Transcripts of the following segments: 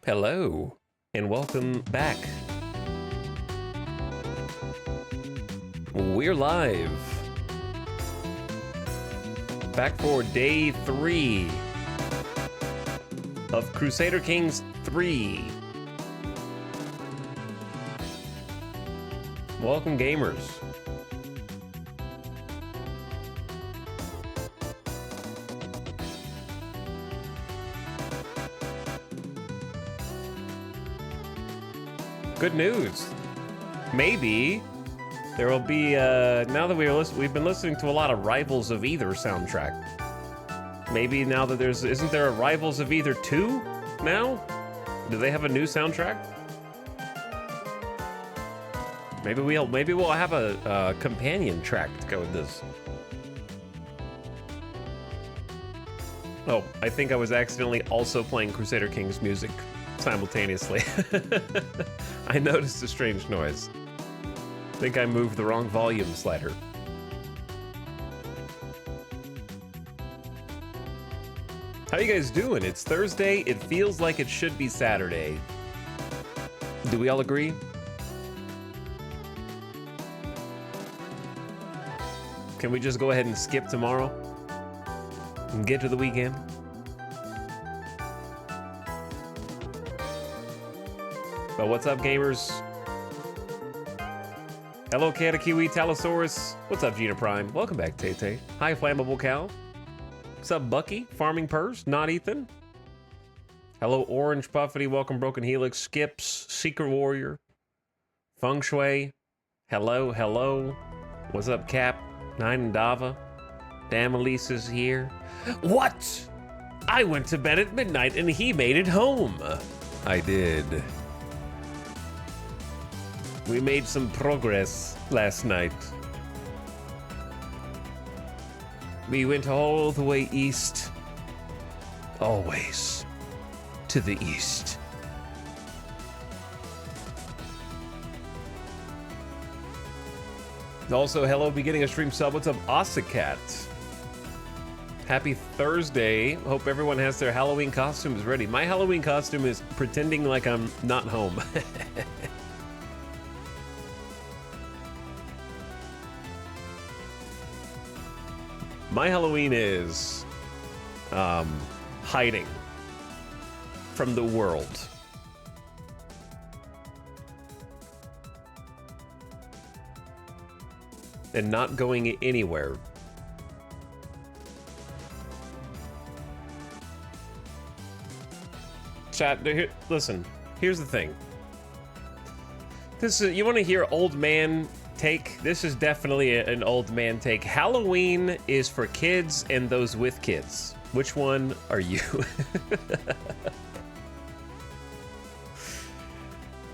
Hello, and welcome back. We're live. Back for day 3 of Crusader Kings 3. Welcome, gamers. Good news. Maybe there will be, now that we've been listening to a lot of Rivals of Either soundtrack. Maybe now that isn't there a Rivals of Either 2 now? Do they have a new soundtrack? Maybe we'll have a companion track to go with this. Oh, I think I was accidentally also playing Crusader Kings music simultaneously. I noticed a strange noise. I think I moved the wrong volume slider. How you guys doing? It's Thursday. It feels like it should be Saturday. Do we all agree? Can we just go ahead and skip tomorrow and get to the weekend? But what's up, gamers? Hello, Katakiwi, Talosaurus. What's up, Gina Prime? Welcome back, Tay-Tay. Hi, Flammable Cow. What's up, Bucky? Farming Purse, not Ethan. Hello, Orange Puffity. Welcome, Broken Helix. Skips, Secret Warrior. Feng Shui. Hello, hello. What's up, Cap? Nine and Dava. Damn, Elise is here. What? I went to bed at midnight and he made it home. I did. We made some progress last night. We went all the way east. Always to the east. Also, hello, beginning a stream sub. What's up, Ossicat? Happy Thursday. Hope everyone has their Halloween costumes ready. My Halloween costume is pretending like I'm not home. My Halloween is hiding from the world. And not going anywhere. Chat, listen, here's the thing. You want to hear old man take? This is definitely an old man take. Halloween is for kids and those with kids. Which one are you?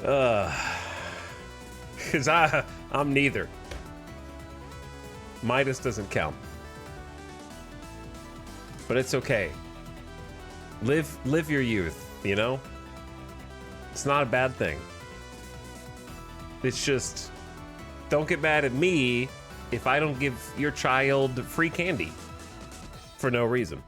Cause I'm neither. Midas doesn't count. But it's okay. Live your youth, you know? It's not a bad thing. It's just, don't get mad at me if I don't give your child free candy for no reason.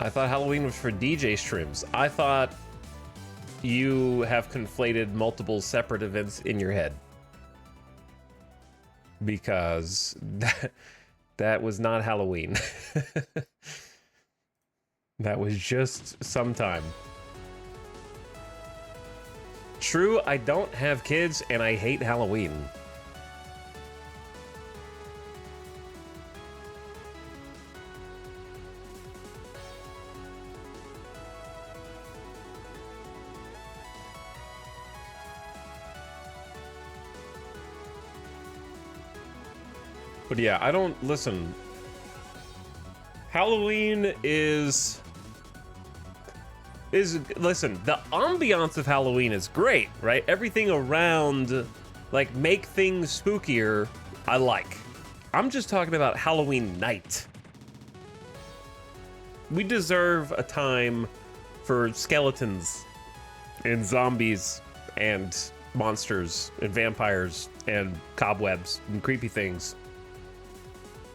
I thought Halloween was for DJ streams. I thought you have conflated multiple separate events in your head. Because that was not Halloween. That was just sometime. True, I don't have kids and I hate Halloween. But yeah, I don't listen. Halloween is listen, the ambiance of Halloween is great, right? Everything around, like, make things spookier, I like. I'm just talking about Halloween night. We deserve a time for skeletons and zombies and monsters and vampires and cobwebs and creepy things.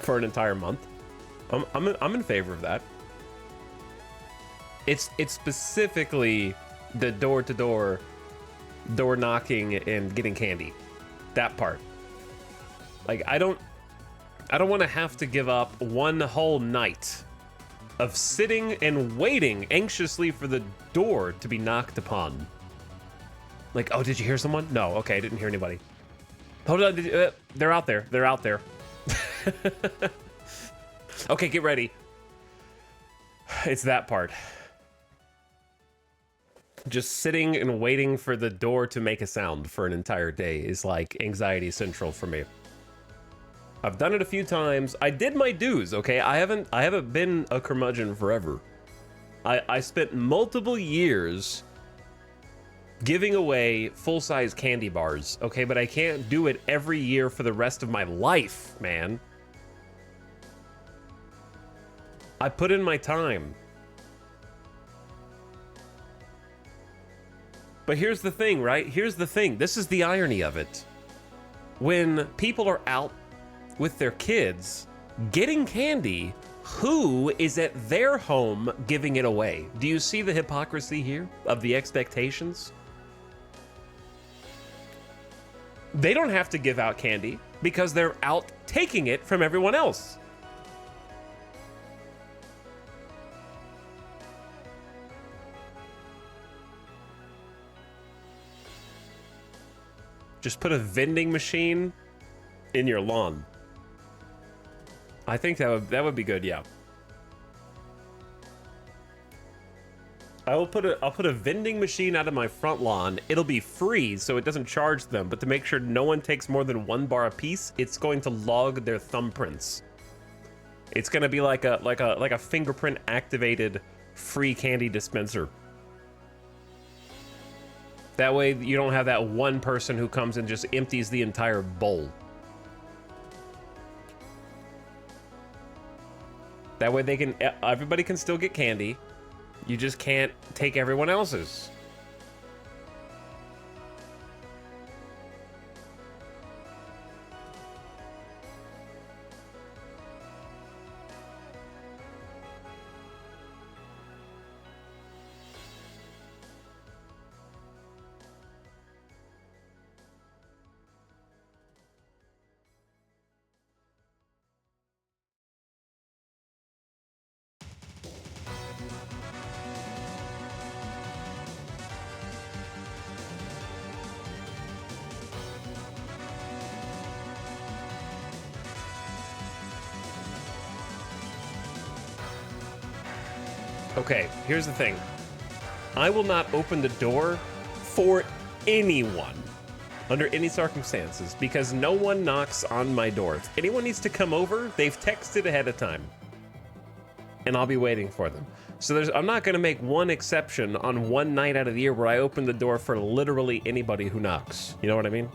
for an entire month. I'm in favor of that. It's specifically the door knocking and getting candy. That part. Like, I don't want to have to give up one whole night of sitting and waiting anxiously for the door to be knocked upon. Like, oh, did you hear someone? No, okay, I didn't hear anybody. Hold on, they're out there. They're out there. Okay, get ready. It's that part. Just sitting and waiting for the door to make a sound for an entire day is like anxiety central for me. I've done it a few times. I did my dues, okay? I haven't been a curmudgeon forever. I spent multiple years giving away full-size candy bars, okay? But I can't do it every year for the rest of my life, man. I put in my time. But here's the thing, right? Here's the thing. This is the irony of it. When people are out with their kids getting candy, who is at their home giving it away? Do you see the hypocrisy here of the expectations? They don't have to give out candy because they're out taking it from everyone else. Just put a vending machine in your lawn. I think that would be good, yeah. I'll put a vending machine out of my front lawn. It'll be free, so it doesn't charge them, but to make sure no one takes more than 1 bar a piece, it's going to log their thumbprints. It's gonna be like a fingerprint activated free candy dispenser. That way you don't have that one person who comes and just empties the entire bowl. That way everybody can still get candy. You just can't take everyone else's. Okay, here's the thing. I will not open the door for anyone under any circumstances because no one knocks on my door. If anyone needs to come over, they've texted ahead of time. And I'll be waiting for them. So I'm not going to make one exception on one night out of the year where I open the door for literally anybody who knocks. You know what I mean?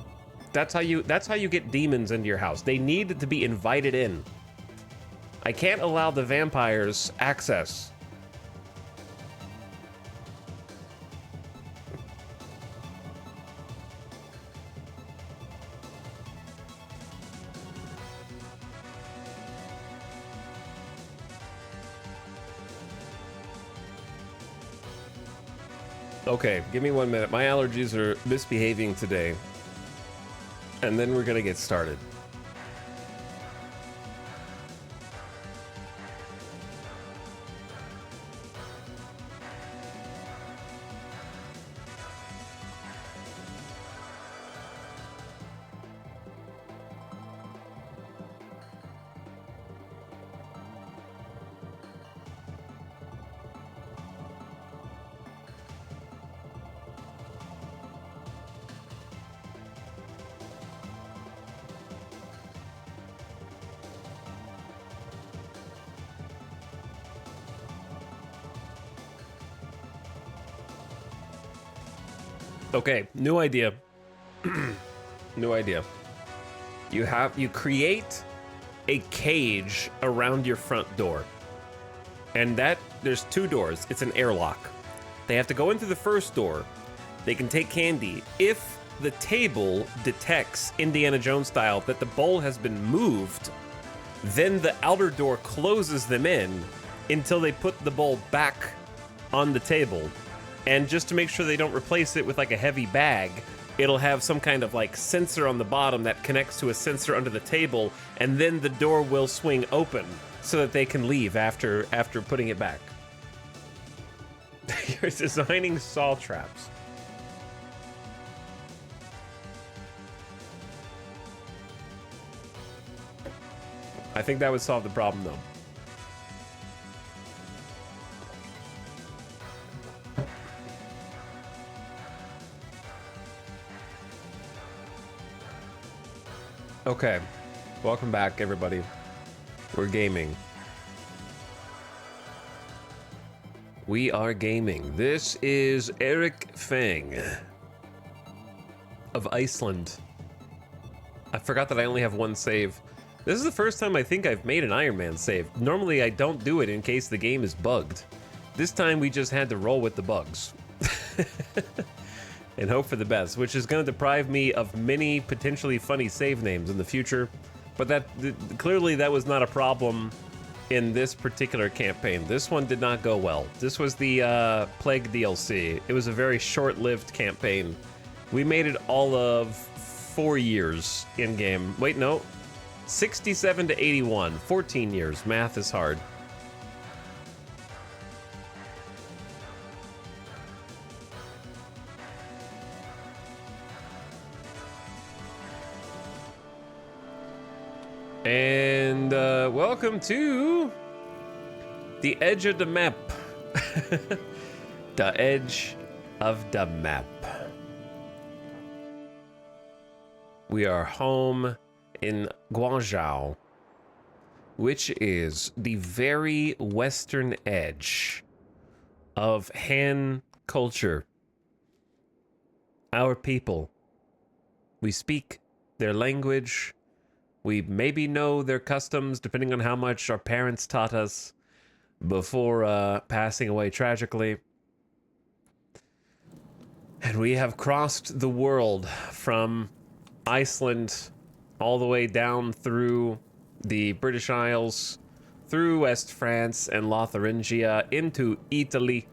That's how you get demons into your house. They need to be invited in. I can't allow the vampires access. Okay, give me 1 minute. My allergies are misbehaving today. And then we're gonna get started. Okay, new idea. New idea. You create a cage around your front door. And there's 2 doors. It's an airlock. They have to go into the first door. They can take candy. If the table detects, Indiana Jones style, that the bowl has been moved, Then the outer door closes them in until they put the bowl back on the table. And just to make sure they don't replace it with like a heavy bag, it'll have some kind of like sensor on the bottom that connects to a sensor under the table, and then the door will swing open so that they can leave after putting it back. You're designing saw traps. I think that would solve the problem, though. Okay, welcome back, everybody. We're gaming. We are gaming. This is Eric Fang of Iceland. I forgot that I only have one save. This is the first time I think I've made an Iron Man save. Normally I don't do it in case the game is bugged. This time we just had to roll with the bugs. And hope for the best, which is going to deprive me of many potentially funny save names in the future. But clearly that was not a problem in this particular campaign. This one did not go well. This was the Plague DLC. It was a very short-lived campaign. We made it all of 4 years in-game. Wait, no. 67 to 81. 14 years. Math is hard. And welcome to the edge of the map. The edge of the map. We are home in Guangzhou, which is the very western edge of Han culture. Our people. We speak their language. We maybe know their customs, depending on how much our parents taught us before passing away tragically. And we have crossed the world from Iceland all the way down through the British Isles, through West France and Lotharingia, into Italy,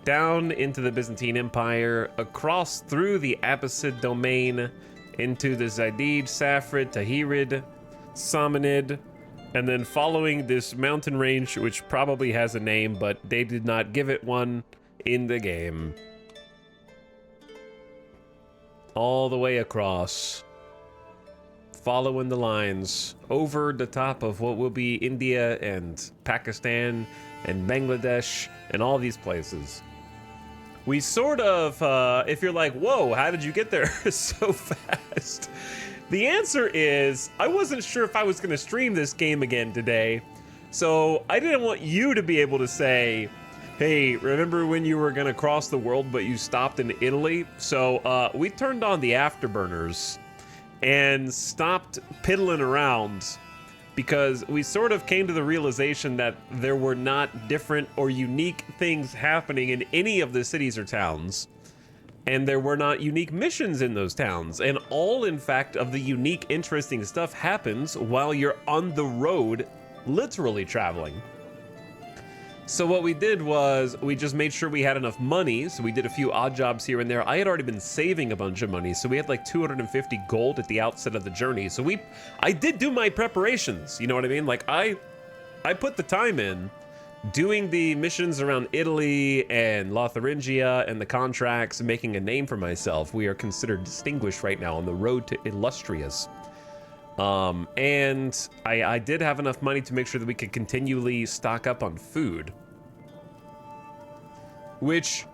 down into the Byzantine Empire, across through the Abbasid domain, into the Zaydid, Safarid, Tahirid, Samanid, and then following this mountain range, which probably has a name, but they did not give it one in the game. All the way across, following the lines, over the top of what will be India and Pakistan and Bangladesh and all these places. We sort of, if you're like, whoa, how did you get there so fast? The answer is, I wasn't sure if I was going to stream this game again today, so I didn't want you to be able to say, hey, remember when you were going to cross the world but you stopped in Italy? So we turned on the afterburners and stopped piddling around because we sort of came to the realization that there were not different or unique things happening in any of the cities or towns. And there were not unique missions in those towns. And all, in fact, of the unique, interesting stuff happens while you're on the road, literally traveling. So what we did was we just made sure we had enough money. So we did a few odd jobs here and there. I had already been saving a bunch of money. So we had like 250 gold at the outset of the journey. So I did do my preparations. You know what I mean? Like I put the time in doing the missions around Italy and Lotharingia and the contracts and making a name for myself. We are considered distinguished right now on the road to illustrious. And I did have enough money to make sure that we could continually stock up on food. Which,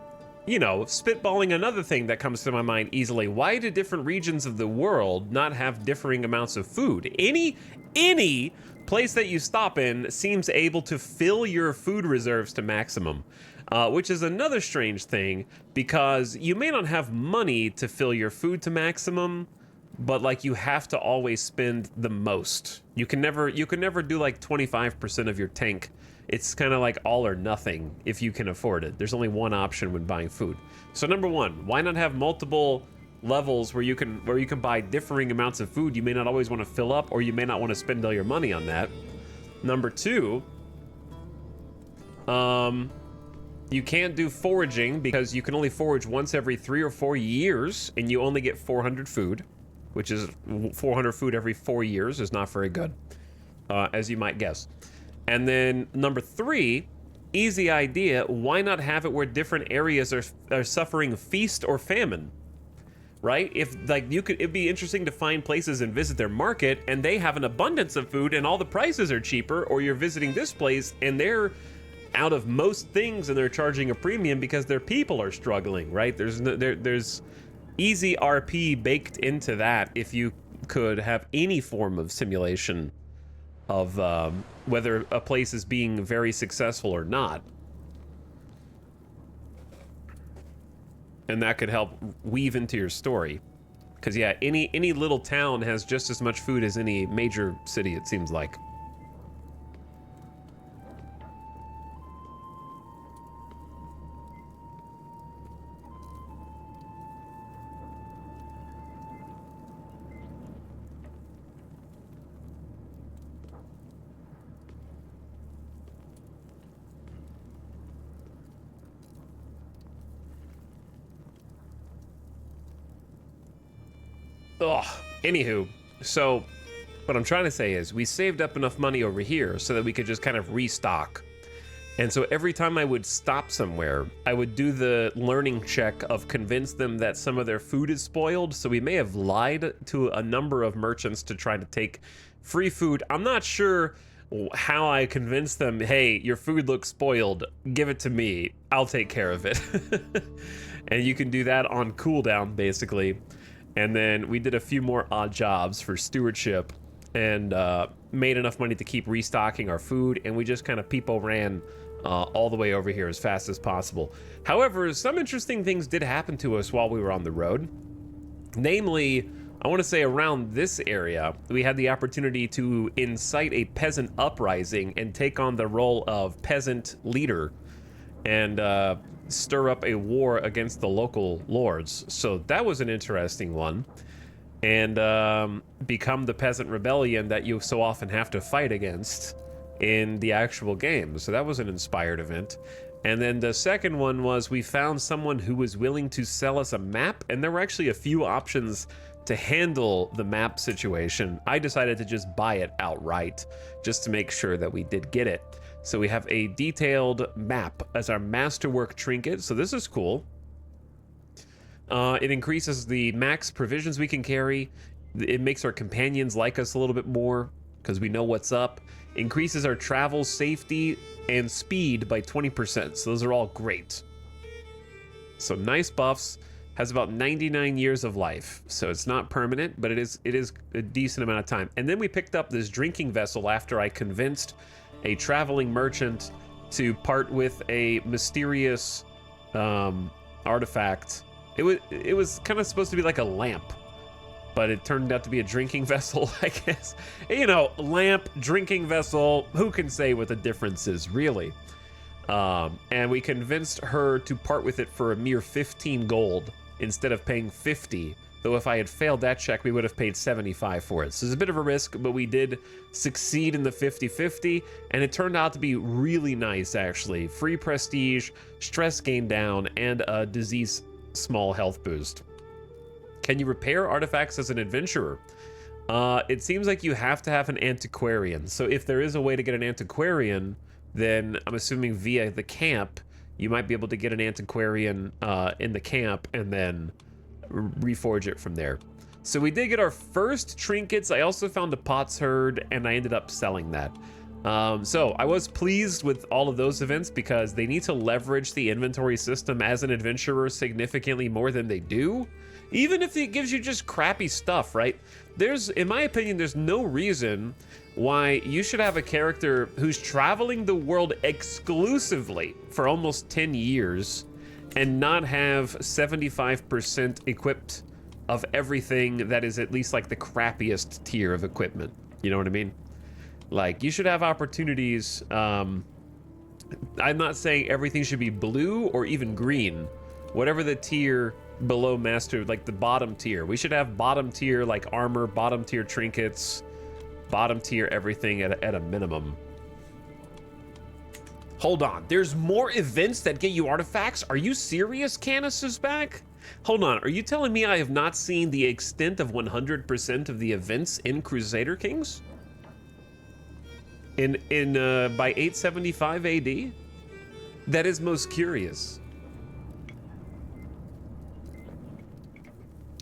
you know, spitballing another thing that comes to my mind easily. Why do different regions of the world not have differing amounts of food? Any place that you stop in seems able to fill your food reserves to maximum. Which is another strange thing, because you may not have money to fill your food to maximum, but like you have to always spend the most. You can never do like 25% of your tank. It's kind of like all or nothing if you can afford it. There's only one option when buying food. So number one, why not have multiple levels where you can buy differing amounts of food. You may not always want to fill up, or you may not want to spend all your money on that. Number two, you can't do foraging because you can only forage once every 3 or 4 years, and you only get 400 food, which is 400 food every 4 years is not very good, as you might guess. And then number three, easy idea, why not have it where different areas are suffering feast or famine? Right? If like it'd be interesting to find places and visit their market and they have an abundance of food and all the prices are cheaper, or you're visiting this place and they're out of most things and they're charging a premium because their people are struggling, right? There's easy RP baked into that if you could have any form of simulation of whether a place is being very successful or not. And that could help weave into your story. Because yeah, any little town has just as much food as any major city, it seems like. Ugh. Anywho, so what I'm trying to say is we saved up enough money over here so that we could just kind of restock. And so every time I would stop somewhere, I would do the learning check of convince them that some of their food is spoiled. So we may have lied to a number of merchants to try to take free food. I'm not sure how I convinced them, hey, your food looks spoiled, give it to me, I'll take care of it. And you can do that on cooldown, basically. And then we did a few more odd jobs for stewardship and made enough money to keep restocking our food, and we just kind of peepo ran all the way over here as fast as possible. However, some interesting things did happen to us while we were on the road. Namely, I want to say around this area, we had the opportunity to incite a peasant uprising and take on the role of peasant leader and stir up a war against the local lords. So that was an interesting one. And become the peasant rebellion that you so often have to fight against in the actual game. So that was an inspired event. And then the second one was we found someone who was willing to sell us a map, and there were actually a few options to handle the map situation. I decided to just buy it outright just to make sure that we did get it. So we have a detailed map as our masterwork trinket. So this is cool. It increases the max provisions we can carry. It makes our companions like us a little bit more because we know what's up. Increases our travel safety and speed by 20%. So those are all great. So nice buffs. Has about 99 years of life. So it's not permanent, but it is a decent amount of time. And then we picked up this drinking vessel after I convinced a traveling merchant to part with a mysterious artifact. It was kind of supposed to be like a lamp, but it turned out to be a drinking vessel, I guess. You know, lamp, drinking vessel, who can say what the difference is, really? And we convinced her to part with it for a mere 15 gold instead of paying 50. Though if I had failed that check, we would have paid 75 for it. So it's a bit of a risk, but we did succeed in the 50-50, and it turned out to be really nice, actually. Free prestige, stress gain down, and a disease small health boost. Can you repair artifacts as an adventurer? It seems like you have to have an antiquarian. So if there is a way to get an antiquarian, then I'm assuming via the camp, you might be able to get an antiquarian in the camp and then reforge it from there. So we did get our first trinkets. I also found a potsherd, and I ended up selling that. So I was pleased with all of those events because they need to leverage the inventory system as an adventurer significantly more than they do. Even if it gives you just crappy stuff, right? In my opinion, there's no reason why you should have a character who's traveling the world exclusively for almost 10 years and not have 75% equipped of everything that is at least like the crappiest tier of equipment. You know what I mean? Like, you should have opportunities. I'm not saying everything should be blue or even green. Whatever the tier below master, like the bottom tier. We should have bottom tier like armor, bottom tier trinkets, bottom tier everything at a minimum. Hold on, there's more events that get you artifacts? Are you serious? Canis is back? Hold on, are you telling me I have not seen the extent of 100% of the events in Crusader Kings? By 875 AD? That is most curious.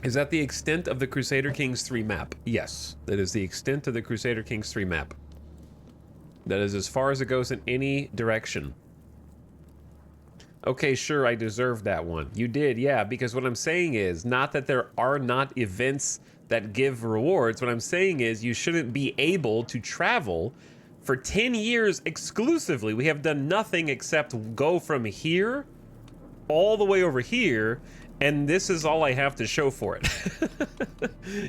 Is that the extent of the Crusader Kings 3 map? Yes, that is the extent of the Crusader Kings 3 map. That is as far as it goes in any direction. Okay, sure, I deserved that one. You did, yeah, because what I'm saying is not that there are not events that give rewards. What I'm saying is you shouldn't be able to travel for 10 years exclusively. We have done nothing except go from here all the way over here, and this is all I have to show for it.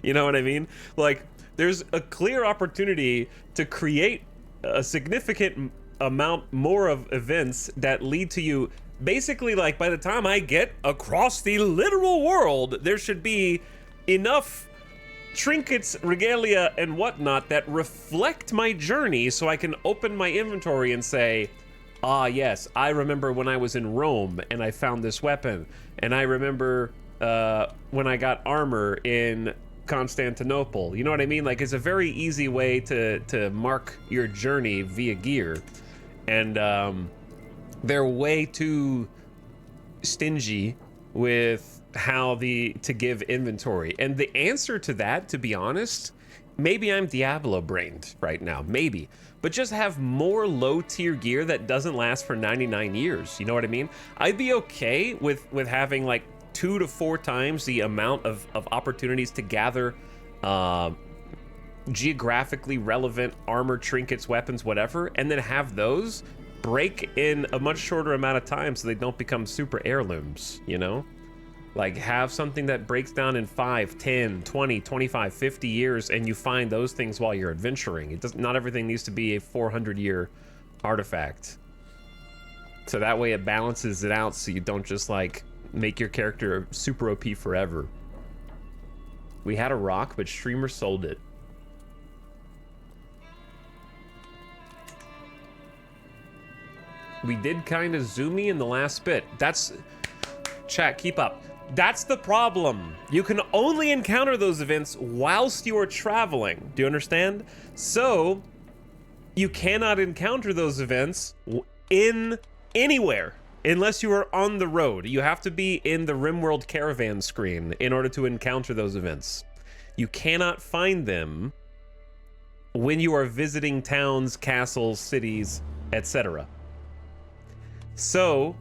You know what I mean? Like, there's a clear opportunity to create a significant amount more of events that lead to you. Basically, like, by the time I get across the literal world, there should be enough trinkets, regalia, and whatnot that reflect my journey so I can open my inventory and say, ah, yes, I remember when I was in Rome and I found this weapon. And I remember when I got armor in Constantinople. You know what I mean? Like, it's a very easy way to mark your journey via gear. And they're way too stingy with how to give inventory. And the answer to that, to be honest, maybe I'm Diablo brained right now, maybe, but just have more low tier gear that doesn't last for 99 years. You know what I mean? I'd be okay with having like 2 to 4 times the amount of opportunities to gather geographically relevant armor, trinkets, weapons, whatever, and then have those break in a much shorter amount of time so they don't become super heirlooms, you know? Like, have something that breaks down in 5, 10, 20, 25, 50 years, and you find those things while you're adventuring. Not everything needs to be a 400-year artifact. So that way it balances it out so you don't just, like, make your character super OP forever. We had a rock, but streamer sold it. We did kind of zoomy in the last bit. That's... Chat, keep up. That's the problem. You can only encounter those events whilst you are traveling. Do you understand? So, you cannot encounter those events in anywhere unless you are on the road. You have to be in the RimWorld caravan screen in order to encounter those events. You cannot find them when you are visiting towns, castles, cities, etc. So,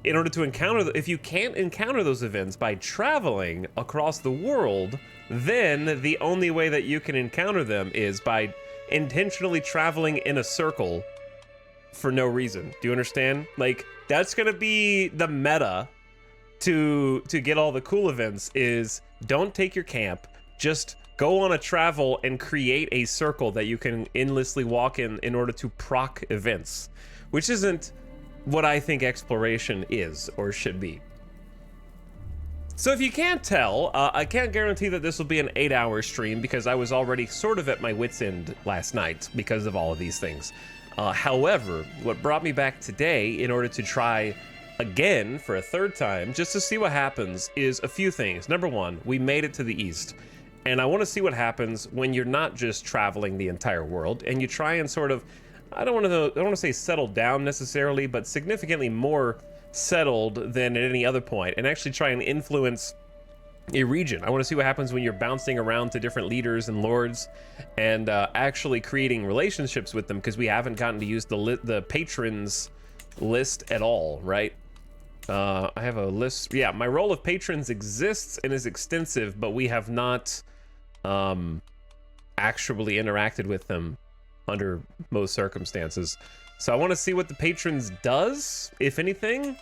in order to encounter, if you can't encounter those events by traveling across the world, then the only way that you can encounter them is by intentionally traveling in a circle for no reason. Do you understand? Like, that's gonna be the meta to get all the cool events is don't take your camp, just go on a travel and create a circle that you can endlessly walk in order to proc events, which isn't what I think exploration is or should be. So if you can't tell, I can't guarantee that this will be an 8-hour stream because I was already sort of at my wit's end last night because of all of these things. However, what brought me back today in order to try again for a 3rd time, just to see what happens, is a few things. Number one, we made it to the east. And I want to see what happens when you're not just traveling the entire world and you try and sort of, I don't want to say settle down necessarily, but significantly more settled than at any other point, and actually try and influence a region. I want to see what happens when you're bouncing around to different leaders and lords and actually creating relationships with them, because we haven't gotten to use the patrons list at all, right? I have a list. Yeah, my roll of patrons exists and is extensive, but we have not actually interacted with them under most circumstances. So I want to see what the patrons does, if anything.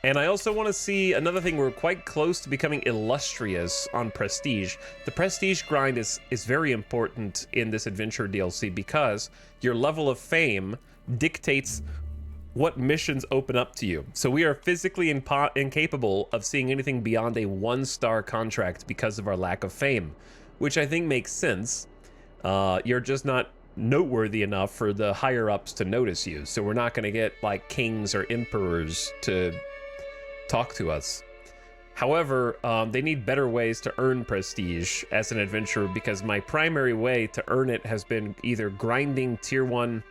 And I also want to see another thing. We're quite close to becoming illustrious on prestige. The prestige grind is very important in this adventure DLC because your level of fame dictates what missions open up to you. So we are physically incapable of seeing anything beyond a 1-star contract because of our lack of fame, which I think makes sense. You're just not noteworthy enough for the higher ups to notice you. So we're not going to get like kings or emperors to talk to us. However, they need better ways to earn prestige as an adventurer, because my primary way to earn it has been either grinding tier 1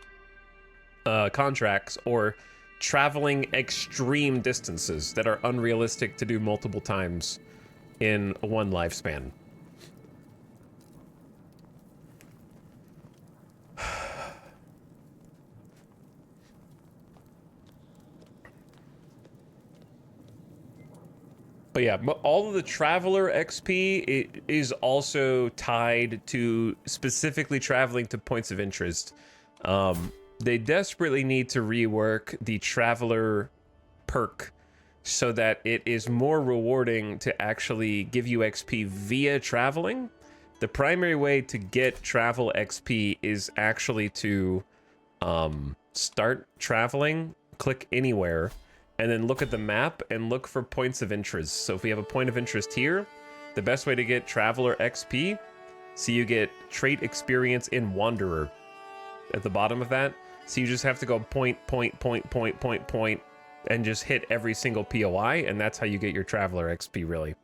contracts or traveling extreme distances that are unrealistic to do multiple times in one lifespan. But yeah, all of the Traveler XP is also tied to specifically traveling to points of interest. They desperately need to rework the Traveler perk so that it is more rewarding to actually give you XP via traveling. The primary way to get travel XP is actually to start traveling, click anywhere, and then look at the map and look for points of interest. So if we have a point of interest here, the best way to get Traveler XP, so you get trait experience in Wanderer at the bottom of that. So you just have to go point, and just hit every single POI, and that's how you get your Traveler XP, really.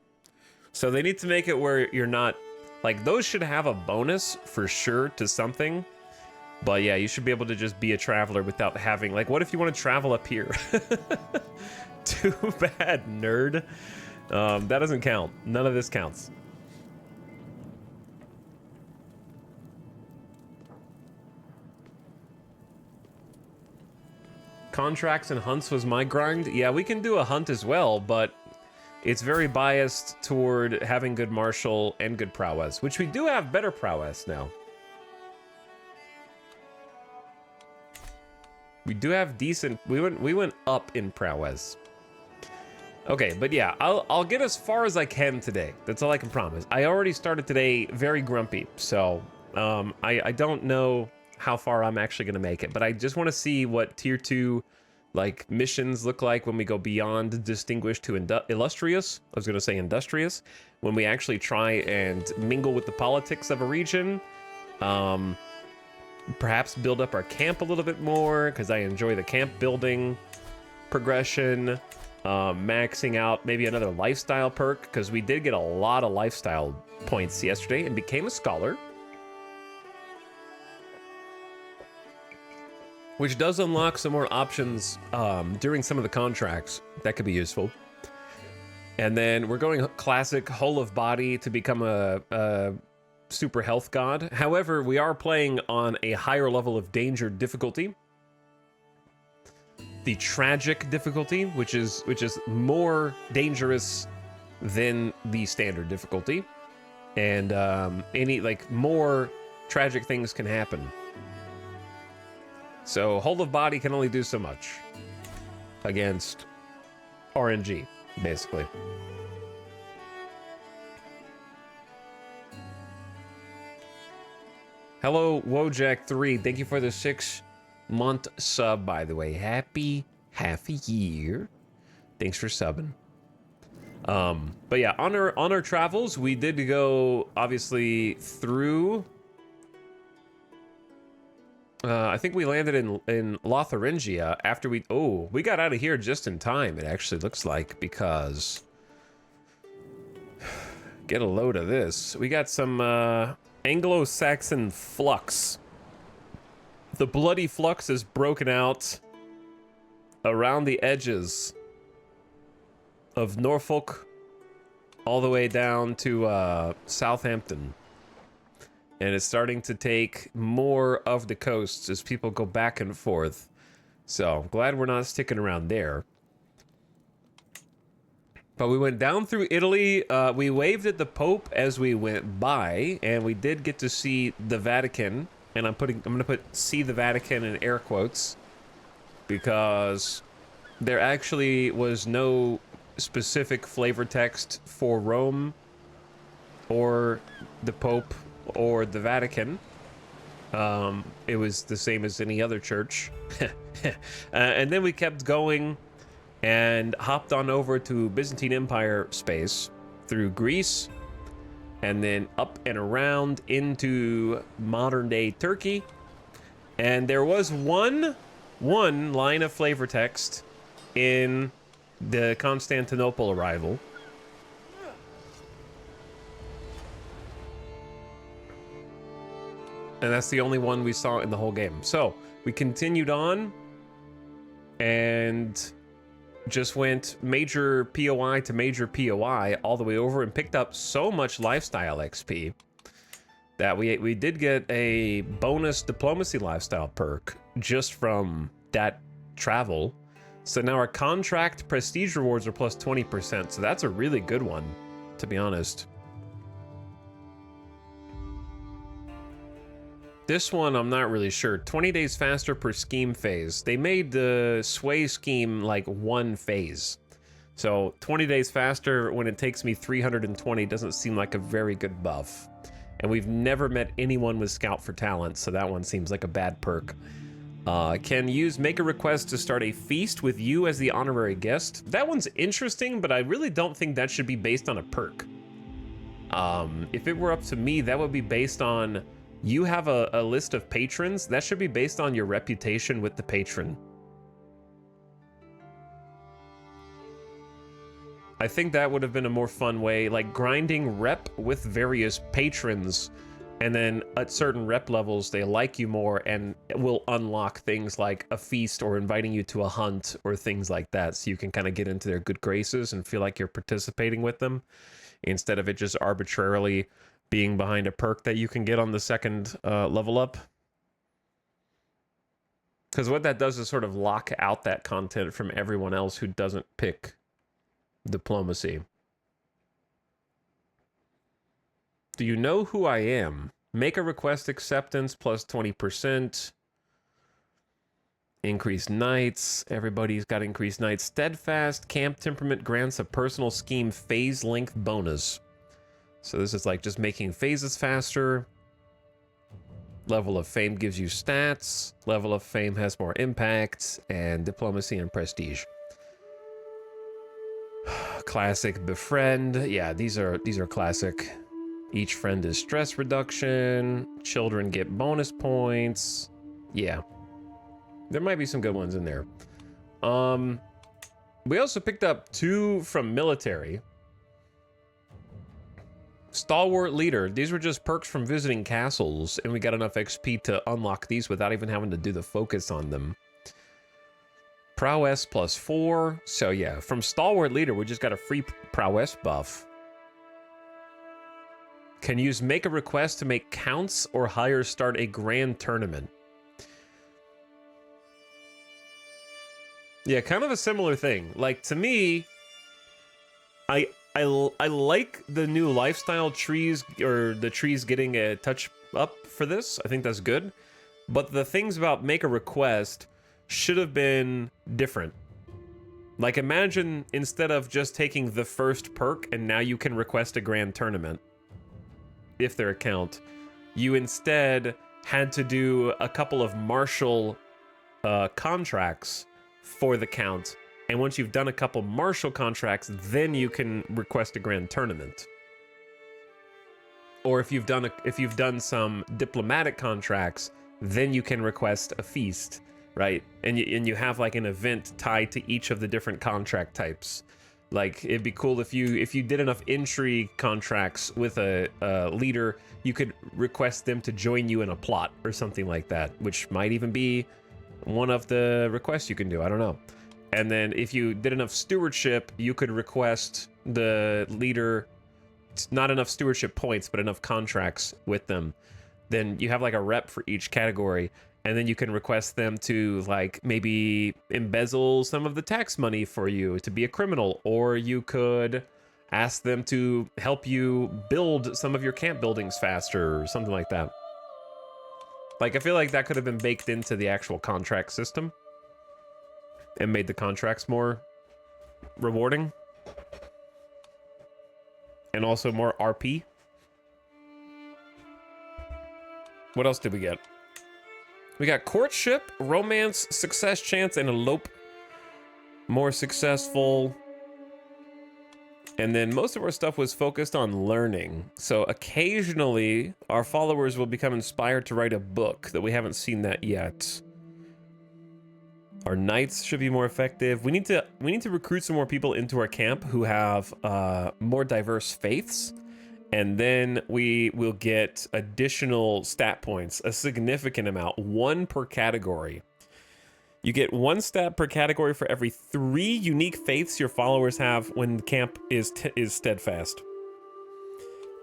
So they need to make it where you're not, like, those should have a bonus for sure to something. But yeah, you should be able to just be a traveler without having, like, what if you want to travel up here? Too bad, nerd. That doesn't count. None of this counts. Contracts and hunts was my grind. Yeah, we can do a hunt as well, but it's very biased toward having good martial and good prowess, which we do have better prowess now. We do have decent. We went up in prowess. Okay, but yeah, I'll get as far as I can today. That's all I can promise. I already started today very grumpy, so I don't know how far I'm actually gonna make it. But I just want to see what tier 2 like missions look like when we go beyond distinguished to illustrious. I was gonna say industrious. When we actually try and mingle with the politics of a region. Perhaps build up our camp a little bit more, because I enjoy the camp building progression. Maxing out maybe another lifestyle perk, because we did get a lot of lifestyle points yesterday and became a scholar, which does unlock some more options during some of the contracts that could be useful. And then we're going classic whole of body to become a super health god. However, we are playing on a higher level of danger difficulty, the tragic difficulty, which is more dangerous than the standard difficulty, and any like more tragic things can happen. So whole of body can only do so much against RNG, basically. Hello, Wojak3. Thank you for the 6-month sub, by the way. Happy half a year. Thanks for subbing. But yeah, on our travels, we did go obviously through. I think we landed in Lotharingia after we got out of here just in time. It actually looks like, because get a load of this. We got some Anglo-Saxon flux. The bloody flux is broken out around the edges of Norfolk all the way down to Southampton. And it's starting to take more of the coasts as people go back and forth. So I'm glad we're not sticking around there. But we went down through Italy. We waved at the Pope as we went by, and we did get to see the Vatican. And I'm gonna put "see the Vatican" in air quotes, because there actually was no specific flavor text for Rome or the Pope or the Vatican. It was the same as any other church. And then we kept going and hopped on over to Byzantine Empire space through Greece, and then up and around into modern day Turkey. And there was one line of flavor text in the Constantinople arrival. And that's the only one we saw in the whole game. So we continued on and just went major POI to major POI all the way over and picked up so much lifestyle XP that we did get a bonus diplomacy lifestyle perk just from that travel. So now our contract prestige rewards are plus 20%. So that's a really good one, to be honest. This one, I'm not really sure. 20 days faster per scheme phase. They made the sway scheme like one phase. So 20 days faster when it takes me 320 doesn't seem like a very good buff. And we've never met anyone with Scout for Talent, so that one seems like a bad perk. Make a request to start a feast with you as the honorary guest. That one's interesting, but I really don't think that should be based on a perk. If it were up to me, that would be based on... You have a list of patrons, that should be based on your reputation with the patron. I think that would have been a more fun way, like grinding rep with various patrons, and then at certain rep levels, they like you more and will unlock things like a feast or inviting you to a hunt or things like that, so you can kind of get into their good graces and feel like you're participating with them, instead of it just arbitrarily being behind a perk that you can get on the second level up. Because what that does is sort of lock out that content from everyone else who doesn't pick diplomacy. Do you know who I am? Make a request acceptance plus 20%. Increased knights. Everybody's got increased knights. Steadfast camp temperament grants a personal scheme phase length bonus. So this is like just making phases faster. Level of fame gives you stats. Level of fame has more impact, and diplomacy and prestige. Classic befriend. Yeah, these are classic. Each friend is stress reduction. Children get bonus points. Yeah. There might be some good ones in there. We also picked up 2 from military. Stalwart Leader. These were just perks from visiting castles, and we got enough XP to unlock these without even having to do the focus on them. Prowess plus 4. So yeah, from Stalwart Leader, we just got a free prowess buff. Can use make a request to make counts or higher start a grand tournament. Yeah, kind of a similar thing. Like, to me, I like the new lifestyle trees, or the trees getting a touch up for this. I think that's good. But the things about make a request should have been different. Like, imagine instead of just taking the first perk and now you can request a grand tournament, if their account, you instead had to do a couple of martial contracts for the count. And once you've done a couple martial contracts, then you can request a grand tournament. Or if you've done some diplomatic contracts, then you can request a feast, right? And you have like an event tied to each of the different contract types. Like, it'd be cool if you did enough intrigue contracts with a leader, you could request them to join you in a plot or something like that, which might even be one of the requests you can do. I don't know. And then if you did enough stewardship, you could request the leader, not enough stewardship points, but enough contracts with them. Then you have like a rep for each category, and then you can request them to like maybe embezzle some of the tax money for you to be a criminal, or you could ask them to help you build some of your camp buildings faster or something like that. Like, I feel like that could have been baked into the actual contract system and made the contracts more rewarding. And also more RP. What else did we get? We got courtship, romance, success chance, and elope. More successful. And then most of our stuff was focused on learning. So occasionally our followers will become inspired to write a book, that we haven't seen that yet. Our knights should be more effective. We need to recruit some more people into our camp who have more diverse faiths. And then we will get additional stat points, a significant amount, 1 per category. You get 1 stat per category for every 3 unique faiths your followers have when the camp is steadfast.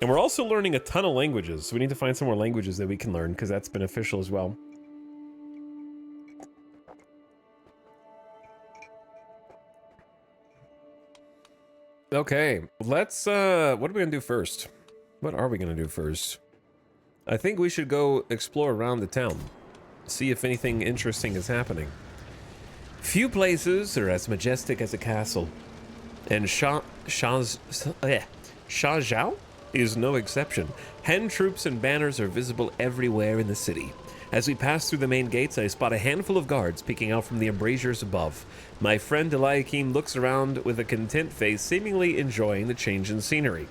And we're also learning a ton of languages. So we need to find some more languages that we can learn, because that's beneficial as well. Okay, let's, what are we gonna do first? What are we gonna do first? I think we should go explore around the town. See if anything interesting is happening. Few places are as majestic as a castle. And Shazhao is no exception. Hen troops and banners are visible everywhere in the city. As we pass through the main gates, I spot a handful of guards peeking out from the embrasures above. My friend Eliakim looks around with a content face, seemingly enjoying the change in scenery.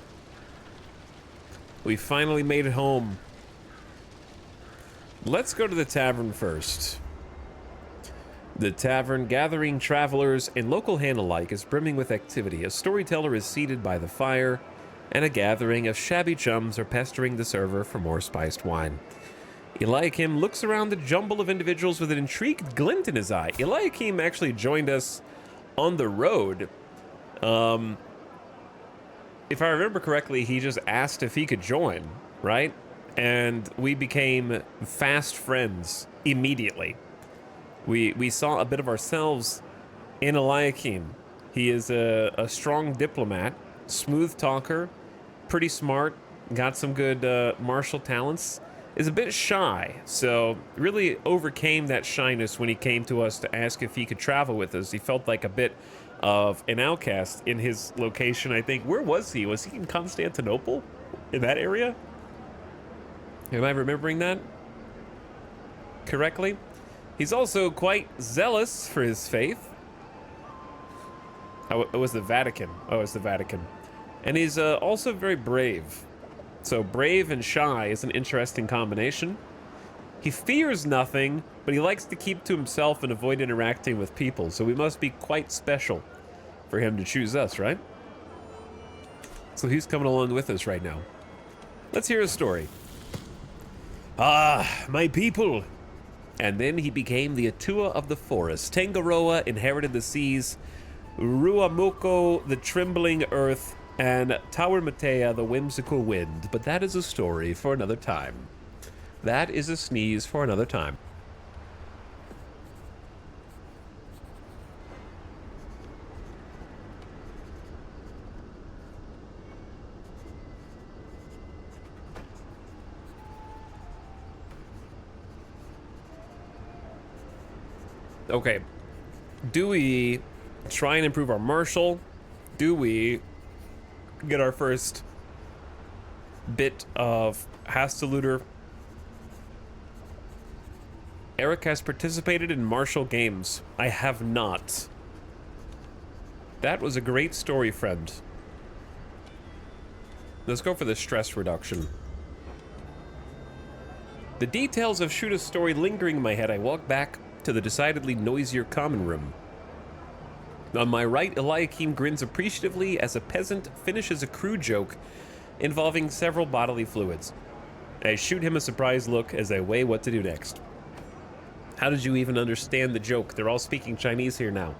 We finally made it home. Let's go to the tavern first. The tavern, gathering travelers and local hand alike, is brimming with activity. A storyteller is seated by the fire, and a gathering of shabby chums are pestering the server for more spiced wine. Eliakim looks around the jumble of individuals with an intrigued glint in his eye. Eliakim actually joined us on the road. If I remember correctly, he just asked if he could join, right? And we became fast friends immediately. We saw a bit of ourselves in Eliakim. He is a strong diplomat, smooth talker, pretty smart, got some good martial talents, is a bit shy, so really overcame that shyness when he came to us to ask if he could travel with us. He felt like a bit of an outcast in his location, I think. Where was he? Was he in Constantinople? In that area? Am I remembering that correctly? He's also quite zealous for his faith. Oh, it was the Vatican. Oh, it's the Vatican. And he's also very brave. So brave and shy is an interesting combination. He fears nothing, but he likes to keep to himself and avoid interacting with people. So we must be quite special for him to choose us, right? So he's coming along with us right now. Let's hear his story. Ah, my people. And then he became the Atua of the forest. Tangaroa inherited the seas. Ruamoko, the trembling earth. And Tower Matea, the whimsical wind. But that is a story for another time. That is a sneeze for another time. Okay. Do we try and improve our martial? Do we get our first bit of Hastaluder? Eric has participated in martial games. I have not. That was a great story, friend. Let's go for the stress reduction. The details of Shuta's story lingering in my head, I walk back to the decidedly noisier common room. On my right, Eliakim grins appreciatively as a peasant finishes a crude joke involving several bodily fluids. I shoot him a surprised look as I weigh what to do next. How did you even understand the joke? They're all speaking Chinese here now.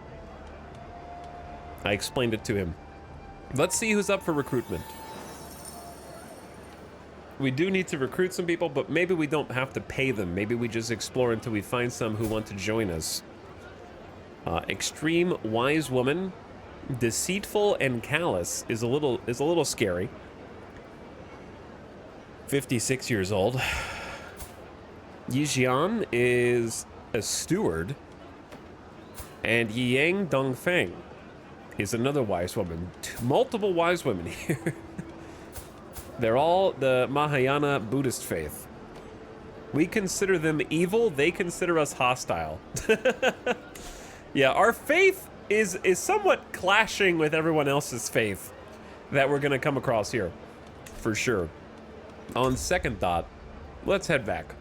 I explained it to him. Let's see who's up for recruitment. We do need to recruit some people, but maybe we don't have to pay them. Maybe we just explore until we find some who want to join us. Extreme wise woman, deceitful and callous is a little scary. 56 years old. Yijian is a steward, and Yang Dongfeng is another wise woman. Multiple wise women here. They're all the Mahayana Buddhist faith. We consider them evil, they consider us hostile. Yeah, our faith is somewhat clashing with everyone else's faith that we're gonna come across here, for sure. On second thought, let's head back.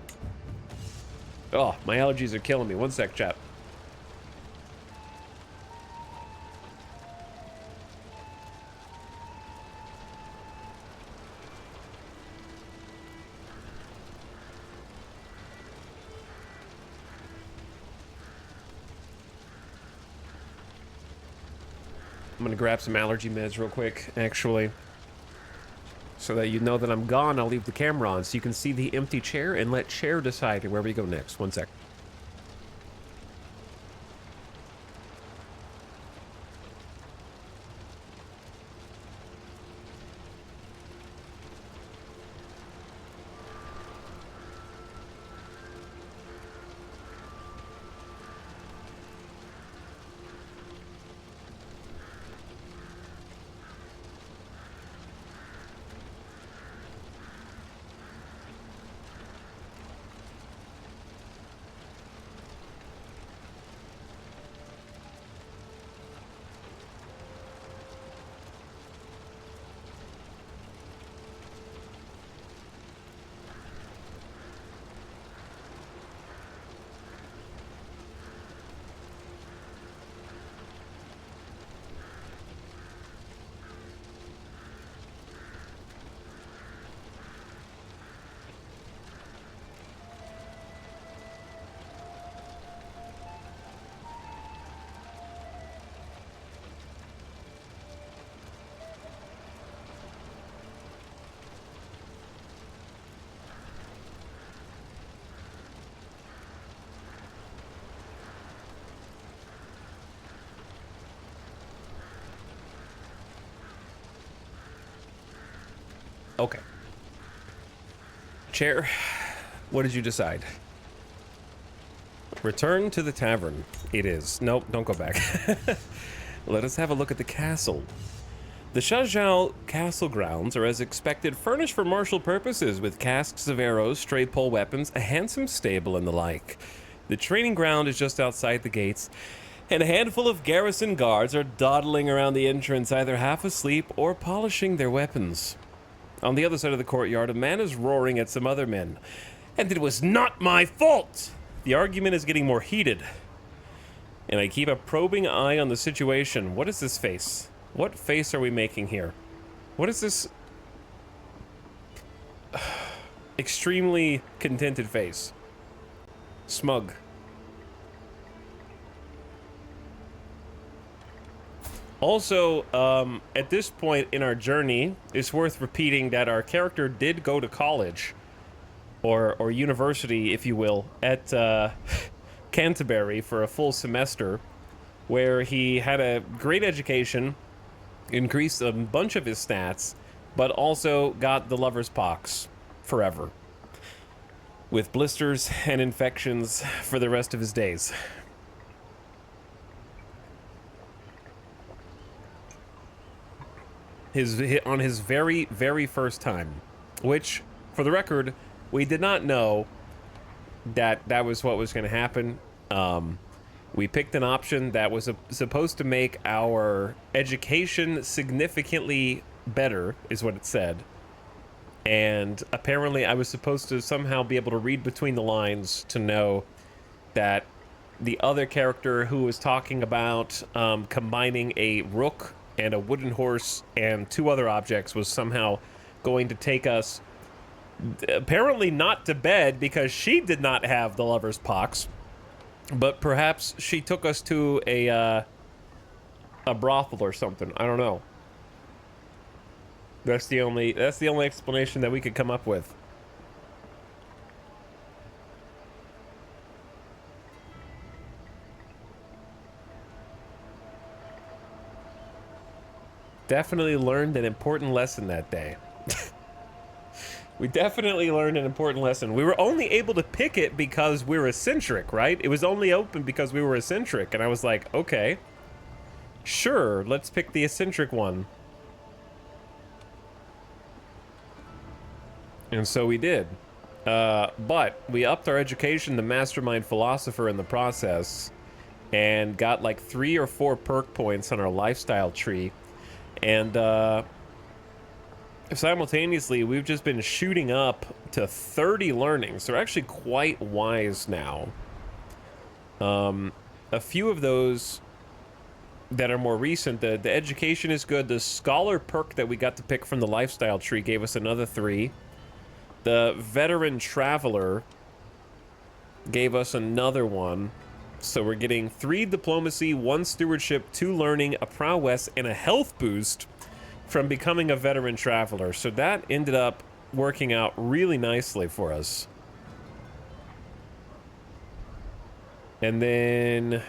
Oh, my allergies are killing me. One sec, chat. I'm gonna grab some allergy meds real quick, actually. So that you know that I'm gone, I'll leave the camera on so you can see the empty chair and let chair decide where we go next. One sec. Okay. Chair, what did you decide? Return to the tavern. It is. Nope, don't go back. Let us have a look at the castle. The Shazhao castle grounds are, as expected, furnished for martial purposes with casks of arrows, straight pole weapons, a handsome stable, and the like. The training ground is just outside the gates, and a handful of garrison guards are dawdling around the entrance, either half asleep or polishing their weapons. On the other side of the courtyard, a man is roaring at some other men. And it was not my fault! The argument is getting more heated. And I keep a probing eye on the situation. What is this face? What face are we making here? What is this extremely contented face? Smug. Also, at this point in our journey, it's worth repeating that our character did go to college, or university, if you will, at Canterbury for a full semester, where he had a great education, increased a bunch of his stats, but also got the lover's pox forever, with blisters and infections for the rest of his days. On his very, very first time, which, for the record, we did not know that that was what was going to happen. We picked an option that was supposed to make our education significantly better, is what it said. And apparently I was supposed to somehow be able to read between the lines to know that the other character who was talking about combining a rook and a wooden horse and two other objects was somehow going to take us, apparently not to bed, because she did not have the lover's pox, but perhaps she took us to a brothel or something. I don't know. That's the only explanation that we could come up with. Definitely learned an important lesson that day. We definitely learned an important lesson. We were only able to pick it because we were eccentric, right? It was only open because we were eccentric, and I was like, okay, sure, let's pick the eccentric one. And so we did. But we upped our education to Mastermind Philosopher in the process and got like 3 or 4 perk points on our lifestyle tree. And simultaneously, we've just been shooting up to 30 learnings. So we're actually quite wise now. A few of those that are more recent, the education is good. The scholar perk that we got to pick from the lifestyle tree gave us another 3. The veteran traveler gave us another 1. So we're getting 3 diplomacy, 1 stewardship, 2 learning, a prowess, and a health boost from becoming a veteran traveler. So that ended up working out really nicely for us. And then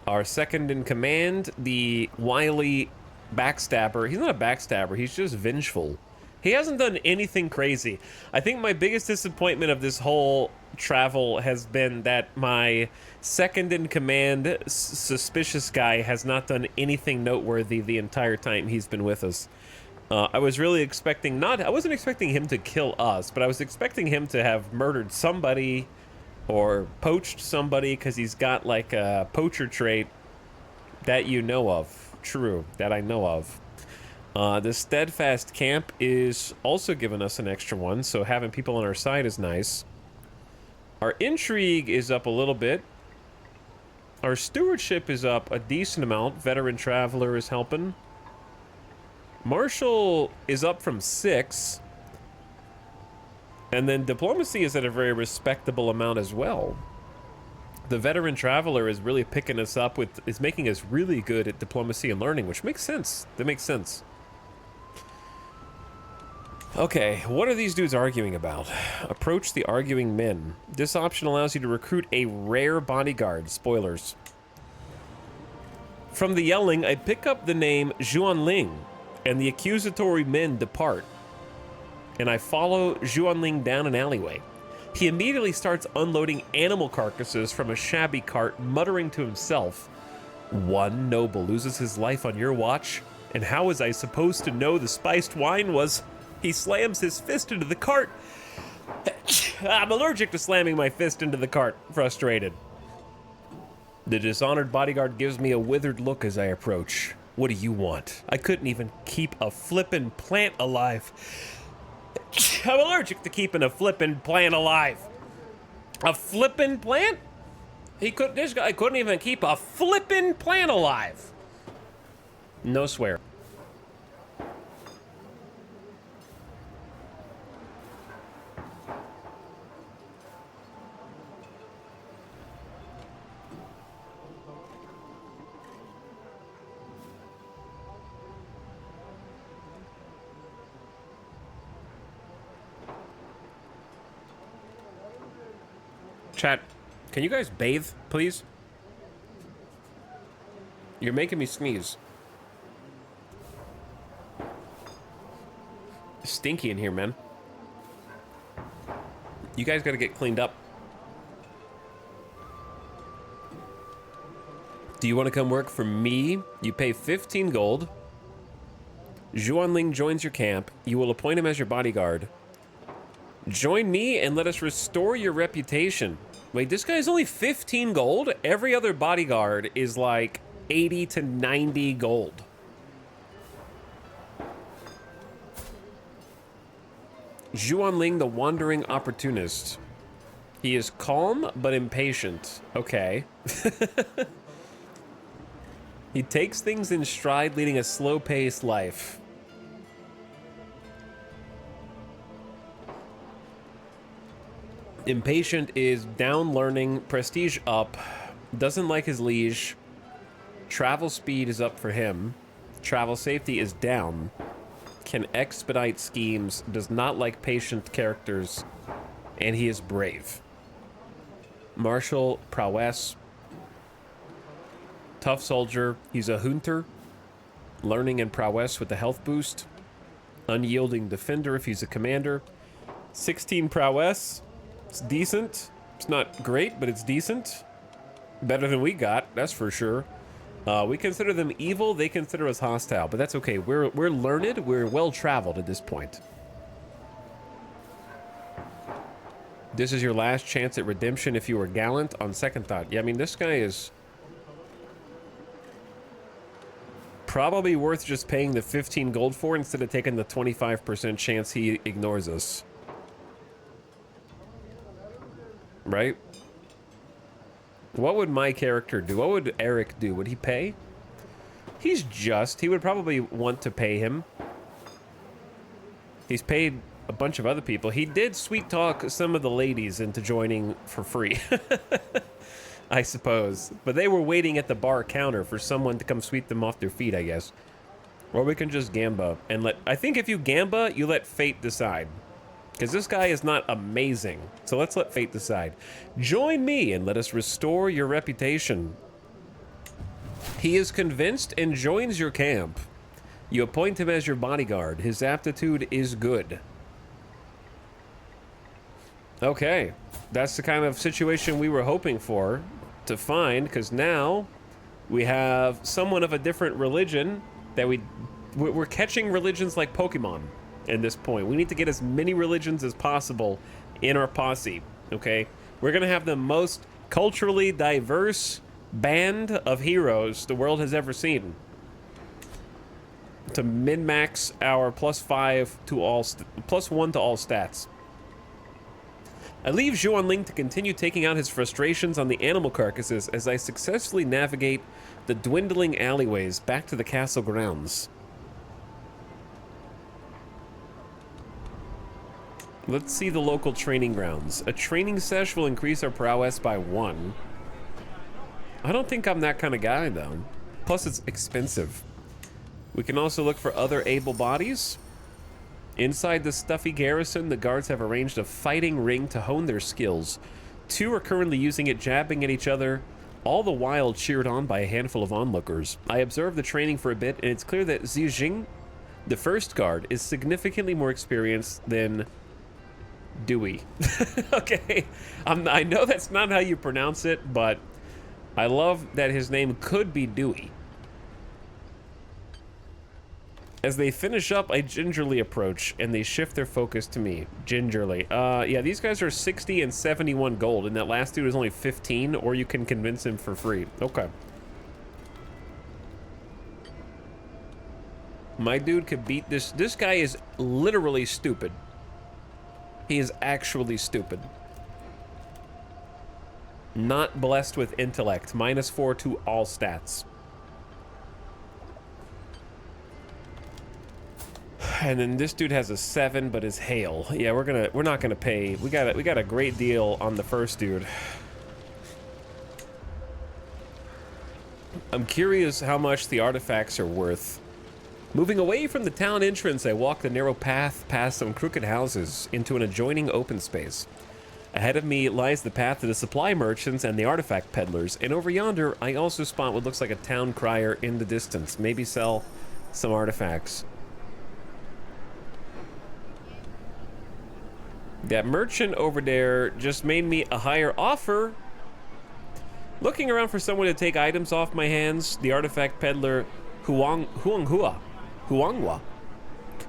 our second in command, the wily backstabber. He's not a backstabber, he's just vengeful. He hasn't done anything crazy. I think my biggest disappointment of this whole travel has been that my second in command, suspicious guy, has not done anything noteworthy the entire time he's been with us. I was really expecting I wasn't expecting him to kill us, but I was expecting him to have murdered somebody or poached somebody, because he's got like a poacher trait that you know of. True, that I know of. The steadfast camp is also giving us an extra 1, so having people on our side is nice. Our intrigue is up a little bit. Our stewardship is up a decent amount. Veteran traveler is helping. Marshal is up from 6. And then diplomacy is at a very respectable amount as well. The veteran traveler is really picking us up is making us really good at diplomacy and learning, which makes sense. That makes sense. Okay, what are these dudes arguing about? Approach the arguing men. This option allows you to recruit a rare bodyguard. Spoilers. From the yelling, I pick up the name Zhuanling, and the accusatory men depart. And I follow Zhuanling down an alleyway. He immediately starts unloading animal carcasses from a shabby cart, muttering to himself, "One noble loses his life on your watch, and how was I supposed to know the spiced wine was..." He slams his fist into the cart. I'm allergic to slamming my fist into the cart, frustrated. The dishonored bodyguard gives me a withered look as I approach. What do you want? I couldn't even keep a flippin' plant alive. I'm allergic to keeping a flippin' plant alive. A flippin' plant? This guy couldn't even keep a flippin' plant alive. No swear. Chat, can you guys bathe, please? You're making me sneeze. It's stinky in here, man. You guys gotta get cleaned up. Do you want to come work for me? You pay 15 gold. Zhuanling joins your camp. You will appoint him as your bodyguard. Join me and let us restore your reputation. Wait, this guy's only 15 gold? Every other bodyguard is like 80 to 90 gold. Zhuanling, the wandering opportunist. He is calm but impatient. Okay. He takes things in stride, leading a slow-paced life. Impatient is down learning, prestige up, doesn't like his liege, travel speed is up for him, travel safety is down, can expedite schemes, does not like patient characters, and he is brave. Martial prowess, tough soldier, he's a hunter, learning and prowess with the health boost, unyielding defender if he's a commander, 16 prowess. It's decent. It's not great, but it's decent. Better than we got, that's for sure. We consider them evil, they consider us hostile, but that's okay. We're learned, we're well-traveled at this point. This is your last chance at redemption if you were gallant on second thought. Yeah, I mean, this guy is probably worth just paying the 15 gold for instead of taking the 25% chance he ignores us. Right? What would my character do? What would Eric do? Would he pay? He's just. He would probably want to pay him. He's paid a bunch of other people. He did sweet talk some of the ladies into joining for free. I suppose. But they were waiting at the bar counter for someone to come sweep them off their feet, I guess. Or we can just gamba and let... I think if you gamba, you let fate decide. Because this guy is not amazing. So let's let fate decide. Join me and let us restore your reputation. He is convinced and joins your camp. You appoint him as your bodyguard. His aptitude is good. Okay. That's the kind of situation we were hoping for to find, because now we have someone of a different religion that we're catching religions like Pokemon at this point. We need to get as many religions as possible in our posse, okay? We're going to have the most culturally diverse band of heroes the world has ever seen. To min-max our +1 to all stats. I leave Zhuan Ling to continue taking out his frustrations on the animal carcasses as I successfully navigate the dwindling alleyways back to the castle grounds. Let's see the local training grounds. A training sesh will increase our prowess by 1. I don't think I'm that kind of guy, though. Plus, it's expensive. We can also look for other able bodies. Inside the stuffy garrison, the guards have arranged a fighting ring to hone their skills. 2 are currently using it, jabbing at each other, all the while cheered on by a handful of onlookers. I observed the training for a bit, and it's clear that Zijing, the first guard, is significantly more experienced than Dewey. Okay, I know that's not how you pronounce it, but I love that his name could be Dewey. As they finish up, I gingerly approach, and they shift their focus to me. Gingerly. Yeah, these guys are 60 and 71 gold, and that last dude is only 15, or you can convince him for free. Okay. My dude could beat this. This guy is literally stupid. He is actually stupid. Not blessed with intellect. -4 to all stats. And then this dude has a 7, but is hail. Yeah, we're not gonna pay. We got a great deal on the first dude. I'm curious how much the artifacts are worth. Moving away from the town entrance, I walk the narrow path past some crooked houses into an adjoining open space. Ahead of me lies the path to the supply merchants and the artifact peddlers, and over yonder I also spot what looks like a town crier in the distance. Maybe sell some artifacts. That merchant over there just made me a higher offer. Looking around for someone to take items off my hands, the artifact peddler Huanghua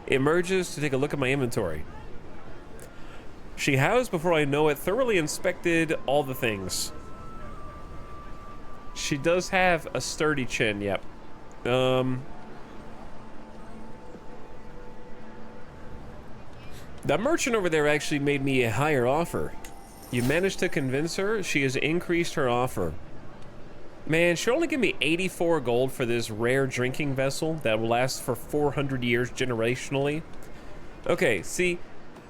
emerges to take a look at my inventory. She has, before I know it, thoroughly inspected all the things. She does have a sturdy chin, yep. That merchant over there actually made me a higher offer. You managed to convince her? She has increased her offer. Man, she'll only give me 84 gold for this rare drinking vessel that will last for 400 years generationally. Okay, see,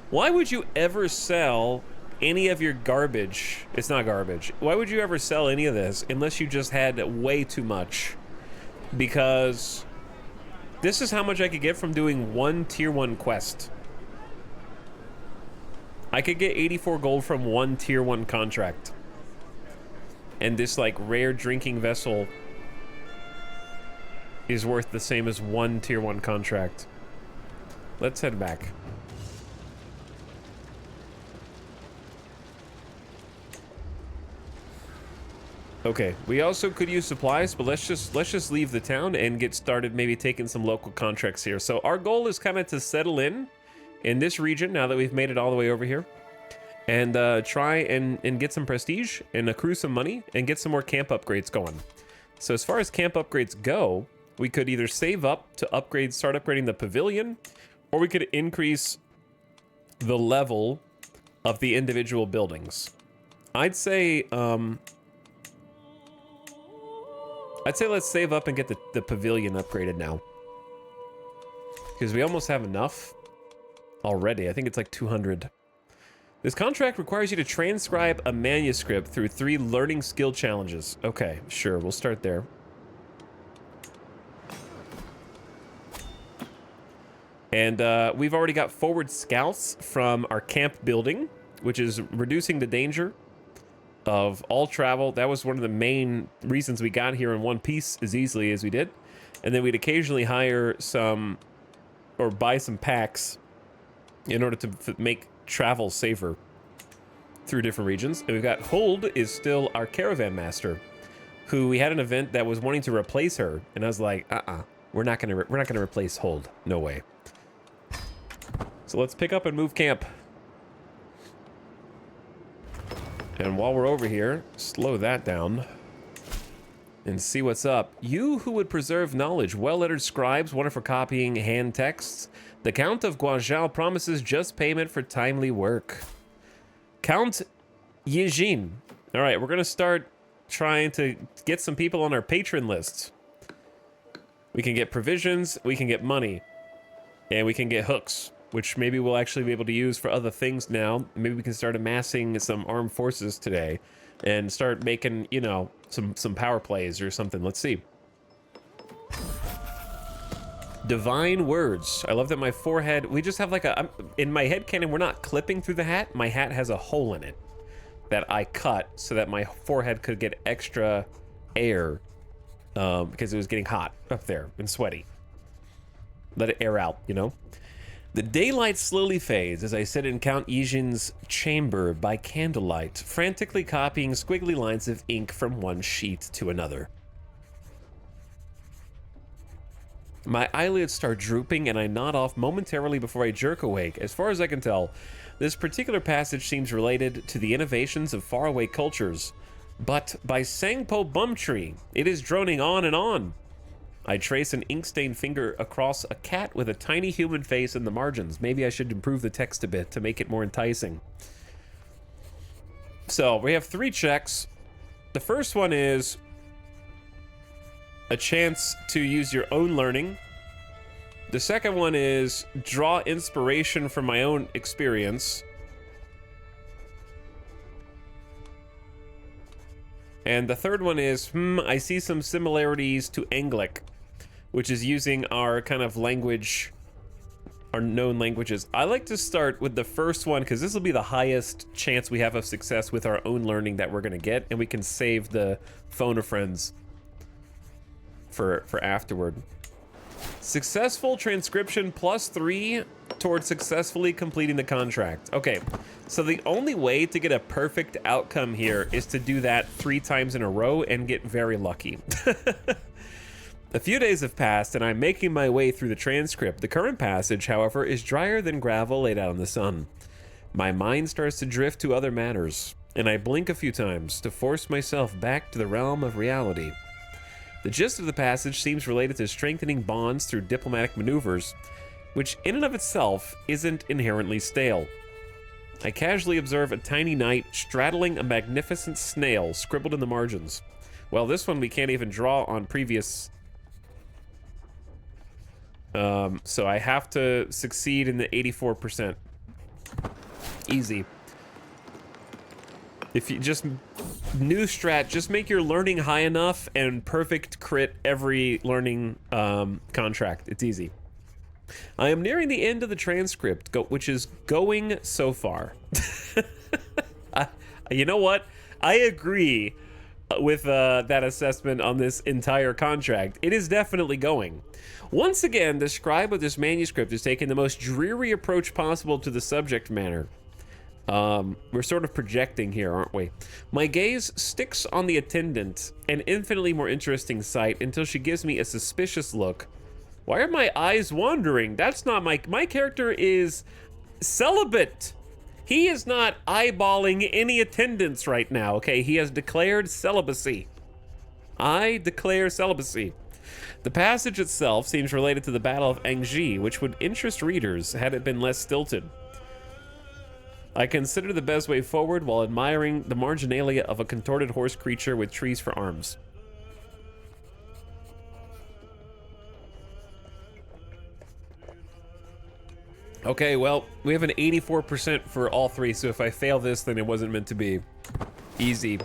why would you ever sell any of your garbage? It's not garbage. Why would you ever sell any of this unless you just had way too much? Because this is how much I could get from doing one tier 1 quest. I could get 84 gold from one tier 1 contract. And this, like, rare drinking vessel is worth the same as one tier 1 contract. Let's head back. Okay, we also could use supplies, but let's just leave the town and get started maybe taking some local contracts here. So our goal is kind of to settle in this region now that we've made it all the way over here. and try and get some prestige and accrue some money and get some more camp upgrades going. So as far as camp upgrades go, we could either save up to start upgrading the pavilion, or we could increase the level of the individual buildings. I'd say let's save up and get the pavilion upgraded now, because we almost have enough already. I think it's like 200. This contract requires you to transcribe a manuscript through 3 learning skill challenges. Okay, sure, we'll start there. And we've already got forward scouts from our camp building, which is reducing the danger of all travel. That was one of the main reasons we got here in one piece as easily as we did. And then we'd occasionally hire some or buy some packs in order to make travel safer through different regions. And we've got Hold is still our caravan master, who we had an event that was wanting to replace her, and I was like, we're not gonna replace Hold, no way. So let's pick up and move camp. And while we're over here, slow that down and see what's up. You who would preserve knowledge, well-lettered scribes, wanted for copying hand texts. The Count of Guangzhou promises just payment for timely work. Count Yijin. All right, we're gonna start trying to get some people on our patron list. We can get provisions, we can get money, and we can get hooks, which maybe we'll actually be able to use for other things now. Maybe we can start amassing some armed forces today and start making, you know, some power plays or something. Let's see. Divine words. I love that my forehead, we just have like in my head canon, we're not clipping through the hat. My hat has a hole in it that I cut so that my forehead could get extra air because it was getting hot up there and sweaty. Let it air out, you know? The daylight slowly fades as I sit in Count Yijin's chamber by candlelight, frantically copying squiggly lines of ink from one sheet to another. My eyelids start drooping and I nod off momentarily before I jerk awake. As far as I can tell, this particular passage seems related to the innovations of faraway cultures. But by Sangpo Bumtree, it is droning on and on. I trace an ink-stained finger across a cat with a tiny human face in the margins. Maybe I should improve the text a bit to make it more enticing. So, we have 3 checks. The first one is a chance to use your own learning. The second one is draw inspiration from my own experience. And the third one is, I see some similarities to Anglic, which is using our kind of language, our known languages. I like to start with the first one because this will be the highest chance we have of success with our own learning that we're going to get, and we can save the phone of friends for afterward. Successful transcription +3 towards successfully completing the contract. Okay, so the only way to get a perfect outcome here is to do that 3 times in a row and get very lucky. A few days have passed and I'm making my way through the transcript. The current passage, however, is drier than gravel laid out in the sun. My mind starts to drift to other matters, and I blink a few times to force myself back to the realm of reality. The gist of the passage seems related to strengthening bonds through diplomatic maneuvers, which in and of itself isn't inherently stale. I casually observe a tiny knight straddling a magnificent snail scribbled in the margins. Well, this one we can't even draw on previous... so I have to succeed in the 84%. Easy. If you just... New strat, just make your learning high enough and perfect crit every learning contract. It's easy. I am nearing the end of the transcript, which is going so far. You know what? I agree with that assessment on this entire contract. It is definitely going. Once again, the scribe of this manuscript is taking the most dreary approach possible to the subject matter. We're sort of projecting here, aren't we? My gaze sticks on the attendant, an infinitely more interesting sight, until she gives me a suspicious look. Why are my eyes wandering? That's not my character is celibate. He is not eyeballing any attendance right now, okay? He has declared celibacy. I declare celibacy. The passage itself seems related to the Battle of Angie, which would interest readers had it been less stilted. I consider the best way forward while admiring the marginalia of a contorted horse creature with trees for arms. Okay, well, we have an 84% for all three, so if I fail this, then it wasn't meant to be. Easy.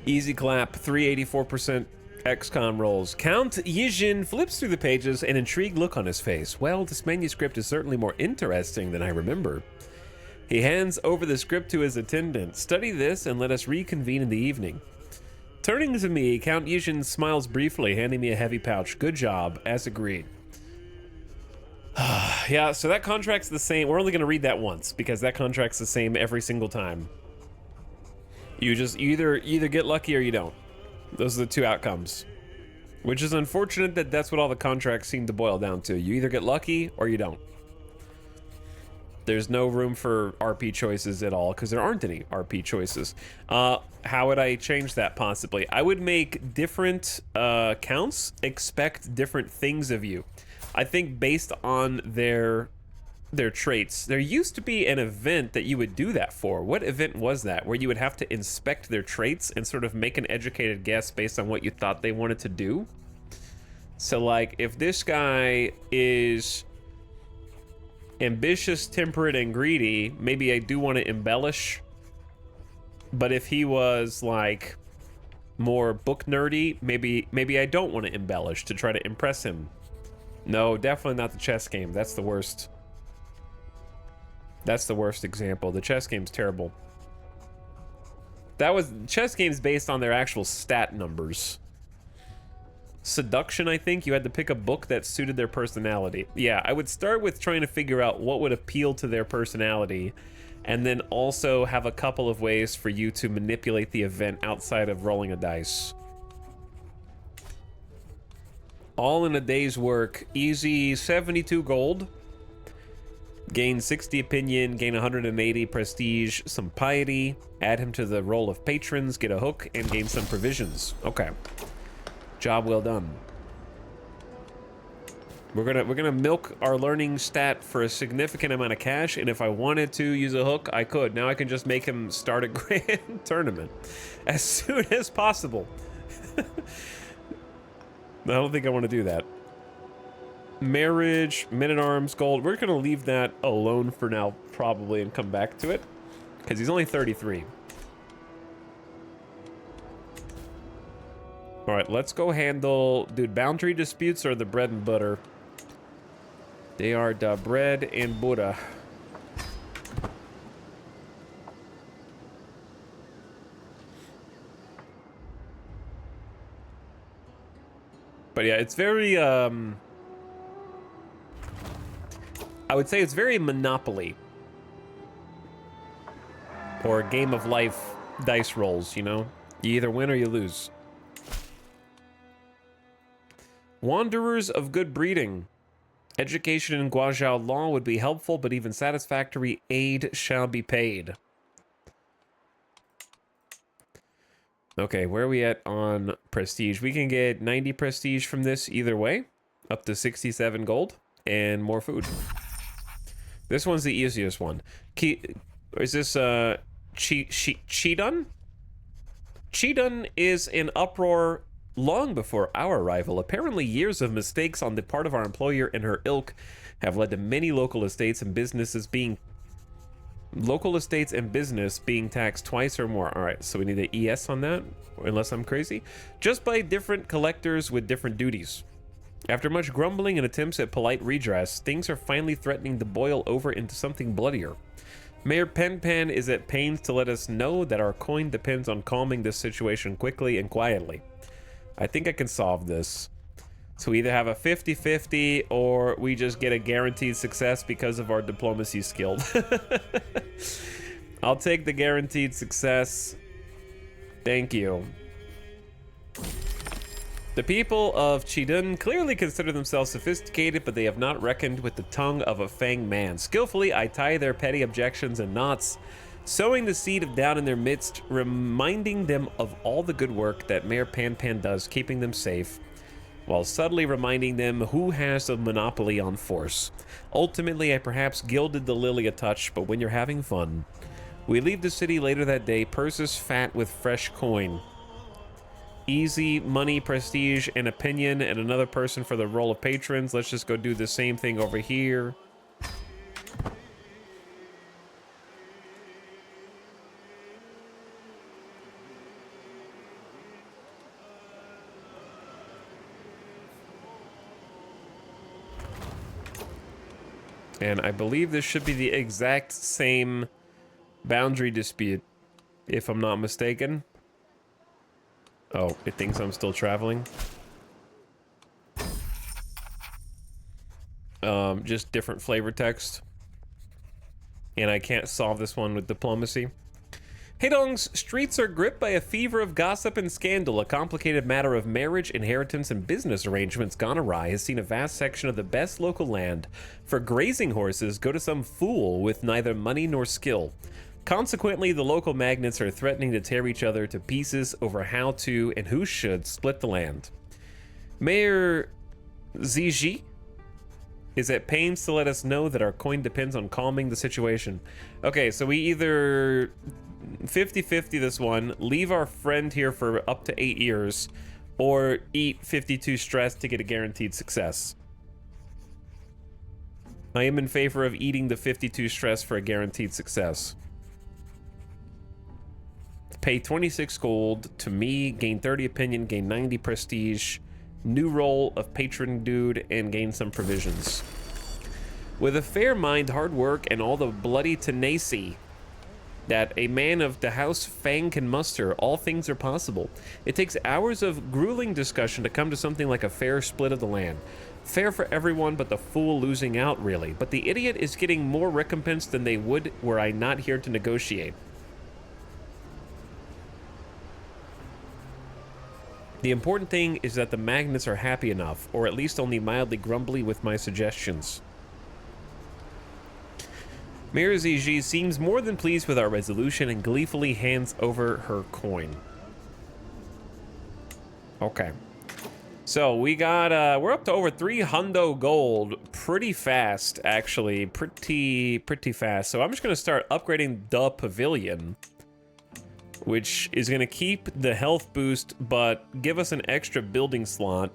Easy clap, 384% XCOM rolls. Count Yijin flips through the pages, an intrigued look on his face. Well, this manuscript is certainly more interesting than I remember. He hands over the script to his attendant. Study this and let us reconvene in the evening. Turning to me, Count Yijin smiles briefly, handing me a heavy pouch. Good job, as agreed. Yeah, so that contract's the same. We're only going to read that once, because that contract's the same every single time. You either get lucky or you don't. Those are the two outcomes. Which is unfortunate that that's what all the contracts seem to boil down to. You either get lucky or you don't. There's no room for RP choices at all, because there aren't any RP choices. How would I change that possibly? I would make different counts expect different things of you. I think based on their traits. There used to be an event that you would do that for. What event was that? Where you would have to inspect their traits and sort of make an educated guess based on what you thought they wanted to do. So like, if this guy is ambitious, temperate, and greedy, maybe I do want to embellish. But if he was like more book nerdy, maybe I don't want to embellish to try to impress him. No, definitely not the chess game. That's the worst. That's the worst example. The chess game's terrible. That was chess games based on their actual stat numbers. Seduction, I think you had to pick a book that suited their personality. Yeah, I would start with trying to figure out what would appeal to their personality, and then also have a couple of ways for you to manipulate the event outside of rolling a dice. All in a day's work. Easy 72 gold. Gain 60 opinion, gain 180 prestige, some piety, add him to the roll of patrons, get a hook, and gain some provisions. Okay. Job well done. We're gonna milk our learning stat for a significant amount of cash, and if I wanted to use a hook, I could. Now I can just make him start a grand tournament as soon as possible. I don't think I want to do that. Marriage, men-at-arms, gold. We're gonna leave that alone for now, probably, and come back to it, because he's only 33. All right, let's go handle... Dude, boundary disputes are the bread and butter. They are the bread and butter. But yeah, it's very, I would say it's very Monopoly. Or Game of Life dice rolls, you know? You either win or you lose. Wanderers of good breeding. Education in Guazhou law would be helpful, but even satisfactory aid shall be paid. Okay, where are we at on prestige? We can get 90 prestige from this either way, up to 67 gold, and more food. This one's the easiest one. Is this Chidun? Chidun is in uproar long before our arrival. Apparently, years of mistakes on the part of our employer and her ilk have led to many local estates and business being taxed twice or more. All right, so we need an ES on that, unless I'm crazy. Just by different collectors with different duties. After much grumbling and attempts at polite redress, things are finally threatening to boil over into something bloodier. Mayor Penpan is at pains to let us know that our coin depends on calming this situation quickly and quietly. I think I can solve this. So we either have a 50-50 or we just get a guaranteed success because of our diplomacy skill. I'll take the guaranteed success. Thank you. The people of Chidun clearly consider themselves sophisticated, but they have not reckoned with the tongue of a fanged man. Skillfully, I tie their petty objections in knots, sowing the seed of doubt in their midst, reminding them of all the good work that Mayor Pan Pan does, keeping them safe, while subtly reminding them who has the monopoly on force. Ultimately, I perhaps gilded the lily a touch, but when you're having fun. We leave the city later that day, purses fat with fresh coin. Easy money, prestige, and opinion, and another person for the role of patrons. Let's just go do the same thing over here. And I believe this should be the exact same boundary dispute, if I'm not mistaken. Oh, it thinks I'm still traveling. Just different flavor text. And I can't solve this one with diplomacy. Heidong's streets are gripped by a fever of gossip and scandal. A complicated matter of marriage, inheritance, and business arrangements gone awry has seen a vast section of the best local land for grazing horses go to some fool with neither money nor skill. Consequently, the local magnates are threatening to tear each other to pieces over how to and who should split the land. Mayor Ziji is at pains to let us know that our coin depends on calming the situation. Okay, so we either 50-50 this one, leave our friend here for up to 8 years, or eat 52 stress to get a guaranteed success. I am in favor of eating the 52 stress for a guaranteed success. Pay 26 gold to me, gain 30 opinion, gain 90 prestige, new role of patron dude, and gain some provisions. With a fair mind, hard work, and all the bloody tenacy that a man of the House Fang can muster, all things are possible. It takes hours of grueling discussion to come to something like a fair split of the land. Fair for everyone but the fool losing out, really. But the idiot is getting more recompense than they would were I not here to negotiate. The important thing is that the magnates are happy enough, or at least only mildly grumbly with my suggestions. Mayor Ziji seems more than pleased with our resolution and gleefully hands over her coin. Okay. So we got, we're up to over 300 gold pretty fast, actually. Pretty fast. So I'm just going to start upgrading the pavilion, which is going to keep the health boost, but give us an extra building slot.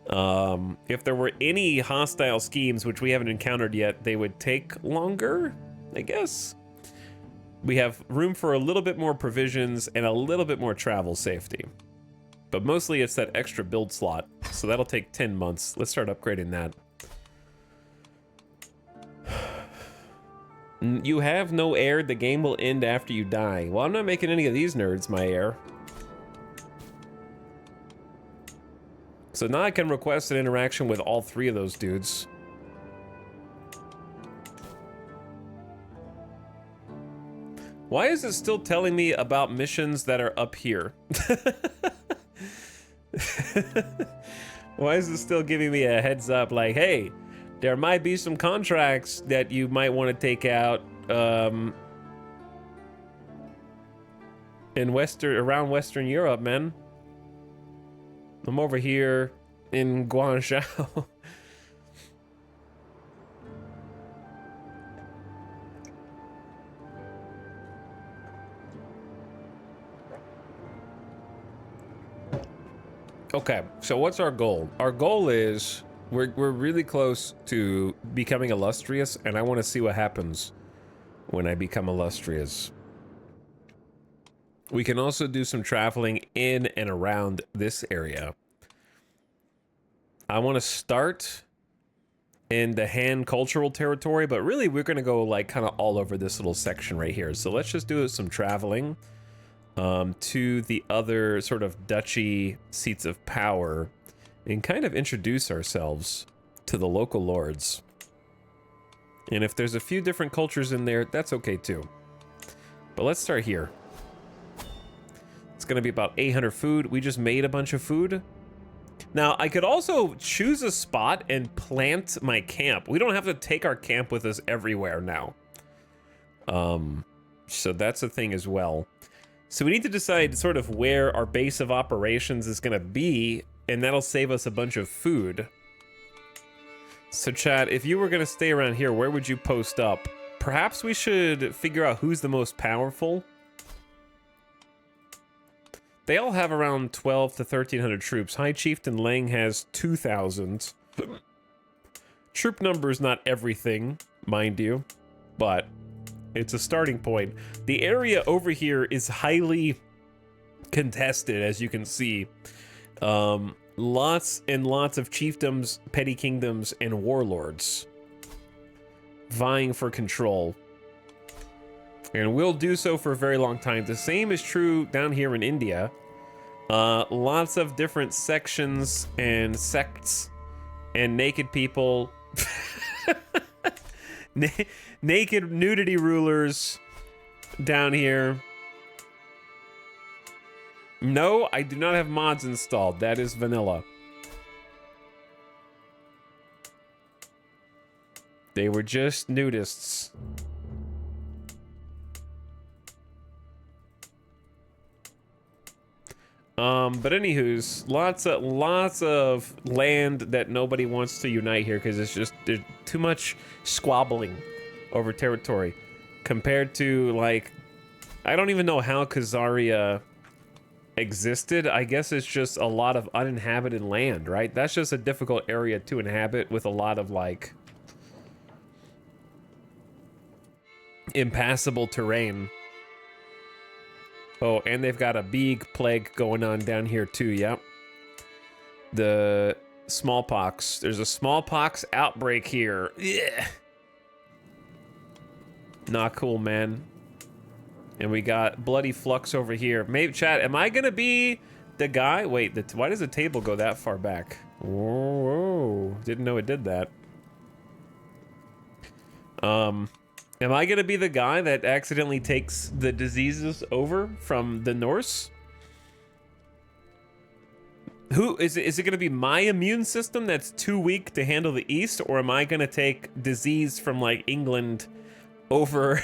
If there were any hostile schemes, which we haven't encountered yet, they would take longer, I guess. We have room for a little bit more provisions and a little bit more travel safety. But mostly it's that extra build slot, so that'll take 10 months. Let's start upgrading that. You have no heir, the game will end after you die. Well, I'm not making any of these nerds my heir. So now I can request an interaction with all 3 of those dudes. Why is it still telling me about missions that are up here? Why is it still giving me a heads up like, hey, there might be some contracts that you might want to take out in around Western Europe, man. I'm over here in Guangzhou. Okay, so what's our goal? Our goal is we're really close to becoming illustrious, and I want to see what happens when I become illustrious. We can also do some traveling in and around this area. I want to start in the Han cultural territory, but really we're going to go like kind of all over this little section right here. So let's just do some traveling to the other sort of duchy seats of power and kind of introduce ourselves to the local lords. And if there's a few different cultures in there, that's okay too. But let's start here. It's going to be about 800 food. We just made a bunch of food. Now, I could also choose a spot and plant my camp. We don't have to take our camp with us everywhere now. So that's a thing as well. So we need to decide sort of where our base of operations is gonna be, and that'll save us a bunch of food. So chat, if you were gonna stay around here, where would you post up? Perhaps we should figure out who's the most powerful. They all have around 12 to 1,300 troops. High Chieftain Lang has 2,000. Troop number is not everything, mind you, but it's a starting point. The area over here is highly contested, as you can see. Lots and lots of chiefdoms, petty kingdoms, and warlords vying for control. And will do so for a very long time. The same is true down here in India. Lots of different sections and sects and naked people. Naked nudity rulers down here. No, I do not have mods installed. That is vanilla. They were just nudists. But anywho's, lots of land that nobody wants to unite here because it's just there's too much squabbling over territory compared to, like, I don't even know how Khazaria existed. I guess it's just a lot of uninhabited land, right? That's just a difficult area to inhabit with a lot of, like, impassable terrain. Oh, and they've got a big plague going on down here too, yep. The smallpox. There's a smallpox outbreak here. Yeah. Not cool, man. And we got bloody flux over here. Maybe, chat, am I gonna be the guy? Wait, why does the table go that far back? Whoa, didn't know it did that. Am I gonna be the guy that accidentally takes the diseases over from the Norse? Who is it? Is it gonna be my immune system that's too weak to handle the East, or am I gonna take disease from, like, England over?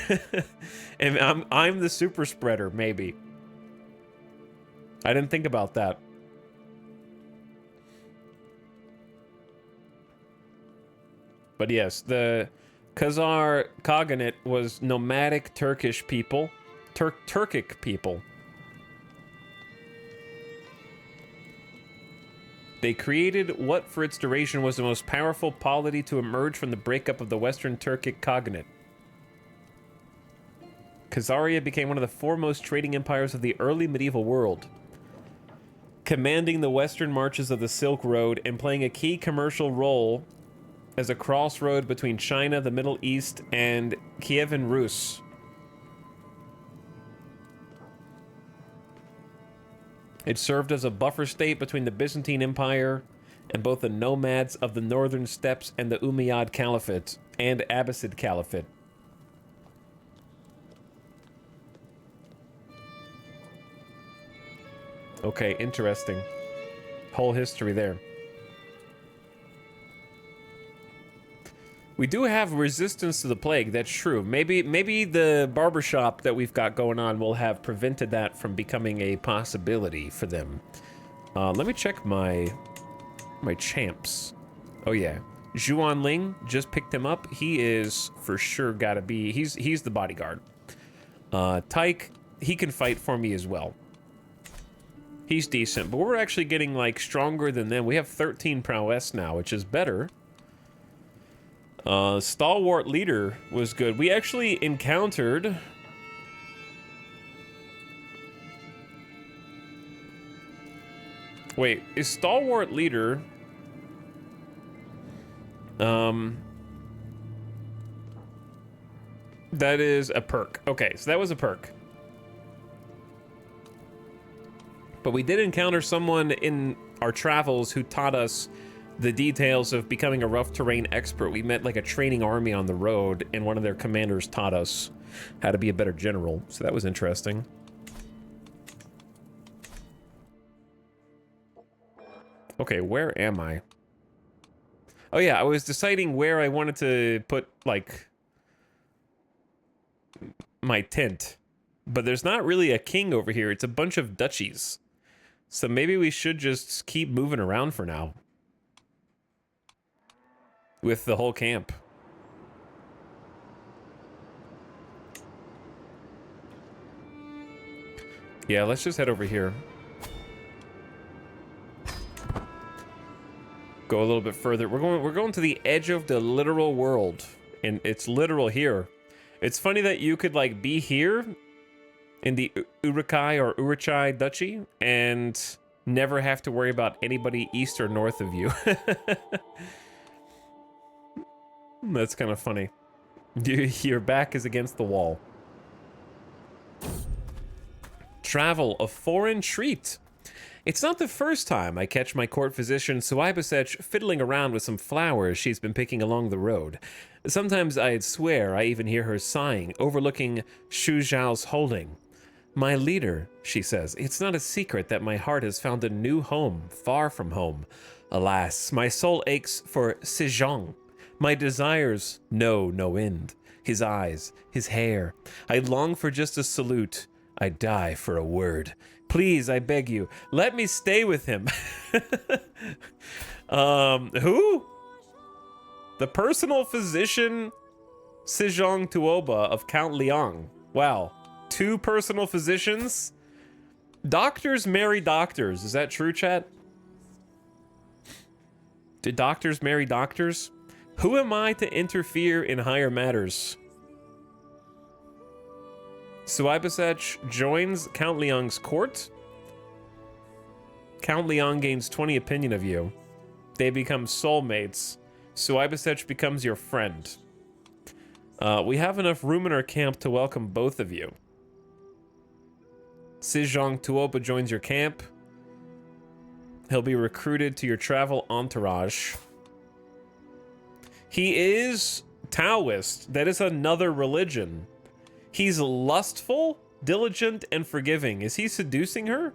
And I'm the super spreader, maybe. I didn't think about that. But yes, the Khazar Khaganate was nomadic Turkish people. Turkic people. They created what for its duration was the most powerful polity to emerge from the breakup of the Western Turkic Khaganate. Khazaria became one of the foremost trading empires of the early medieval world, commanding the western marches of the Silk Road and playing a key commercial role as a crossroad between China, the Middle East, and Kievan Rus. It served as a buffer state between the Byzantine Empire and both the nomads of the northern steppes and the Umayyad Caliphate and Abbasid Caliphate. Okay, interesting. Whole history there. We do have resistance to the plague, that's true. Maybe the barbershop that we've got going on will have prevented that from becoming a possibility for them. Let me check my champs. Oh yeah, Zhuan Ling, just picked him up. He is for sure gotta be, he's the bodyguard. Tyke, he can fight for me as well. He's decent, but we're actually getting, like, stronger than them. We have 13 prowess now, which is better. Stalwart leader was good. We actually encountered... Wait, is stalwart leader... That is a perk. Okay, so that was a perk. But we did encounter someone in our travels who taught us the details of becoming a rough terrain expert. We met, like, a training army on the road, and one of their commanders taught us how to be a better general. So that was interesting. Okay, where am I? Oh yeah, I was deciding where I wanted to put, like, my tent. But there's not really a king over here. It's a bunch of duchies. So maybe we should just keep moving around for now. With the whole camp. Yeah, let's just head over here. Go a little bit further. We're going to the edge of the literal world. And it's literal here. It's funny that you could, like, be here in the Uruchai Duchy and never have to worry about anybody east or north of you. That's kind of funny. Your back is against the wall. Travel, a foreign treat. It's not the first time I catch my court physician Suibasech fiddling around with some flowers she's been picking along the road. Sometimes I'd swear I even hear her sighing, overlooking Shu Zhao's holding. My leader, she says, it's not a secret that my heart has found a new home, far from home. Alas, my soul aches for Sejong. My desires know no end. His eyes, his hair. I long for just a salute. I die for a word. Please, I beg you, let me stay with him. Who? The personal physician Sejong Tuoba of Count Liang. Wow. 2 personal physicians? Doctors marry doctors. Is that true, chat? Did doctors marry doctors? Who am I to interfere in higher matters? Suibasech joins Count Liang's court. Count Liang gains 20 opinion of you. They become soulmates. Suibasech becomes your friend. We have enough room in our camp to welcome both of you. Sejong Tuoba joins your camp. He'll be recruited to your travel entourage. He is Taoist. That is another religion. He's lustful, diligent, and forgiving. Is he seducing her?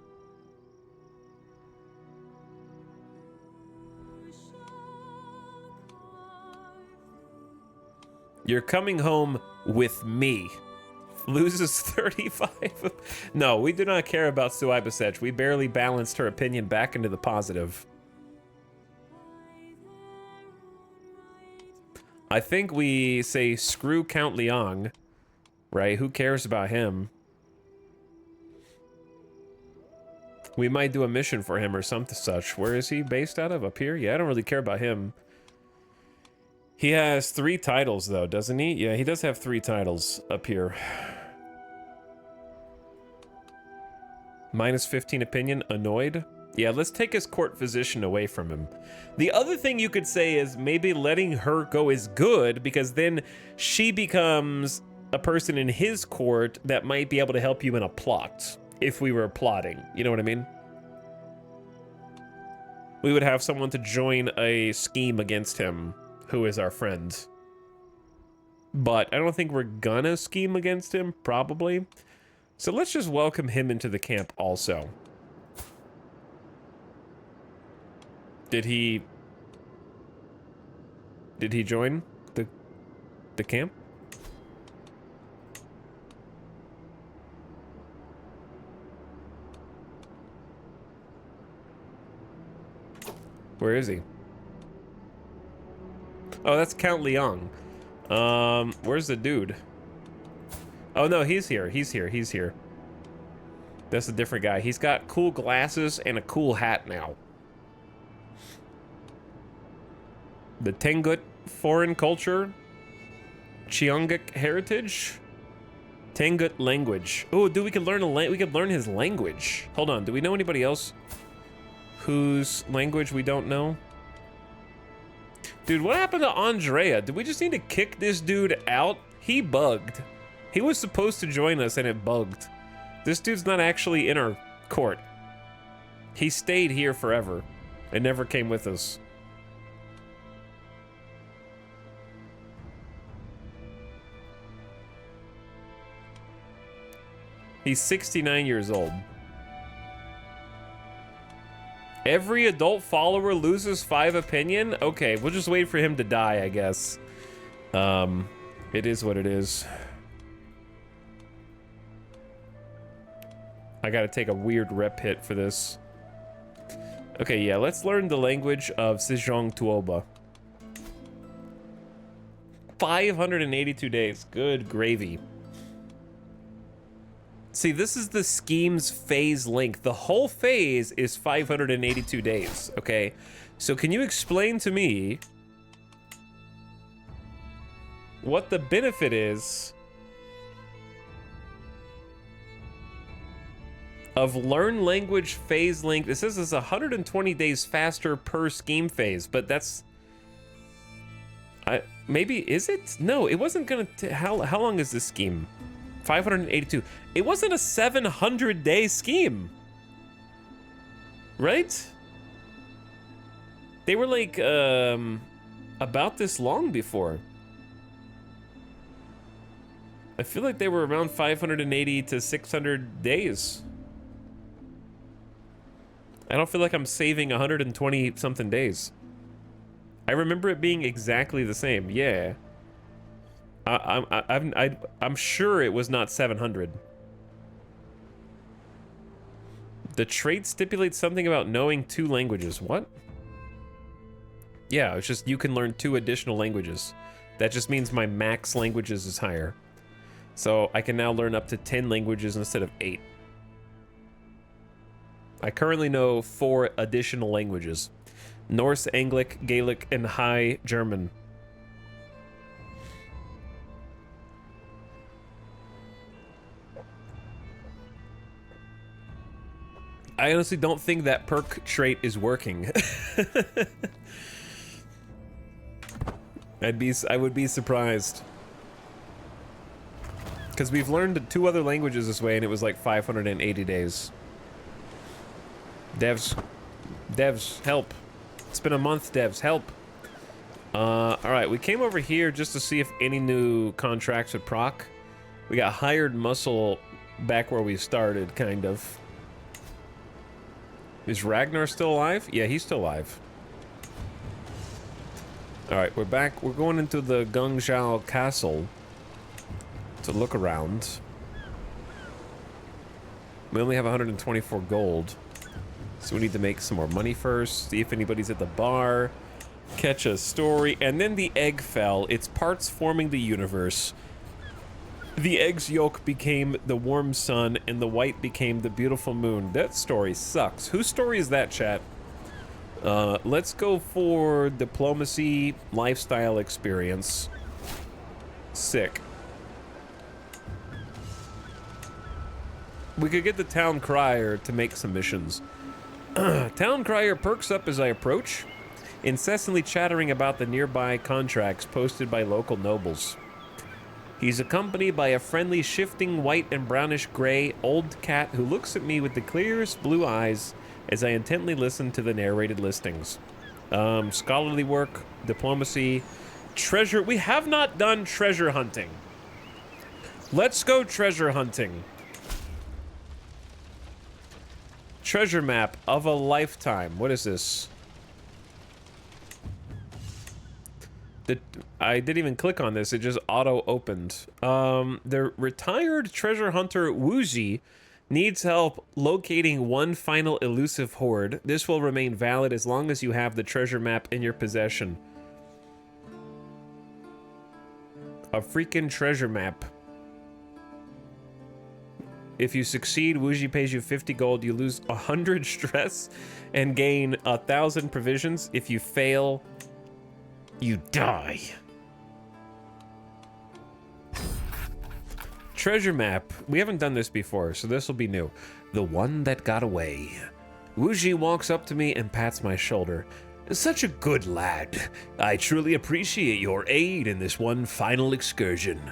You're coming home with me. Loses 35. No, we do not care about Suibasech. We barely balanced her opinion back into the positive. I think we say screw Count Liang, right? Who cares about him? We might do a mission for him or something such. Where is he based out of? Up here? Yeah, I don't really care about him. He has 3 titles, though, doesn't he? Yeah, he does have 3 titles up here. Minus 15 opinion, annoyed. Yeah, let's take his court physician away from him. The other thing you could say is maybe letting her go is good, because then she becomes a person in his court that might be able to help you in a plot, if we were plotting. You know what I mean? We would have someone to join a scheme against him, who is our friend. But I don't think we're gonna scheme against him, probably. So let's just welcome him into the camp also. Did he join the camp? Where is he? Oh, that's Count Liang. Where's the dude? Oh no, he's here. He's here. That's a different guy. He's got cool glasses and a cool hat now. The Tengut foreign culture. Cheongic heritage. Tengut language. Oh, dude, we could learn his language. Hold on, do we know anybody else whose language we don't know? Dude, what happened to Andrea? Did we just need to kick this dude out? He bugged. He was supposed to join us and it bugged. This dude's not actually in our court. He stayed here forever and never came with us. He's 69 years old. Every adult follower loses 5 opinion? Okay, we'll just wait for him to die, I guess. It is what it is. I gotta take a weird rep hit for this. Okay, yeah, let's learn the language of Sejong Tuoba. 582 days. Good gravy. See, this is the scheme's phase length. The whole phase is 582 days, okay? So can you explain to me what the benefit is of learn language phase length? It says it's 120 days faster per scheme phase, but that's... maybe, is it? No, it wasn't gonna... How long is this scheme? 582. It wasn't a 700-day scheme. Right? They were like, about this long before. I feel like they were around 580 to 600 days. I don't feel like I'm saving 120 something days. I remember it being exactly the same. Yeah. I'm sure it was not 700. The trait stipulates something about knowing 2 languages. What? Yeah, it's just you can learn 2 additional languages. That just means my max languages is higher. So I can now learn up to 10 languages instead of 8. I currently know 4 additional languages: Norse, Anglic, Gaelic, and High German. I honestly don't think that perk trait is working. I would be surprised. Because we've learned 2 other languages this way and it was like 580 days. Devs, help. It's been a month, devs, help. Alright, we came over here just to see if any new contracts would proc. We got hired muscle back where we started, kind of. Is Ragnar still alive? Yeah, he's still alive. Alright, we're back. We're going into the Gungzhou Castle to look around. We only have 124 gold. So we need to make some more money first. See if anybody's at the bar. Catch a story. And then the egg fell. Its parts forming the universe. The egg's yolk became the warm sun, and the white became the beautiful moon. That story sucks. Whose story is that, chat? Let's go for diplomacy, lifestyle experience. Sick. We could get the town crier to make some missions. Town crier perks up as I approach, incessantly chattering about the nearby contracts posted by local nobles. He's accompanied by a friendly, shifting white and brownish gray old cat who looks at me with the clearest blue eyes as I intently listen to the narrated listings. Scholarly work, diplomacy, treasure. We have not done treasure hunting. Let's go treasure hunting. Treasure map of a lifetime. What is this? I didn't even click on this, it just auto-opened. The retired treasure hunter Wuji needs help locating one final elusive hoard. This will remain valid as long as you have the treasure map in your possession. A freaking treasure map. If you succeed, Wuji pays you 50 gold, you lose 100 stress, and gain 1,000 provisions. If you fail, you die. Treasure map. We haven't done this before, so this will be new. The one that got away. Wuji walks up to me and pats my shoulder. Such a good lad. I truly appreciate your aid in this one final excursion.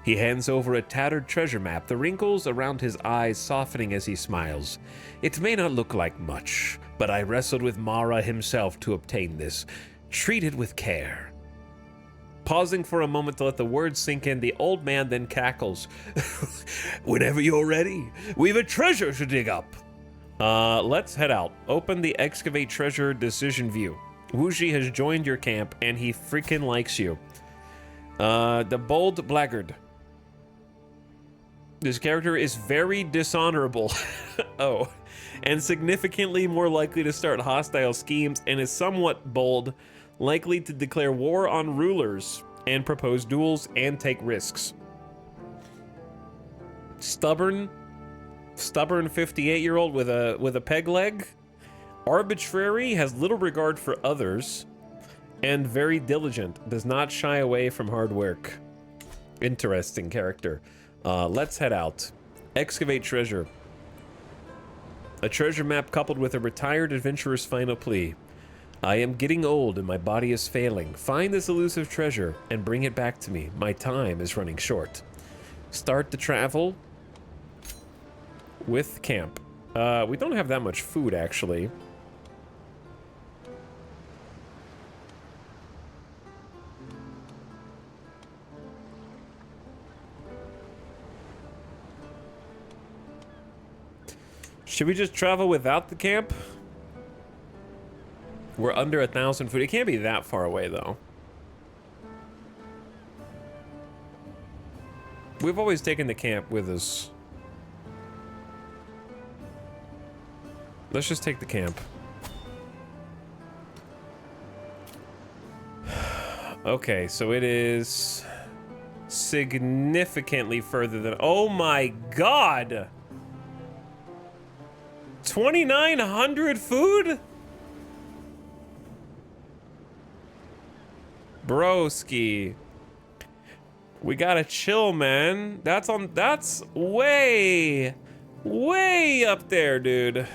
He hands over a tattered treasure map, the wrinkles around his eyes softening as he smiles. It may not look like much, but I wrestled with Mara himself to obtain this. Treat it with care. Pausing for a moment to let the words sink in, the old man then cackles. Whenever you're ready, we've a treasure to dig up. Let's head out. Open the excavate treasure decision view. Wuji has joined your camp, and he freaking likes you. The bold blackguard. This character is very dishonorable. Oh. And significantly more likely to start hostile schemes, and is somewhat bold, likely to declare war on rulers, and propose duels, and take risks. Stubborn 58-year-old with a peg leg. Arbitrary, has little regard for others, and very diligent, does not shy away from hard work. Interesting character. Let's head out. Excavate treasure. A treasure map coupled with a retired adventurer's final plea. I am getting old and my body is failing. Find this elusive treasure and bring it back to me. My time is running short. Start the travel with camp. We don't have that much food, actually. Should we just travel without the camp? We're under 1,000 food. It can't be that far away, though. We've always taken the camp with us. Let's just take the camp. Okay, so it is significantly further than... Oh my god! 2,900 food? Broski. We gotta chill, man. That's way up there, dude.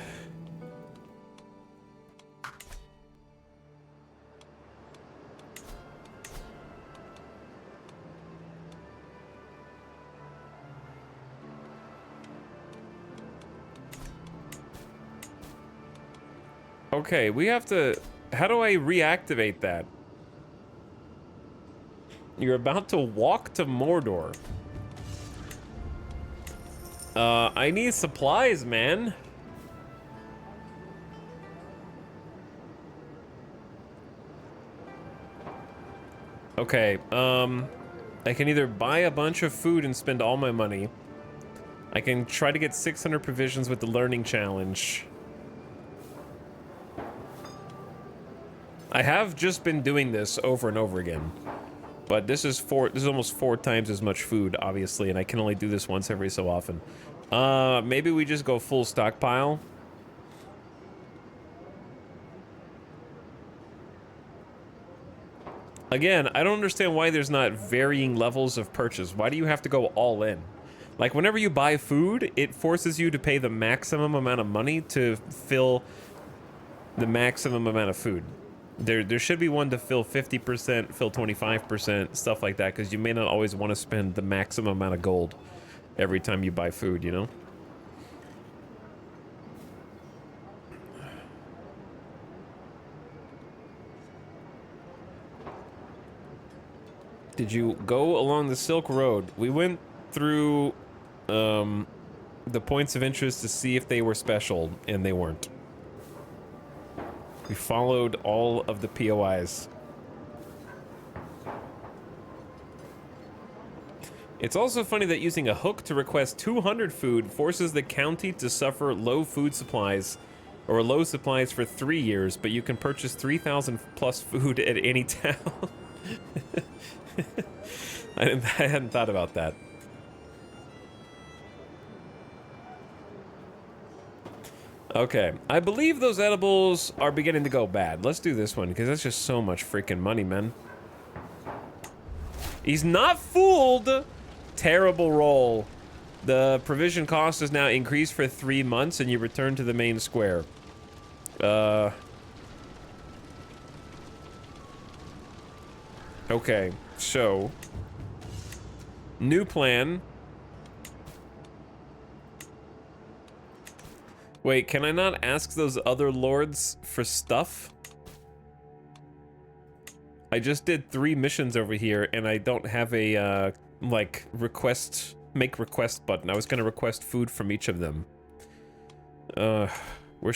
Okay, we have to... How do I reactivate that? You're about to walk to Mordor. I need supplies, man. Okay, I can either buy a bunch of food and spend all my money. I can try to get 600 provisions with the learning challenge. I have just been doing this over and over again. But this is almost 4 times as much food, obviously, and I can only do this once every so often. Maybe we just go full stockpile. Again, I don't understand why there's not varying levels of purchase. Why do you have to go all in? Like, whenever you buy food, it forces you to pay the maximum amount of money to fill the maximum amount of food. There should be one to fill 50%, fill 25%, stuff like that, because you may not always want to spend the maximum amount of gold every time you buy food, you know? Did you go along the Silk Road? We went through the points of interest to see if they were special, and they weren't. We followed all of the POIs. It's also funny that using a hook to request 200 food forces the county to suffer low food supplies, or low supplies for 3 years, but you can purchase 3,000 plus food at any town. I hadn't thought about that. Okay, I believe those edibles are beginning to go bad. Let's do this one, because that's just so much freaking money, man. He's not fooled! Terrible roll. The provision cost is now increased for 3 months, and you return to the main square. Okay, so... New plan. Wait, can I not ask those other lords for stuff? I just did 3 missions over here, and I don't have a, like, make request button. I was gonna request food from each of them. we're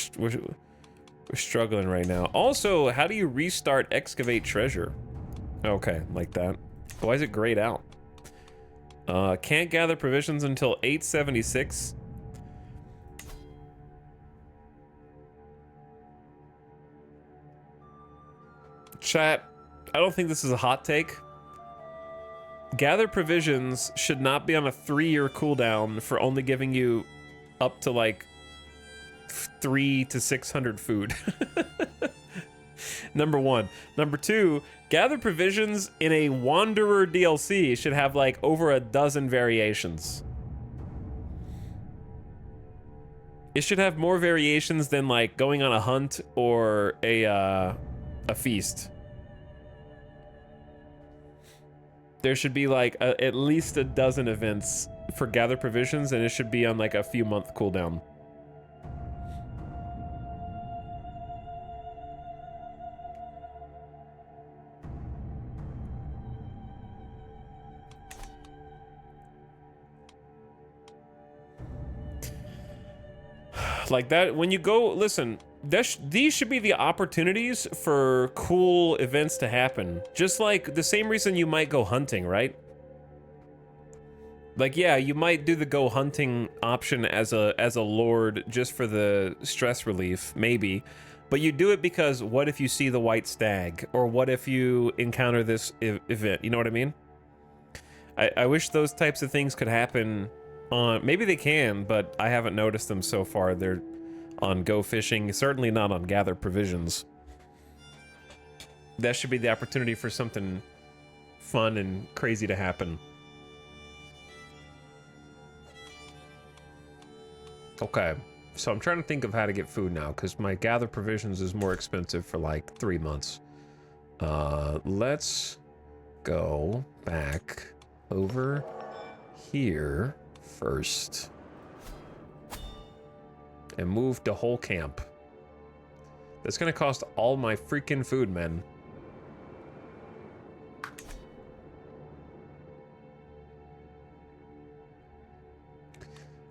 struggling right now. Also, how do you restart excavate treasure? Okay, like that. Why is it grayed out? Can't gather provisions until 876. Chat, I don't think this is a hot take. Gather provisions should not be on a 3-year cooldown for only giving you up to like 300 to 600 food. Number one. Number two, gather provisions in a Wanderer DLC should have like over a dozen variations. It should have more variations than like going on a hunt or a feast. There should be like at least a dozen events for gather provisions, and it should be on like a few month cooldown. Like that, when you go, listen, these should be the opportunities for cool events to happen. Just like the same reason you might go hunting, right? Like, yeah, you might do the go hunting option as a lord just for the stress relief, maybe. But you do it because what if you see the white stag? Or what if you encounter this event? You know what I mean? I wish those types of things could happen on, maybe they can, but I haven't noticed them so far. They're on go fishing, certainly not on gather provisions. That should be the opportunity for something fun and crazy to happen. Okay, so I'm trying to think of how to get food now, because my gather provisions is more expensive for like 3 months. Let's go back over here first and move the whole camp. That's gonna cost all my freaking food, man.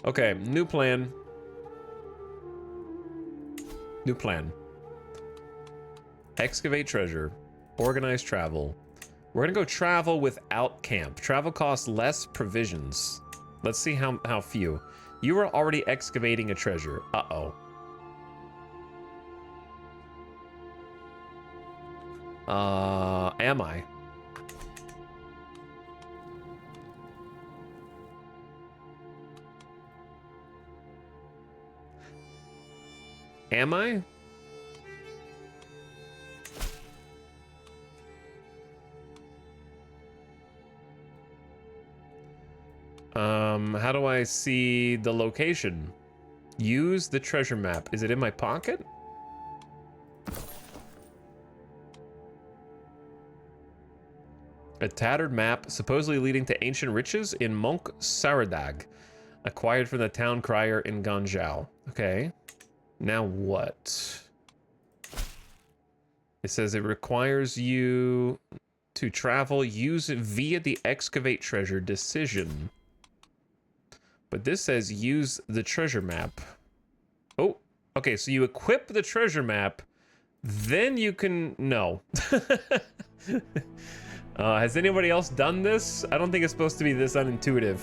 Okay, new plan. New plan. Excavate treasure. Organize travel. We're gonna go travel without camp. Travel costs less provisions. Let's see how few. You were already excavating a treasure. Uh-oh. Am I? Am I? How do I see the location? Use the treasure map. Is it in my pocket? A tattered map, supposedly leading to ancient riches in Monk Saradag, acquired from the town crier in Ganjiao. Okay. Now what? It says it requires you to travel, use it via the excavate treasure decision. But this says use the treasure map. Oh, okay, so you equip the treasure map, then you can... No. Has anybody else done this? I don't think it's supposed to be this unintuitive.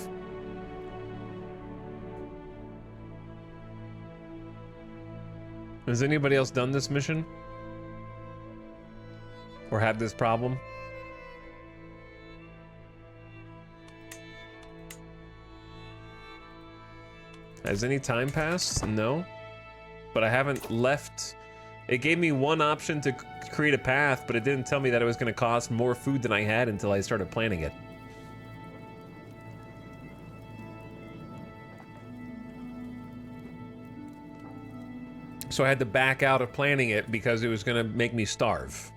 Has anybody else done this mission? Or had this problem? Has any time passed? No. But I haven't left. It gave me one option to create a path, but it didn't tell me that it was going to cost more food than I had until I started planning it. So I had to back out of planning it because it was going to make me starve.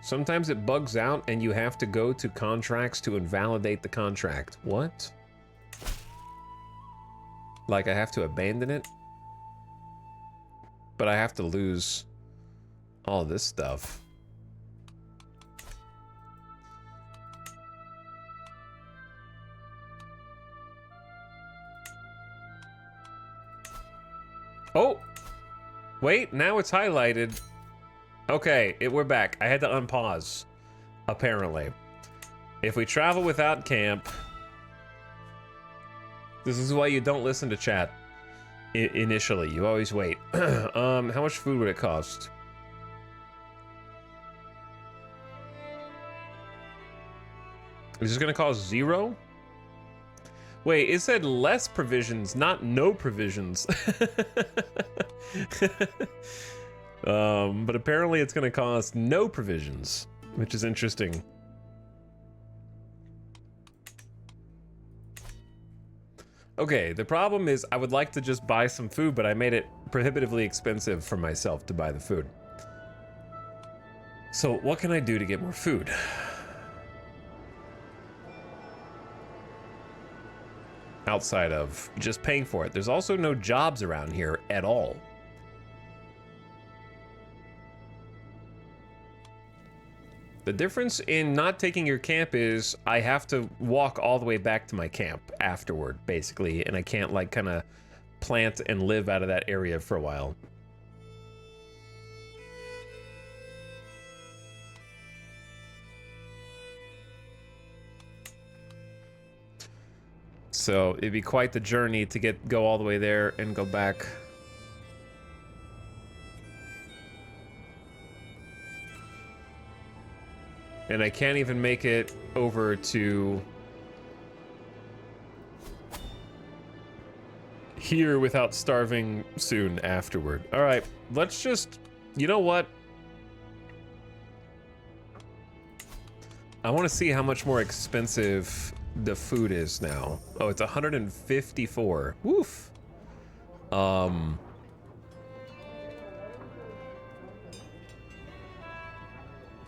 Sometimes it bugs out and you have to go to contracts to invalidate the contract. What? Like I have to abandon it? But I have to lose all this stuff. Oh! Wait, now it's highlighted. Okay, we're back. I had to unpause, apparently. If we travel without camp... This is why you don't listen to chat initially. You always wait. How much food would it cost? Is this gonna cost 0? Wait, it said less provisions, not no provisions. But apparently it's gonna cost no provisions, which is interesting. Okay, the problem is I would like to just buy some food, but I made it prohibitively expensive for myself to buy the food. So what can I do to get more food? Outside of just paying for it. There's also no jobs around here at all. The difference in not taking your camp is I have to walk all the way back to my camp afterward, basically, and I can't, like, kind of plant and live out of that area for a while. So it'd be quite the journey to go all the way there and go back. And I can't even make it over to here without starving soon afterward. All right, let's just, you know what? I want to see how much more expensive the food is now. Oh, it's 154. Woof.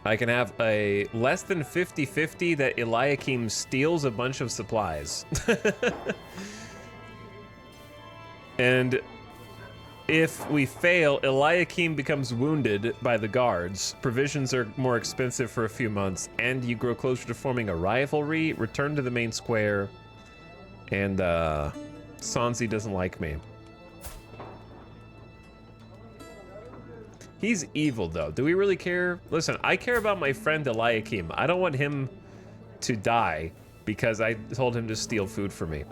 I can have a less than 50-50 that Eliakim steals a bunch of supplies. And if we fail, Eliakim becomes wounded by the guards. Provisions are more expensive for a few months, and you grow closer to forming a rivalry. Return to the main square. And Sanzi doesn't like me. He's evil, though. Do we really care? Listen, I care about my friend Eliakim. I don't want him to die because I told him to steal food from me.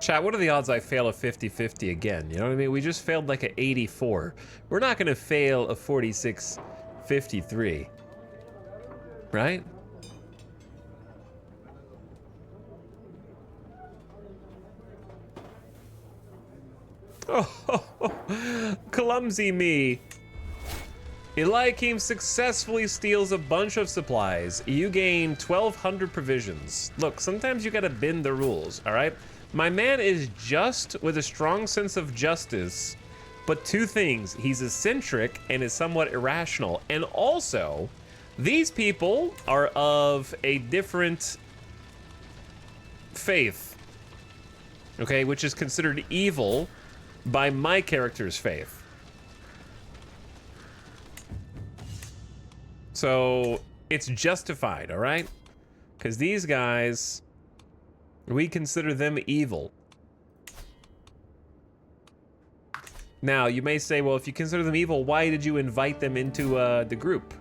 Chat, what are the odds I fail a 50-50 again? You know what I mean? We just failed like an 84. We're not going to fail a 46-53. Right? Oh, clumsy me. Eliakim successfully steals a bunch of supplies. You gain 1,200 provisions. Look, sometimes you gotta bend the rules, all right? My man is just with a strong sense of justice, but two things. He's eccentric and is somewhat irrational. And also, these people are of a different faith, okay, which is considered evil by my character's faith. So it's justified, all right? Because these guys, we consider them evil. Now, you may say, well, if you consider them evil, why did you invite them into the group?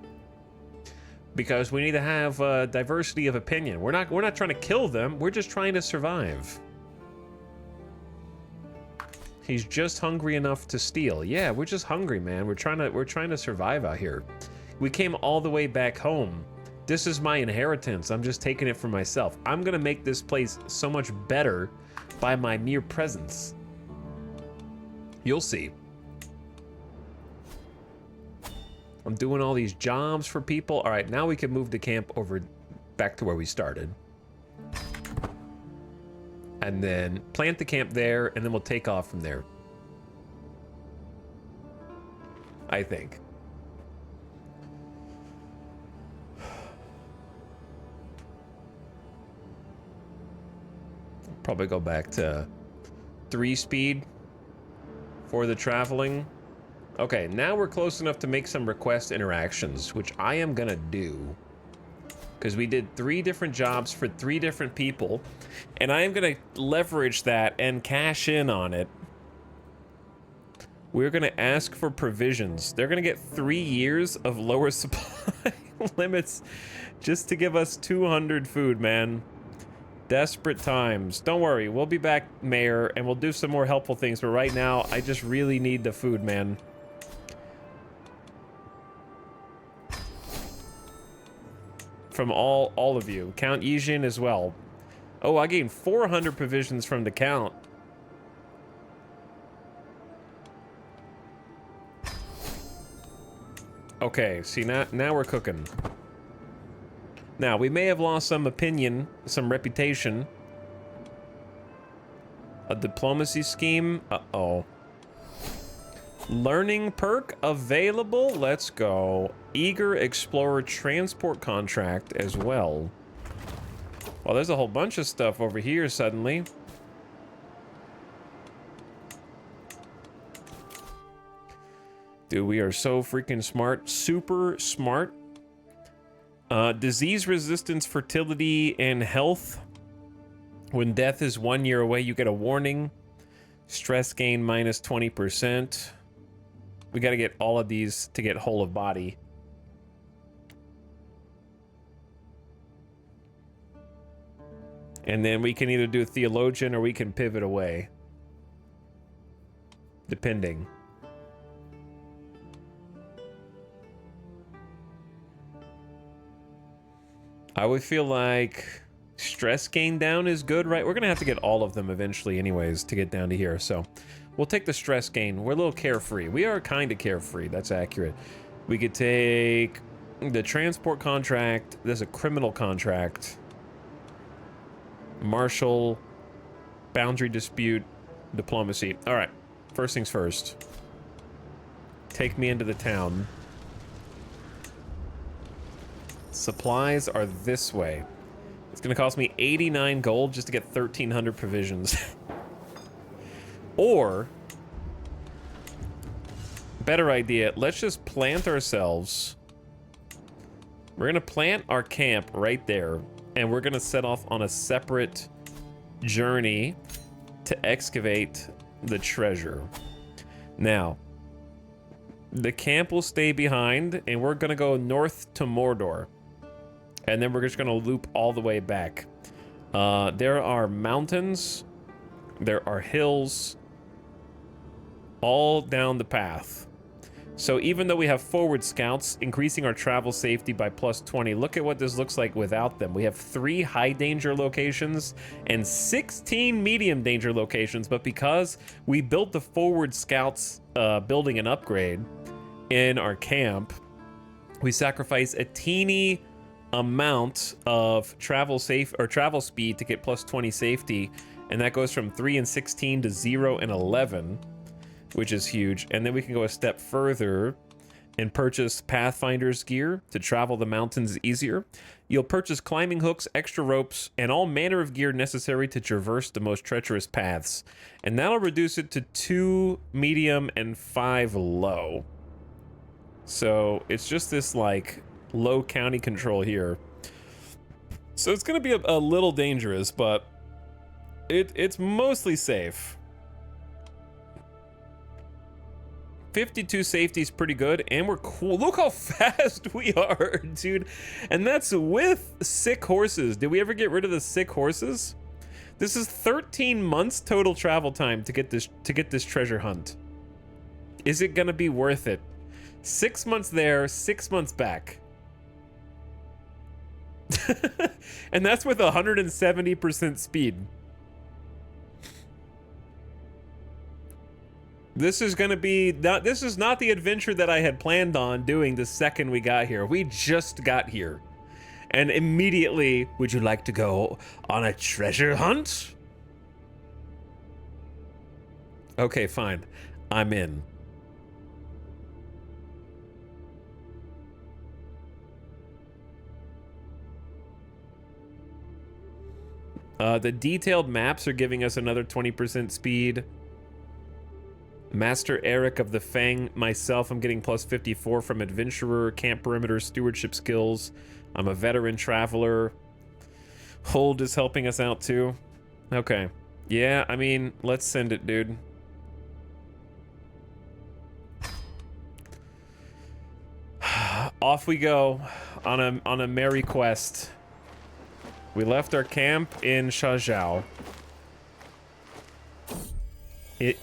Because we need to have diversity of opinion. We're not trying to kill them. We're just trying to survive. He's just hungry enough to steal. Yeah, we're just hungry, man. We're trying to survive out here. We came all the way back home. This is my inheritance. I'm just taking it for myself. I'm gonna make this place so much better by my mere presence. You'll see. I'm doing all these jobs for people. All right, now we can move the camp over back to where we started. And then plant the camp there, and then we'll take off from there. I think. Probably go back to 3 speed for the traveling. Okay, now we're close enough to make some request interactions, which I am gonna do. Because we did 3 different jobs for 3 different people, and I am gonna leverage that and cash in on it. We're gonna ask for provisions. They're gonna get 3 years of lower supply limits just to give us 200 food, man. Desperate times. Don't worry, we'll be back, Mayor, and we'll do some more helpful things, but right now, I just really need the food, man. From all of you. Count Yijin as well. Oh, I gained 400 provisions from the Count. Okay, see, now we're cooking. Now, we may have lost some opinion, some reputation. A diplomacy scheme? Uh-oh. Learning perk available? Let's go. Eager Explorer transport contract as well. Well, there's a whole bunch of stuff over here suddenly. Dude, we are so freaking smart. Super smart. Disease resistance, fertility, and health. When death is 1 year away, you get a warning. Stress gain minus 20%. We got to get all of these to get whole of body. And then we can either do theologian or we can pivot away. Depending. I would feel like stress gain down is good, right? We're going to have to get all of them eventually anyways to get down to here. So we'll take the stress gain. We're a little carefree. We are kind of carefree. That's accurate. We could take the transport contract. There's a criminal contract. Martial. Boundary dispute. Diplomacy. All right. First things first. Take me into the town. Supplies are this way. It's gonna cost me 89 gold just to get 1,300 provisions. Or, better idea, let's just plant ourselves. We're gonna plant our camp right there, and we're gonna set off on a separate journey to excavate the treasure. Now, the camp will stay behind, and we're gonna go north to Mordor. And then we're just gonna loop all the way back. There are mountains, there are hills, all down the path. So even though we have forward scouts, increasing our travel safety by plus 20, look at what this looks like without them. We have 3 high danger locations and 16 medium danger locations, but because we built the forward scouts building an upgrade in our camp, we sacrifice a teeny amount of travel speed to get plus 20 safety, and that goes from 3 and 16 to 0 and 11, which is huge. And then we can go a step further and purchase Pathfinder's gear to travel the mountains easier. You'll purchase climbing hooks, extra ropes, and all manner of gear necessary to traverse the most treacherous paths, and that'll reduce it to 2 medium and 5 low. So it's just this like low county control here. So it's going to be a little dangerous, but it's mostly safe. 52 safety is pretty good, and we're cool. Look how fast we are, dude. And that's with sick horses. Did we ever get rid of the sick horses? This is 13 months total travel time to get this treasure hunt. Is it going to be worth it? 6 months there, 6 months back. And that's with 170% speed. This is gonna be this is not the adventure that I had planned on doing the second we got here. We just got here. And immediately, would you like to go on a treasure hunt? Okay, fine. I'm in. The detailed maps are giving us another 20% speed. Master Eric of the Fang. Myself, I'm getting plus 54 from Adventurer, Camp Perimeter, Stewardship Skills. I'm a Veteran Traveler. Hold is helping us out too. Okay. Yeah, I mean, let's send it, dude. Off we go on a merry quest. We left our camp in Shazhao.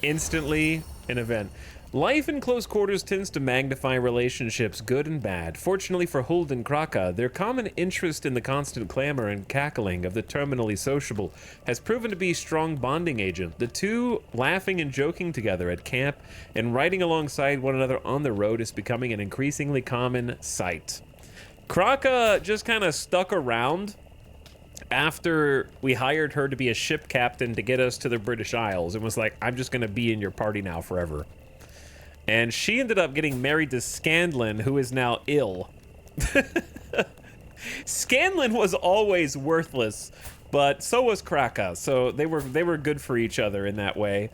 Instantly an event. Life in close quarters tends to magnify relationships, good and bad. Fortunately for Huld and Kraka, their common interest in the constant clamor and cackling of the terminally sociable has proven to be a strong bonding agent. The two laughing and joking together at camp and riding alongside one another on the road is becoming an increasingly common sight. Kraka just kind of stuck around after we hired her to be a ship captain to get us to the British Isles and was like, I'm just going to be in your party now forever. And she ended up getting married to Scanlan, who is now ill. Scanlan was always worthless, but so was Kraka. So they were good for each other in that way.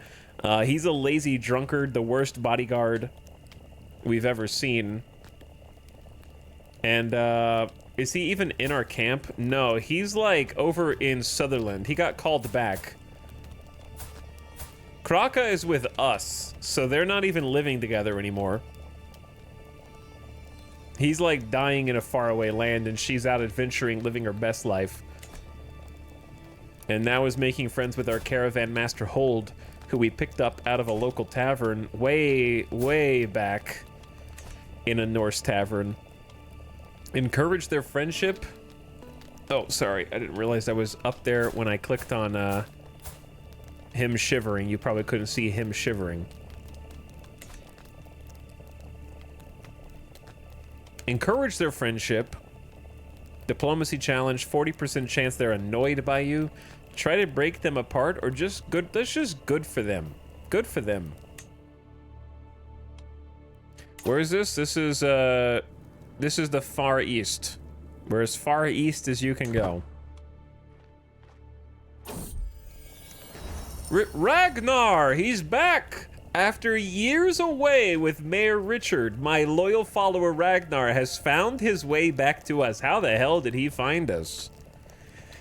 He's a lazy drunkard, the worst bodyguard we've ever seen. And is he even in our camp? No, he's like over in Sutherland. He got called back. Kraka is with us, so they're not even living together anymore. He's like dying in a faraway land, and she's out adventuring, living her best life. And now is making friends with our caravan master Hold, who we picked up out of a local tavern way, way back in a Norse tavern. Encourage their friendship. Oh, sorry, I didn't realize I was up there when I clicked on him shivering. You probably couldn't see him shivering. Encourage their friendship. Diplomacy challenge, 40% chance they're annoyed by you. Try to break them apart, or just good. That's just good for them. Good for them. Where is this? This is the Far East. We're as far east as you can go. Ragnar, he's back! After years away with Mayor Richard, my loyal follower Ragnar has found his way back to us. How the hell did he find us?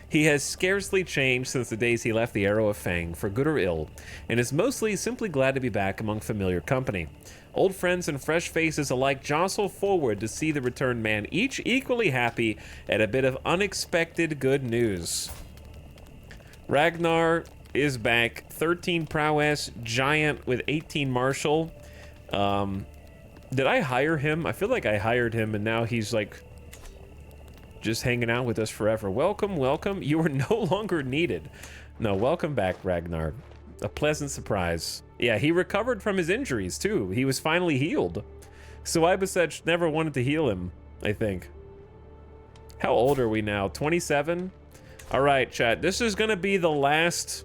He has scarcely changed since the days he left the Arrow of Fang, for good or ill, and is mostly simply glad to be back among familiar company. Old friends and fresh faces alike jostle forward to see the returned man, each equally happy at a bit of unexpected good news. Ragnar is back, 13 prowess, giant with 18 martial. Did I hire him? I feel like I hired him, and now he's like just hanging out with us forever. Welcome, welcome. You are no longer needed. No, welcome back, Ragnar. A pleasant surprise. Yeah, he recovered from his injuries, too. He was finally healed. So Ibasech never wanted to heal him, I think. How old are we now? 27? All right, chat. This is going to be the last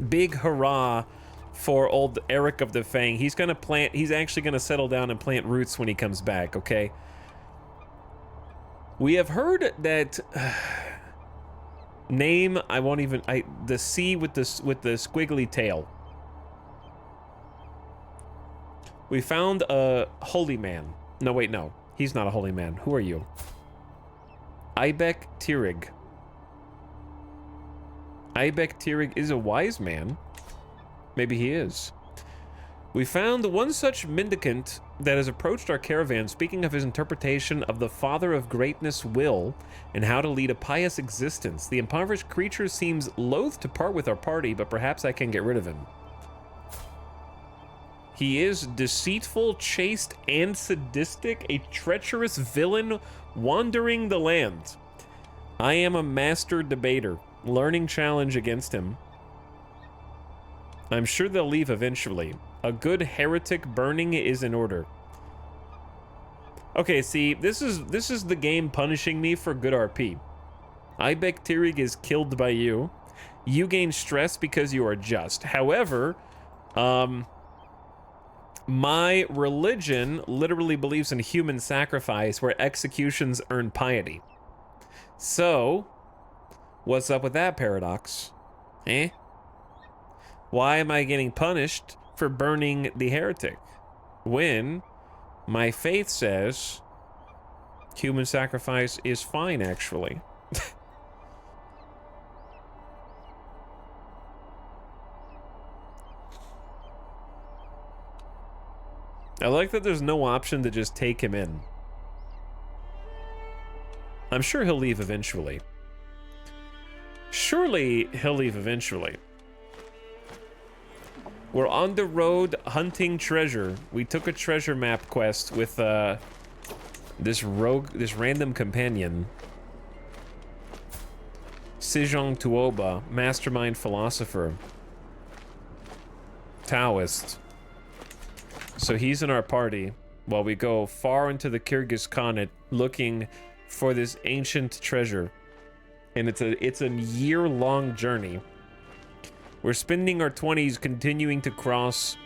big hurrah for old Eric of the Fang. He's going to plant... He's actually going to settle down and plant roots when he comes back, okay? We have heard that... name, I won't even... the sea with the squiggly tail. We found a holy man. No, wait, no. He's not a holy man. Who are you? Pt.3. Pt.3 is a wise man. Maybe he is. We found one such mendicant that has approached our caravan, speaking of his interpretation of the Father of Greatness will and how to lead a pious existence. The impoverished creature seems loath to part with our party, but perhaps I can get rid of him. He is deceitful, chaste, and sadistic, a treacherous villain wandering the land. I am a master debater. Learning challenge against him. I'm sure they'll leave eventually. A good heretic burning is in order. Okay, see, this is the game punishing me for good RP. Pt.3 is killed by you. You gain stress because you are just. However, my religion literally believes in human sacrifice where executions earn piety. So, what's up with that paradox? Eh? Why am I getting punished for burning the heretic, when my faith says human sacrifice is fine, actually. I like that there's no option to just take him in. I'm sure he'll leave eventually. Surely he'll leave eventually. We're on the road hunting treasure. We took a treasure map quest with this random companion. Sejong Tuoba, mastermind philosopher. Taoist. So he's in our party while we go far into the Kyrgyz Khanate looking for this ancient treasure. And it's a year-long journey. We're spending our 20s continuing to cross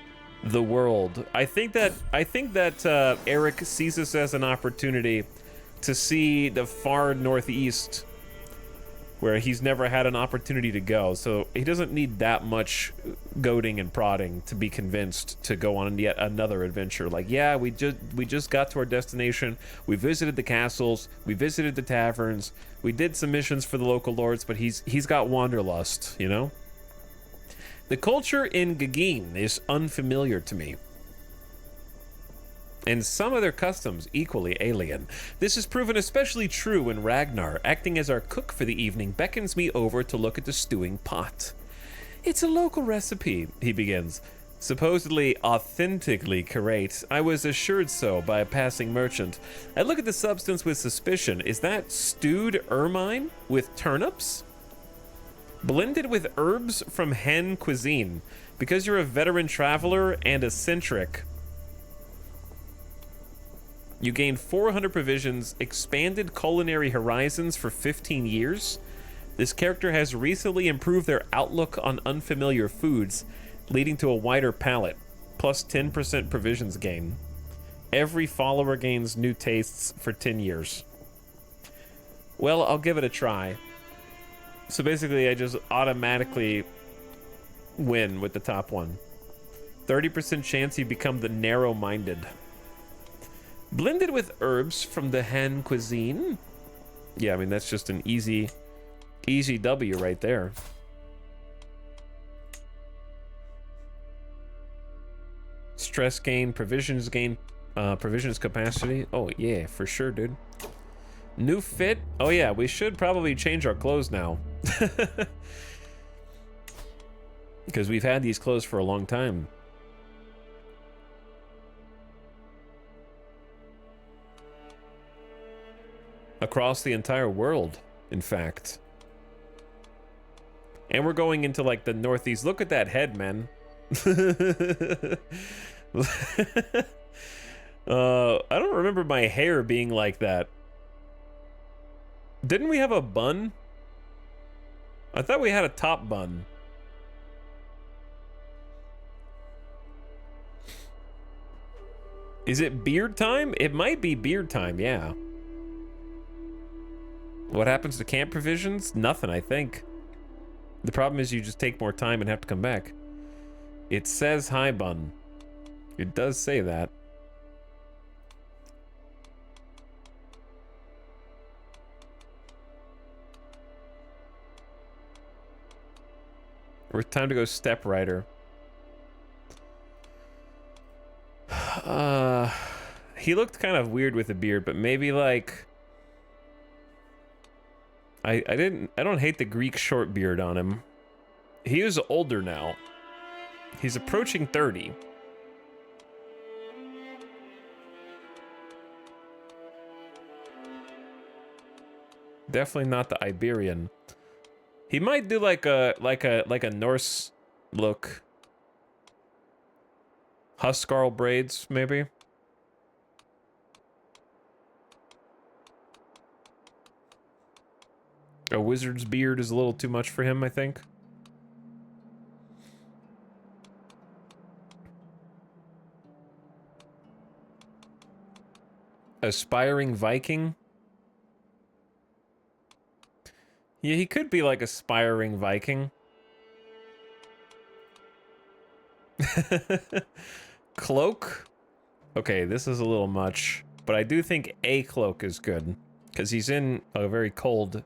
the world. I think that Eric sees this as an opportunity to see the far northeast, where he's never had an opportunity to go. So he doesn't need that much goading and prodding to be convinced to go on yet another adventure. Like, yeah, we just got to our destination. We visited the castles. We visited the taverns. We did some missions for the local lords, but he's got wanderlust, you know? The culture in Gagin is unfamiliar to me, and some of their customs equally alien. This is proven especially true when Ragnar, acting as our cook for the evening, beckons me over to look at the stewing pot. It's a local recipe, he begins. Supposedly authentically correct. I was assured so by a passing merchant. I look at the substance with suspicion. Is that stewed ermine with turnips? Blended with herbs from hen cuisine. Because you're a veteran traveler and eccentric, you gain 400 provisions, expanded culinary horizons for 15 years. This character has recently improved their outlook on unfamiliar foods, leading to a wider palate, plus 10% provisions gain. Every follower gains new tastes for 10 years. Well, I'll give it a try. So basically, I just automatically win with the top one. 30% chance you become the narrow-minded. Blended with herbs from the Han cuisine. Yeah, I mean, that's just an easy W right there. Stress gain, provisions capacity. Oh, yeah, for sure, dude. New fit. Oh, yeah, we should probably change our clothes now. Because we've had these clothes for a long time. Across the entire world, in fact. And we're going into, like, the northeast. Look at that head, man. I don't remember my hair being like that. Didn't we have a bun? I thought we had a top bun. Is it beard time? It might be beard time, yeah. What happens to camp provisions? Nothing, I think. The problem is you just take more time and have to come back. It says hi bun. It does say that. We're time to go step rider. He looked kind of weird with a beard, but maybe like I don't hate the Greek short beard on him. He is older now. He's approaching 30. Definitely not the Iberian. He might do like a Norse look. Huskarl braids, maybe. A wizard's beard is a little too much for him, I think. Aspiring Viking? Yeah, he could be like aspiring Viking. Cloak. Okay, this is a little much, but I do think a cloak is good because he's in a very cold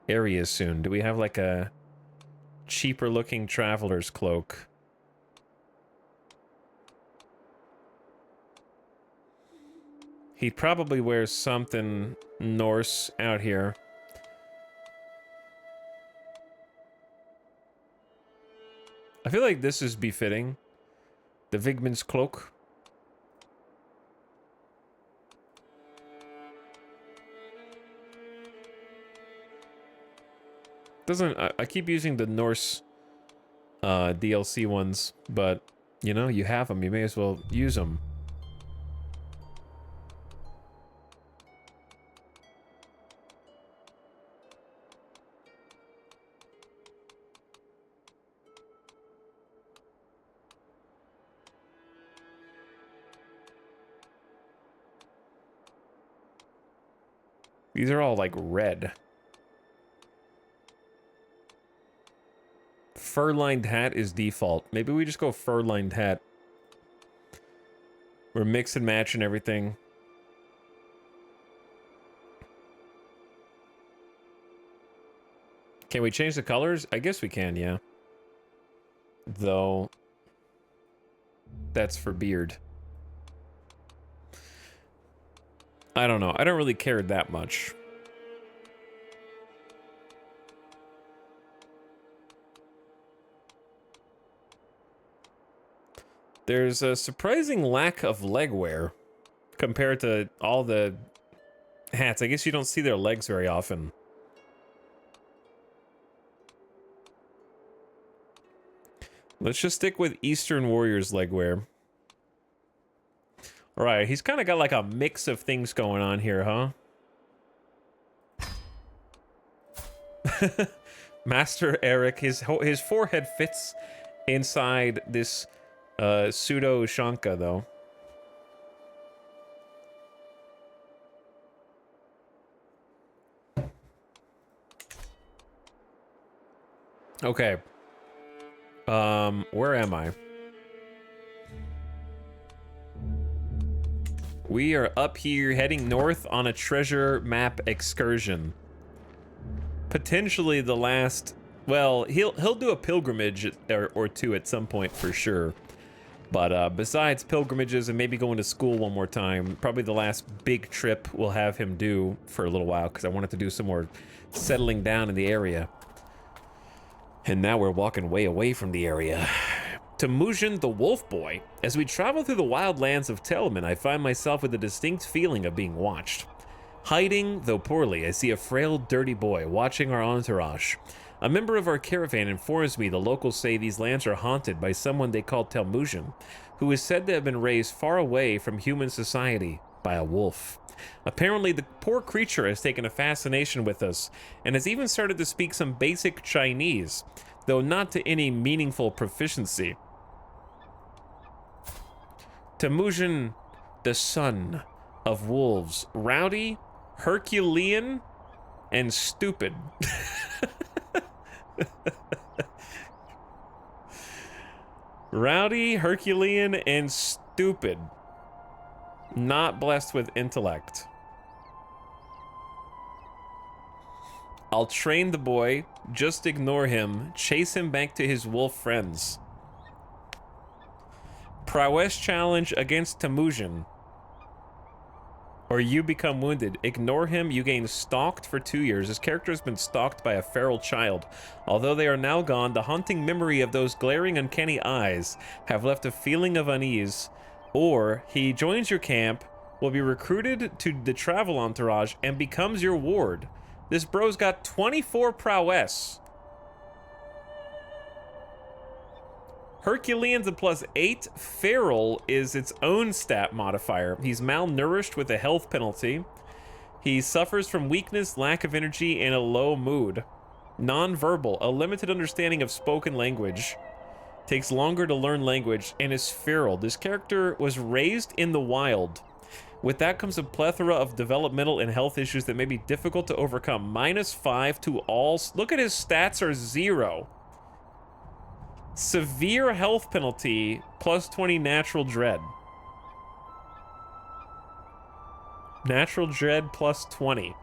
area soon. Do we have like a cheaper looking traveler's cloak? He'd probably wear something Norse out here. I feel like this is befitting. The Vigman's cloak. Doesn't I keep using the Norse DLC ones, but you know, you have them, you may as well use them. These are all like red. Fur-lined hat is default. Maybe we just go fur-lined hat. We're mix and match and everything. Can we change the colors? I guess we can, yeah. Though, that's for beard. I don't know. I don't really care that much. There's a surprising lack of leg wear compared to all the hats. I guess you don't see their legs very often. Let's just stick with Eastern Warriors leg wear. All right, he's kind of got like a mix of things going on here, huh? Master Eric, his forehead fits inside this pseudo Shanka, though. Okay. Where am I? We are up here heading north on a treasure map excursion. Potentially the last, well, he'll do a pilgrimage or two at some point for sure. But besides pilgrimages and maybe going to school one more time, probably the last big trip we'll have him do for a little while, because I wanted to do some more settling down in the area. And now we're walking way away from the area. Temujin the Wolf Boy. As we travel through the wild lands of Telman, I find myself with a distinct feeling of being watched. Hiding, though poorly, I see a frail, dirty boy watching our entourage. A member of our caravan informs me the locals say these lands are haunted by someone they call Temujin, who is said to have been raised far away from human society by a wolf. Apparently, the poor creature has taken a fascination with us, and has even started to speak some basic Chinese, though not to any meaningful proficiency. Temujin, the son of wolves, rowdy, Herculean, and stupid. Rowdy, Herculean, and stupid. Not blessed with intellect. I'll train the boy, just ignore him, chase him back to his wolf friends. Prowess challenge against Temujin. Or you become wounded. Ignore him, you gain stalked for 2 years. His character has been stalked by a feral child. Although they are now gone, the haunting memory of those glaring uncanny eyes have left a feeling of unease. Or he joins your camp, will be recruited to the travel entourage, and becomes your ward. This bro's got 24 prowess. Herculean's a +8. Feral is its own stat modifier. He's malnourished with a health penalty. He suffers from weakness, lack of energy, and a low mood. Non-verbal, a limited understanding of spoken language. Takes longer to learn language, and is feral. This character was raised in the wild. With that comes a plethora of developmental and health issues that may be difficult to overcome. -5 to all. Look at his stats are 0. Severe health penalty, plus 20 natural dread. Natural dread plus 20.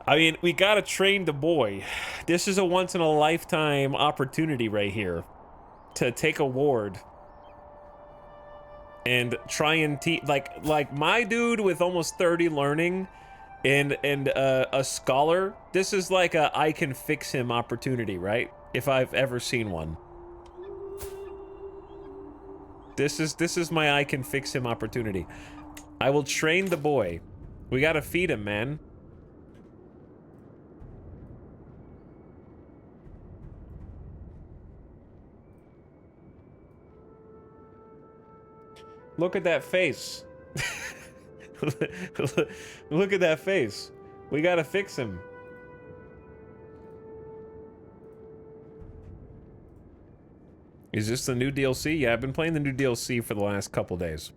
I mean, we gotta train the boy. This is a once-in-a-lifetime opportunity right here to take a ward and try and teach. Like my dude with almost 30 learning and a scholar. This is like a I can fix him opportunity, right? If I've ever seen one. This is my I can fix him opportunity. I will train the boy. We gotta feed him, man. Look at that face. Look at that face. We gotta fix him. Is this the new DLC? Yeah, I've been playing the new DLC for the last couple days.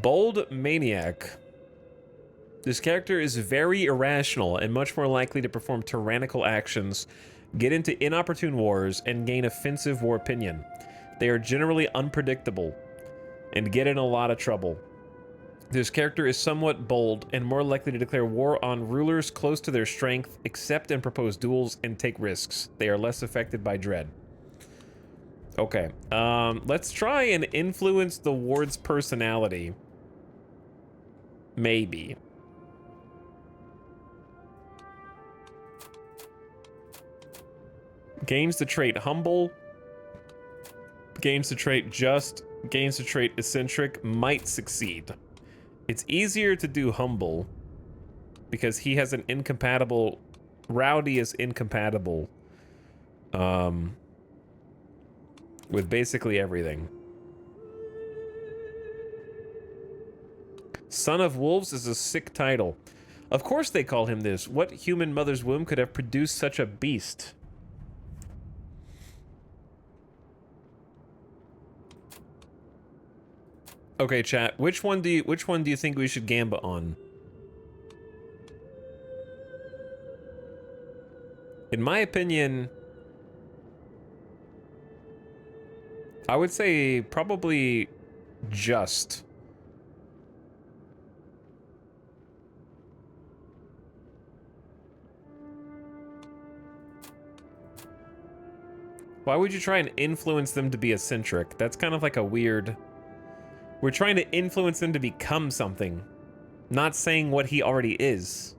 Bold Maniac. This character is very irrational and much more likely to perform tyrannical actions, get into inopportune wars, and gain offensive war opinion. They are generally unpredictable and get in a lot of trouble. This character is somewhat bold and more likely to declare war on rulers close to their strength, accept and propose duels, and take risks. They are less affected by dread. Okay, let's try and influence the ward's personality. Maybe. Gains the trait humble. Gains the trait just. Gains the trait eccentric. Might succeed. It's easier to do humble because he has an incompatible. Rowdy is incompatible with basically everything. Son of Wolves is a sick title. Of course they call him this. What human mother's womb could have produced such a beast? Okay, chat. Which one do you think we should gambit on? In my opinion, I would say probably just. Why would you try and influence them to be eccentric? That's kind of like a weird... We're trying to influence him to become something, not saying what he already is.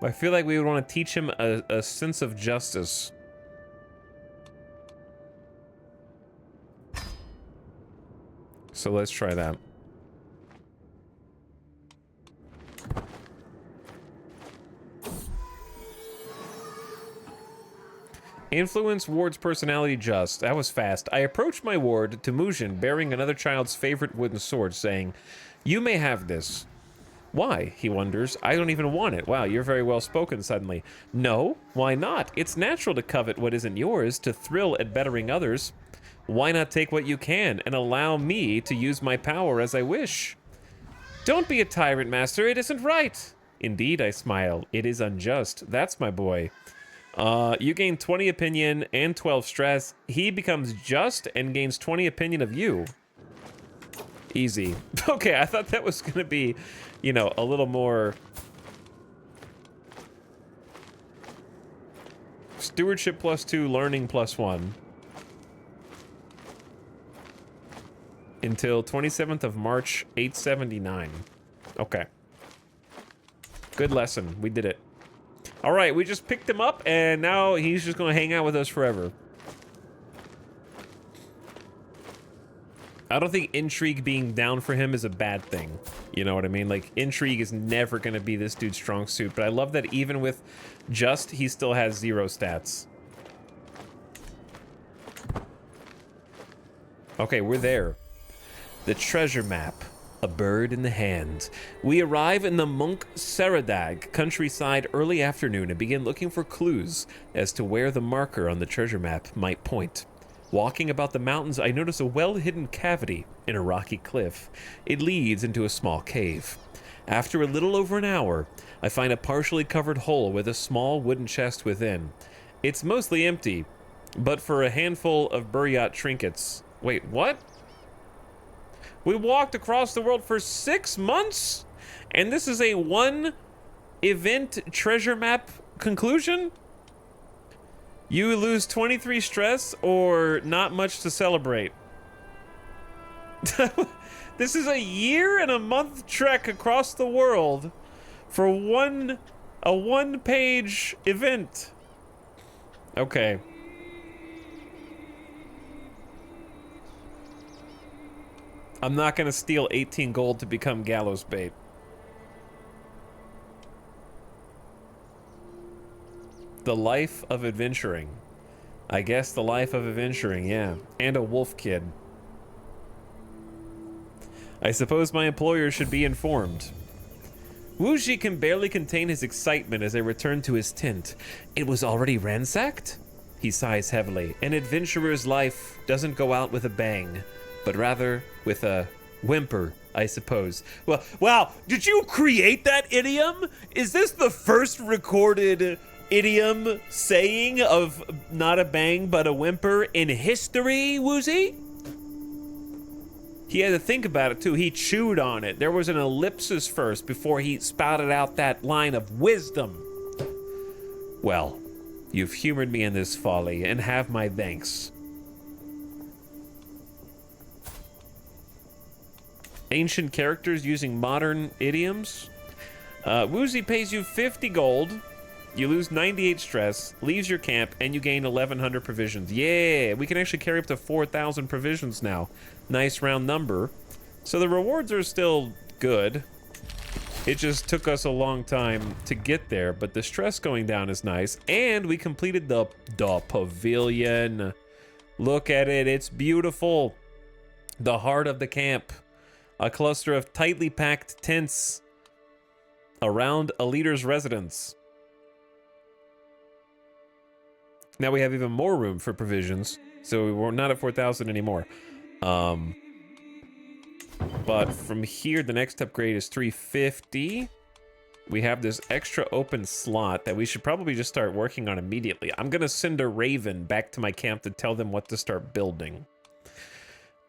I feel like we would want to teach him a sense of justice. So let's try that. Influence ward's personality just. That was fast. I approached my ward, Temujin, bearing another child's favorite wooden sword, saying, "You may have this." Why? He wonders. I don't even want it. Wow, you're very well spoken suddenly. No, why not? It's natural to covet what isn't yours, to thrill at bettering others. Why not take what you can and allow me to use my power as I wish? Don't be a tyrant, master. It isn't right. Indeed, I smile. It is unjust. That's my boy. You gain 20 opinion and 12 stress. He becomes just and gains 20 opinion of you. Easy. Okay, I thought that was gonna be, you know, a little more... Stewardship +2, learning +1. Until 27th of March, 879. Okay. Good lesson. We did it. All right, we just picked him up, and now he's just going to hang out with us forever. I don't think intrigue being down for him is a bad thing. You know what I mean? Like, intrigue is never going to be this dude's strong suit, but I love that even with just, he still has 0 stats. Okay, we're there. The treasure map. A bird in the hand. We arrive in the Monk Saradag countryside early afternoon and begin looking for clues as to where the marker on the treasure map might point. Walking about the mountains, I notice a well-hidden cavity in a rocky cliff. It leads into a small cave. After a little over an hour, I find a partially covered hole with a small wooden chest within. It's mostly empty, but for a handful of Buryat trinkets. Wait, what? We walked across the world for 6 months? And this is a one-event treasure map conclusion? You lose 23 stress or not much to celebrate. This is a year and a month trek across the world for a one-page event. Okay. I'm not gonna steal 18 gold to become gallows bait. The life of adventuring. I guess the life of adventuring, yeah. And a wolf kid. I suppose my employer should be informed. Wuji can barely contain his excitement as I return to his tent. It was already ransacked? He sighs heavily. An adventurer's life doesn't go out with a bang, but rather with a whimper, I suppose. Well, wow, did you create that idiom? Is this the first recorded idiom saying of not a bang but a whimper in history, Woozy? He had to think about it too. He chewed on it. There was an ellipsis first before he spouted out that line of wisdom. Well, you've humored me in this folly and have my thanks. Ancient characters using modern idioms. Woozy pays you 50 gold. You lose 98 stress, leaves your camp, and you gain 1,100 provisions. Yeah, we can actually carry up to 4,000 provisions now. Nice round number. So the rewards are still good. It just took us a long time to get there, but the stress going down is nice. And we completed the pavilion. Look at it, it's beautiful. The heart of the camp. A cluster of tightly packed tents around a leader's residence. Now we have even more room for provisions, so we're not at 4,000 anymore. But from here, the next upgrade is 350. We have this extra open slot that we should probably just start working on immediately. I'm gonna send a raven back to my camp to tell them what to start building.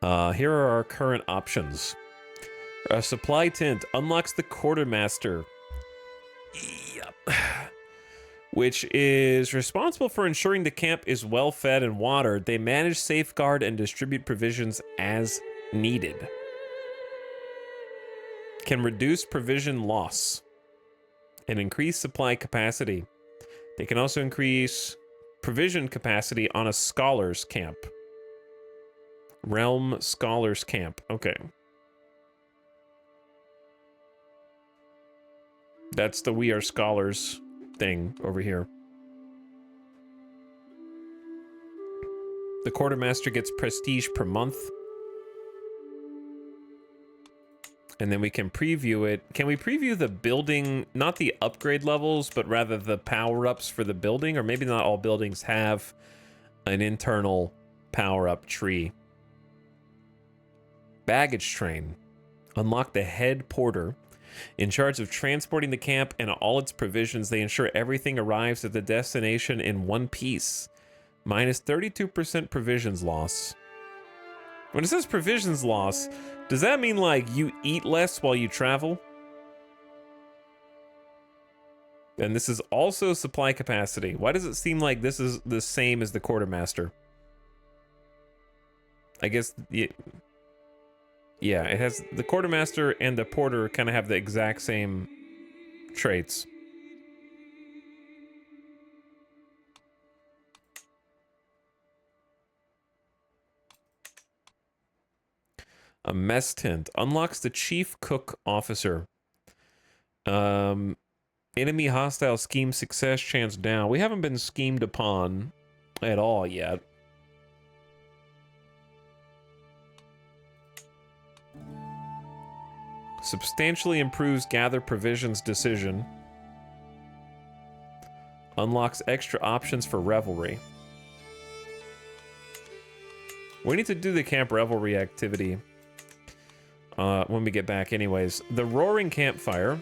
Here are our current options. A supply tent unlocks the quartermaster. Yep. Which is responsible for ensuring the camp is well fed and watered. They manage, safeguard, and distribute provisions as needed. Can reduce provision loss and increase supply capacity. They can also increase provision capacity on a scholar's camp. Realm Scholars Camp. Okay. That's the We Are Scholars thing over here. The quartermaster gets prestige per month. And then we can preview it. Can we preview the building, not the upgrade levels, but rather the power-ups for the building? Or maybe not all buildings have an internal power-up tree. Baggage train. Unlock the head porter. In charge of transporting the camp and all its provisions, they ensure everything arrives at the destination in one piece. Minus 32% provisions loss. When it says provisions loss, does that mean like you eat less while you travel? And this is also supply capacity. Why does it seem like this is the same as the quartermaster? I guess... Yeah, it has the quartermaster and the porter kind of have the exact same traits. A mess tent unlocks the chief cook officer. Enemy hostile scheme success chance down. We haven't been schemed upon at all yet. Substantially improves gather provisions decision. Unlocks extra options for revelry. We need to do the camp revelry activity when we get back anyways. The roaring campfire.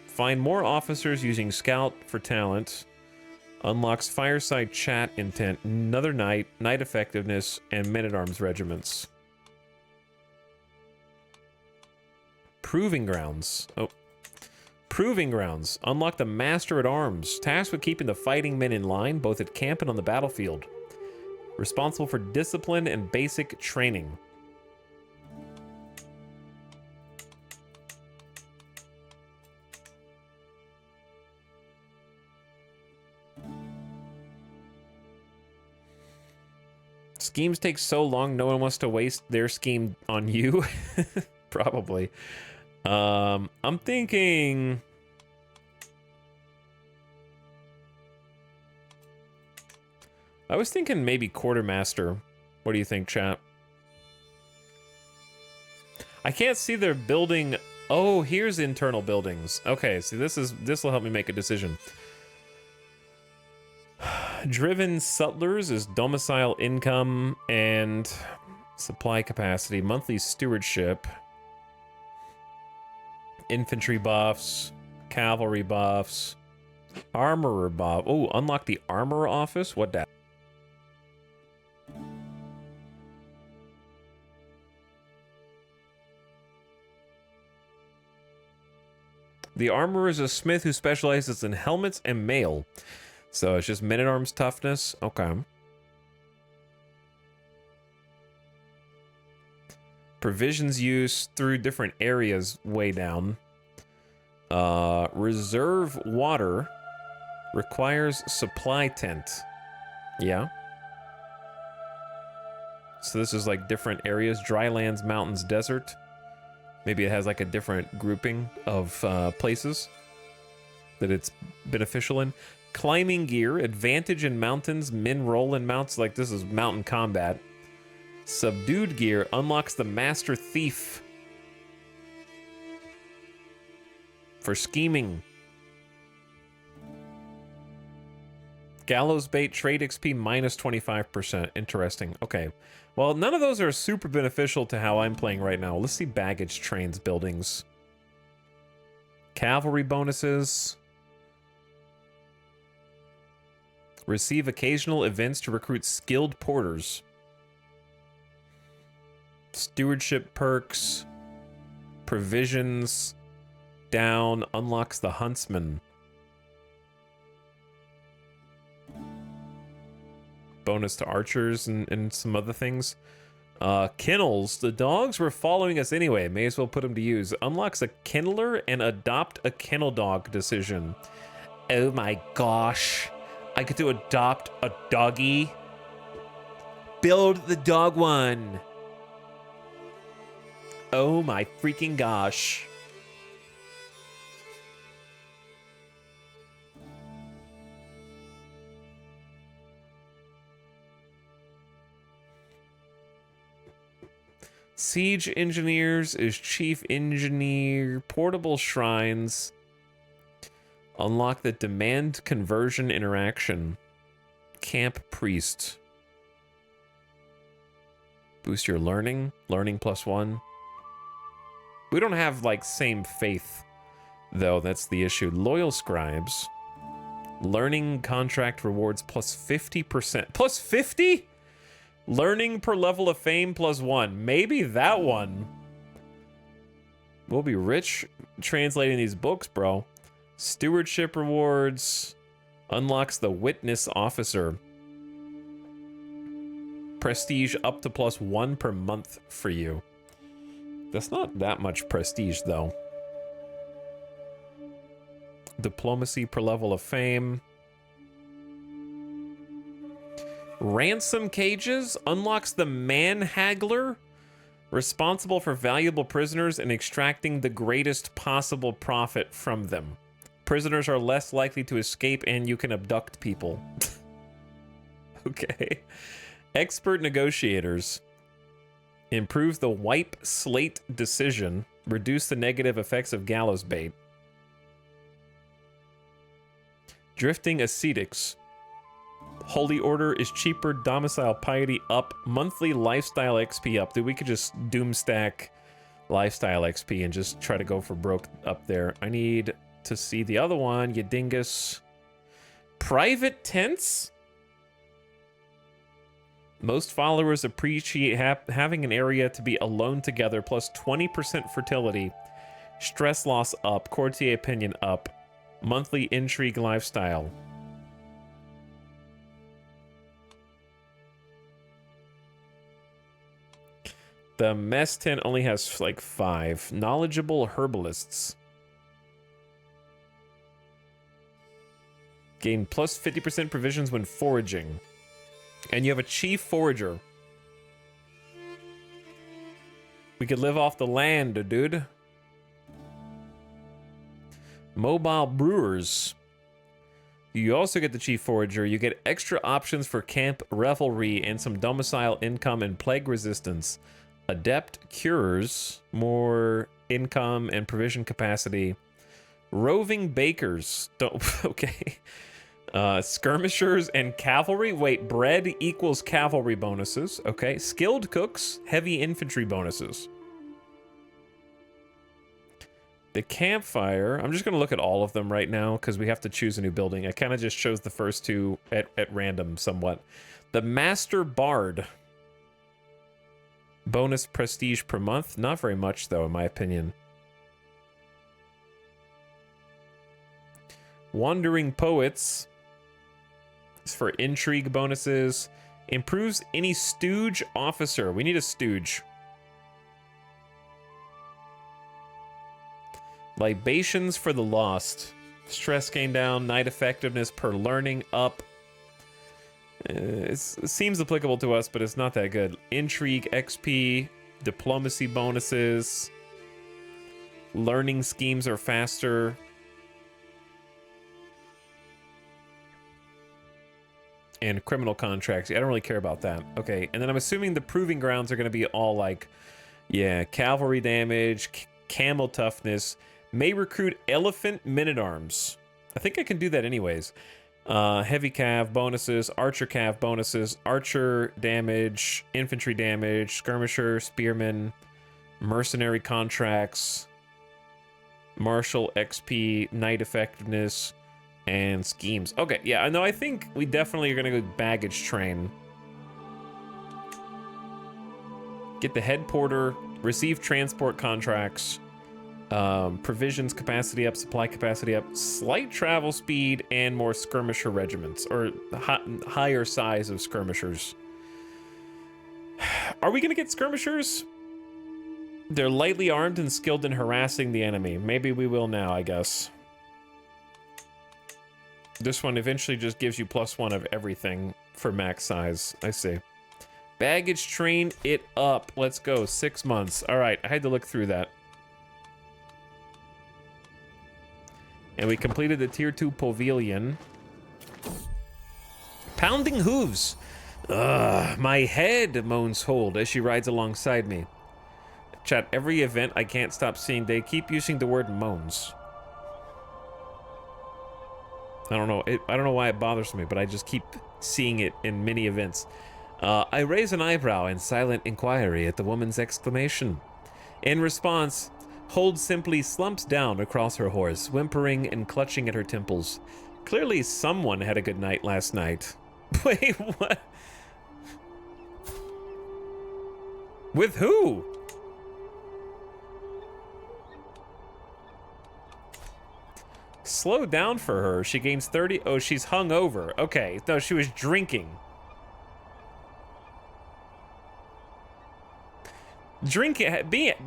Find more officers using scout for talent. Unlocks fireside chat intent, another night effectiveness, and men-at-arms regiments. Proving grounds. Oh. Proving grounds. Unlock the master-at-arms. Tasked with keeping the fighting men in line, both at camp and on the battlefield. Responsible for discipline and basic training. Schemes take so long, no one wants to waste their scheme on you. Probably. I'm thinking... I was thinking maybe quartermaster. What do you think, chat? I can't see their building. Oh, here's internal buildings. Okay, see, this will help me make a decision. Driven sutlers is domicile income and supply capacity, monthly stewardship, infantry buffs, cavalry buffs, armorer buff. Oh, unlock the armorer office. What that? The armorer is a smith who specializes in helmets and mail. So it's just men-at-arms toughness. Okay. Provisions use through different areas way down. Reserve water requires supply tent. Yeah. So this is like different areas. Drylands, mountains, desert. Maybe it has like a different grouping of places that it's beneficial in. Climbing gear, advantage in mountains, min roll in mounts, like this is mountain combat. Subdued gear unlocks the master thief for scheming. Gallows bait, trade XP minus 25%. Interesting. Okay. Well, none of those are super beneficial to how I'm playing right now. Let's see baggage trains buildings. Cavalry bonuses. Receive occasional events to recruit skilled porters. Stewardship perks. Provisions. Down. Unlocks the huntsman. Bonus to archers and some other things. Kennels. The dogs were following us anyway. May as well put them to use. Unlocks a kenneler and adopt a kennel dog decision. Oh my gosh. I get to adopt a doggy. Build the dog one. Oh my freaking gosh. Siege engineers is chief engineer. Portable shrines. Unlock the demand conversion interaction. Camp priest. Boost your learning. Learning +1. We don't have like same faith though. That's the issue. Loyal scribes. Learning contract rewards +50%. +50? Learning per level of fame +1. Maybe that one. We'll be rich translating these books, bro. Stewardship rewards. Unlocks the witness officer. Prestige up to +1 per month for you. That's not that much prestige, though. Diplomacy per level of fame. Ransom cages unlocks the manhaggler, responsible for valuable prisoners and extracting the greatest possible profit from them. Prisoners are less likely to escape and you can abduct people. Okay. Expert negotiators. Improves the wipe slate decision. Reduce the negative effects of gallows bait. Drifting ascetics. Holy order is cheaper. Domicile piety up. Monthly lifestyle XP up. Dude, we could just doom stack lifestyle XP and just try to go for broke up there. I need to see the other one, you dingus. Private tents? Most followers appreciate having an area to be alone together, plus 20% fertility. Stress loss up. Courtier opinion up. Monthly intrigue lifestyle. The mess tent only has like 5. Knowledgeable herbalists. Gain plus 50% provisions when foraging. And you have a chief forager. We could live off the land, dude. Mobile brewers. You also get the chief forager. You get extra options for camp revelry and some domicile income and plague resistance. Adept cures, more income and provision capacity. Roving bakers. Okay. Skirmishers and cavalry. Wait, bread equals cavalry bonuses. Okay. Skilled cooks, heavy infantry bonuses. The campfire. I'm just going to look at all of them right now because we have to choose a new building. I kind of just chose the first two at random somewhat. The master bard. Bonus prestige per month. Not very much, though, in my opinion. Wandering poets. It's for intrigue bonuses. Improves any stooge officer. We need a stooge. Libations for the lost. Stress gain down. Night effectiveness per learning up. It seems applicable to us, but it's not that good. Intrigue XP, diplomacy bonuses, learning schemes are faster, and criminal contracts. I don't really care about that. Okay, and then I'm assuming the proving grounds are going to be all like, yeah, cavalry damage, camel toughness, may recruit elephant men-at-arms. I think I can do that anyways. Heavy cav bonuses, archer cav bonuses, archer damage, infantry damage, skirmisher, spearman, mercenary contracts, martial XP, knight effectiveness, and schemes. Okay, yeah, no, I think we definitely are gonna go baggage train. Get the head porter, receive transport contracts, provisions capacity up, supply capacity up, slight travel speed, and more skirmisher regiments, or higher size of skirmishers. Are we gonna get skirmishers? They're lightly armed and skilled in harassing the enemy. Maybe we will now, I guess. This one eventually just gives you +1 of everything for max size. I see. Baggage train it up. Let's go. 6 months. All right, I had to look through that. And we completed the tier 2 pavilion. Pounding hooves. Ugh, my head, moans Hold as she rides alongside me. Chat, every event I can't stop seeing, they keep using the word moans. I don't know why it bothers me, but I just keep seeing it in many events. I raise an eyebrow in silent inquiry at the woman's exclamation. In response, Hold simply slumps down across her horse, whimpering and clutching at her temples. Clearly someone had a good night last night. Wait, what? With who? Slow down for her. She gains 30. Oh, she's hungover. Okay, no, she was drinking.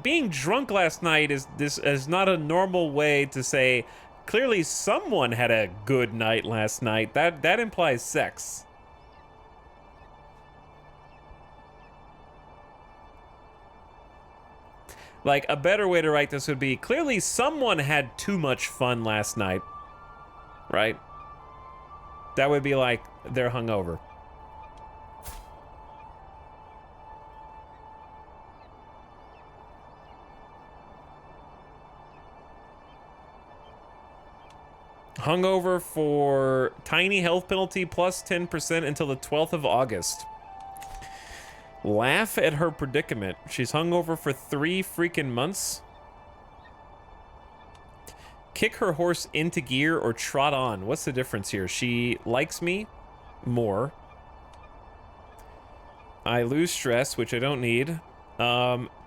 Being drunk last night is not a normal way to say. Clearly, someone had a good night last night. That implies sex. Like, a better way to write this would be, clearly someone had too much fun last night. Right? That would be like, they're hungover. Hungover for tiny health penalty plus 10% until the 12th of August. Laugh at her predicament. She's hungover for 3 freaking months. Kick her horse into gear or trot on. What's the difference here? She likes me more. I lose stress, which I don't need.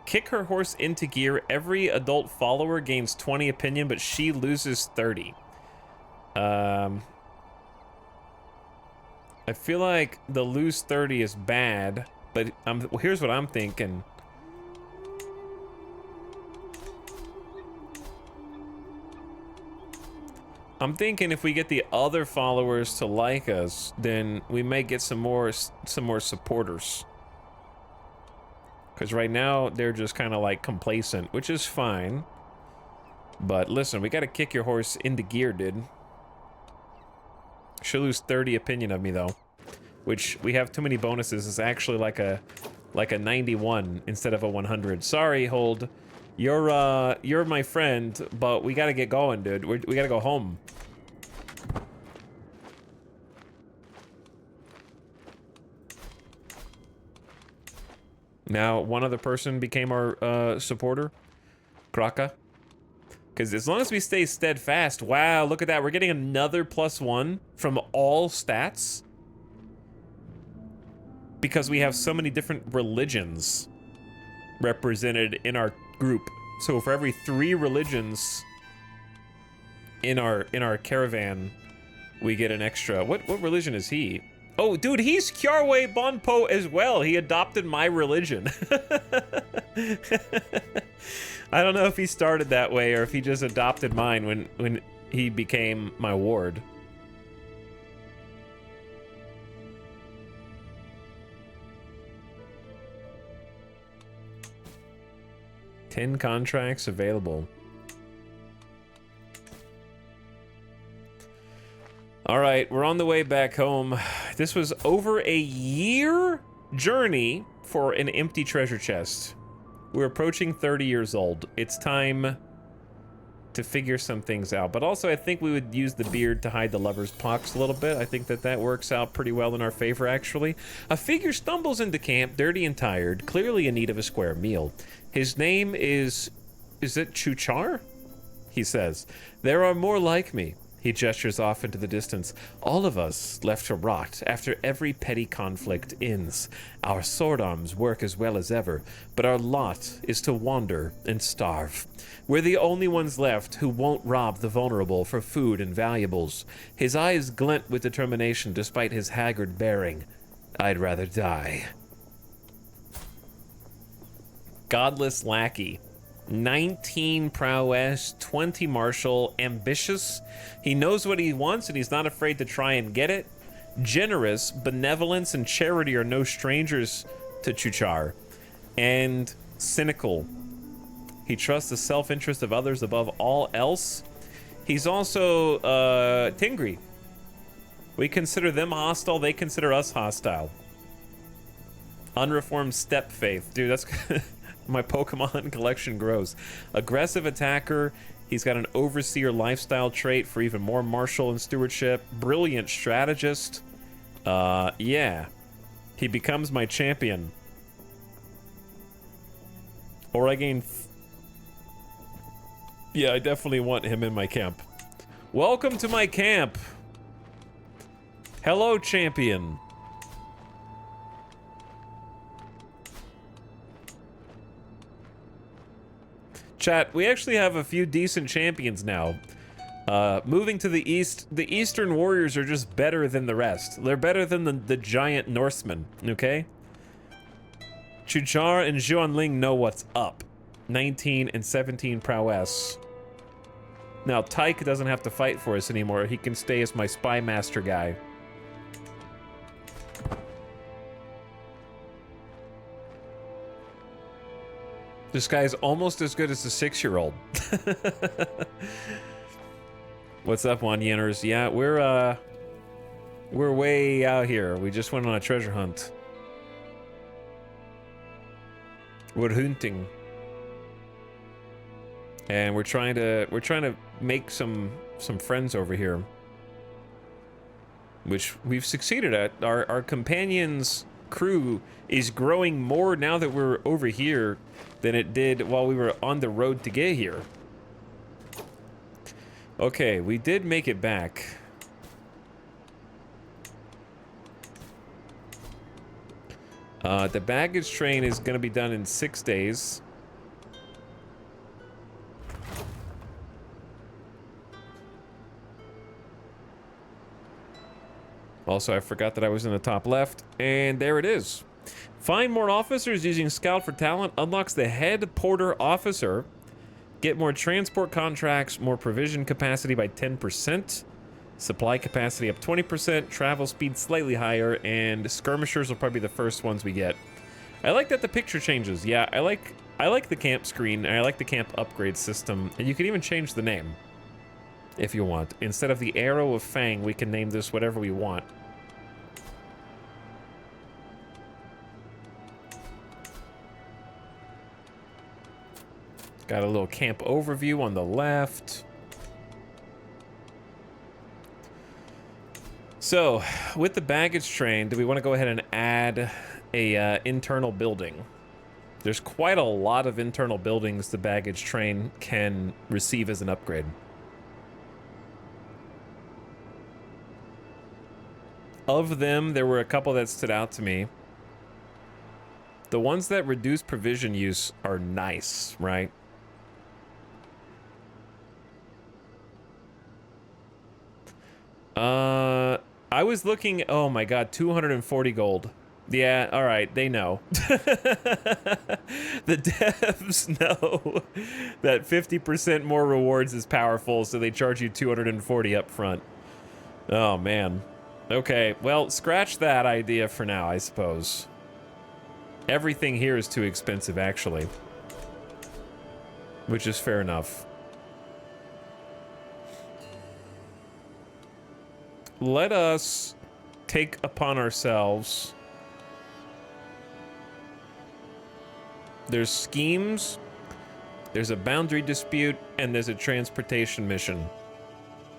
Kick her horse into gear. Every adult follower gains 20 opinion, but she loses 30. I feel like the lose 30 is bad, but here's what I'm thinking. I'm thinking if we get the other followers to like us, then we may get some more supporters. Because right now, they're just kind of like complacent, which is fine. But listen, we got to kick your horse into gear, dude. She'll lose 30 opinion of me, though. Which, we have too many bonuses. It's actually like a 91 instead of a 100. Sorry, Hold. You're my friend, but we got to get going, dude. We got to go home. Now, one other person became our supporter. Kraka. Because as long as we stay steadfast, wow, look at that. We're getting another +1 from all stats. Because we have so many different religions represented in our group. So for every 3 religions in our caravan, we get an extra. What religion is he? Oh, dude, he's Kyarwe Bonpo as well. He adopted my religion. I don't know if he started that way or if he just adopted mine when he became my ward. $10 contracts available. All right, we're on the way back home. This was over a year journey for an empty treasure chest. We're approaching 30 years old. It's time to figure some things out. But also, I think we would use the beard to hide the lover's pox a little bit. I think that works out pretty well in our favor, actually. A figure stumbles into camp, dirty and tired, clearly in need of a square meal. His name is it Chuchar? He says, "There are more like me." He gestures off into the distance. "All of us left to rot after every petty conflict ends. Our sword arms work as well as ever, but our lot is to wander and starve. We're the only ones left who won't rob the vulnerable for food and valuables." His eyes glint with determination despite his haggard bearing. "I'd rather die." Godless Lackey. 19 prowess, 20 martial, ambitious. He knows what he wants and he's not afraid to try and get it. Generous, benevolence, and charity are no strangers to Chuchar. And cynical. He trusts the self-interest of others above all else. He's also Tingri. We consider them hostile, they consider us hostile. Unreformed step faith. Dude, that's... My Pokemon collection grows. Aggressive attacker. He's got an overseer lifestyle trait for even more martial and stewardship. Brilliant strategist. Yeah. He becomes my champion. Or I gain... Yeah, I definitely want him in my camp. Welcome to my camp. Hello, champion. Chat, we actually have a few decent champions now. Moving to the east, the Eastern Warriors are just better than the rest. They're better than the giant Norsemen, okay? Chuchar and Zhuanling know what's up. 19 and 17 prowess. Now, Tyke doesn't have to fight for us anymore. He can stay as my spy master guy. This guy's almost as good as a 6-year-old. What's up, Wanyanners? Yeah, we're way out here. We just went on a treasure hunt. We're hunting. And we're trying to make some some friends over here, which we've succeeded at. Our companion's crew is growing more now that we're over here than it did while we were on the road to get here. Okay, we did make it back. The baggage train is going to be done in 6 days. Also, I forgot that I was in the top left, and there it is. Find more officers using Scout for Talent unlocks the head porter officer. Get more transport contracts, more provision capacity by 10%. Supply capacity up 20%, travel speed slightly higher, and skirmishers will probably be the first ones we get. I like that the picture changes. Yeah, I like the camp screen, and I like the camp upgrade system, and you can even change the name if you want. Instead of the Arrow of Fang, we can name this whatever we want. Got a little camp overview on the left. So, with the baggage train, do we want to go ahead and add a internal building? There's quite a lot of internal buildings the baggage train can receive as an upgrade. Of them, there were a couple that stood out to me. The ones that reduce provision use are nice, right? I was looking, oh my god, 240 gold. Yeah, all right, they know. The devs know that 50% more rewards is powerful, so they charge you 240 up front. Oh, man. Okay, well, scratch that idea for now, I suppose. Everything here is too expensive, actually. Which is fair enough. Let us take upon ourselves. There's schemes, there's a boundary dispute, and there's a transportation mission.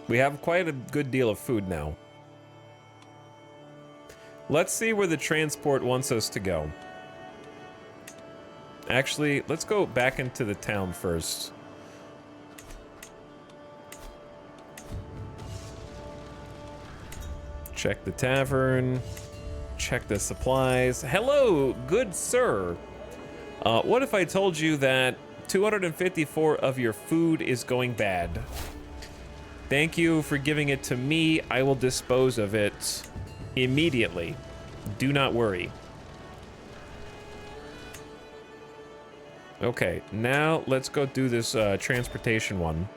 We have quite a good deal of food now. Let's see where the transport wants us to go. Actually, let's go back into the town first. Check the tavern. Check the supplies. Hello, good sir. What if I told you that 254 of your food is going bad? Thank you for giving it to me. I will dispose of it immediately. Do not worry. Okay, now let's go do this transportation one.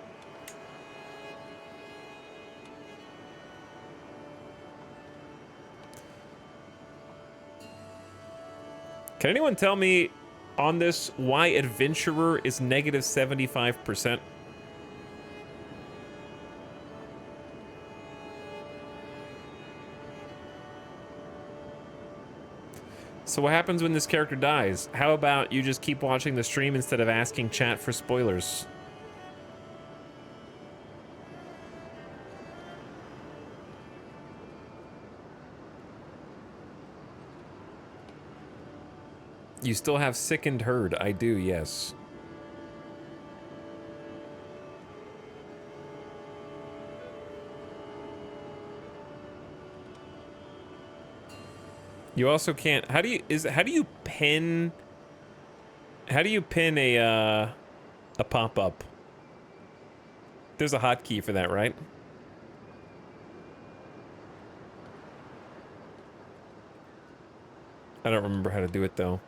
Can anyone tell me on this why Adventurer is negative 75%? So what happens when this character dies? How about you just keep watching the stream instead of asking chat for spoilers? You still have Sickened Herd. I do, yes. You also can't. How do you pin a pop-up? There's a hotkey for that, right? I don't remember how to do it though.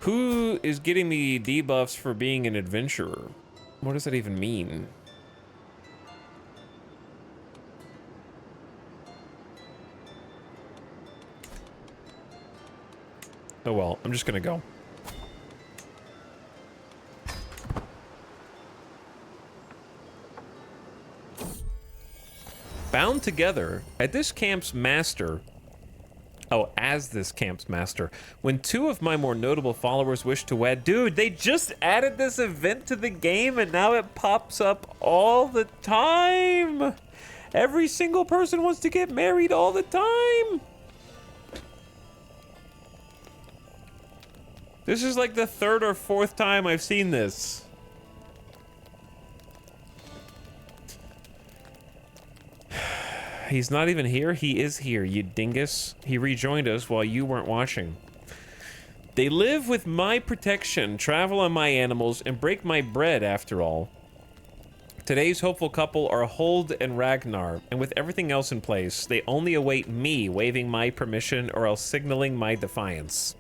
Who is getting me debuffs for being an adventurer? What does that even mean? Oh well, I'm just gonna go. Bound together, at this camp's master, Oh, as this camp's master. When two of my more notable followers wish to wed. Dude, they just added this event to the game and now it pops up all the time. Every single person wants to get married all the time. This is like the third or fourth time I've seen this. He's not even here? He is here, you dingus. He rejoined us while you weren't watching. They live with my protection, travel on my animals, and break my bread, after all. Today's hopeful couple are Hold and Ragnar, and with everything else in place, they only await me waving my permission or else signaling my defiance.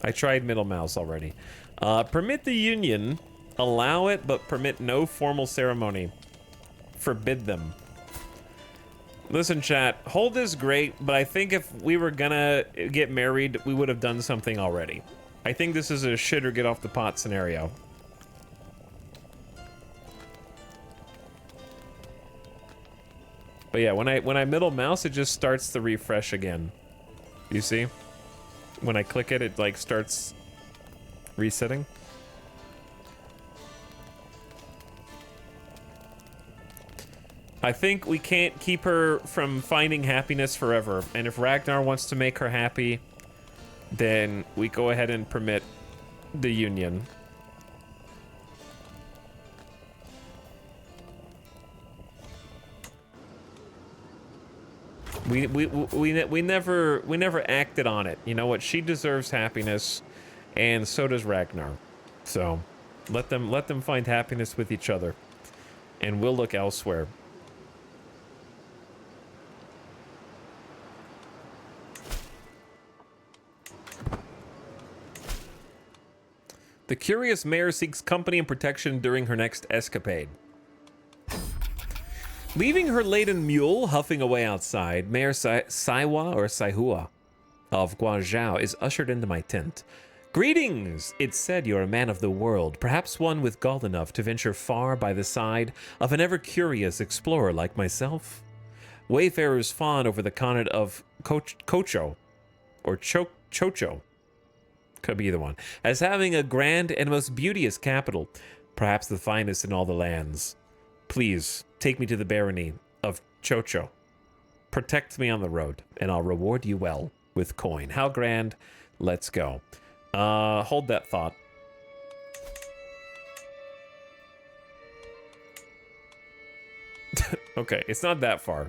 I tried middle mouse already. Permit the union. Allow it, but permit no formal ceremony. Forbid them. Listen, chat, Hold is great, but I think if we were gonna get married, we would have done something already. I think this is a shit or get off the pot scenario. But yeah, when I middle mouse, it just starts the refresh again. You see? When I click it, it like starts resetting. I think we can't keep her from finding happiness forever. And if Ragnar wants to make her happy, then we go ahead and permit the union. We never acted on it. You know what? She deserves happiness, and so does Ragnar. So let them find happiness with each other, and we'll look elsewhere. The curious mare seeks company and protection during her next escapade. Leaving her laden mule huffing away outside, Mayor Saiwa or Saihua of Guangzhou is ushered into my tent. Greetings! It's said you're a man of the world, perhaps one with gall enough to venture far by the side of an ever-curious explorer like myself. Wayfarers fawn over the continent of Kocho, or Chocho, could be either one, as having a grand and most beauteous capital, perhaps the finest in all the lands. Please, take me to the barony of Chocho. Protect me on the road, and I'll reward you well with coin. How grand? Let's go. Hold that thought. Okay, it's not that far.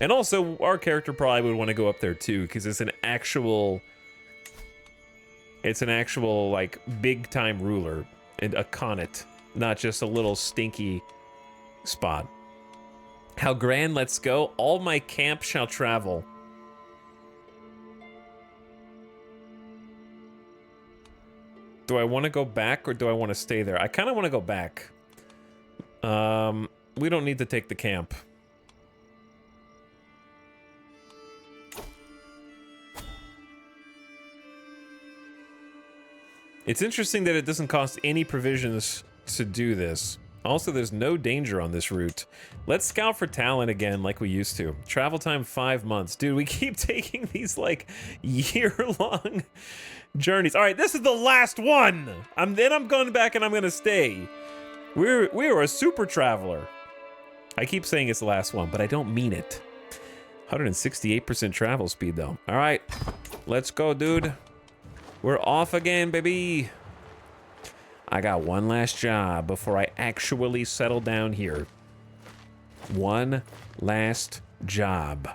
And also, our character probably would want to go up there too, because it's an actual, like, big-time ruler and a Khanate, not just a little stinky spot. How grand, let's go. All my camp shall travel. Do I want to go back or do I want to stay there? I kind of want to go back. We don't need to take the camp. It's interesting that it doesn't cost any provisions to do this. Also, there's no danger on this route. Let's scout for talent again like we used to. Travel time 5 months. Dude, we keep taking these like year-long journeys. All right, this is the last one. Then I'm going back and I'm going to stay. We're a super traveler. I keep saying it's the last one, but I don't mean it. 168% travel speed though. All right, let's go, dude. We're off again, baby. I got one last job before I actually settle down here. One last job.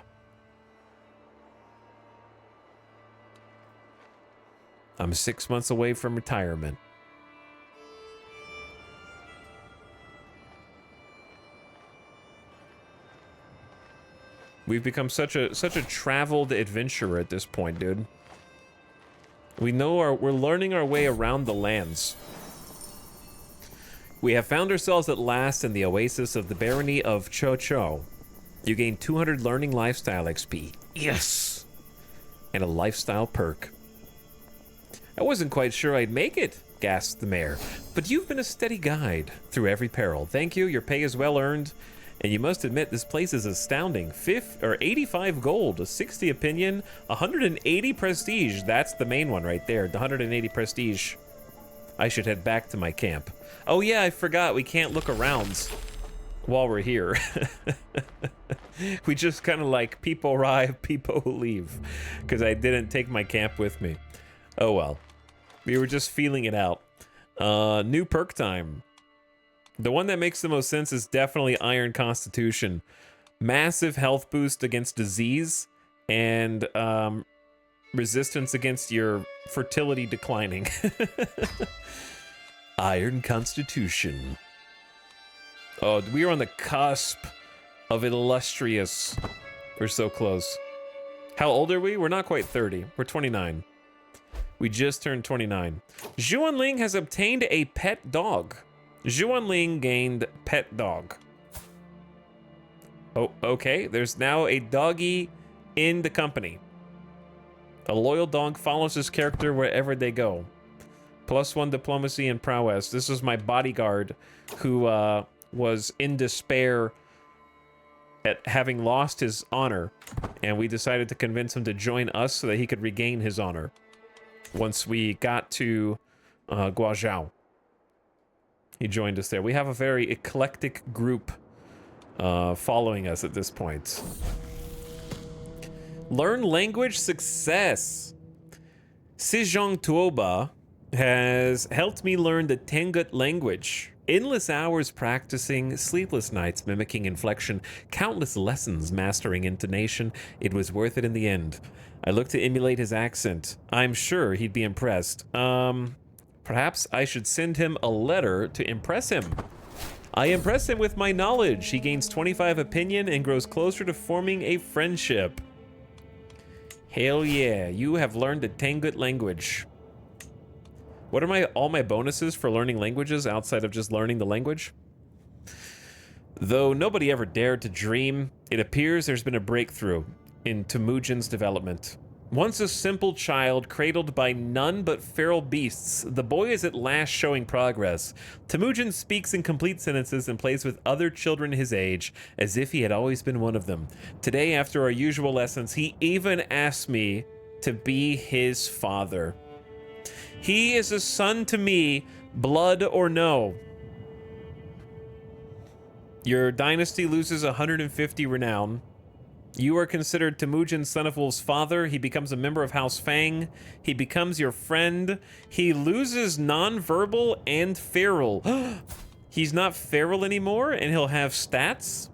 I'm 6 months away from retirement. We've become such a traveled adventurer at this point, dude. We're learning our way around the lands. We have found ourselves at last in the oasis of the barony of Chocho. You gain 200 learning lifestyle XP. Yes! And a lifestyle perk. I wasn't quite sure I'd make it, gasped the mayor. But you've been a steady guide through every peril. Thank you, your pay is well earned. And you must admit, this place is astounding. 85 gold, 60 opinion, 180 prestige. That's the main one right there, the 180 prestige. I should head back to my camp. Oh yeah, I forgot, we can't look around while we're here. We just kind of like people arrive, people leave, because I didn't take my camp with me. Oh well, we were just feeling it out. New perk time. The one that makes the most sense is definitely Iron Constitution. Massive health boost against disease and resistance against your fertility declining. Iron Constitution. Oh, we are on the cusp of illustrious. We're so close. How old are we? We're not quite 30. We're 29. We just turned 29. Zhuanling has obtained a pet dog. Zhuanling gained pet dog. Oh, okay. There's now a doggy in the company. A loyal dog follows his character wherever they go. +1 diplomacy and prowess. This is my bodyguard who was in despair at having lost his honor, and we decided to convince him to join us so that he could regain his honor once we got to Guazhou. He joined us there. We have a very eclectic group following us at this point. Learn language success. Sejong Tuoba has helped me learn the Tengut language. Endless hours practicing, sleepless nights mimicking inflection, countless lessons mastering intonation. It was worth it in the end. I look to emulate his accent. I'm sure he'd be impressed. Perhaps I should send him a letter to impress him. I impress him with my knowledge. He gains 25 opinion and grows closer to forming a friendship. Hell yeah, you have learned the Tengut language. What are all my bonuses for learning languages outside of just learning the language? Though nobody ever dared to dream, it appears there's been a breakthrough in Temujin's development. Once a simple child cradled by none but feral beasts, the boy is at last showing progress. Temujin speaks in complete sentences and plays with other children his age, as if he had always been one of them. Today, after our usual lessons, he even asked me to be his father. He is a son to me, blood or no. Your dynasty loses 150 renown. You are considered Temujin, son of Wolf's father. He becomes a member of House Fang. He becomes your friend. He loses non-verbal and feral. He's not feral anymore, and he'll have stats?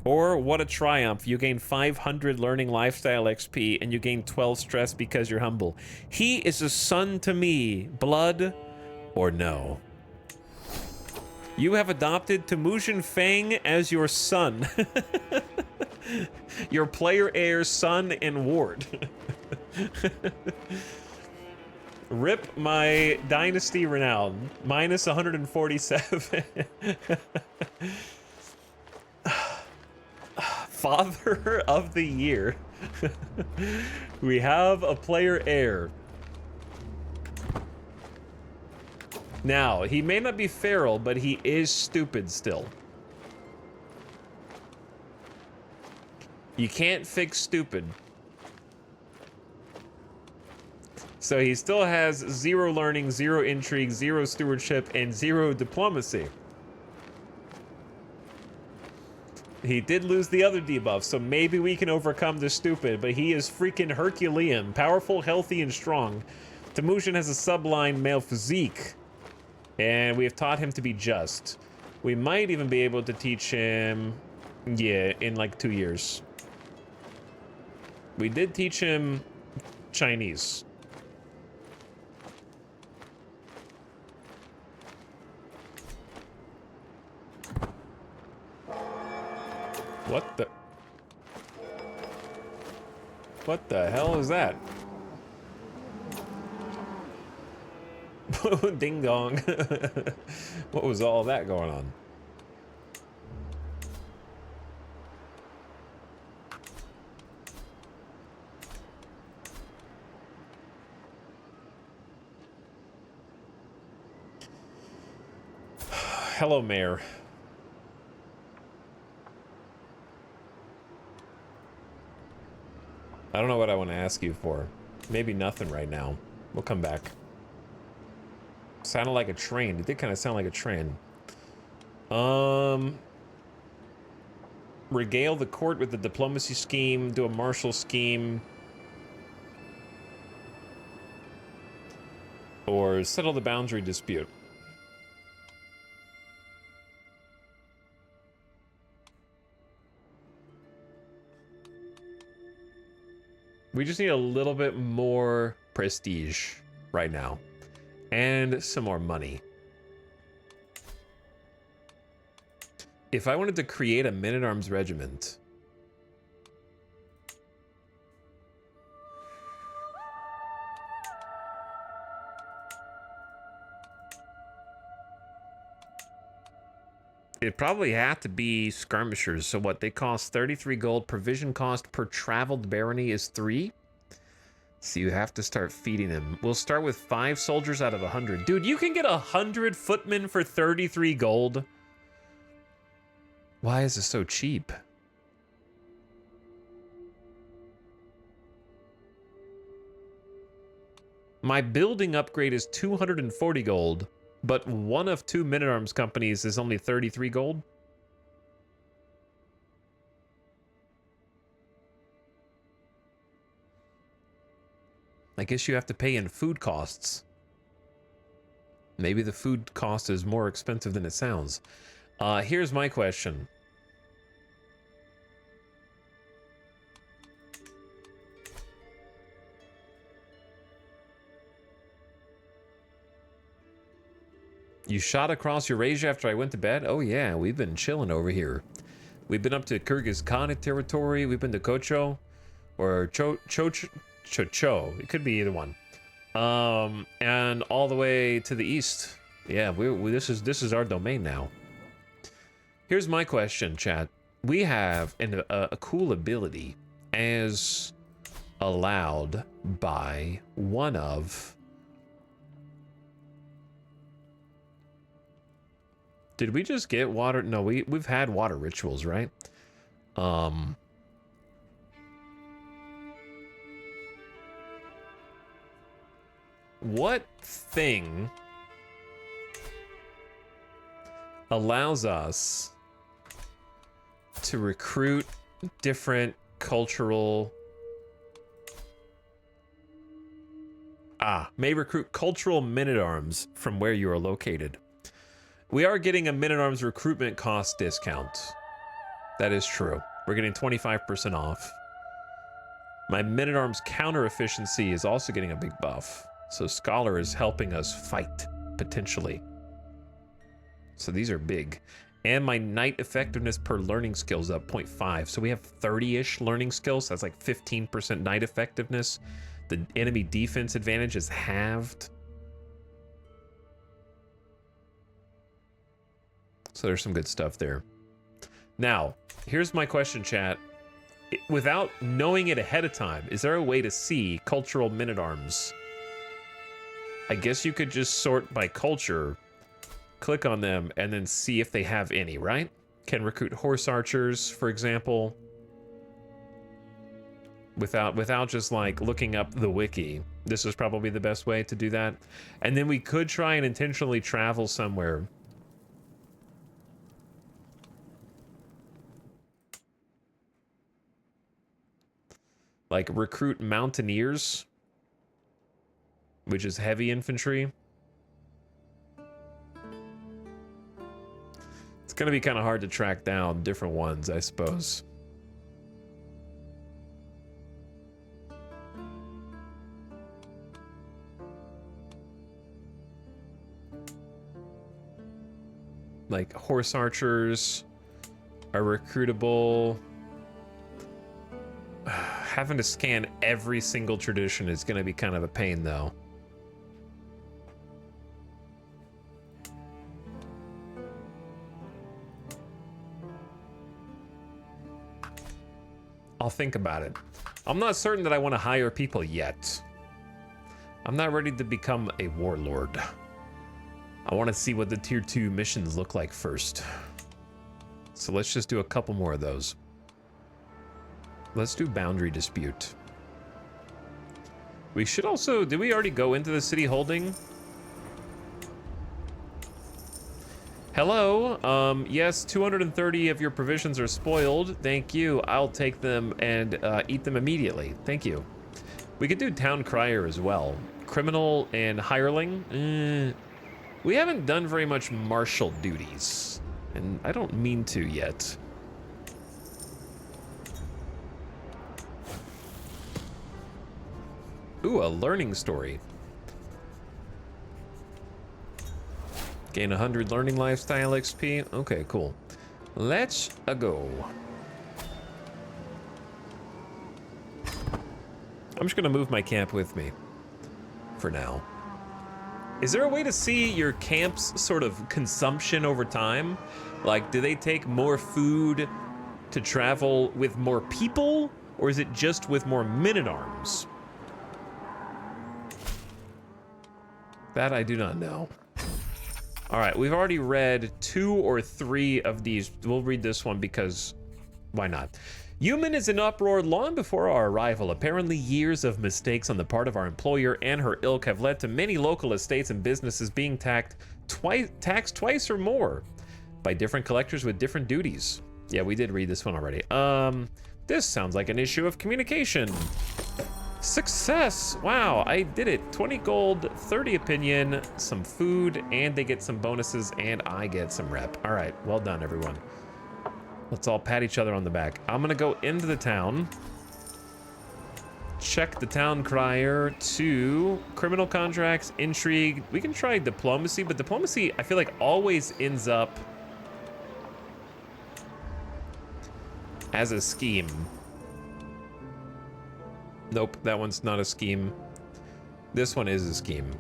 Or what a triumph. You gain 500 learning lifestyle XP, and you gain 12 stress because you're humble. He is a son to me, blood or no. You have adopted Temujin Fang as your son. Your player heir's son and ward. Rip my dynasty renown. Minus 147. Father of the year. We have a player heir. Now, he may not be feral, but he is stupid still. You can't fix stupid. So he still has 0 learning, 0 intrigue, 0 stewardship, and 0 diplomacy. He did lose the other debuff, so maybe we can overcome the stupid, but he is freaking Herculean, powerful, healthy, and strong. Temujin has a sublime male physique, and we have taught him to be just. We might even be able to teach him, yeah, in like 2 years. We did teach him Chinese. What the hell is that? Ding dong. What was all that going on? Hello, Mayor. I don't know what I want to ask you for. Maybe nothing right now. We'll come back. Sounded like a train. It did kind of sound like a train. Regale the court with the diplomacy scheme. Do a martial scheme. Or settle the boundary dispute. We just need a little bit more prestige right now. And some more money. If I wanted to create a men-at-arms regiment... It'd probably have to be skirmishers. So what, they cost 33 gold. Provision cost per traveled barony is 3. So you have to start feeding them. We'll start with 5 soldiers out of 100. Dude, you can get 100 footmen for 33 gold. Why is this so cheap? My building upgrade is 240 gold. But one of 2 men-at-arms companies is only 33 gold. I guess you have to pay in food costs. Maybe the food cost is more expensive than it sounds. Here's my question. You shot across Eurasia after I went to bed? Oh yeah, we've been chilling over here. We've been up to Kyrgyzstan territory. We've been to Kocho. Or Cho. It could be either one. And all the way to the east. Yeah, this is our domain now. Here's my question, chat. We have a cool ability as allowed by one of... Did we just get water? No, we've had water rituals, right? What thing allows us to recruit different cultural... may recruit cultural men-at-arms from where you are located. We are getting a men-at-arms recruitment cost discount. That is true. We're getting 25% off. My men-at-arms counter efficiency is also getting a big buff. So Scholar is helping us fight, potentially. So these are big. And my knight effectiveness per learning skills up 0.5. So we have 30-ish learning skills. That's like 15% knight effectiveness. The enemy defense advantage is halved. So there's some good stuff there. Now, here's my question, chat. Without knowing it ahead of time, is there a way to see cultural men-at-arms? I guess you could just sort by culture, click on them, and then see if they have any, right? Can recruit horse archers, for example. Without just like looking up the wiki. This is probably the best way to do that. And then we could try and intentionally travel somewhere. Like recruit mountaineers, which is heavy infantry. It's going to be kind of hard to track down different ones, I suppose. Like horse archers are recruitable. Having to scan every single tradition is going to be kind of a pain, though. I'll think about it. I'm not certain that I want to hire people yet. I'm not ready to become a warlord. I want to see what the tier 2 missions look like first. So let's just do a couple more of those. Let's do boundary dispute. We should also, did we already go into the city holding? Hello, yes, 230 of your provisions are spoiled. Thank you. I'll take them and eat them immediately. Thank you. We could do town crier as well. Criminal and hireling. We haven't done very much martial duties, and I don't mean to yet. Ooh, a learning story. Gain 100 learning lifestyle XP. Okay, cool. Let's go. I'm just gonna move my camp with me for now. Is there a way to see your camp's sort of consumption over time? Like, do they take more food to travel with more people, or is it just with more men-at-arms? That I do not know. All right, we've already read 2 or 3 of these. We'll read this one because why not? Human is in uproar long before our arrival. Apparently, years of mistakes on the part of our employer and her ilk have led to many local estates and businesses being taxed twice or more by different collectors with different duties. Yeah, we did read this one already. This sounds like an issue of communication. Success! Wow, I did it. 20 gold, 30 opinion, some food, and they get some bonuses, and I get some rep. All right, well done, everyone. Let's all pat each other on the back. I'm gonna go into the town. Check the town crier to criminal contracts, intrigue. We can try diplomacy, but diplomacy, I feel like, always ends up as a scheme. Nope, that one's not a scheme. This one is a scheme.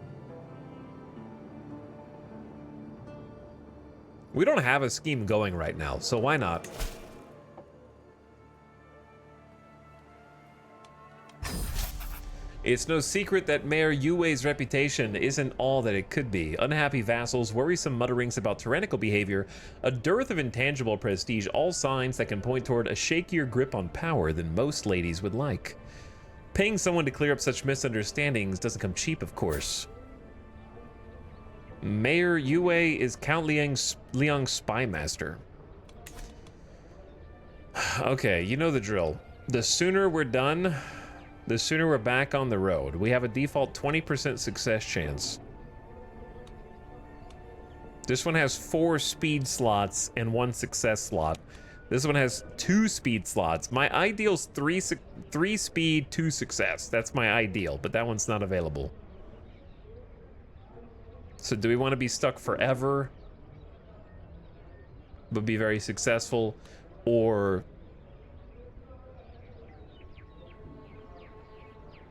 We don't have a scheme going right now, so why not? It's no secret that Mayor Yue's reputation isn't all that it could be. Unhappy vassals, worrisome mutterings about tyrannical behavior, a dearth of intangible prestige, all signs that can point toward a shakier grip on power than most ladies would like. Paying someone to clear up such misunderstandings doesn't come cheap, of course. Mayor Yue is Count Liang's spy master. Okay, you know the drill. The sooner we're done, the sooner we're back on the road. We have a default 20% success chance. This one has 4 speed slots and 1 success slot. This one has 2 speed slots. My ideal's 3 speed, 2 success. That's my ideal, but that one's not available. So do we want to be stuck forever, but be very successful, or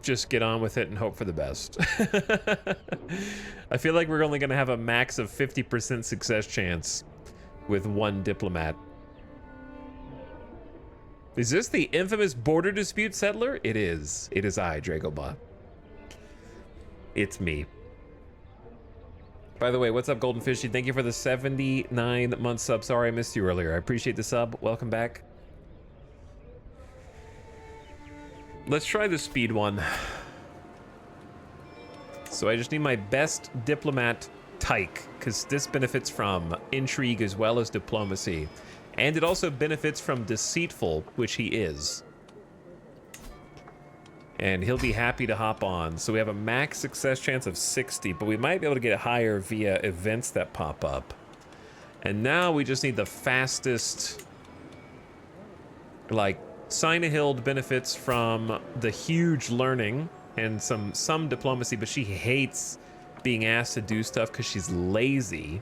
just get on with it and hope for the best? I feel like we're only going to have a max of 50% success chance with 1 diplomat. Is this the infamous border dispute settler? It is. It is I, Dragobot. It's me. By the way, what's up, Golden Fishy? Thank you for the 79-month sub. Sorry I missed you earlier. I appreciate the sub. Welcome back. Let's try the speed one. So I just need my best diplomat, Tyke, because this benefits from intrigue as well as diplomacy. And it also benefits from deceitful, which he is. And he'll be happy to hop on. So we have a max success chance of 60, but we might be able to get higher via events that pop up. And now we just need the fastest. Like, Sinehild benefits from the huge learning and some diplomacy, but she hates being asked to do stuff because she's lazy.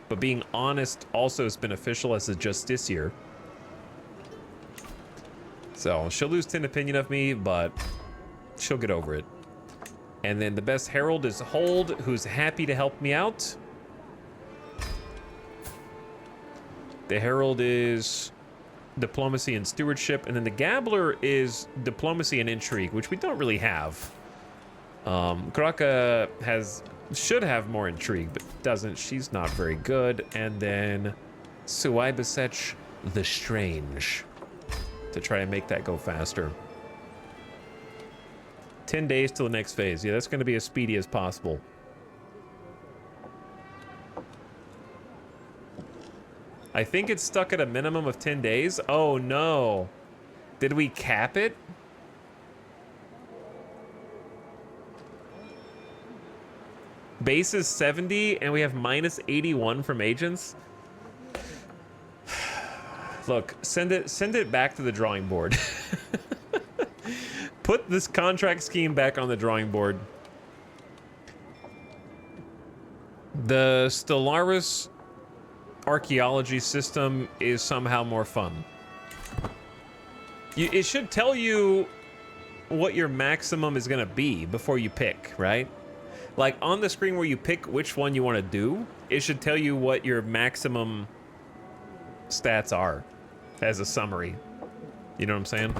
But being honest also is beneficial as a justiciar. So she'll lose 10 opinion of me, but she'll get over it. And then the best herald is Hold, who's happy to help me out. The herald is diplomacy and stewardship, and then the gabbler is diplomacy and intrigue, which we don't really have. Kraka should have more intrigue, but doesn't. She's not very good. And then Suaibasech the Strange to try and make that go faster. 10 days till the next phase. Yeah, that's going to be as speedy as possible. I think it's stuck at a minimum of 10 days. Oh no. Did we cap it? Base is 70 and we have minus 81 from agents. Look, send it back to the drawing board. Put this contract scheme back on the drawing board. The Stellaris archaeology system is somehow more fun. It should tell you what your maximum is going to be before you pick, right? Like on the screen where you pick which one you want to do, it should tell you what your maximum stats are as a summary. You know what I'm saying?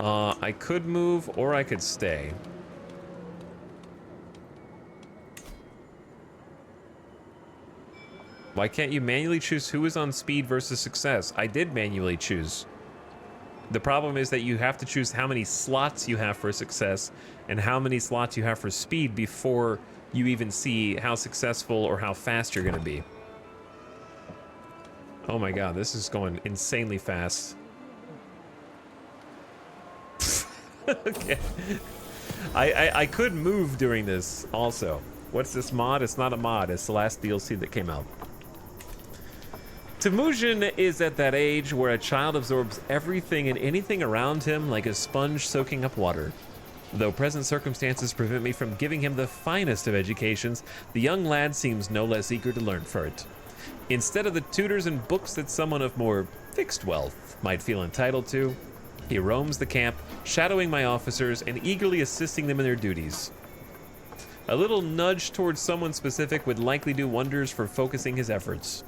I could move or I could stay. Why can't you manually choose who is on speed versus success? I did manually choose. The problem is that you have to choose how many slots you have for success and how many slots you have for speed before you even see how successful or how fast you're going to be. Oh my god, this is going insanely fast. Okay. I could move during this also. What's this mod? It's not a mod. It's the last DLC that came out. Temujin is at that age where a child absorbs everything and anything around him like a sponge soaking up water. Though present circumstances prevent me from giving him the finest of educations, the young lad seems no less eager to learn for it. Instead of the tutors and books that someone of more fixed wealth might feel entitled to, he roams the camp, shadowing my officers and eagerly assisting them in their duties. A little nudge towards someone specific would likely do wonders for focusing his efforts.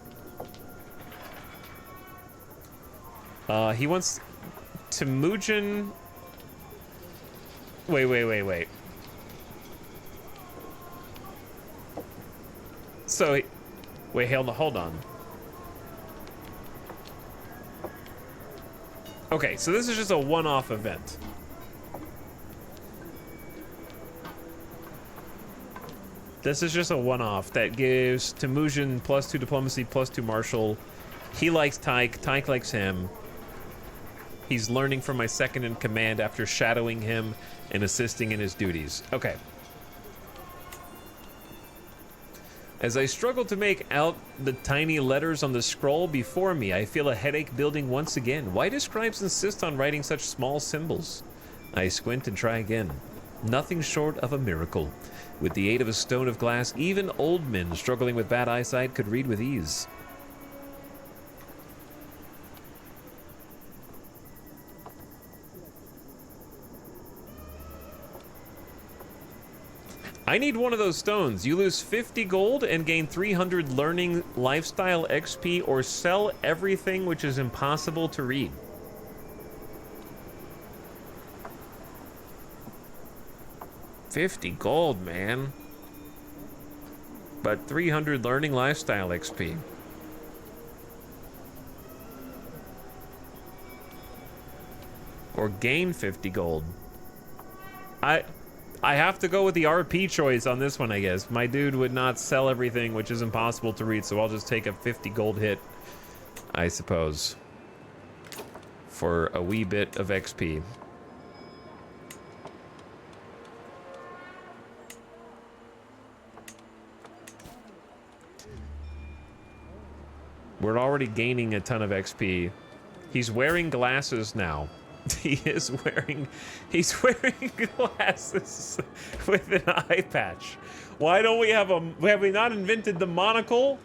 He wants Temujin. Wait. So, wait, hold on. Okay, so this is just a one-off event. This is just a one-off that gives Temujin +2 diplomacy, +2 martial. He likes Tyke, Tyke likes him. He's learning from my second in command after shadowing him and assisting in his duties. Okay. As I struggle to make out the tiny letters on the scroll before me, I feel a headache building once again. Why do scribes insist on writing such small symbols? I squint and try again. Nothing short of a miracle. With the aid of a stone of glass, even old men struggling with bad eyesight could read with ease. I need one of those stones. You lose 50 gold and gain 300 learning lifestyle XP or sell everything which is impossible to read. $50 gold, man. But 300 learning lifestyle XP. Or gain 50 gold. I have to go with the RP choice on this one, I guess. My dude would not sell everything, which is impossible to read, so I'll just take a 50 gold hit, I suppose, for a wee bit of XP. We're already gaining a ton of XP. He's wearing glasses now. He's wearing glasses with an eye patch. Why don't we have we not invented the monocle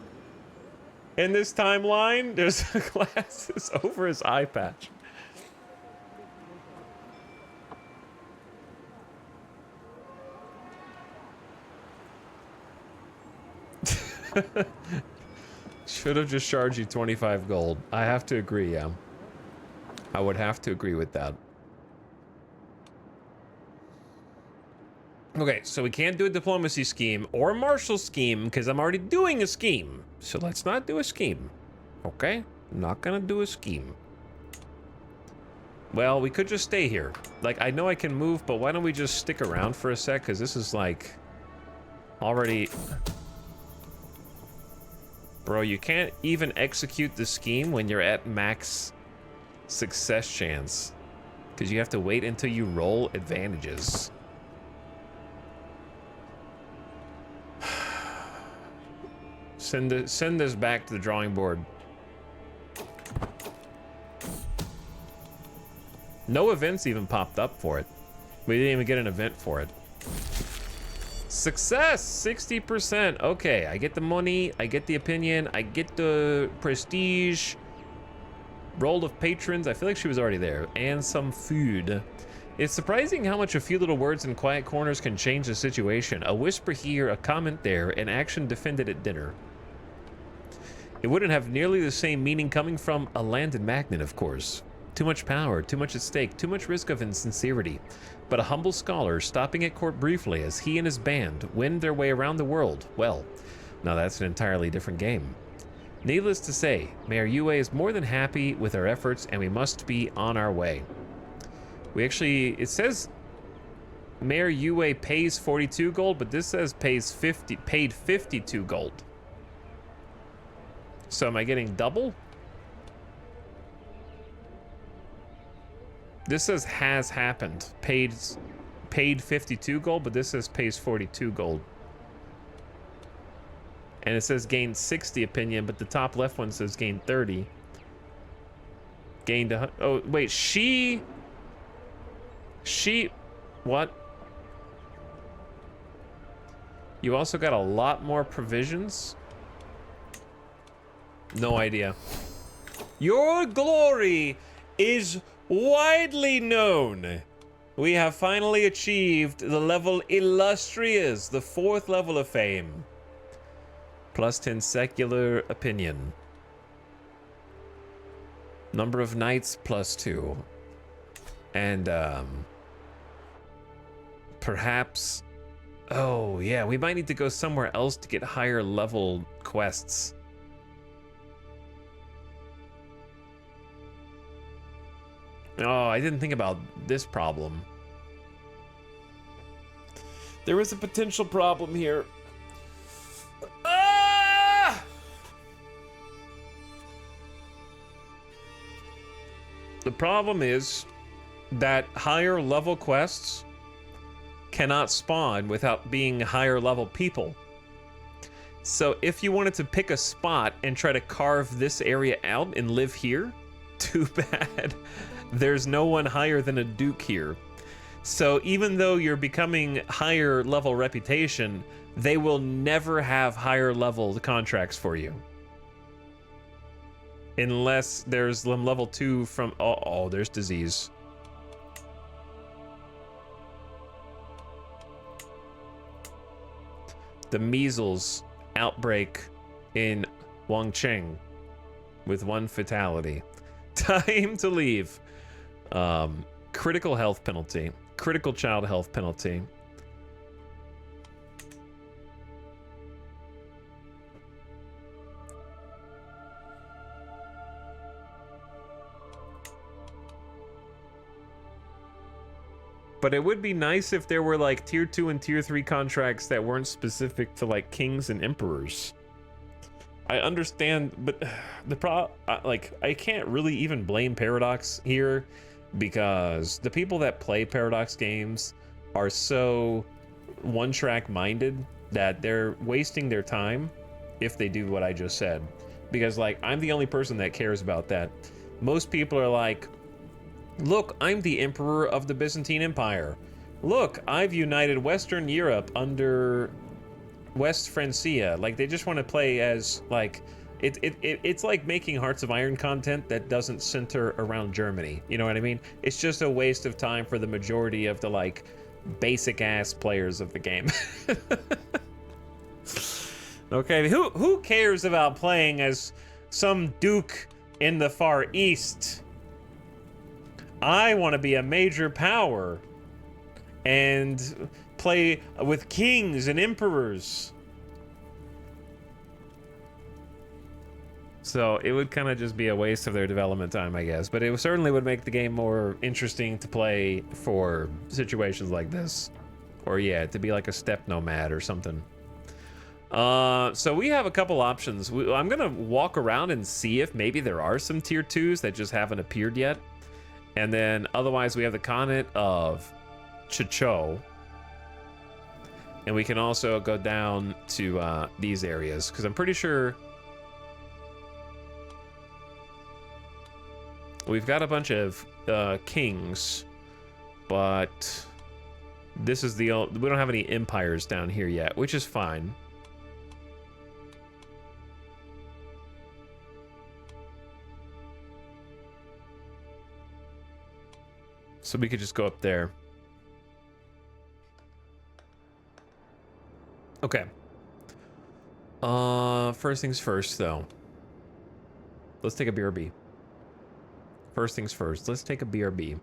in this timeline? There's glasses over his eye patch. Should have just charged you 25 gold. I have to agree, yeah. I would have to agree with that. Okay, so we can't do a diplomacy scheme or a martial scheme because I'm already doing a scheme. So let's not do a scheme. Okay? Not gonna do a scheme. Well, we could just stay here. Like, I know I can move, but why don't we just stick around for a sec? Because this is like already... Bro, you can't even execute the scheme when you're at max success chance. Because you have to wait until you roll advantages. Send this back to the drawing board. No events even popped up for it. We didn't even get an event for it. Success, 60%. Okay, I get the money, I get the opinion, I get the prestige. Roll of patrons, I feel like she was already there. And some food. It's surprising how much a few little words in quiet corners can change the situation. A whisper here, a comment there, an action defended at dinner. It wouldn't have nearly the same meaning coming from a landed magnet, of course. Too much power, too much at stake, too much risk of insincerity. But a humble scholar stopping at court briefly as he and his band wend their way around the world, well, now that's an entirely different game. Needless to say, Mayor Yue is more than happy with our efforts and we must be on our way. We actually, it says Mayor Yue pays 42 gold, but this says paid 52 gold. So am I getting double? This says has happened. Paid 52 gold, but this says pays 42 gold. And it says gained 60 opinion, but the top left one says gained 30. Gained a... Oh, wait, she... What? You also got a lot more provisions? No idea. Your glory is widely known. We have finally achieved the level illustrious, the 4th level of fame. Plus 10 secular opinion. Number of knights plus 2. And perhaps, oh yeah, we might need to go somewhere else to get higher level quests. Oh, I didn't think about this problem. There was a potential problem here. Ah! The problem is that higher level quests cannot spawn without being higher level people. So if you wanted to pick a spot and try to carve this area out and live here, too bad. There's no one higher than a duke here. So even though you're becoming higher level reputation, they will never have higher level contracts for you. Unless there's level 2 from... Oh, there's disease. The measles outbreak in Wangcheng with 1 fatality. Time to leave. Critical health penalty. Critical child health penalty. But it would be nice if there were like tier 2 and tier 3 contracts that weren't specific to like kings and emperors. I understand, but I can't really even blame Paradox here because the people that play Paradox games are so one-track minded that they're wasting their time if they do what I just said. Because like, I'm the only person that cares about that. Most people are like, look, I'm the emperor of the Byzantine Empire. Look, I've united Western Europe under West Francia. Like, they just want to play as like it's like making Hearts of Iron content that doesn't center around Germany. You know what I mean? It's just a waste of time for the majority of the like basic ass players of the game. Okay, who cares about playing as some duke in the Far East? I want to be a major power and play with kings and emperors. So it would kind of just be a waste of their development time, I guess. But it certainly would make the game more interesting to play for situations like this. Or yeah, to be like a step nomad or something. So we have a couple options. I'm gonna walk around and see if maybe there are some tier 2s that just haven't appeared yet. And then otherwise we have the continent of Chicho. And we can also go down to these areas, because I'm pretty sure we've got a bunch of kings, but this is the we don't have any empires down here yet, which is fine. So we could just go up there. Okay. First things first, though. Let's take a BRB. First things first, let's take a BRB.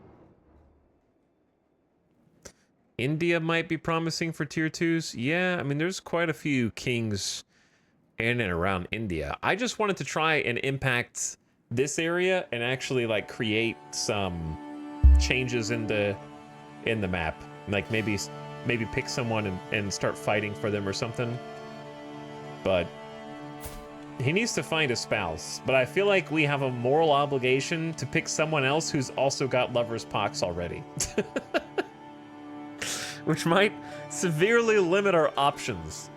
India might be promising for tier 2s. Yeah, I mean, there's quite a few kings in and around India. I just wanted to try and impact this area and actually like create some changes in the map. Like maybe pick someone and start fighting for them or something. But he needs to find a spouse. But I feel like we have a moral obligation to pick someone else who's also got lover's pox already. Which might severely limit our options.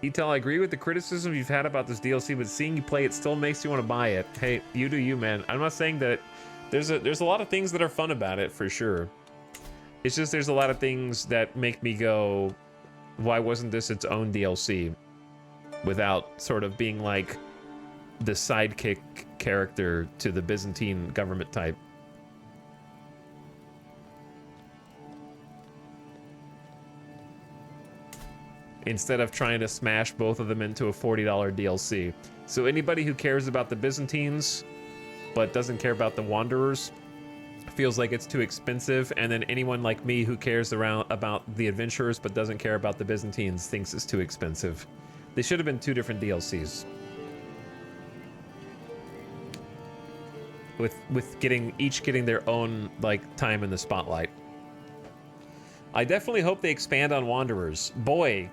Etel, I agree with the criticism you've had about this DLC, but seeing you play it still makes you want to buy it. Hey, you do you, man. I'm not saying that there's a lot of things that are fun about it, for sure. It's just there's a lot of things that make me go, why wasn't this its own DLC? Without sort of being like the sidekick character to the Byzantine government type. Instead of trying to smash both of them into a $40 DLC. So anybody who cares about the Byzantines but doesn't care about the Wanderers feels like it's too expensive, and then anyone like me who cares about the Adventurers but doesn't care about the Byzantines thinks it's too expensive. They should have been two different DLCs. With each getting their own like time in the spotlight. I definitely hope they expand on Wanderers. Boy,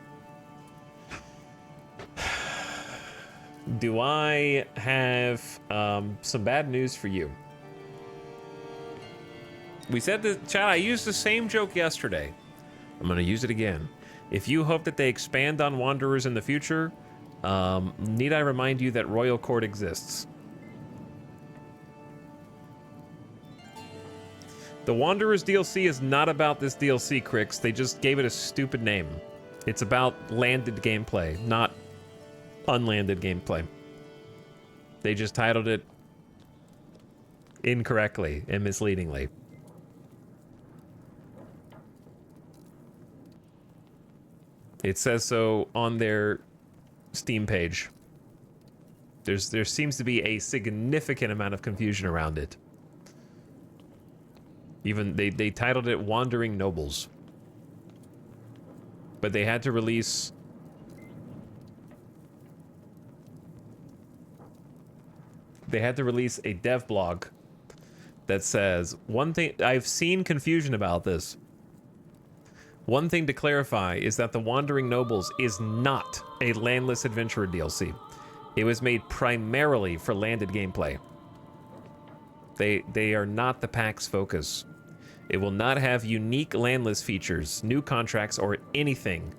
do I have some bad news for you. We said that, chat, I used the same joke yesterday. I'm gonna use it again. If you hope that they expand on Wanderers in the future, need I remind you that Royal Court exists? The Wanderers DLC is not about this DLC, Crix. They just gave it a stupid name. It's about landed gameplay, not unlanded gameplay. They just titled it incorrectly and misleadingly. It says so on their Steam page. There seems to be a significant amount of confusion around it. Even they titled it Wandering Nobles. But they had to release a dev blog that says, one thing, I've seen confusion about this. One thing to clarify is that the Wandering Nobles is not a Landless Adventurer DLC. It was made primarily for landed gameplay. They are not the pack's focus. It will not have unique landless features, new contracts, or anything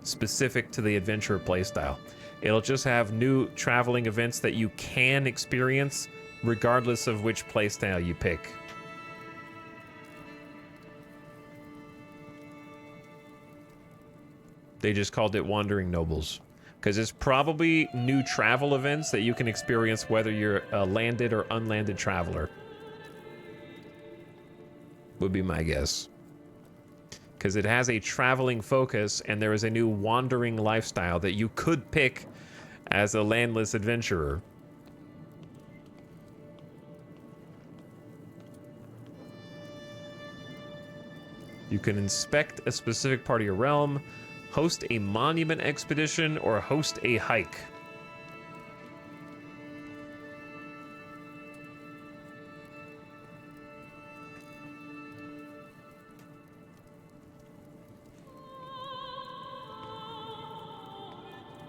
specific to the adventurer playstyle. It'll just have new traveling events that you can experience regardless of which playstyle you pick. They just called it Wandering Nobles. Because it's probably new travel events that you can experience whether you're a landed or unlanded traveler. Would be my guess. Because it has a traveling focus, and there is a new wandering lifestyle that you could pick as a landless adventurer. You can inspect a specific part of your realm, host a monument expedition, or host a hike.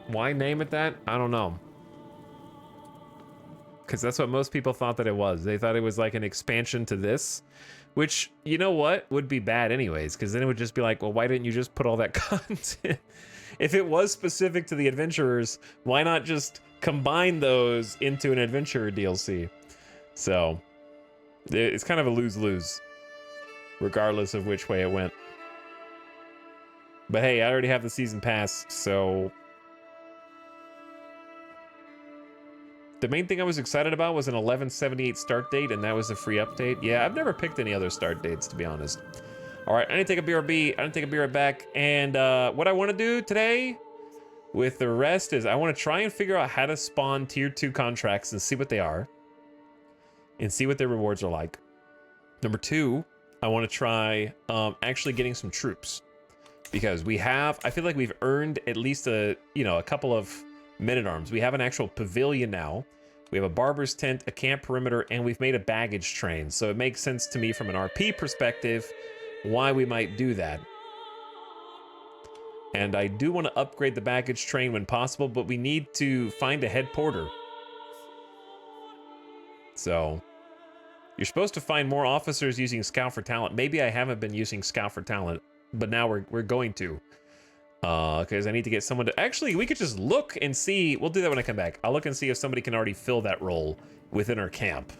Why name it that? I don't know. Because that's what most people thought that it was. They thought it was like an expansion to this, which, you know what, would be bad anyways, because then it would just be like, well, why didn't you just put all that content? If it was specific to the adventurers, why not just combine those into an adventurer DLC? So, it's kind of a lose-lose, regardless of which way it went. But hey, I already have the season pass, so... The main thing I was excited about was an 11/78 start date, and that was a free update. Yeah, I've never picked any other start dates, to be honest. All right, I need to take a BRB. I need to take a BR back. And what I want to do today with the rest is I want to try and figure out how to spawn tier 2 contracts and see what they are. And see what their rewards are like. Number 2, I want to try actually getting some troops. Because we have, I feel like we've earned at least a couple of men-at-arms. We have an actual pavilion now. We have a barber's tent, a camp perimeter, and we've made a baggage train. So it makes sense to me from an RP perspective why we might do that. And I do want to upgrade the baggage train when possible, but we need to find a head porter. So you're supposed to find more officers using Scout for Talent. Maybe I haven't been using Scout for Talent, but now we're going to. Because I need to get someone to... Actually, we could just look and see. We'll do that when I come back. I'll look and see if somebody can already fill that role within our camp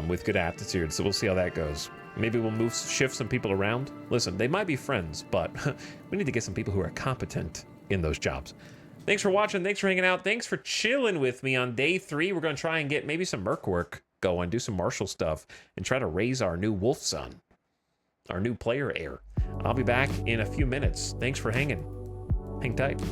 with good aptitude. So we'll see how that goes. Maybe we'll shift some people around. Listen, they might be friends, but we need to get some people who are competent in those jobs. Thanks for watching. Thanks for hanging out. Thanks for chilling with me on day 3. We're going to try and get maybe some merc work going, do some martial stuff, and try to raise our new wolf son, our new player heir. I'll be back in a few minutes. Thanks for hanging. Hang tight.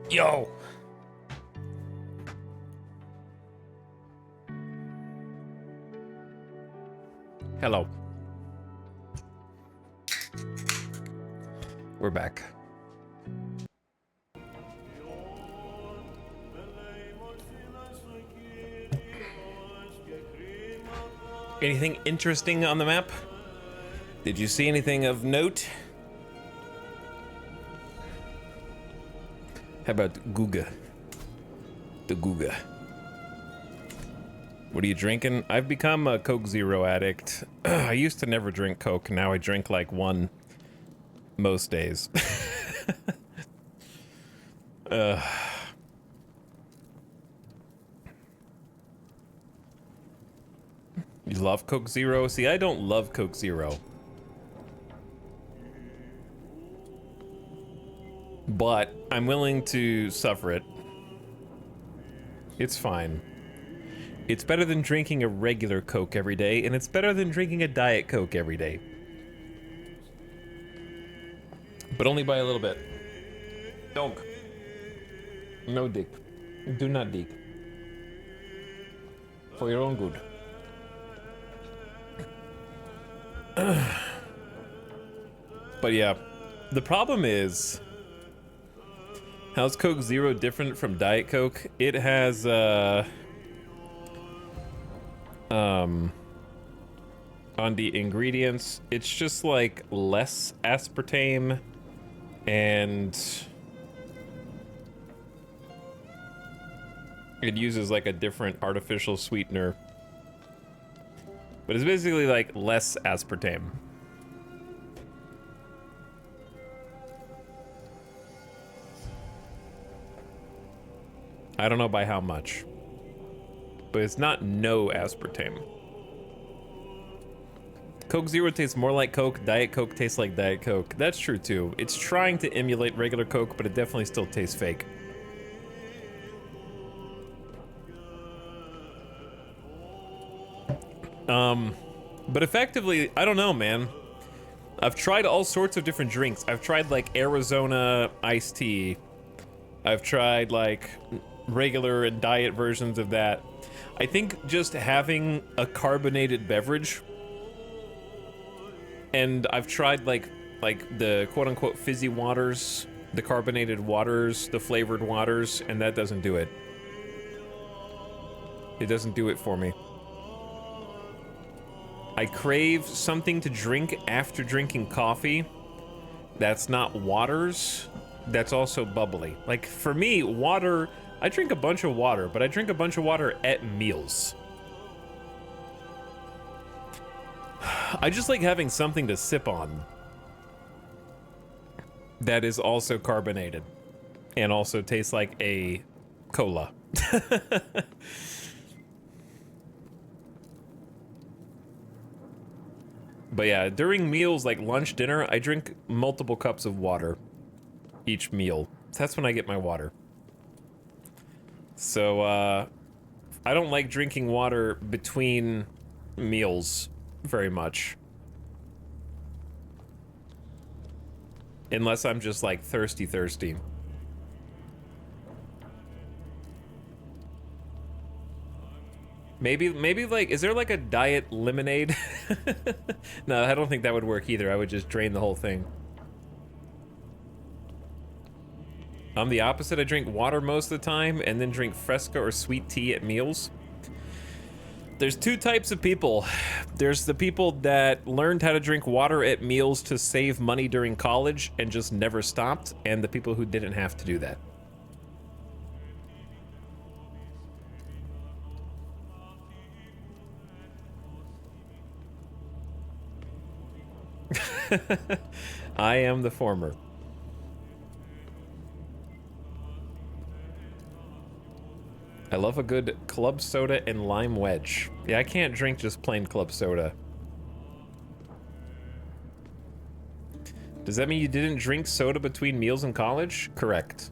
Yo! Hello. We're back. Anything interesting on the map? Did you see anything of note? How about Guga? The Guga. What are you drinking? I've become a Coke Zero addict. I used to never drink Coke. Now I drink like one most days. You love Coke Zero? See, I don't love Coke Zero. But I'm willing to suffer it. It's fine. It's better than drinking a regular Coke every day, and it's better than drinking a Diet Coke every day. But only by a little bit. Don't. No dick. Do not dick. For your own good. But yeah, the problem is, how's Coke Zero different from Diet Coke? It has, on the ingredients, it's just like less aspartame and it uses like a different artificial sweetener. But it's basically like less aspartame. I don't know by how much. But it's not no aspartame. Coke Zero tastes more like Coke. Diet Coke tastes like Diet Coke. That's true too. It's trying to emulate regular Coke, but it definitely still tastes fake. But effectively, I don't know, man. I've tried all sorts of different drinks. I've tried like Arizona iced tea. I've tried like regular and diet versions of that. I think just having a carbonated beverage, and I've tried like the quote-unquote fizzy waters, the carbonated waters, the flavored waters, and that doesn't do it. It doesn't do it for me. I crave something to drink after drinking coffee that's not waters, that's also bubbly. Like, for me, water, I drink a bunch of water, but I drink a bunch of water at meals. I just like having something to sip on that is also carbonated and also tastes like a cola. But yeah, during meals like lunch, dinner, I drink multiple cups of water each meal. That's when I get my water. So, I don't like drinking water between meals very much. Unless I'm just like thirsty. Maybe like, is there like a diet lemonade? No, I don't think that would work either. I would just drain the whole thing. I'm the opposite. I drink water most of the time and then drink Fresca or sweet tea at meals. There's two types of people. There's the people that learned how to drink water at meals to save money during college and just never stopped, and the people who didn't have to do that. I am the former. I love a good club soda and lime wedge. Yeah, I can't drink just plain club soda. Does that mean you didn't drink soda between meals in college? Correct.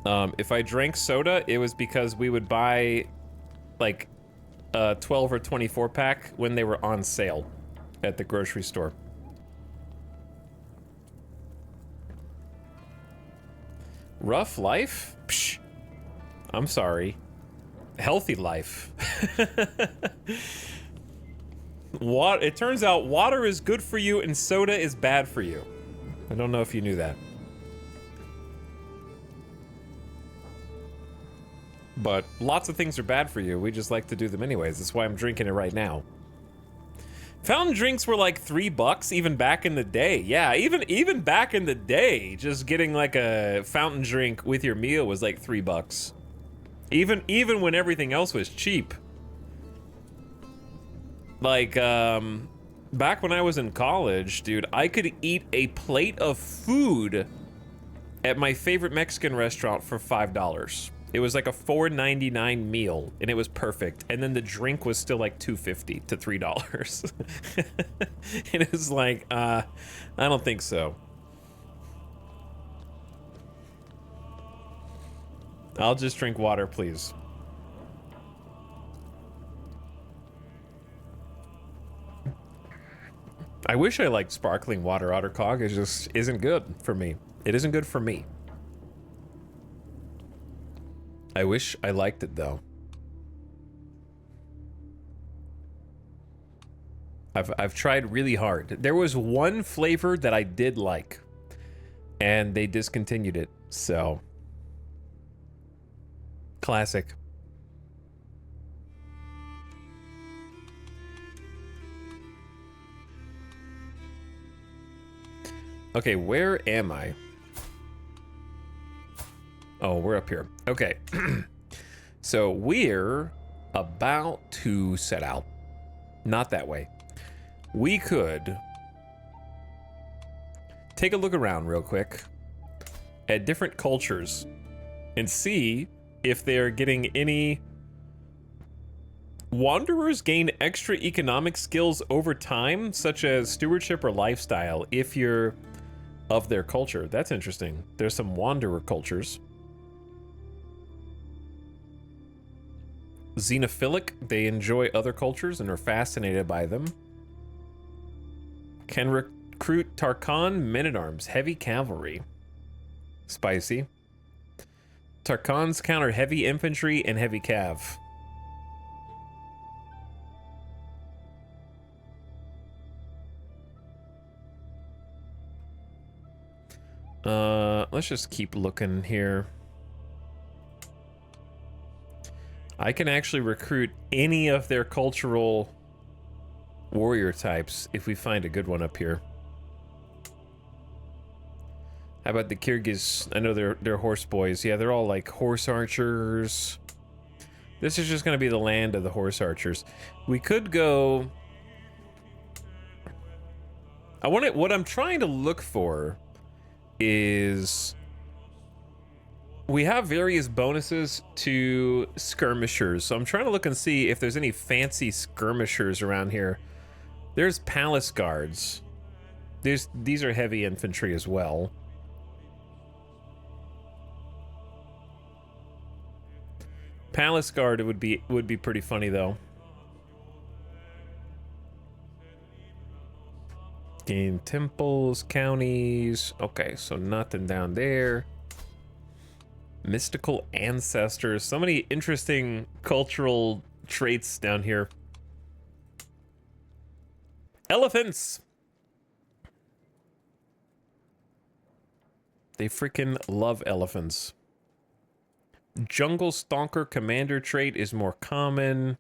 If I drank soda, it was because we would buy like a 12 or 24 pack when they were on sale at the grocery store. Rough life? Psh, I'm sorry. Healthy life. It turns out water is good for you and soda is bad for you. I don't know if you knew that. But lots of things are bad for you. We just like to do them anyways. That's why I'm drinking it right now. Fountain drinks were like $3 even back in the day. Yeah, even back in the day, just getting like a fountain drink with your meal was like $3. Even when everything else was cheap. Like, back when I was in college, dude, I could eat a plate of food at my favorite Mexican restaurant for $5. It was like a $4.99 meal, and it was perfect. And then the drink was still like $2.50 to $3. And it was like, I don't think so. I'll just drink water, please. I wish I liked sparkling water, Ottercog. It just isn't good for me. It isn't good for me. I wish I liked it, though. I've tried really hard. There was one flavor that I did like, and they discontinued it, so... Classic. Okay, where am I? Oh, we're up here. Okay. So we're about to set out. Not that way. We could take a look around real quick at different cultures and see if they're getting any... Wanderers gain extra economic skills over time, such as stewardship or lifestyle, if you're of their culture. That's interesting. There's some wanderer cultures. Xenophilic, they enjoy other cultures and are fascinated by them. Can recruit Tarkan men-at-arms, heavy cavalry. Spicy. Tarkans counter heavy infantry and heavy cav. Let's just keep looking here. I can actually recruit any of their cultural warrior types if we find a good one up here. How about the Kyrgyz? I know they're horse boys. Yeah, they're all like horse archers. This is just going to be the land of the horse archers. We could go... What I'm trying to look for is... We have various bonuses to skirmishers, so I'm trying to look and see if there's any fancy skirmishers around here. There's palace guards. These are heavy infantry as well. Palace guard would be pretty funny though. Gain temples, counties. Okay, so nothing down there. Mystical ancestors. So many interesting cultural traits down here. Elephants! They freaking love elephants. Jungle Stalker Commander trait is more common.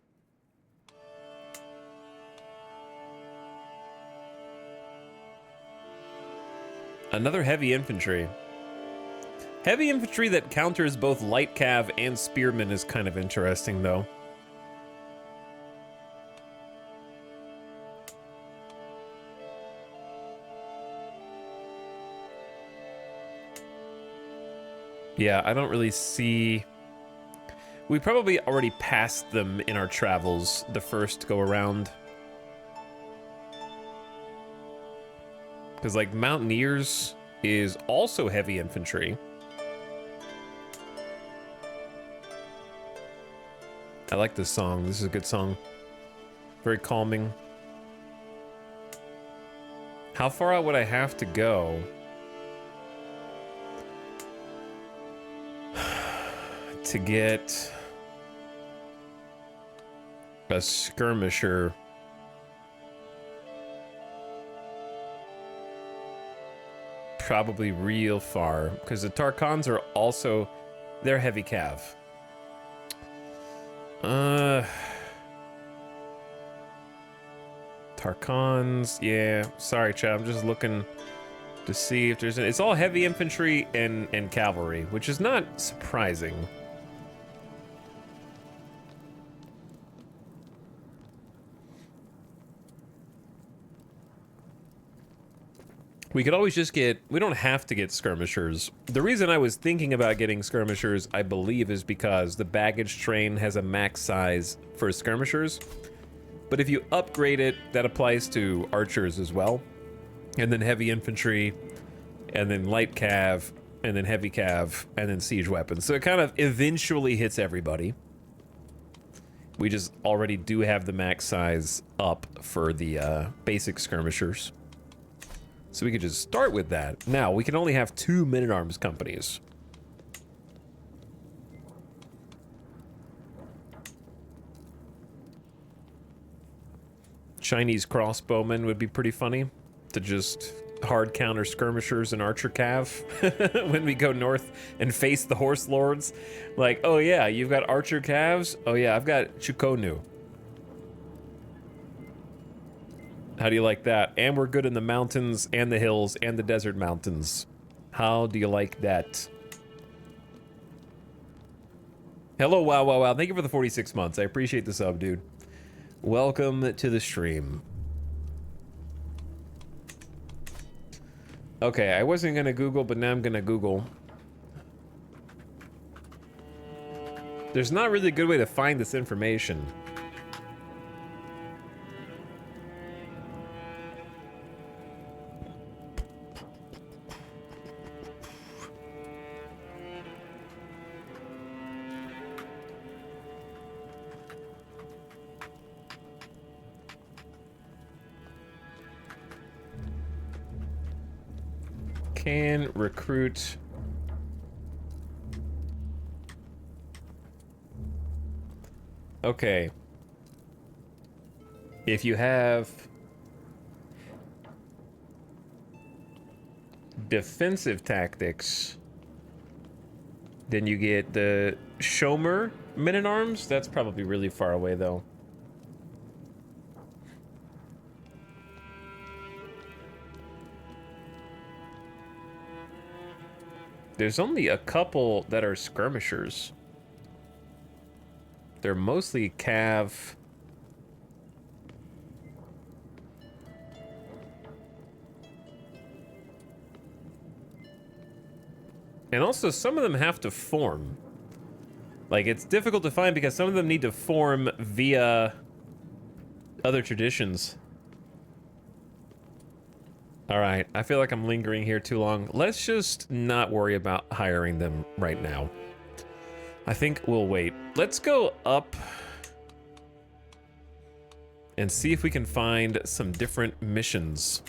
Another heavy infantry. Heavy infantry that counters both light cav and spearmen is kind of interesting, though. Yeah, I don't really see... We probably already passed them in our travels the first go around. Because, like, Mountaineers is also heavy infantry. I like this song. This is a good song. Very calming. How far out would I have to go? to get a skirmisher. Probably real far, because the Tarkans are also, they're heavy cav. Tarkans, yeah. Sorry, chat. I'm just looking to see if there's. It's all heavy infantry and cavalry, which is not surprising. We could always just get. We don't have to get skirmishers. The reason I was thinking about getting skirmishers, I believe, is because the baggage train has a max size for skirmishers. But if you upgrade it, that applies to archers as well. And then heavy infantry, and then light cav, and then heavy cav, and then siege weapons. So it kind of eventually hits everybody. We just already do have the max size up for the basic skirmishers. So we could just start with that. Now, we can only have 2 men-at-arms companies. Chinese crossbowmen would be pretty funny to just hard counter skirmishers and archer cav when we go north and face the horse lords. Like, oh yeah, you've got archer calves? Oh yeah, I've got Chukonu. How do you like that? And we're good in the mountains and the hills and the desert mountains. How do you like that? Hello, wow, wow, wow. Thank you for the 46 months. I appreciate the sub, dude. Welcome to the stream. Okay, I wasn't gonna Google, but now I'm gonna Google. There's not really a good way to find this information. Can recruit okay. If you have defensive tactics, then you get the Shomer men-at-arms. That's probably really far away though. There's only a couple that are skirmishers. They're mostly cav. And also, some of them have to form. Like, it's difficult to find because some of them need to form via other traditions. All right, I feel like I'm lingering here too long. Let's just not worry about hiring them right now. I think we'll wait. Let's go up and see if we can find some different missions.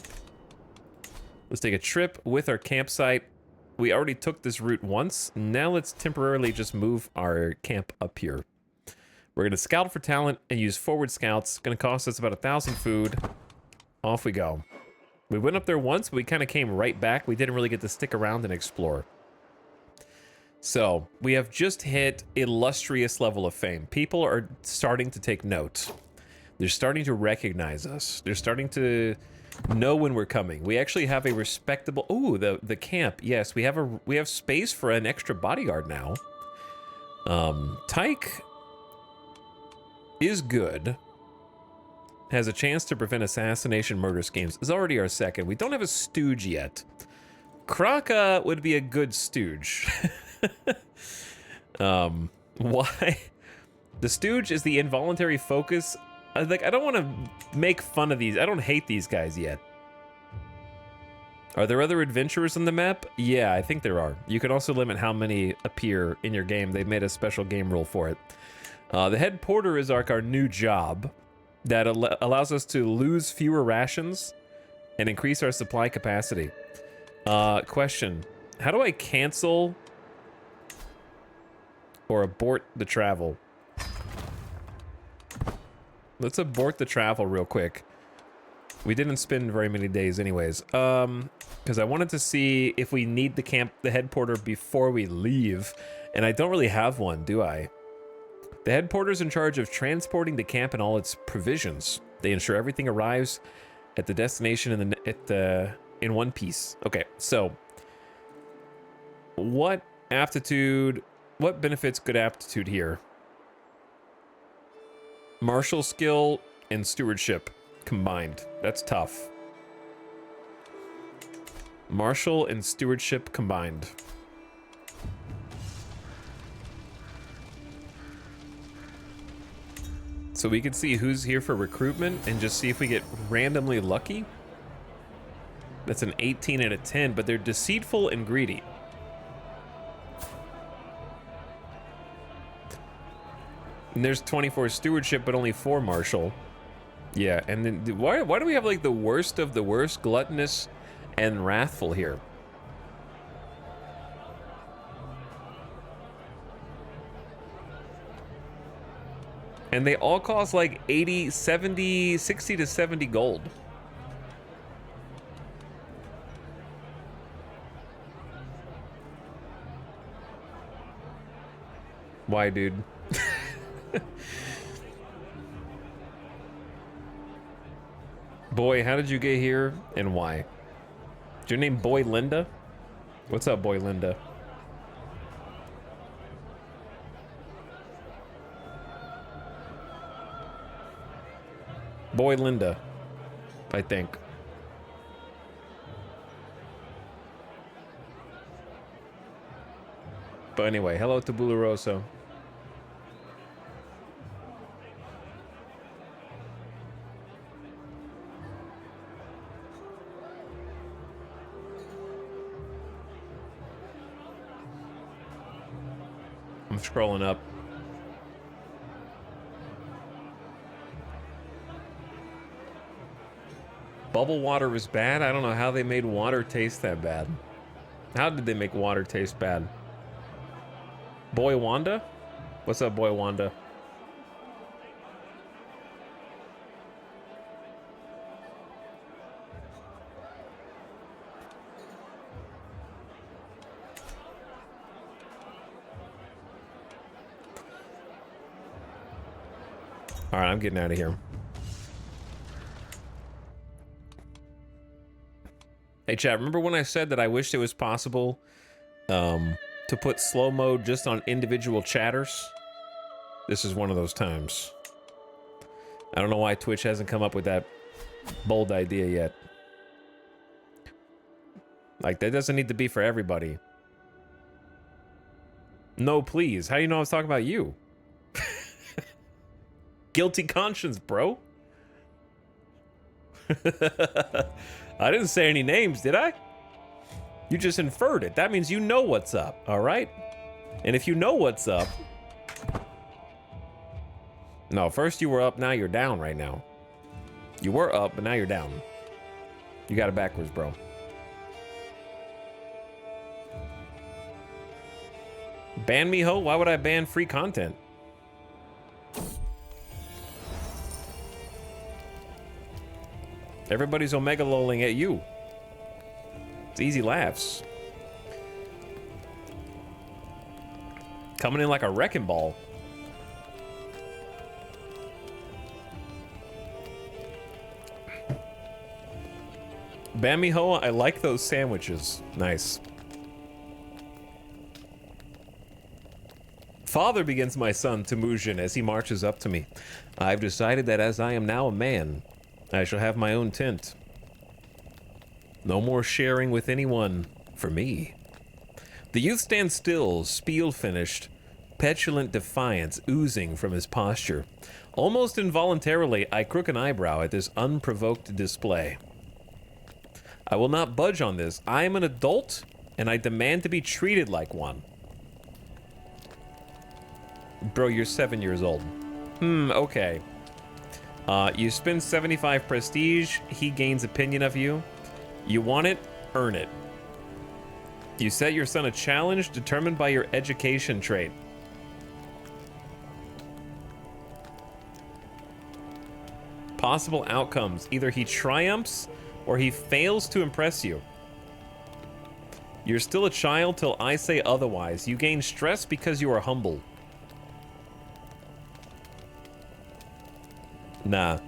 Let's take a trip with our campsite. We already took this route once. Now let's temporarily just move our camp up here. We're gonna scout for talent and use forward scouts. Gonna cost us about 1,000 food. Off we go. We went up there once, but we kind of came right back. We didn't really get to stick around and explore. So, we have just hit illustrious level of fame. People are starting to take note. They're starting to recognize us. They're starting to know when we're coming. We actually have a respectable... Ooh, the camp. Yes, we have space for an extra bodyguard now. Tyke is good. Has a chance to prevent assassination murder schemes. Is already our second. We don't have a stooge yet. Kraka would be a good stooge. Why? The stooge is the involuntary focus. I don't want to make fun of these. I don't hate these guys yet. Are there other adventurers on the map? Yeah, I think there are. You can also limit how many appear in your game. They've made a special game rule for it. The head porter is our new job that allows us to lose fewer rations and increase our supply capacity. Question. How do I cancel or abort the travel. Let's abort the travel real quick. We didn't spend very many days anyways. Because I wanted to see if we need the head porter before we leave. And I don't really have one, do I? The head porter is in charge of transporting the camp and all its provisions. They ensure everything arrives at the destination in one piece. Okay, so what benefits good aptitude here? Martial skill and stewardship combined. That's tough. Martial and stewardship combined. So we can see who's here for recruitment and just see if we get randomly lucky. That's an 18 out of 10, but they're deceitful and greedy. And there's 24 stewardship, but only 4 martial. Yeah, and then why do we have like the worst of the worst, gluttonous and wrathful here? And they all cost like 80, 70, 60 to 70 gold. Why, dude? Boy, how did you get here and why? Is your name Boy Linda? What's up, Boy Linda? Boy Linda, I think. But anyway, hello to Buluroso. I'm scrolling up. Bubble water was bad? I don't know how they made water taste that bad. How did they make water taste bad? Boy Wanda? What's up, Boy Wanda? All right, I'm getting out of here. Hey, chat, remember when I said that I wished it was possible to put slow mode just on individual chatters? This is one of those times. I don't know why Twitch hasn't come up with that bold idea yet. Like, that doesn't need to be for everybody. No, please. How do you know I was talking about you? Guilty conscience, bro. I didn't say any names, did I? You just inferred it. That means you know what's up, all right? And if you know what's up... No, first you were up, now you're down right now. You were up, but now you're down. You got it backwards, bro. Ban me, ho? Why would I ban free content? Everybody's omega lolling at you. It's easy laughs. Coming in like a wrecking ball. Bamiho, I like those sandwiches. Nice. Father, begins my son Temujin as he marches up to me. I've decided that as I am now a man, I shall have my own tent. No more sharing with anyone for me. The youth stands still, spiel finished, petulant defiance oozing from his posture. Almost involuntarily, I crook an eyebrow at this unprovoked display. I will not budge on this. I am an adult, and I demand to be treated like one. Bro, you're 7 years old. Okay. You spend 75 prestige, he gains opinion of you. You want it, earn it. You set your son a challenge determined by your education trait. Possible outcomes. Either he triumphs or he fails to impress you. You're still a child till I say otherwise. You gain stress because you are humble. Nah.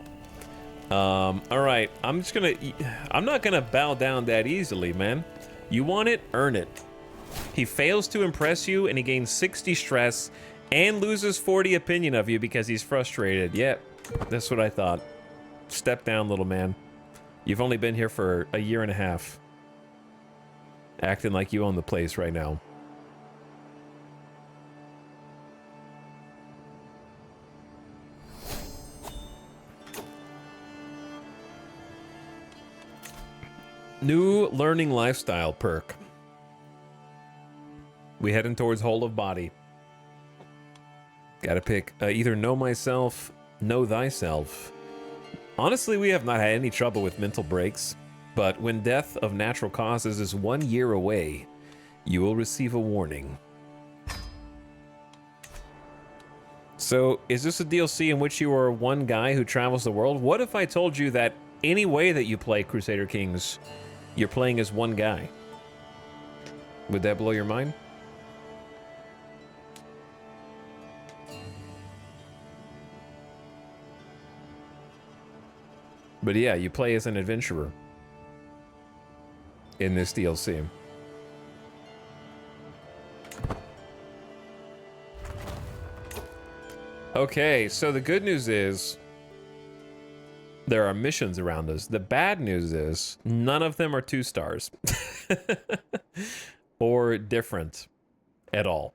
Alright. I'm not gonna bow down that easily, man. You want it? Earn it. He fails to impress you and he gains 60 stress and loses 40 opinion of you because he's frustrated. Yeah, that's what I thought. Step down, little man. You've only been here for a year and a half. Acting like you own the place right now. New learning lifestyle perk. We heading towards whole of body. Gotta pick either know myself, know thyself. Honestly, we have not had any trouble with mental breaks, but when death of natural causes is 1 year away, you will receive a warning. So, is this a DLC in which you are one guy who travels the world? What if I told you that any way that you play Crusader Kings, you're playing as one guy? Would that blow your mind? But yeah, you play as an adventurer in this DLC. Okay, so the good news is there are missions around us. The bad news is none of them are 2 stars or different at all.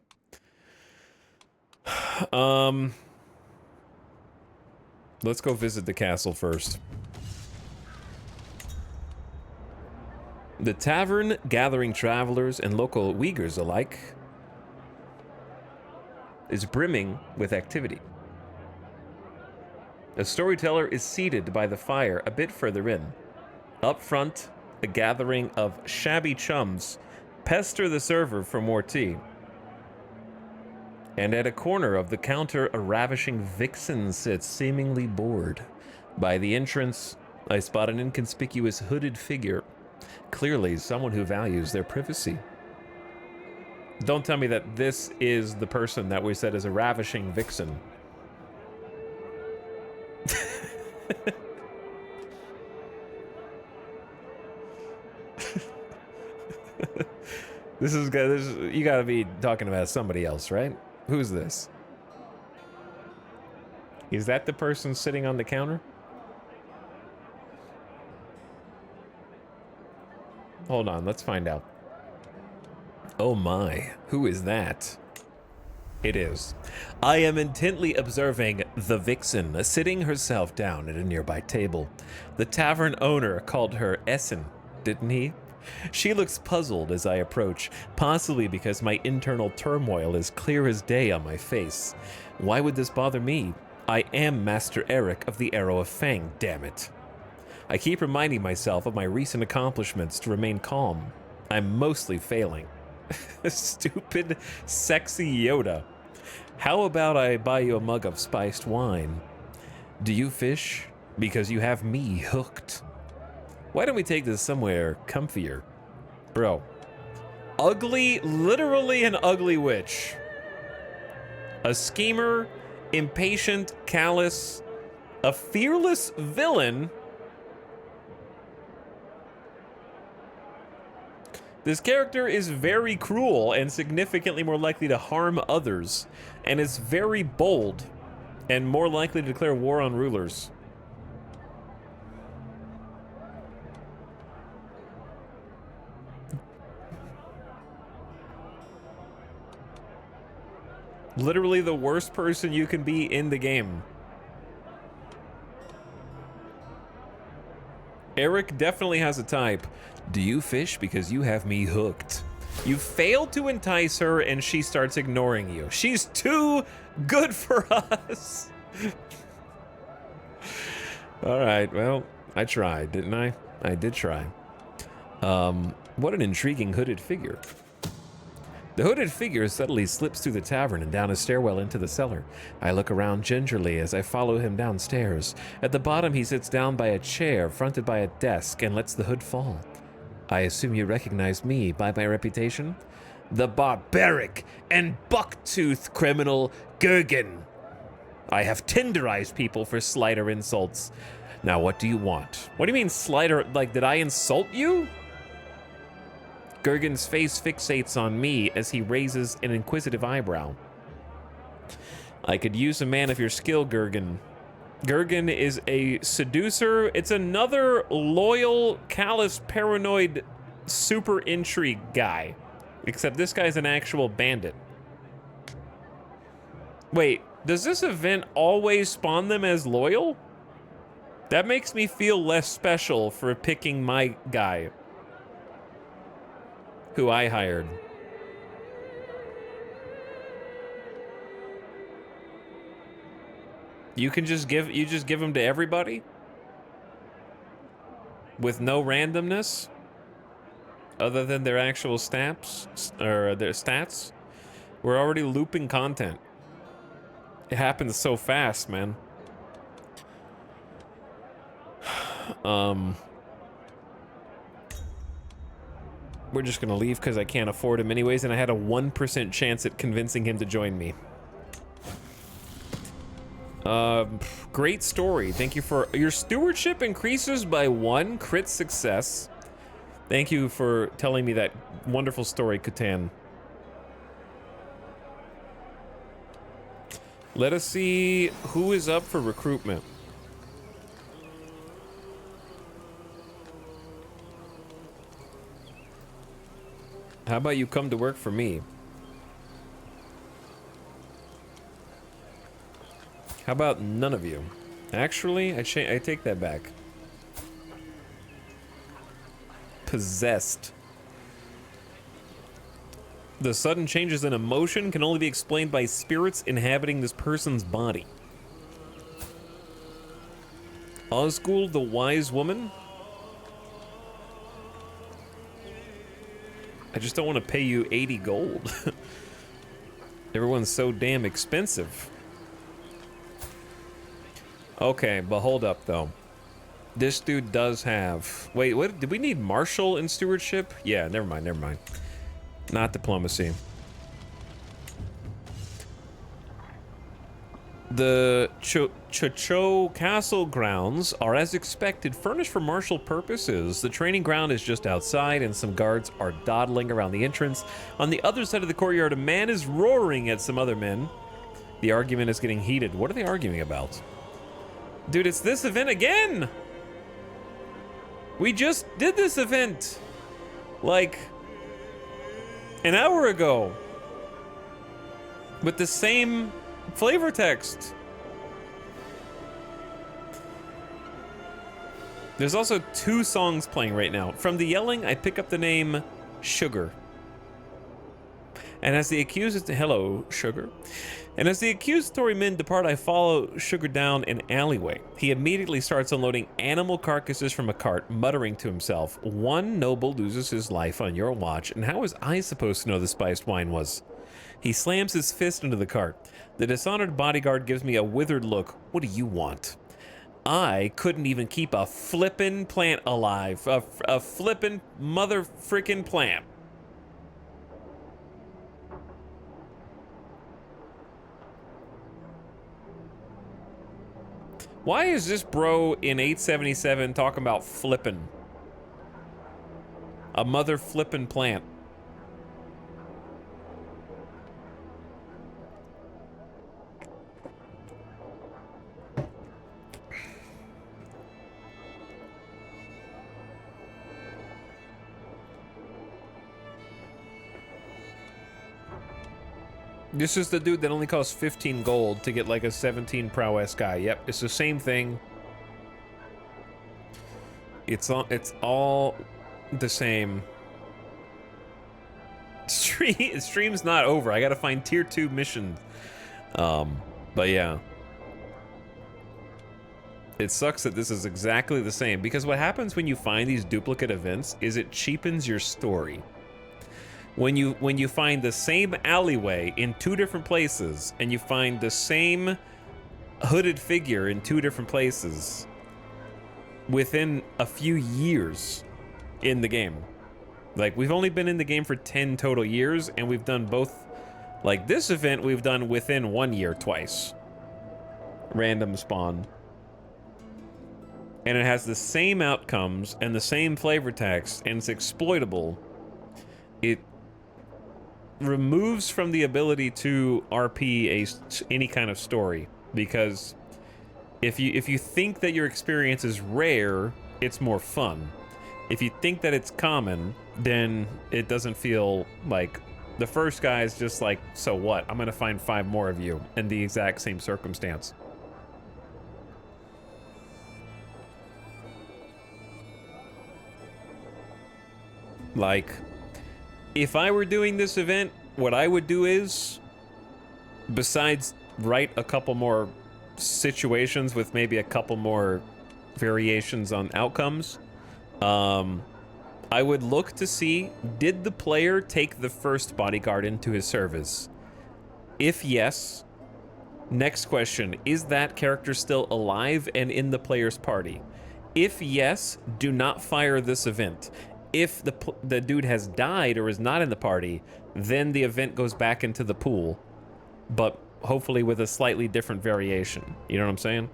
Let's go visit the castle first. The tavern, gathering travelers and local Uyghurs alike, is brimming with activity. A storyteller is seated by the fire a bit further in. Up front, a gathering of shabby chums pester the server for more tea. And at a corner of the counter, a ravishing vixen sits, seemingly bored. By the entrance, I spot an inconspicuous hooded figure. Clearly, someone who values their privacy. Don't tell me that this is the person that we said is a ravishing vixen. This is you gotta be talking about somebody else, right? Who's this? Is that the person sitting on the counter? Hold on, let's find out. Oh my, who is that? It is. I am intently observing the vixen sitting herself down at a nearby table. The tavern owner called her Essen, didn't he? She looks puzzled as I approach, possibly because my internal turmoil is clear as day on my face. Why would this bother me? I am Master Eric of the Arrow of Fang, damn it. I keep reminding myself of my recent accomplishments to remain calm. I'm mostly failing. Stupid, sexy Yoda. How about I buy you a mug of spiced wine? Do you fish? Because you have me hooked. Why don't we take this somewhere comfier? Bro. Ugly, literally an ugly witch. A schemer, impatient, callous, a fearless villain. This character is very cruel and significantly more likely to harm others, and is very bold and more likely to declare war on rulers. Literally the worst person you can be in the game. Eric definitely has a type. Do you fish? Because you have me hooked. You fail to entice her and she starts ignoring you. She's too good for us. All right, well, I tried, didn't I? I did try. What an intriguing hooded figure. The hooded figure subtly slips through the tavern and down a stairwell into the cellar. I look around gingerly as I follow him downstairs. At the bottom, he sits down by a chair fronted by a desk and lets the hood fall. I assume you recognize me by my reputation? The barbaric and bucktooth criminal Gurgen. I have tenderized people for slighter insults. Now, what do you want? What do you mean slighter? Like, did I insult you? Gurgen's face fixates on me as he raises an inquisitive eyebrow. I could use a man of your skill, Gurgen. Gurgen is a seducer. It's another loyal, callous, paranoid, super intrigue guy. Except this guy's an actual bandit. Wait, does this event always spawn them as loyal? That makes me feel less special for picking my guy. Who I hired. You just give them to everybody? With no randomness? Other than their actual stats? Or their stats? We're already looping content. It happens so fast, man. We're just gonna leave because I can't afford him anyways, and I had a 1% chance at convincing him to join me. Great story. Thank you for your stewardship increases by 1 crit success. Thank you for telling me that wonderful story, Catan. Let us see who is up for recruitment. How about you come to work for me? How about none of you? Actually, I take that back. Possessed. The sudden changes in emotion can only be explained by spirits inhabiting this person's body. Osgould, the wise woman? I just don't want to pay you 80 gold. Everyone's so damn expensive. Okay, but hold up, though. This dude does have... Wait, what? Did we need martial in stewardship? Yeah, never mind, never mind. Not diplomacy. The Chocho Castle grounds are, as expected, furnished for martial purposes. The training ground is just outside, and some guards are dawdling around the entrance. On the other side of the courtyard, a man is roaring at some other men. The argument is getting heated. What are they arguing about? Dude, it's this event again! We just did this event, like, an hour ago. With the same flavor text. There's also 2 songs playing right now. From the yelling, I pick up the name Sugar. And as the accusatory men depart, I follow Sugar down an alleyway. He immediately starts unloading animal carcasses from a cart, muttering to himself, "One noble loses his life on your watch, and how was I supposed to know the spiced wine was?" He slams his fist into the cart. The dishonored bodyguard gives me a withered look. What do you want? I couldn't even keep a flippin' plant alive. A flippin' mother frickin' plant. Why is this bro in 877 talking about flippin'? A mother flippin' plant. This is the dude that only costs 15 gold to get like a 17 prowess guy. Yep, it's the same thing. It's all the same. Stream's not over. I gotta find tier 2 missions. But yeah. It sucks that this is exactly the same, because what happens when you find these duplicate events is it cheapens your story. when you find the same alleyway in 2 different places, and you find the same hooded figure in 2 different places within a few years in the game. Like, we've only been in the game for 10 total years, and we've done both. Like, this event we've done within 1 year twice. Random spawn. And it has the same outcomes and the same flavor text, and it's exploitable. It removes from the ability to RP any kind of story, because if you think that your experience is rare, it's more fun. If you think that it's common, then it doesn't feel like the first guy is just like, so what? I'm gonna find 5 more of you in the exact same circumstance. Like, if I were doing this event, what I would do is, besides write a couple more situations with maybe a couple more variations on outcomes, I would look to see, did the player take the first bodyguard into his service? If yes, next question, is that character still alive and in the player's party? If yes, do not fire this event. If the dude has died or is not in the party, then the event goes back into the pool, but hopefully with a slightly different variation. You know what I'm saying?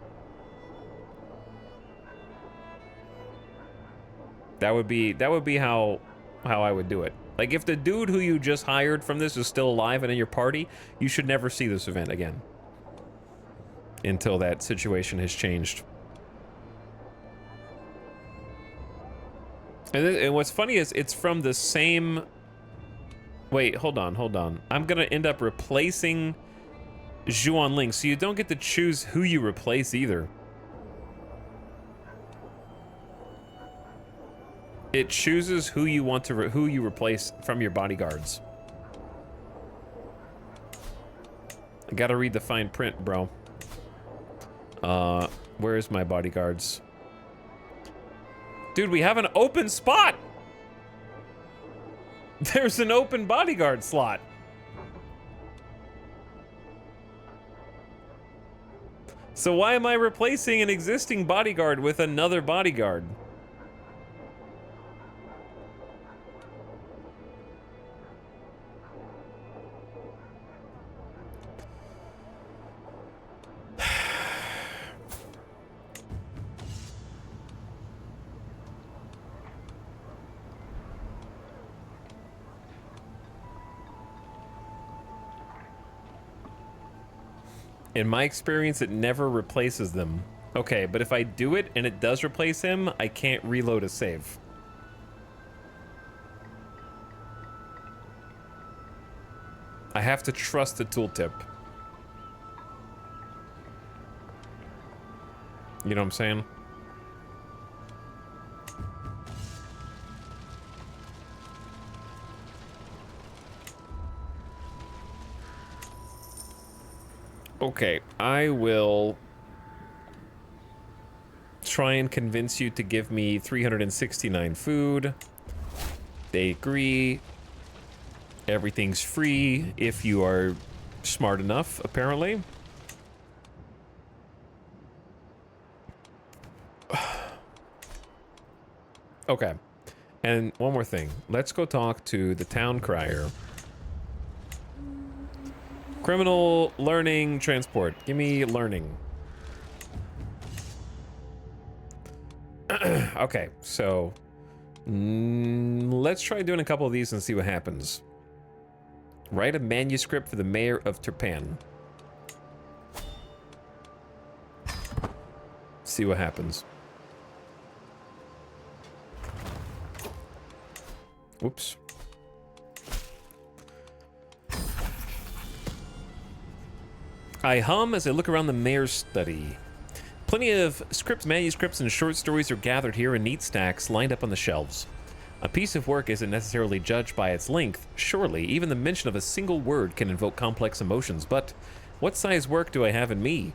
That would be how I would do it. Like, if the dude who you just hired from this is still alive and in your party, you should never see this event again until that situation has changed. And what's funny is it's from the same... Wait, hold on. I'm gonna end up replacing Zhuan Ling, so you don't get to choose who you replace either. It chooses who you want to who you replace from your bodyguards. I gotta read the fine print, bro. Where is my bodyguards? Dude, we have an open spot! There's an open bodyguard slot. So why am I replacing an existing bodyguard with another bodyguard? In my experience, it never replaces them. Okay, but if I do it and it does replace him, I can't reload a save. I have to trust the tooltip. You know what I'm saying? Okay, I will try and convince you to give me 369 food. They agree. Everything's free if you are smart enough, apparently. Okay, and one more thing. Let's go talk to the town crier. Criminal, learning, transport. Give me learning. Okay, so let's try doing a couple of these and see what happens. Write a manuscript for the mayor of Turpan. See what happens. Whoops. I hum as I look around the mayor's study. Plenty of scripts, manuscripts, and short stories are gathered here in neat stacks lined up on the shelves. A piece of work isn't necessarily judged by its length. Surely, even the mention of a single word can invoke complex emotions, but what size work do I have in me?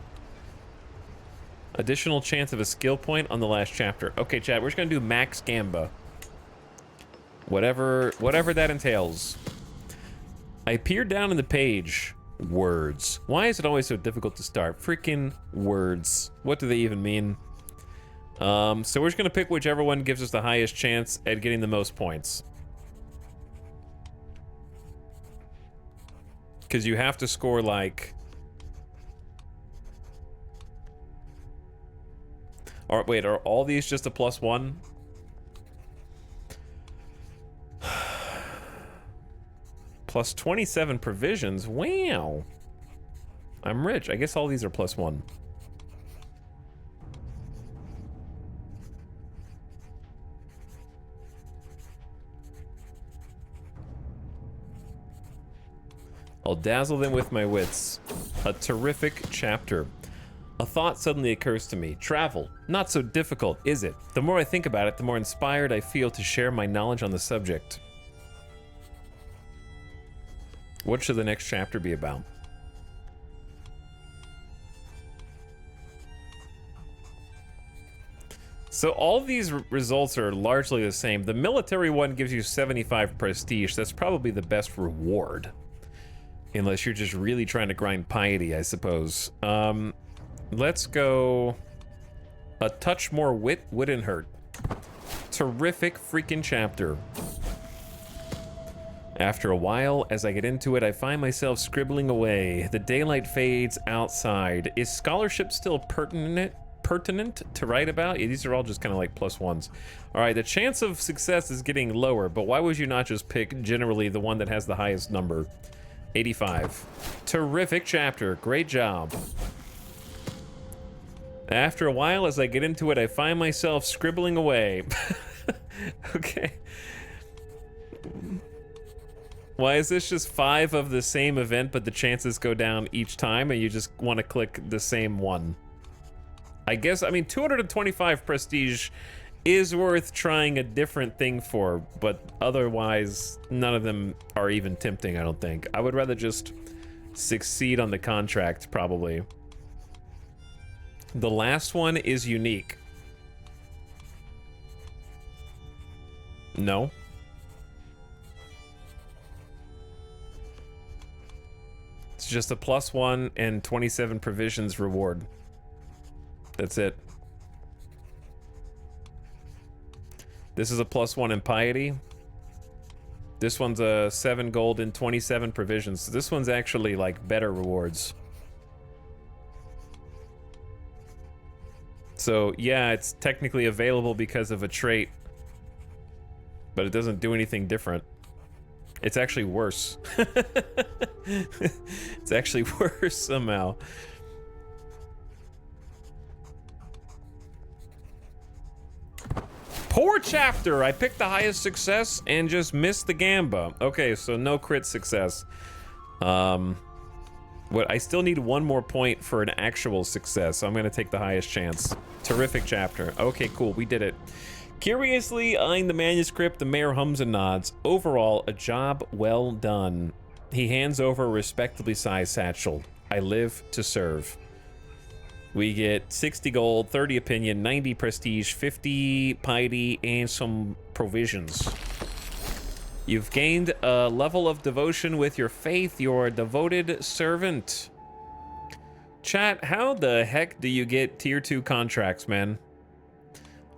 Additional chance of a skill point on the last chapter. Okay, chat, we're just gonna do max gamba. Whatever that entails. I peered down in the page. Words. Why is it always so difficult to start? Freaking words. What do they even mean? So we're just gonna pick whichever one gives us the highest chance at getting the most points. Because you have to score like... Or wait, are all these just a +1? Plus 27 provisions. Wow. I'm rich. I guess all these are +1. I'll dazzle them with my wits. A terrific chapter. A thought suddenly occurs to me. Travel. Not so difficult, is it? The more I think about it, the more inspired I feel to share my knowledge on the subject. What should the next chapter be about? So all these results are largely the same. The military one gives you 75 prestige. That's probably the best reward. Unless you're just really trying to grind piety, I suppose. Let's go a touch more wit wouldn't hurt. Terrific freaking chapter. After a while, as I get into it, I find myself scribbling away. The daylight fades outside. Is scholarship still pertinent to write about? Yeah, these are all just kind of like +1s. All right, the chance of success is getting lower, but why would you not just pick generally the one that has the highest number? 85. Terrific chapter. Great job. After a while, as I get into it, I find myself scribbling away. Okay. Why is this just 5 of the same event, but the chances go down each time, and you just want to click the same one? I guess, I mean, 225 prestige is worth trying a different thing for, but otherwise, none of them are even tempting, I don't think. I would rather just succeed on the contract, probably. The last one is unique. No. It's just a +1 and 27 provisions reward. That's it. This is a +1 in piety. This one's a 7 gold and 27 provisions. So this one's actually like better rewards. So yeah, it's technically available because of a trait, but it doesn't do anything different. It's actually worse. It's actually worse somehow. Poor chapter! I picked the highest success and just missed the gamba. Okay, so no crit success. What I still need 1 more point for an actual success, so I'm gonna take the highest chance. Terrific chapter. Okay, cool, we did it. Curiously eyeing the manuscript, the mayor hums and nods. Overall, a job well done. He hands over a respectably sized satchel. I live to serve. We get 60 gold, 30 opinion, 90 prestige, 50 piety, and some provisions. You've gained a level of devotion with your faith. You're a devoted servant. Chat, how the heck do you get tier 2 contracts, man?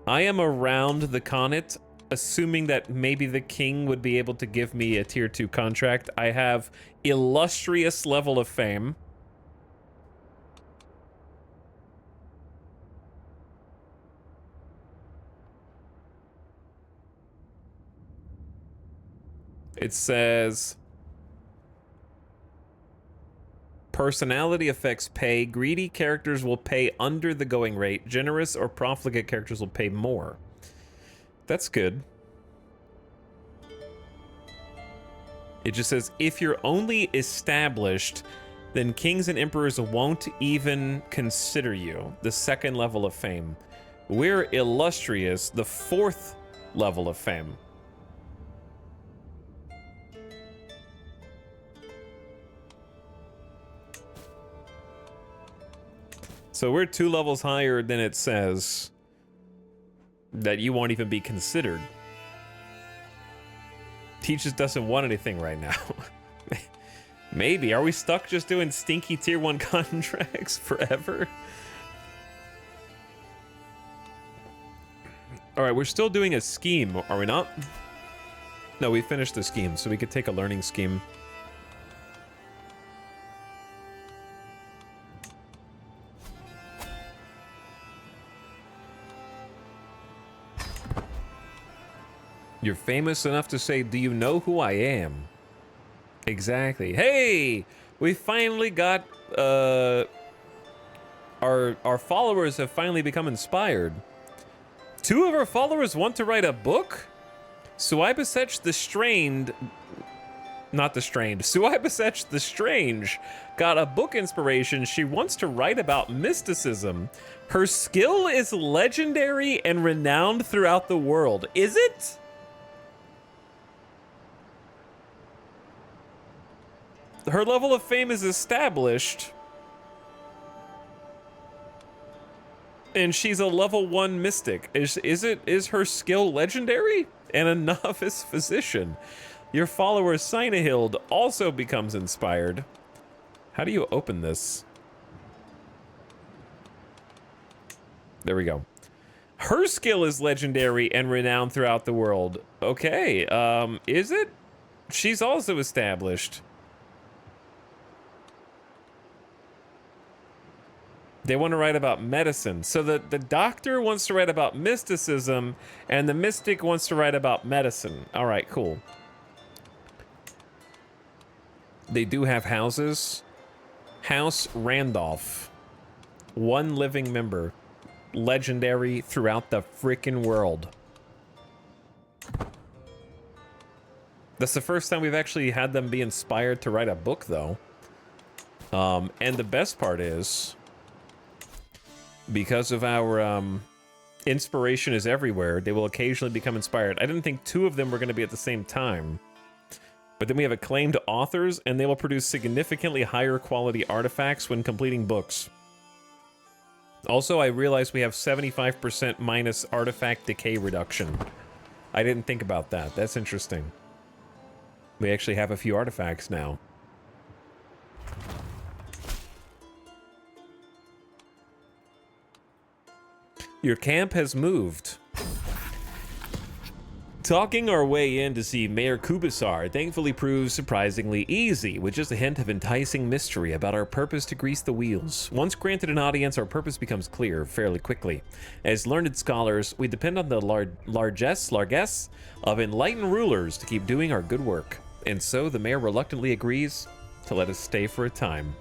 I am around the Connaught, assuming that maybe the king would be able to give me a tier 2 contract. I have illustrious level of fame. It says, personality affects pay. Greedy characters will pay under the going rate. Generous or profligate characters will pay more. That's good. It just says, if you're only established, then kings and emperors won't even consider you. The 2nd level of fame. We're illustrious, the 4th level of fame. So we're 2 levels higher than it says that you won't even be considered. He just doesn't want anything right now. Maybe. Are we stuck just doing stinky tier 1 contracts forever? All right, we're still doing a scheme, are we not? No, we finished the scheme, so we could take a learning scheme. You're famous enough to say, do you know who I am? Exactly. Hey, we finally got, our followers have finally become inspired. 2 of our followers want to write a book? Suibasech the Strained, not the Strained, Suibasech the Strange got a book inspiration. She wants to write about mysticism. Her skill is legendary and renowned throughout the world. Is it? Her level of fame is established. And she's a level 1 mystic. Is her skill legendary? And a novice physician. Your follower Sinehild also becomes inspired. How do you open this? There we go. Her skill is legendary and renowned throughout the world. Okay, is it? She's also established. They want to write about medicine. So the doctor wants to write about mysticism, and the mystic wants to write about medicine. All right, cool. They do have houses. House Randolph. 1 living member. Legendary throughout the freaking world. That's the first time we've actually had them be inspired to write a book, though. And the best part is, because of our inspiration is everywhere, they will occasionally become inspired. I didn't think 2 of them were going to be at the same time. But then we have acclaimed authors, and they will produce significantly higher quality artifacts when completing books. Also, I realized we have 75% minus artifact decay reduction. I didn't think about that. That's interesting. We actually have a few artifacts now. Your camp has moved. Talking our way in to see Mayor Kubasar thankfully proves surprisingly easy, with just a hint of enticing mystery about our purpose to grease the wheels. Once granted an audience, our purpose becomes clear fairly quickly. As learned scholars, we depend on the largesse of enlightened rulers to keep doing our good work. And so the mayor reluctantly agrees to let us stay for a time.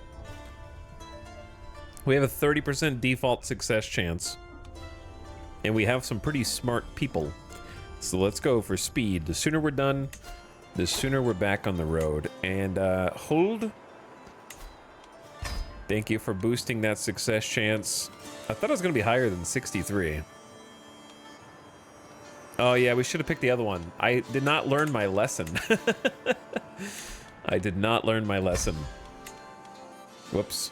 We have a 30% default success chance. And we have some pretty smart people. So let's go for speed. The sooner we're done, the sooner we're back on the road. And hold. Thank you for boosting that success chance. I thought it was going to be higher than 63. Oh yeah, we should have picked the other one. I did not learn my lesson. I did not learn my lesson. Whoops.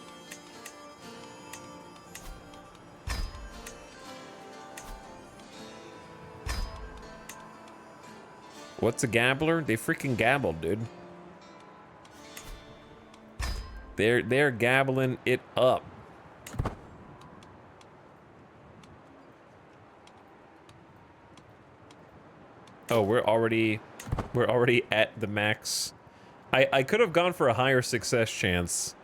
What's a gabbler? They freaking gabbled, dude. They're gabbling it up. Oh, we're already at the max. I could have gone for a higher success chance,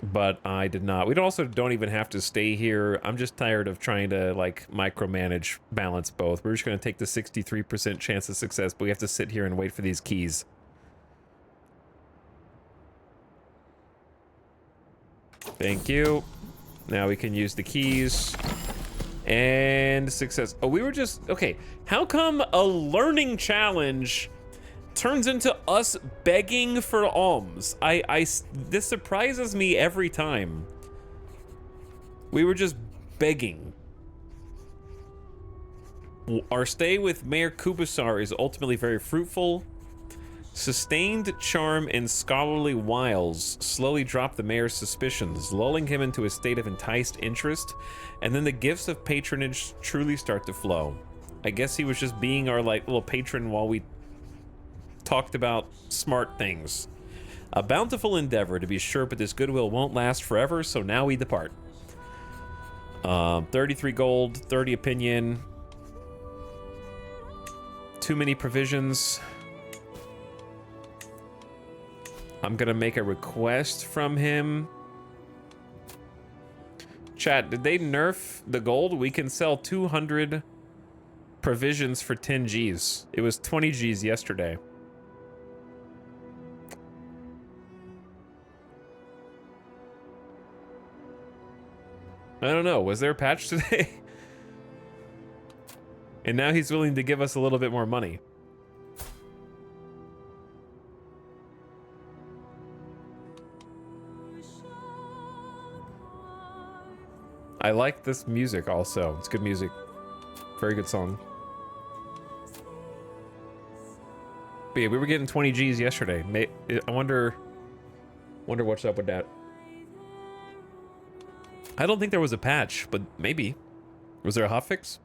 but I did not. We also don't even have to stay here. I'm just tired of trying to, like, micromanage, balance both. We're just going to take the 63% chance of success, but we have to sit here and wait for these keys. Thank you. Now we can use the keys. And success. Oh, we were just... Okay, how come a learning challenge turns into us begging for alms? This surprises me every time. We were just begging. Our stay with Mayor Kubasar is ultimately very fruitful. Sustained charm and scholarly wiles slowly drop the mayor's suspicions, lulling him into a state of enticed interest, and then the gifts of patronage truly start to flow. I guess he was just being our, like, little patron while we talked about smart things. A bountiful endeavor, to be sure, but this goodwill won't last forever, so now we depart. 33 gold, 30 opinion. Too many provisions. I'm gonna make a request from him. Chat, did they nerf the gold? We can sell 200 provisions for 10 Gs. It was 20 Gs yesterday. I don't know. Was there a patch today? And now he's willing to give us a little bit more money. I like this music also. It's good music. Very good song. But yeah, we were getting 20 Gs yesterday. I wonder what's up with that. I don't think there was a patch, but maybe. Was there a hotfix?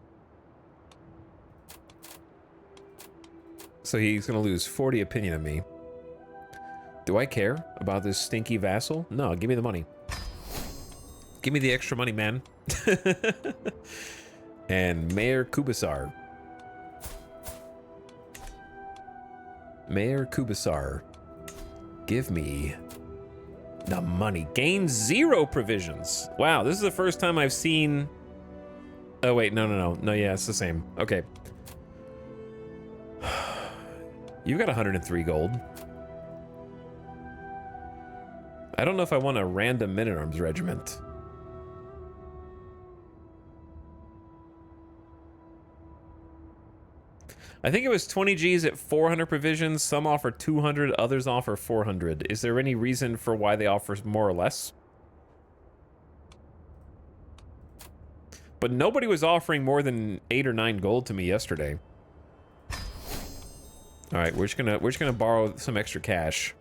So he's gonna lose 40 opinion of me. Do I care about this stinky vassal? No, give me the money. Give me the extra money, man. And Mayor Kubasar. Mayor Kubasar. Give me the money. Gain 0 provisions. Wow, this is the first time I've seen... Oh, wait, no, yeah, it's the same. Okay. You got 103 gold. I don't know if I want a random men-at-arms regiment. I think it was 20 Gs at 400 provisions. Some offer 200, others offer 400. Is there any reason for why they offer more or less? But nobody was offering more than 8 or 9 gold to me yesterday. All right, we're just gonna borrow some extra cash.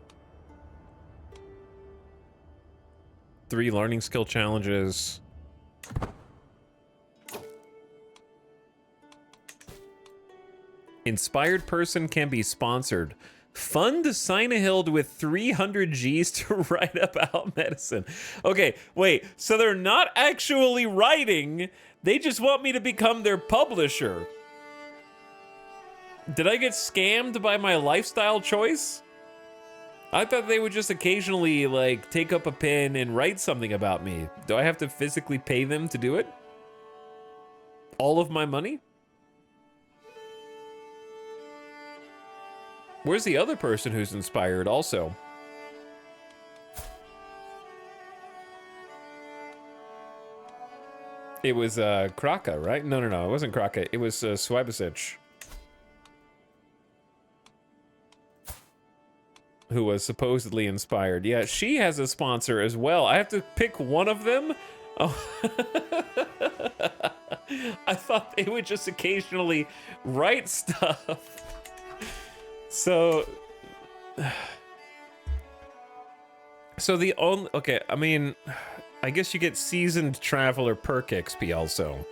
3 learning skill challenges. Inspired person can be sponsored. Fund Sinehild with 300 Gs to write about medicine. Okay, wait, so they're not actually writing, they just want me to become their publisher. Did I get scammed by my lifestyle choice? I thought they would just occasionally, like, take up a pen and write something about me. Do I have to physically pay them to do it? All of my money? Where's the other person who's inspired also? It was Kraka, right? No, it wasn't Kraka. It was Swibasich, who was supposedly inspired. Yeah, she has a sponsor as well. I have to pick one of them? Oh. I thought they would just occasionally write stuff. So the only, okay, I mean, I guess you get seasoned traveler perk XP also.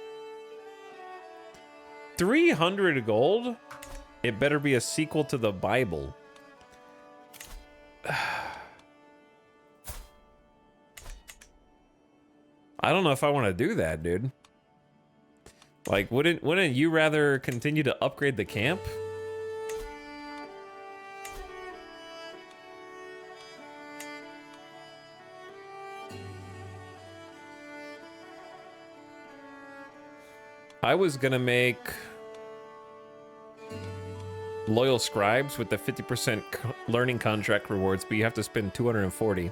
300 gold? It better be a sequel to the Bible. I don't know if I want to do that, dude. Like, wouldn't you rather continue to upgrade the camp? I was gonna make loyal scribes with the 50% learning contract rewards, but you have to spend 240.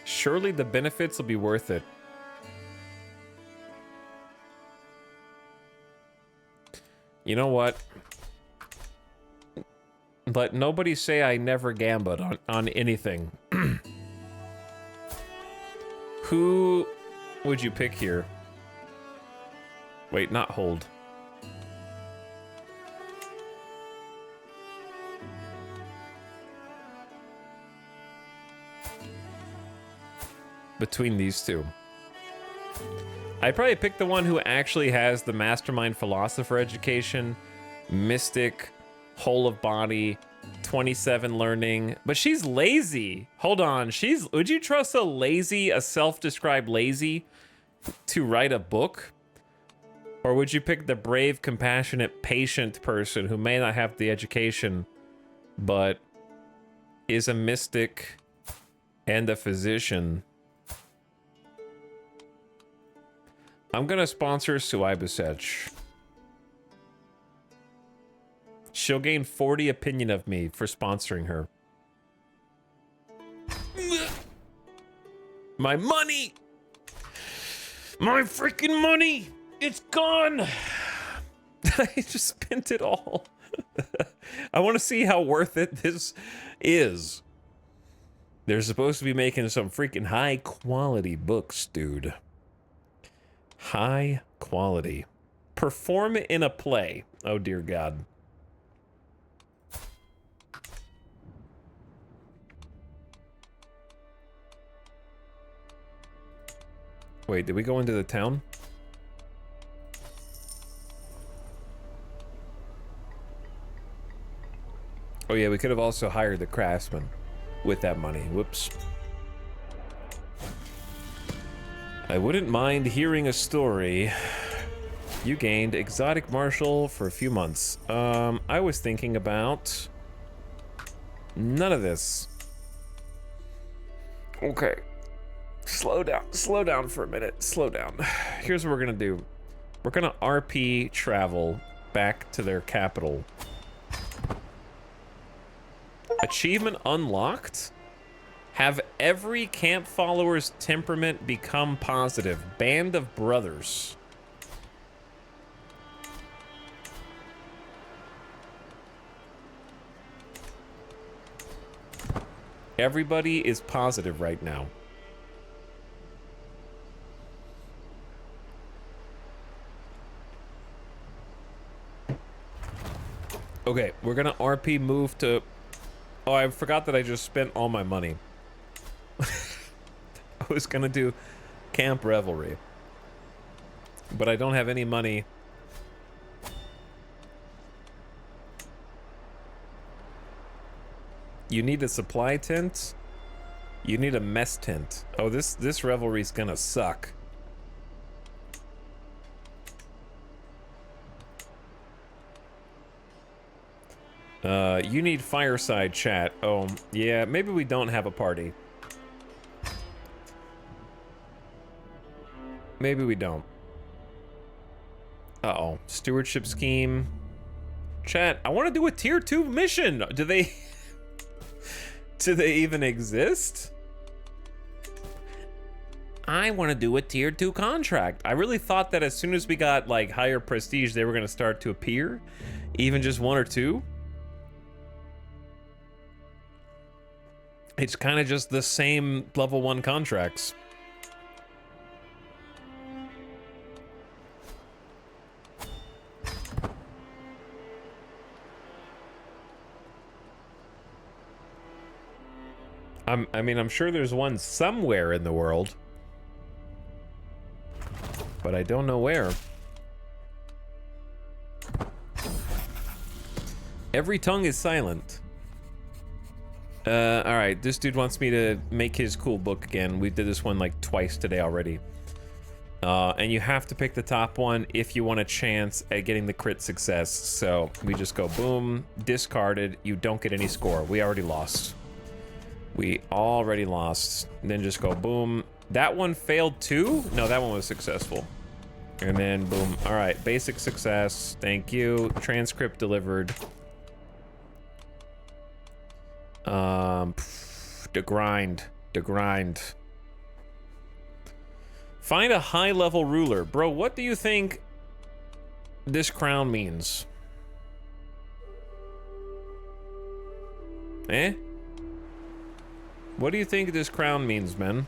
Surely the benefits will be worth it. You know what? Let nobody say I never gambled on anything. Who would you pick here? Wait, not hold. Between these two. I'd probably pick the one who actually has the Mastermind Philosopher education, Mystic, Whole of Body, 27 learning, but she's lazy. Hold on, would you trust a self-described lazy to write a book? Or would you pick the brave, compassionate, patient person who may not have the education, but is a mystic and a physician? I'm gonna sponsor Suibusech. She'll gain 40 opinion of me for sponsoring her. My money! My freaking money! It's gone! I just spent it all. I want to see how worth it this is. They're supposed to be making some freaking high quality books, dude. High quality. Perform in a play. Oh dear God. Wait, did we go into the town? Oh yeah, we could have also hired the craftsman with that money. Whoops. I wouldn't mind hearing a story. You gained exotic martial for a few months. I was thinking about none of this. Okay. Slow down for a minute. Slow down. Here's what we're gonna do. We're gonna RP travel back to their capital. Achievement unlocked? Have every camp follower's temperament become positive. Band of brothers. Everybody is positive right now. Okay, we're gonna RP move to... Oh, I forgot that I just spent all my money. I was gonna do Camp Revelry. But I don't have any money. You need a supply tent? You need a mess tent. Oh, this Revelry's gonna suck. You need fireside chat. Oh, yeah, maybe we don't have a party. Maybe we don't. Uh-oh. Stewardship scheme. Chat, I want to do a tier 2 mission. Do they... do they even exist? I want to do a tier 2 contract. I really thought that as soon as we got, like, higher prestige, they were going to start to appear. Even just 1 or 2. It's kind of just the same level 1 contracts. I mean, I'm sure there's one somewhere in the world. But I don't know where. Every tongue is silent. Alright, this dude wants me to make his cool book again. We did this one like twice today already. And you have to pick the top one if you want a chance at getting the crit success. So we just go boom, discarded, you don't get any score. We already lost. We already lost. And then just go boom. That one failed too? No, that one was successful. And then boom. Alright, basic success. Thank you. Transcript delivered. The grind. Find a high-level ruler. Bro, what do you think this crown means? Eh? What do you think this crown means, man?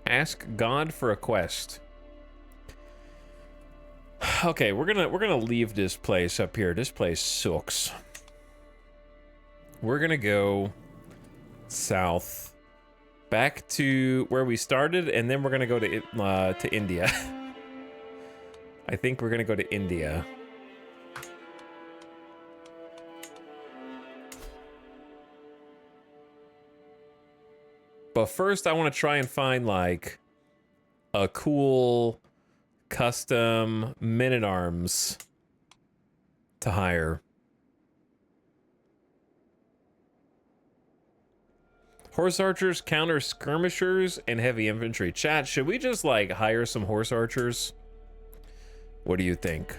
Ask God for a quest. Okay, we're gonna leave this place up here. This place sucks. We're gonna go south, back to where we started, and then we're gonna go to India. I think we're gonna go to India. But first, I want to try and find like a cool custom men-at-arms to hire. Horse archers, counter skirmishers, and heavy infantry. Chat, should we just like hire some horse archers? What do you think?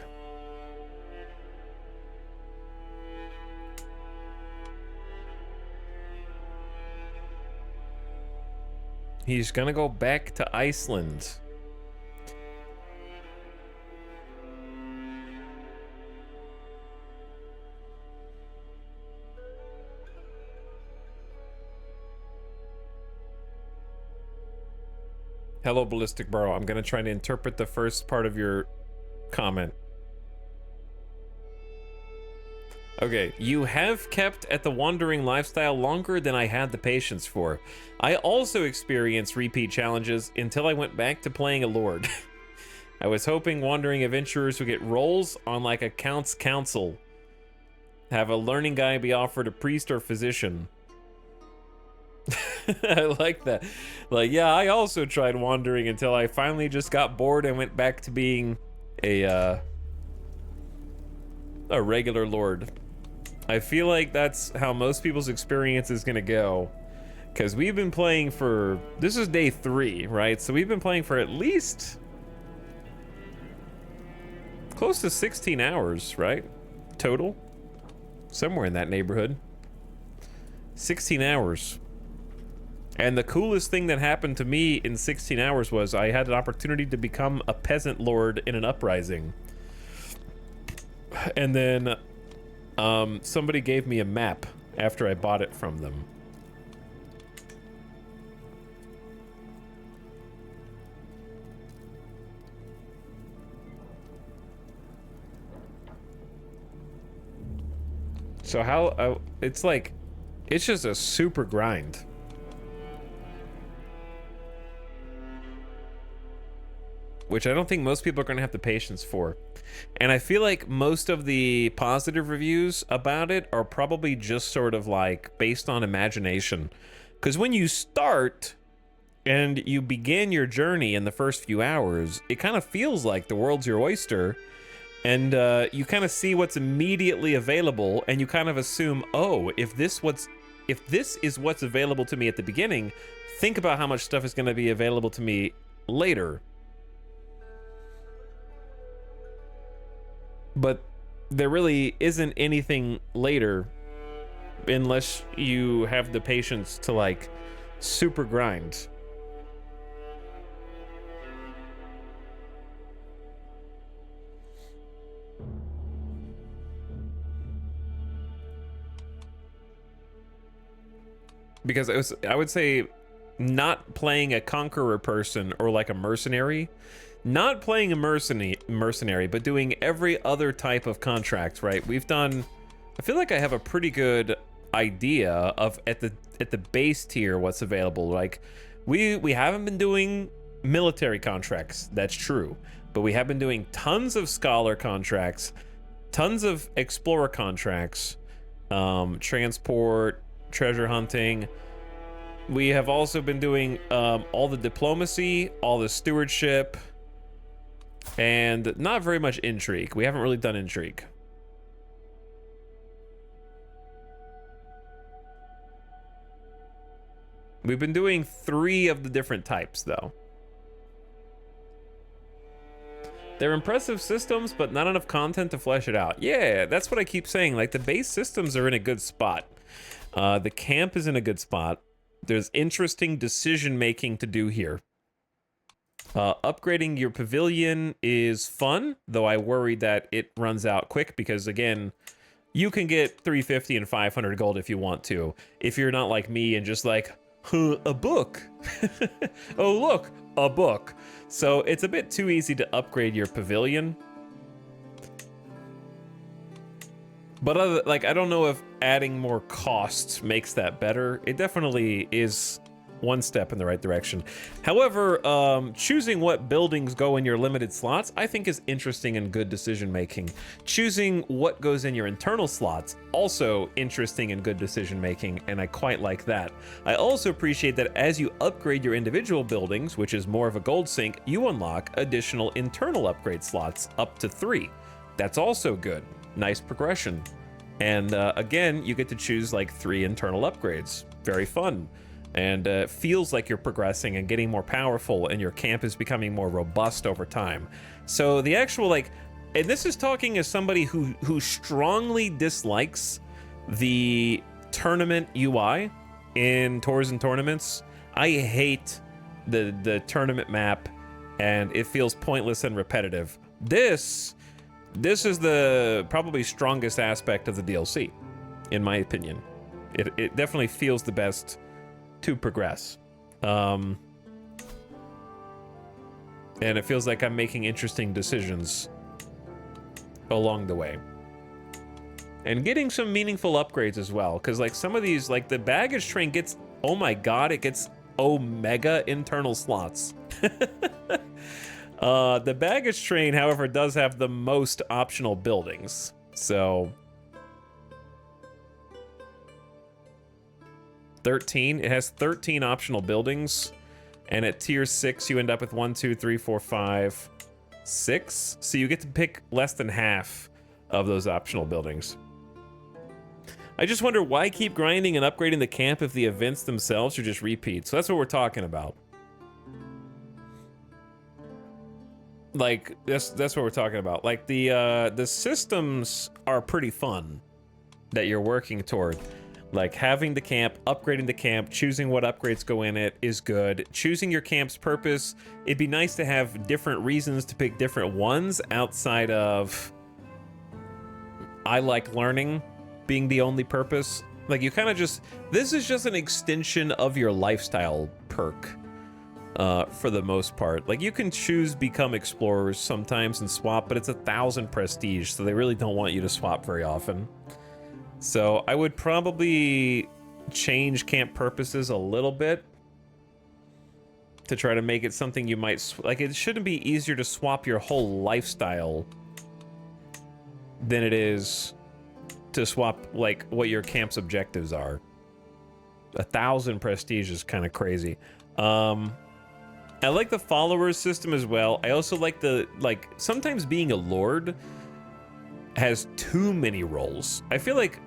He's gonna go back to Iceland. Hello, Ballistic Bro. I'm gonna try to interpret the first part of your comment. Okay, you have kept at the wandering lifestyle longer than I had the patience for. I also experienced repeat challenges until I went back to playing a lord. I was hoping wandering adventurers would get roles on like a count's council. Have a learning guide be offered a priest or physician. I like that. Like, yeah, I also tried wandering until I finally just got bored and went back to being a regular lord. I feel like that's how most people's experience is gonna go, because we've been playing for, this is day 3, right? So we've been playing for at least close to 16 hours, right? Total, somewhere in that neighborhood. 16 hours. And the coolest thing that happened to me in 16 hours was I had an opportunity to become a peasant lord in an uprising. And then somebody gave me a map after I bought it from them. So how, it's like, it's just a super grind. Which I don't think most people are going to have the patience for. And I feel like most of the positive reviews about it are probably just sort of like based on imagination. Because when you start and you begin your journey in the first few hours, it kind of feels like the world's your oyster. And you kind of see what's immediately available, and you kind of assume, oh, if this is what's available to me at the beginning, think about how much stuff is going to be available to me later. But there really isn't anything later unless you have the patience to like super grind. Because I would say not playing a conqueror person or like a mercenary, not playing a mercenary, but doing every other type of contract, right? We've done, I feel like I have a pretty good idea of at the base tier what's available. Like we haven't been doing military contracts, that's true, but we have been doing tons of scholar contracts, tons of explorer contracts, transport, treasure hunting. We have also been doing all the diplomacy, all the stewardship, and not very much intrigue. We haven't really done intrigue. We've been doing 3 of the different types, though. They're impressive systems, but not enough content to flesh it out. Yeah, that's what I keep saying. Like, the base systems are in a good spot. The camp is in a good spot. There's interesting decision-making to do here. Upgrading your pavilion is fun, though I worry that it runs out quick because, again, you can get 350 and 500 gold if you want to. If you're not like me and just like, huh, a book. Oh, look, a book. So it's a bit too easy to upgrade your pavilion. But like, I don't know if adding more costs makes that better. It definitely is one step in the right direction. However, choosing what buildings go in your limited slots, I think is interesting and good decision making. Choosing what goes in your internal slots, also interesting and good decision making, and I quite like that. I also appreciate that as you upgrade your individual buildings, which is more of a gold sink, you unlock additional internal upgrade slots, up to 3. That's also good. Nice progression. And again, you get to choose like 3 internal upgrades. Very fun. And feels like you're progressing and getting more powerful, and your camp is becoming more robust over time. So the actual, like, and this is talking as somebody who strongly dislikes the tournament UI in Tours and Tournaments. I hate the tournament map, and it feels pointless and repetitive. This is the probably strongest aspect of the DLC, in my opinion. It definitely feels the best to progress. And it feels like I'm making interesting decisions along the way. And getting some meaningful upgrades as well, because like some of these, like the baggage train gets, oh my god, it gets Omega internal slots. The baggage train, however, does have the most optional buildings. So 13. It has 13 optional buildings, and at tier 6 you end up with 1, 2, 3, 4, 5, 6. So you get to pick less than half of those optional buildings. I just wonder why keep grinding and upgrading the camp if the events themselves are just repeats. So that's what we're talking about. Like that's what we're talking about. Like the systems are pretty fun that you're working toward. Like having the camp, upgrading the camp, choosing what upgrades go in it is good. Choosing your camp's purpose, it'd be nice to have different reasons to pick different ones outside of I like learning being the only purpose. Like you kind of just, this is just an extension of your lifestyle perk for the most part. Like you can choose become explorers sometimes and swap, but it's 1,000 prestige, so they really don't want you to swap very often. So I would probably change camp purposes a little bit to try to make it something you might, like it shouldn't be easier to swap your whole lifestyle than it is to swap like what your camp's objectives are. 1,000 prestige is kind of crazy. I like the followers system as well. I also like the, like sometimes being a lord has too many roles. I feel like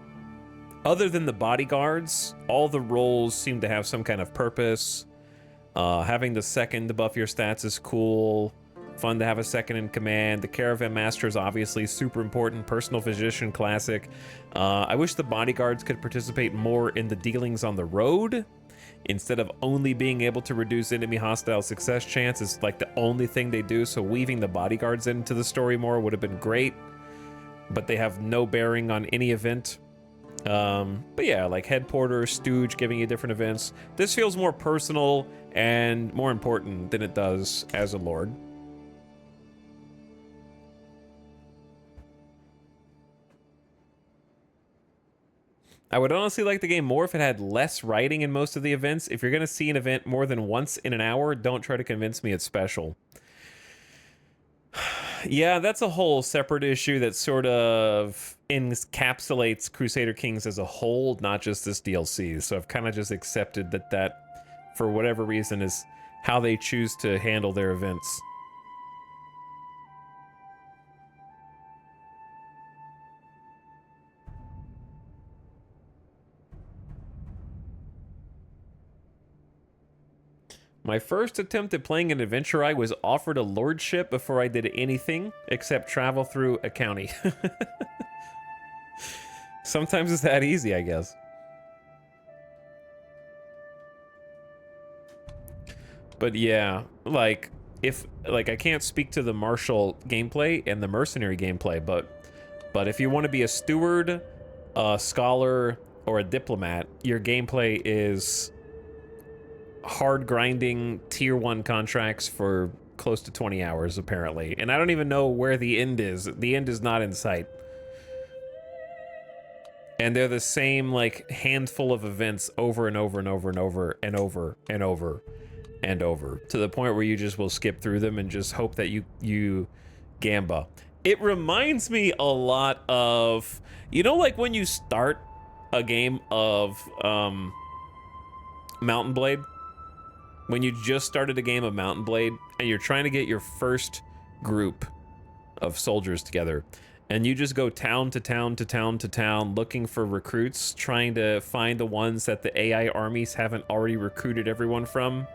other than the bodyguards, all the roles seem to have some kind of purpose. Having the second to buff your stats is cool. Fun to have a second in command. The caravan master is obviously super important. Personal physician, classic. I wish the bodyguards could participate more in the dealings on the road instead of only being able to reduce enemy hostile success chance. It's like the only thing they do. So weaving the bodyguards into the story more would have been great, but they have no bearing on any event. But yeah, like head porter, stooge, giving you different events. This feels more personal and more important than it does as a lord. I would honestly like the game more if it had less writing in most of the events. If you're going to see an event more than once in an hour, don't try to convince me it's special. Yeah, that's a whole separate issue that sort of encapsulates Crusader Kings as a whole, not just this DLC. So I've kind of just accepted that that, for whatever reason, is how they choose to handle their events. My first attempt at playing an adventure, I was offered a lordship before I did anything except travel through a county. Sometimes it's that easy, I guess. But yeah, like, if, like, I can't speak to the martial gameplay and the mercenary gameplay, but if you want to be a steward, a scholar, or a diplomat, your gameplay is hard grinding tier 1 contracts for close to 20 hours apparently, and I don't even know where the end is. The end is not in sight. And they're the same like handful of events over and over and over and over and over and over and over, to the point where you just will skip through them and just hope that you gamba. It reminds me a lot of, you know, like when you start a game of Mountain Blade, when you just started a game of Mountain Blade and you're trying to get your first group of soldiers together, and you just go town to town to town to town looking for recruits, trying to find the ones that the AI armies haven't already recruited everyone from.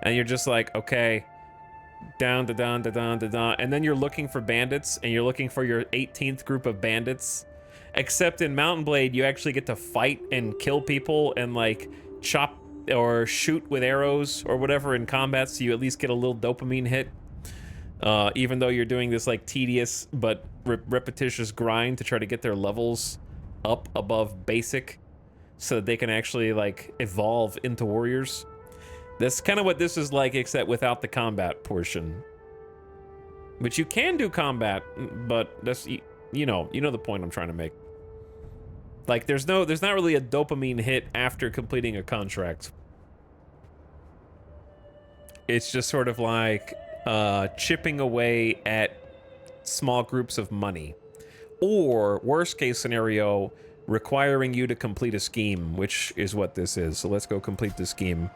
And you're just like, okay, down to down to down to down. And then you're looking for bandits, and you're looking for your 18th group of bandits. Except in Mountain Blade, you actually get to fight and kill people and like chop or shoot with arrows or whatever in combat, so you at least get a little dopamine hit. Even though you're doing this like tedious but repetitious grind to try to get their levels up above basic so that they can actually like evolve into warriors. That's kind of what this is like, except without the combat portion. Which you can do combat, but that's, you know the point I'm trying to make. Like there's not really a dopamine hit after completing a contract. It's just sort of like chipping away at small groups of money, or worst case scenario, requiring you to complete a scheme, which is what this is. So let's go complete the scheme.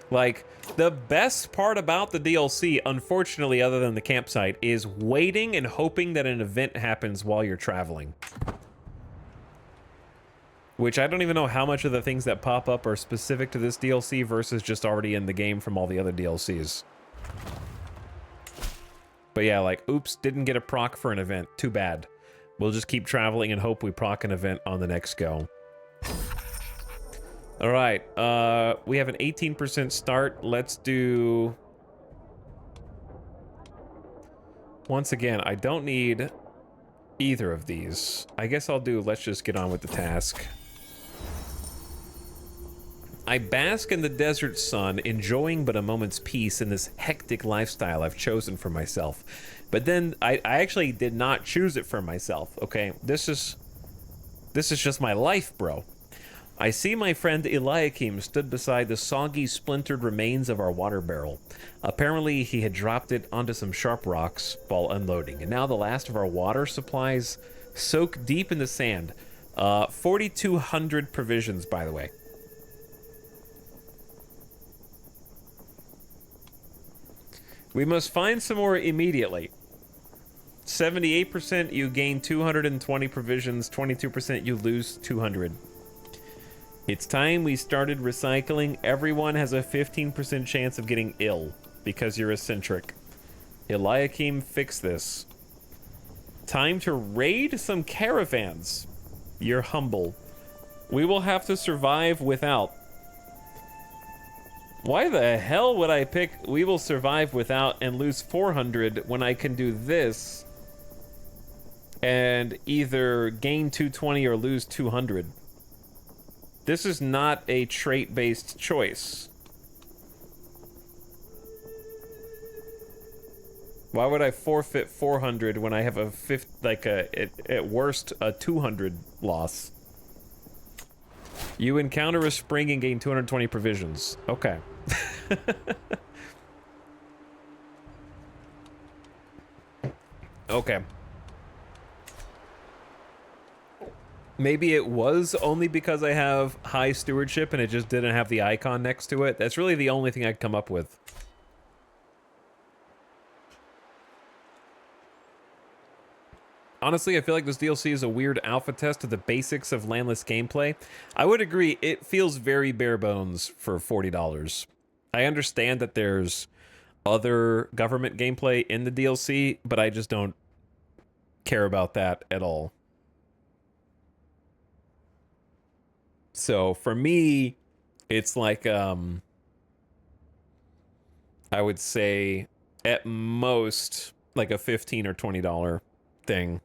Like, the best part about the DLC, unfortunately, other than the campsite, is waiting and hoping that an event happens while you're traveling. Which I don't even know how much of the things that pop up are specific to this DLC versus just already in the game from all the other DLCs. But yeah, like, oops, didn't get a proc for an event. Too bad. We'll just keep traveling and hope we proc an event on the next go. All right, we have an 18% start. Let's do... Once again, I don't need either of these. I guess I'll do, let's just get on with the task. I bask in the desert sun, enjoying but a moment's peace in this hectic lifestyle I've chosen for myself. But then I actually did not choose it for myself, okay? This is just my life, bro. I see my friend Eliakim stood beside the soggy, splintered remains of our water barrel. Apparently, he had dropped it onto some sharp rocks while unloading, and now the last of our water supplies soak deep in the sand. 4,200 provisions, by the way. We must find some more immediately. 78% you gain 220 provisions, 22% you lose 200. It's time we started recycling. Everyone has a 15% chance of getting ill because you're eccentric. Eliakim, fix this. Time to raid some caravans. You're humble. We will have to survive without. Why the hell would I pick we will survive without and lose 400 when I can do this and either gain 220 or lose 200? This is not a trait-based choice. Why would I forfeit 400 when I have a at worst a 200 loss? You encounter a spring and gain 220 provisions. Okay. Okay. Maybe it was only because I have high stewardship and it just didn't have the icon next to it. That's really the only thing I could come up with. Honestly, I feel like this DLC is a weird alpha test of the basics of landless gameplay. I would agree, it feels very bare bones for $40. I understand that there's other government gameplay in the DLC, but I just don't care about that at all. So for me, it's like, I would say at most like a $15 or $20 thing.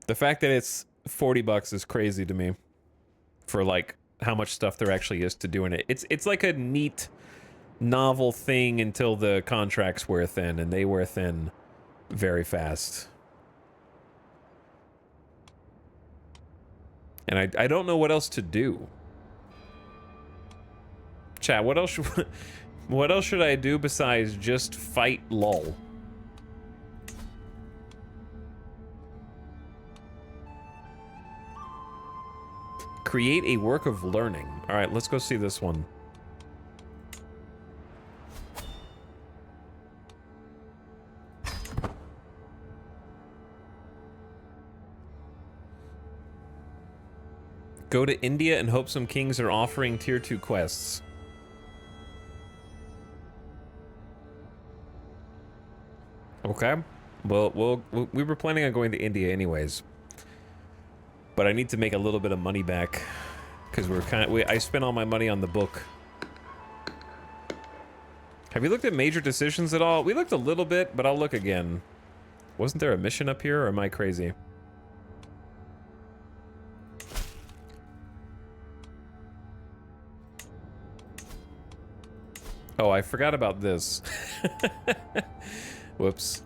The fact that it's 40 bucks is crazy to me for like how much stuff there actually is to do in it. It's like a neat novel thing until the contracts wear thin, and they wear thin very fast. And I don't know what else to do. Chat, what else should I do besides just fight LOL? Create a work of learning. All right, let's go see this one. Go to India and hope some kings are offering tier 2 quests. Okay. Well, we were planning on going to India anyways. But I need to make a little bit of money back because I spent all my money on the book. Have you looked at major decisions at all? We looked a little bit, but I'll look again. Wasn't there a mission up here, or am I crazy? Oh, I forgot about this. Whoops.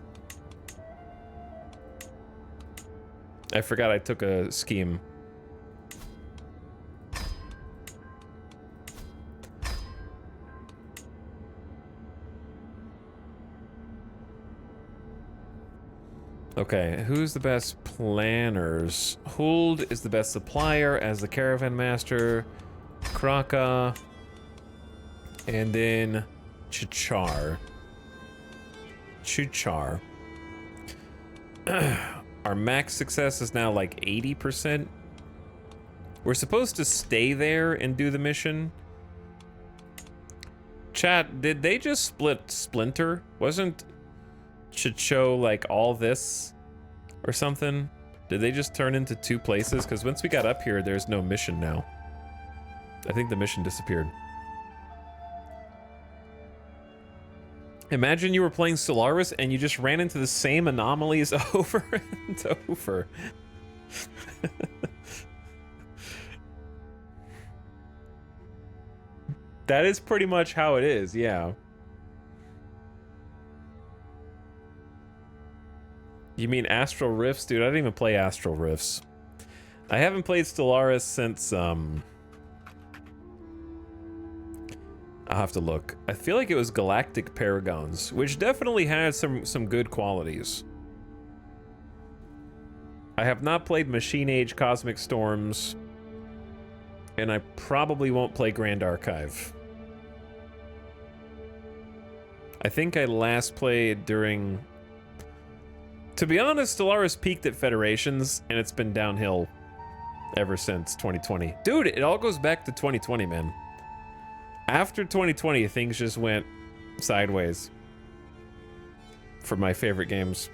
I forgot I took a scheme. Okay, who's the best planners? Huld is the best supplier as the caravan master. Kraka. And then Chichar. Our max success is now like 80%. We're supposed to stay there and do the mission. Chat, did they just splinter? Wasn't Chicho like all this or something? Did they just turn into two places? Because once we got up here, there's no mission now. I think the mission disappeared. Imagine you were playing Stellaris and you just ran into the same anomalies over and over. That is pretty much how it is, yeah. You mean Astral Rifts? Dude, I didn't even play Astral Rifts. I haven't played Stellaris since, I'll have to look. I feel like it was Galactic Paragons, which definitely had some good qualities. I have not played Machine Age Cosmic Storms, and I probably won't play Grand Archive. I think I last played during... To be honest, Stellaris peaked at Federations, and it's been downhill ever since 2020. Dude, it all goes back to 2020, man. After 2020, things just went sideways for my favorite games.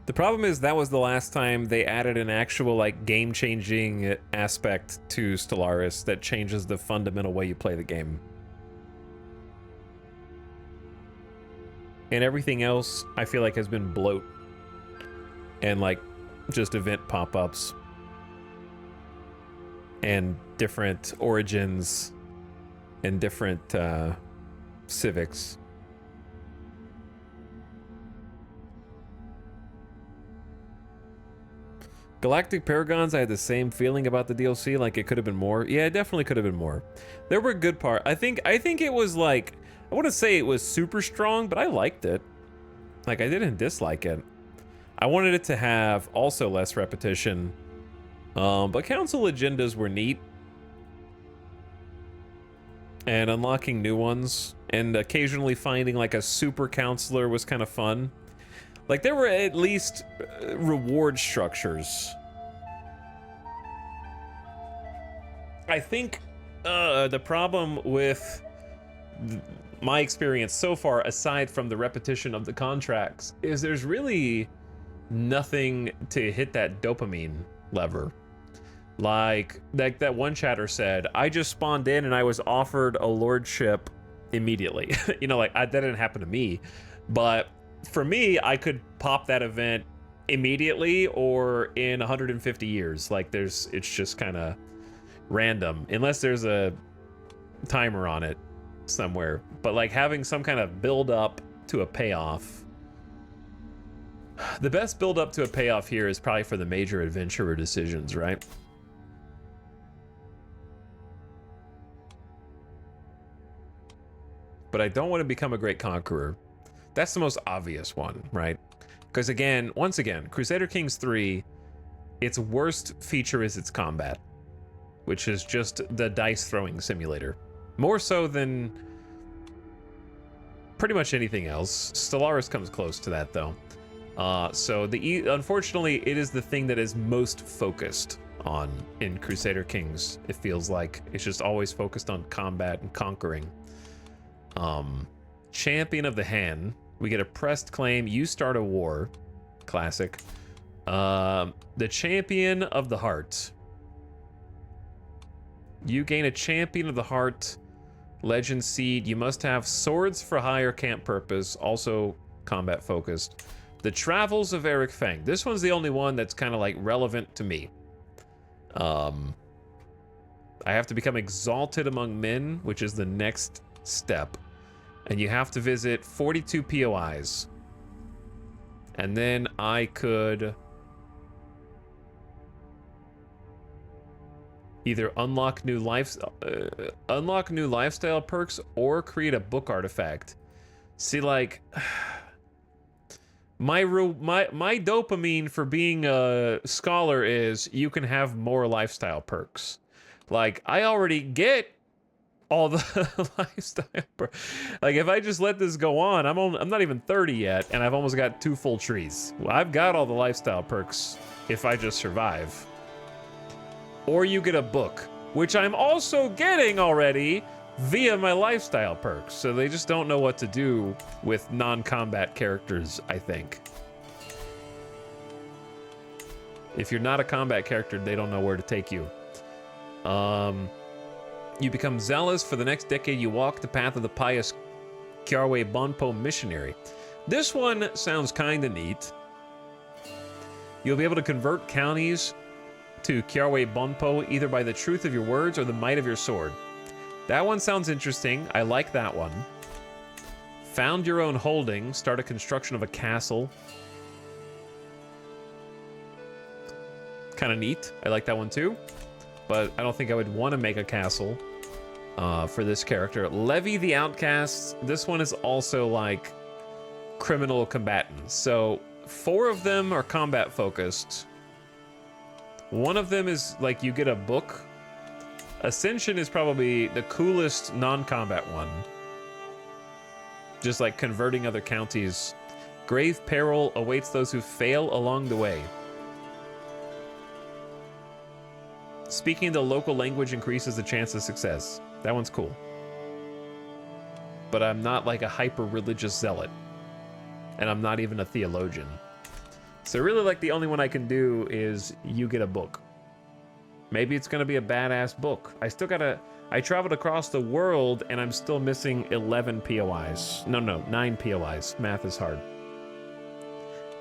The problem is that was the last time they added an actual like game-changing aspect to Stellaris that changes the fundamental way you play the game. And everything else, I feel like, has been bloat. And, like, just event pop-ups. And different origins. And different, civics. Galactic Paragons, I had the same feeling about the DLC, like it could have been more. Yeah, it definitely could have been more. There were good parts. I think it was, like... I wouldn't say it was super strong, but I liked it. Like, I didn't dislike it. I wanted it to have also less repetition. But council agendas were neat. And unlocking new ones. And occasionally finding, like, a super counselor was kind of fun. Like, there were at least reward structures. I think the problem with... my experience so far, aside from the repetition of the contracts, is there's really nothing to hit that dopamine lever. Like that one chatter said, I just spawned in and I was offered a lordship immediately. You know, like that didn't happen to me, but for me, I could pop that event immediately or in 150 years. Like it's just kind of, random, unless there's a timer on it somewhere. But like having some kind of build up to a payoff. The best build up to a payoff here is probably for the major adventurer decisions, right? But I don't want to become a great conqueror. That's the most obvious one, right? Because again, once again, Crusader Kings 3, its worst feature is its combat, which is just the dice throwing simulator. More so than pretty much anything else. Stellaris comes close to that though. So unfortunately, it is the thing that is most focused on in Crusader Kings. It feels like it's just always focused on combat and conquering. Champion of the Hand. We get a pressed claim. You start a war. Classic. The Champion of the Heart. You gain a Champion of the Heart. Legend Seed. You must have swords for hire camp purpose. Also combat focused. The Travels of Eric Feng. This one's the only one that's kind of like relevant to me. I have to become exalted among men, which is the next step. And you have to visit 42 POIs. And then I could either unlock new lifestyle perks or create a book artifact. See, like my dopamine for being a scholar is you can have more lifestyle perks. Like I already get all the lifestyle perks. Like if I just let this go on, I'm not even 30 yet, and I've almost got 2 full trees. Well, I've got all the lifestyle perks if I just survive. Or you get a book, which I'm also getting already via my lifestyle perks. So they just don't know what to do with non-combat characters, I think. If you're not a combat character, they don't know where to take you. You become zealous. For the next decade, you walk the path of the pious Kyarwe Bonpo missionary. This one sounds kind of neat. You'll be able to convert counties to Kyarwe Bonpo either by the truth of your words or the might of your sword. That one sounds interesting. I like that one. Found your own holding. Start a construction of a castle. Kind of neat. I like that one too. But I don't think I would want to make a castle for this character. Levy the Outcasts. This one is also like criminal combatants. So 4 of them are combat focused. One of them is like you get a book. Ascension is probably the coolest non-combat one. Just like converting other counties. Grave peril awaits those who fail along the way. Speaking the local language increases the chance of success. That one's cool. But I'm not like a hyper-religious zealot. And I'm not even a theologian. So really like the only one I can do is you get a book. Maybe it's going to be a badass book. I traveled across the world and I'm still missing 11 POIs. No, 9 POIs. Math is hard.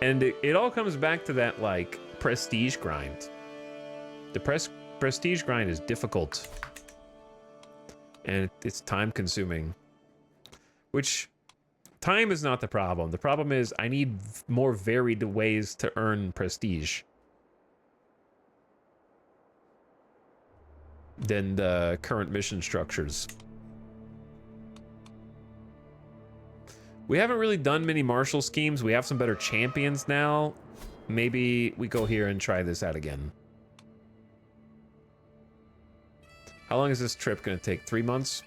And it all comes back to that like prestige grind. The prestige grind is difficult. And it's time consuming. Which time is not the problem. The problem is I need more varied ways to earn prestige than the current mission structures. We haven't really done many martial schemes. We have some better champions now. Maybe we go here and try this out again. How long is this trip going to take? 3 months?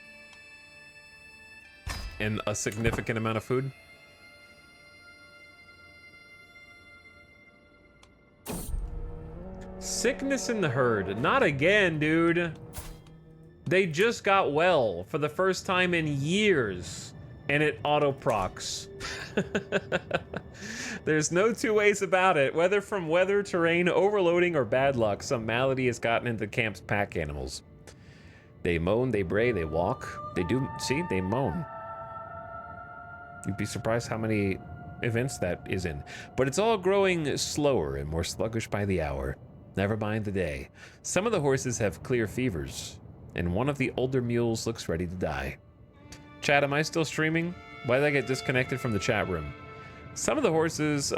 And a significant amount of food? Sickness in the herd. Not again, dude. They just got well for the first time in years. And it auto-procs. There's no 2 ways about it. Whether from weather, terrain, overloading, or bad luck, some malady has gotten into the camp's pack animals. They moan, they bray, they walk. They do, see, they moan. You'd be surprised how many events that is in. But it's all growing slower and more sluggish by the hour. Never mind the day. Some of the horses have clear fevers, and one of the older mules looks ready to die. Chat, am I still streaming? Why did I get disconnected from the chat room? Some of the horses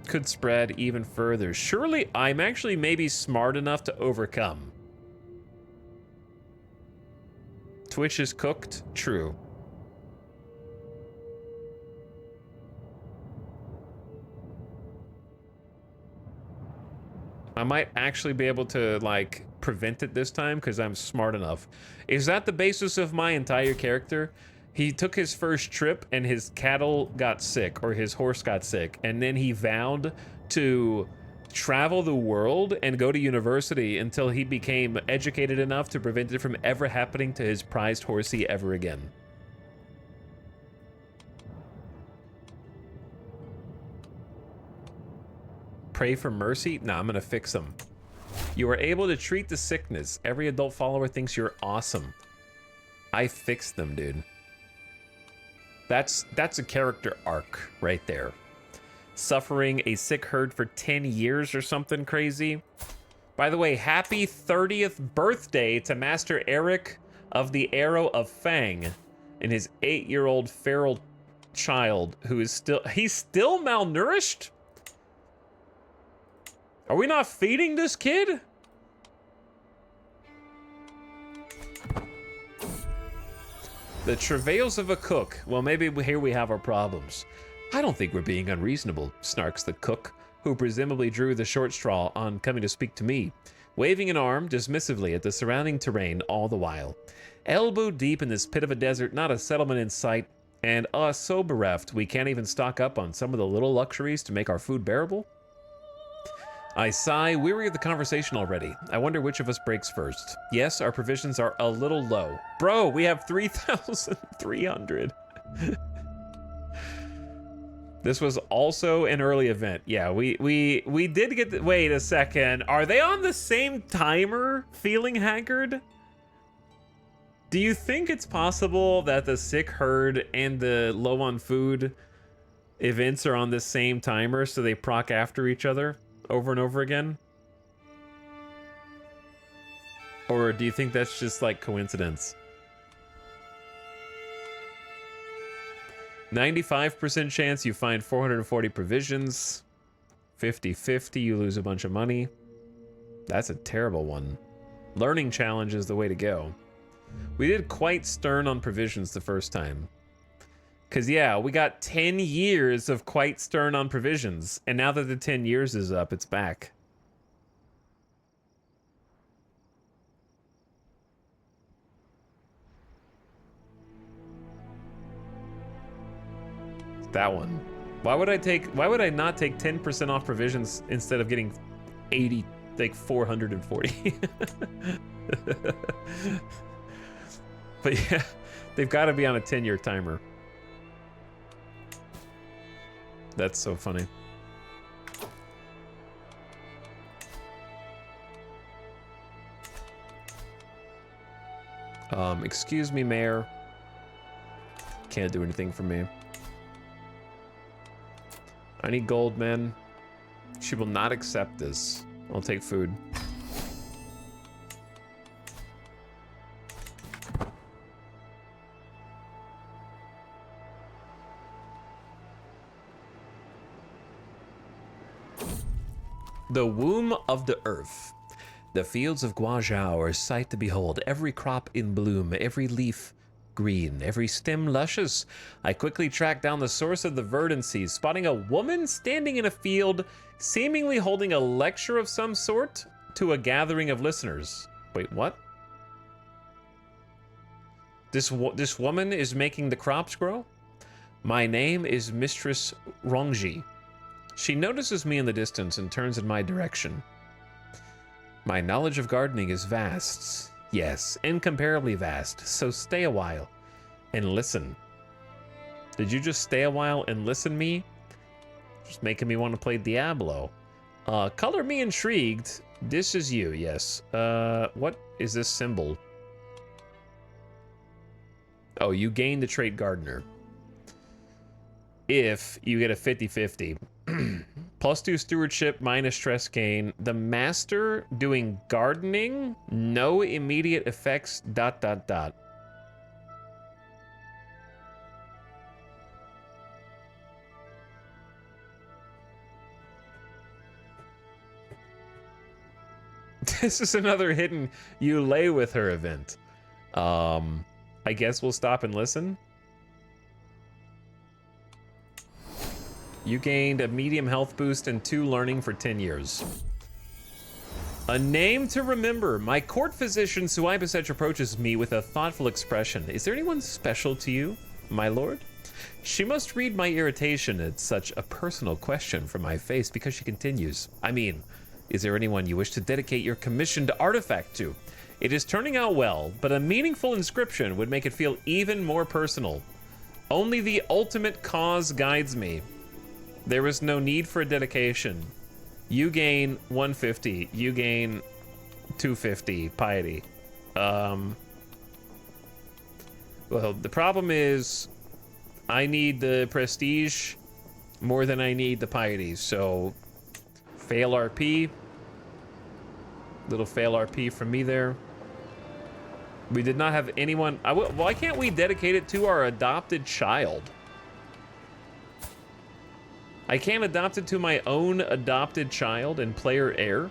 could spread even further. Surely I'm actually maybe smart enough to overcome. Twitch is cooked? True. I might actually be able to, like, prevent it this time because I'm smart enough. Is that the basis of my entire character? He took his first trip and his cattle got sick, or his horse got sick, and then he vowed to travel the world and go to university until he became educated enough to prevent it from ever happening to his prized horsey ever again. Pray for mercy? Nah, I'm gonna fix them. You are able to treat the sickness. Every adult follower thinks you're awesome. I fixed them, dude. That's a character arc right there. Suffering a sick herd for 10 years or something crazy. By the way, happy 30th birthday to Master Eric of the Arrow of Fang and his 8-year-old feral child who is he's still malnourished? Are we not feeding this kid? The travails of a cook. Well, maybe here we have our problems. I don't think we're being unreasonable, snarks the cook, who presumably drew the short straw on coming to speak to me, waving an arm dismissively at the surrounding terrain all the while. Elbow deep in this pit of a desert, not a settlement in sight, and us so bereft we can't even stock up on some of the little luxuries to make our food bearable? I sigh, weary of the conversation already. I wonder which of us breaks first. Yes, our provisions are a little low. Bro, we have 3,300. This was also an early event. Yeah, we did get the, wait a second. Are they on the same timer, feeling haggard? Do you think it's possible that the sick herd and the low on food events are on the same timer, so they proc after each other over and over again? Or do you think that's just like coincidence? 95% chance you find 440 provisions. 50-50, you lose a bunch of money. That's a terrible one. Learning challenge is the way to go. We did quite stern on provisions the first time. Because, yeah, we got 10 years of quite stern on provisions. And now that the 10 years is up, it's back. That one. Why would I not take 10% off provisions instead of getting 80, like 440? But yeah, they've got to be on a 10-year timer. That's so funny. Excuse me, Mayor. Can't do anything for me. I need gold, man. She will not accept this. I'll take food. The womb of the earth. The fields of Guazhou are a sight to behold. Every crop in bloom, every leaf green, every stem luscious. I quickly tracked down the source of the verdancy, spotting a woman standing in a field, seemingly holding a lecture of some sort to a gathering of listeners. Wait, what? This woman is making the crops grow? My name is Mistress Rongji. She notices me in the distance and turns in my direction. My knowledge of gardening is vast. Yes, incomparably vast. So stay a while and listen. Did you just stay a while and listen me? Just making me want to play Diablo. Color me intrigued. This is you, yes. What is this symbol? Oh, you gain the trait gardener. If you get a 50-50. +2 stewardship, minus stress gain. The master doing gardening, no immediate effects, ... This is another hidden you lay with her event. I guess we'll stop and listen. You gained a medium health boost and 2 learning for 10 years. A name to remember. My court physician Suibasech approaches me with a thoughtful expression. Is there anyone special to you, my lord? She must read my irritation at such a personal question from my face because she continues. I mean, is there anyone you wish to dedicate your commissioned artifact to? It is turning out well, but a meaningful inscription would make it feel even more personal. Only the ultimate cause guides me. There is no need for a dedication. You gain 150. You gain 250 piety. Well, the problem is I need the prestige more than I need the piety, so fail RP. Little fail RP from me there. We did not have anyone. Why can't we dedicate it to our adopted child? I can't adopt it to my own adopted child and player heir.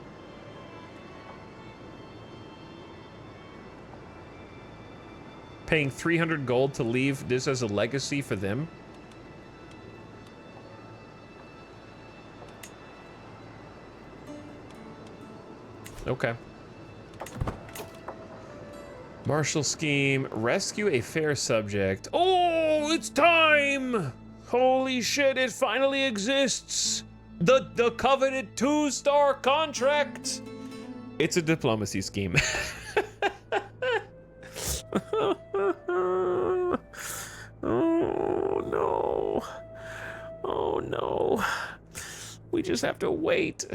Paying 300 gold to leave this as a legacy for them. Okay. Martial scheme, rescue a fair subject. Oh, it's time! Holy shit, it finally exists! The coveted 2-star contract! It's a diplomacy scheme. Oh no. Oh no. We just have to wait.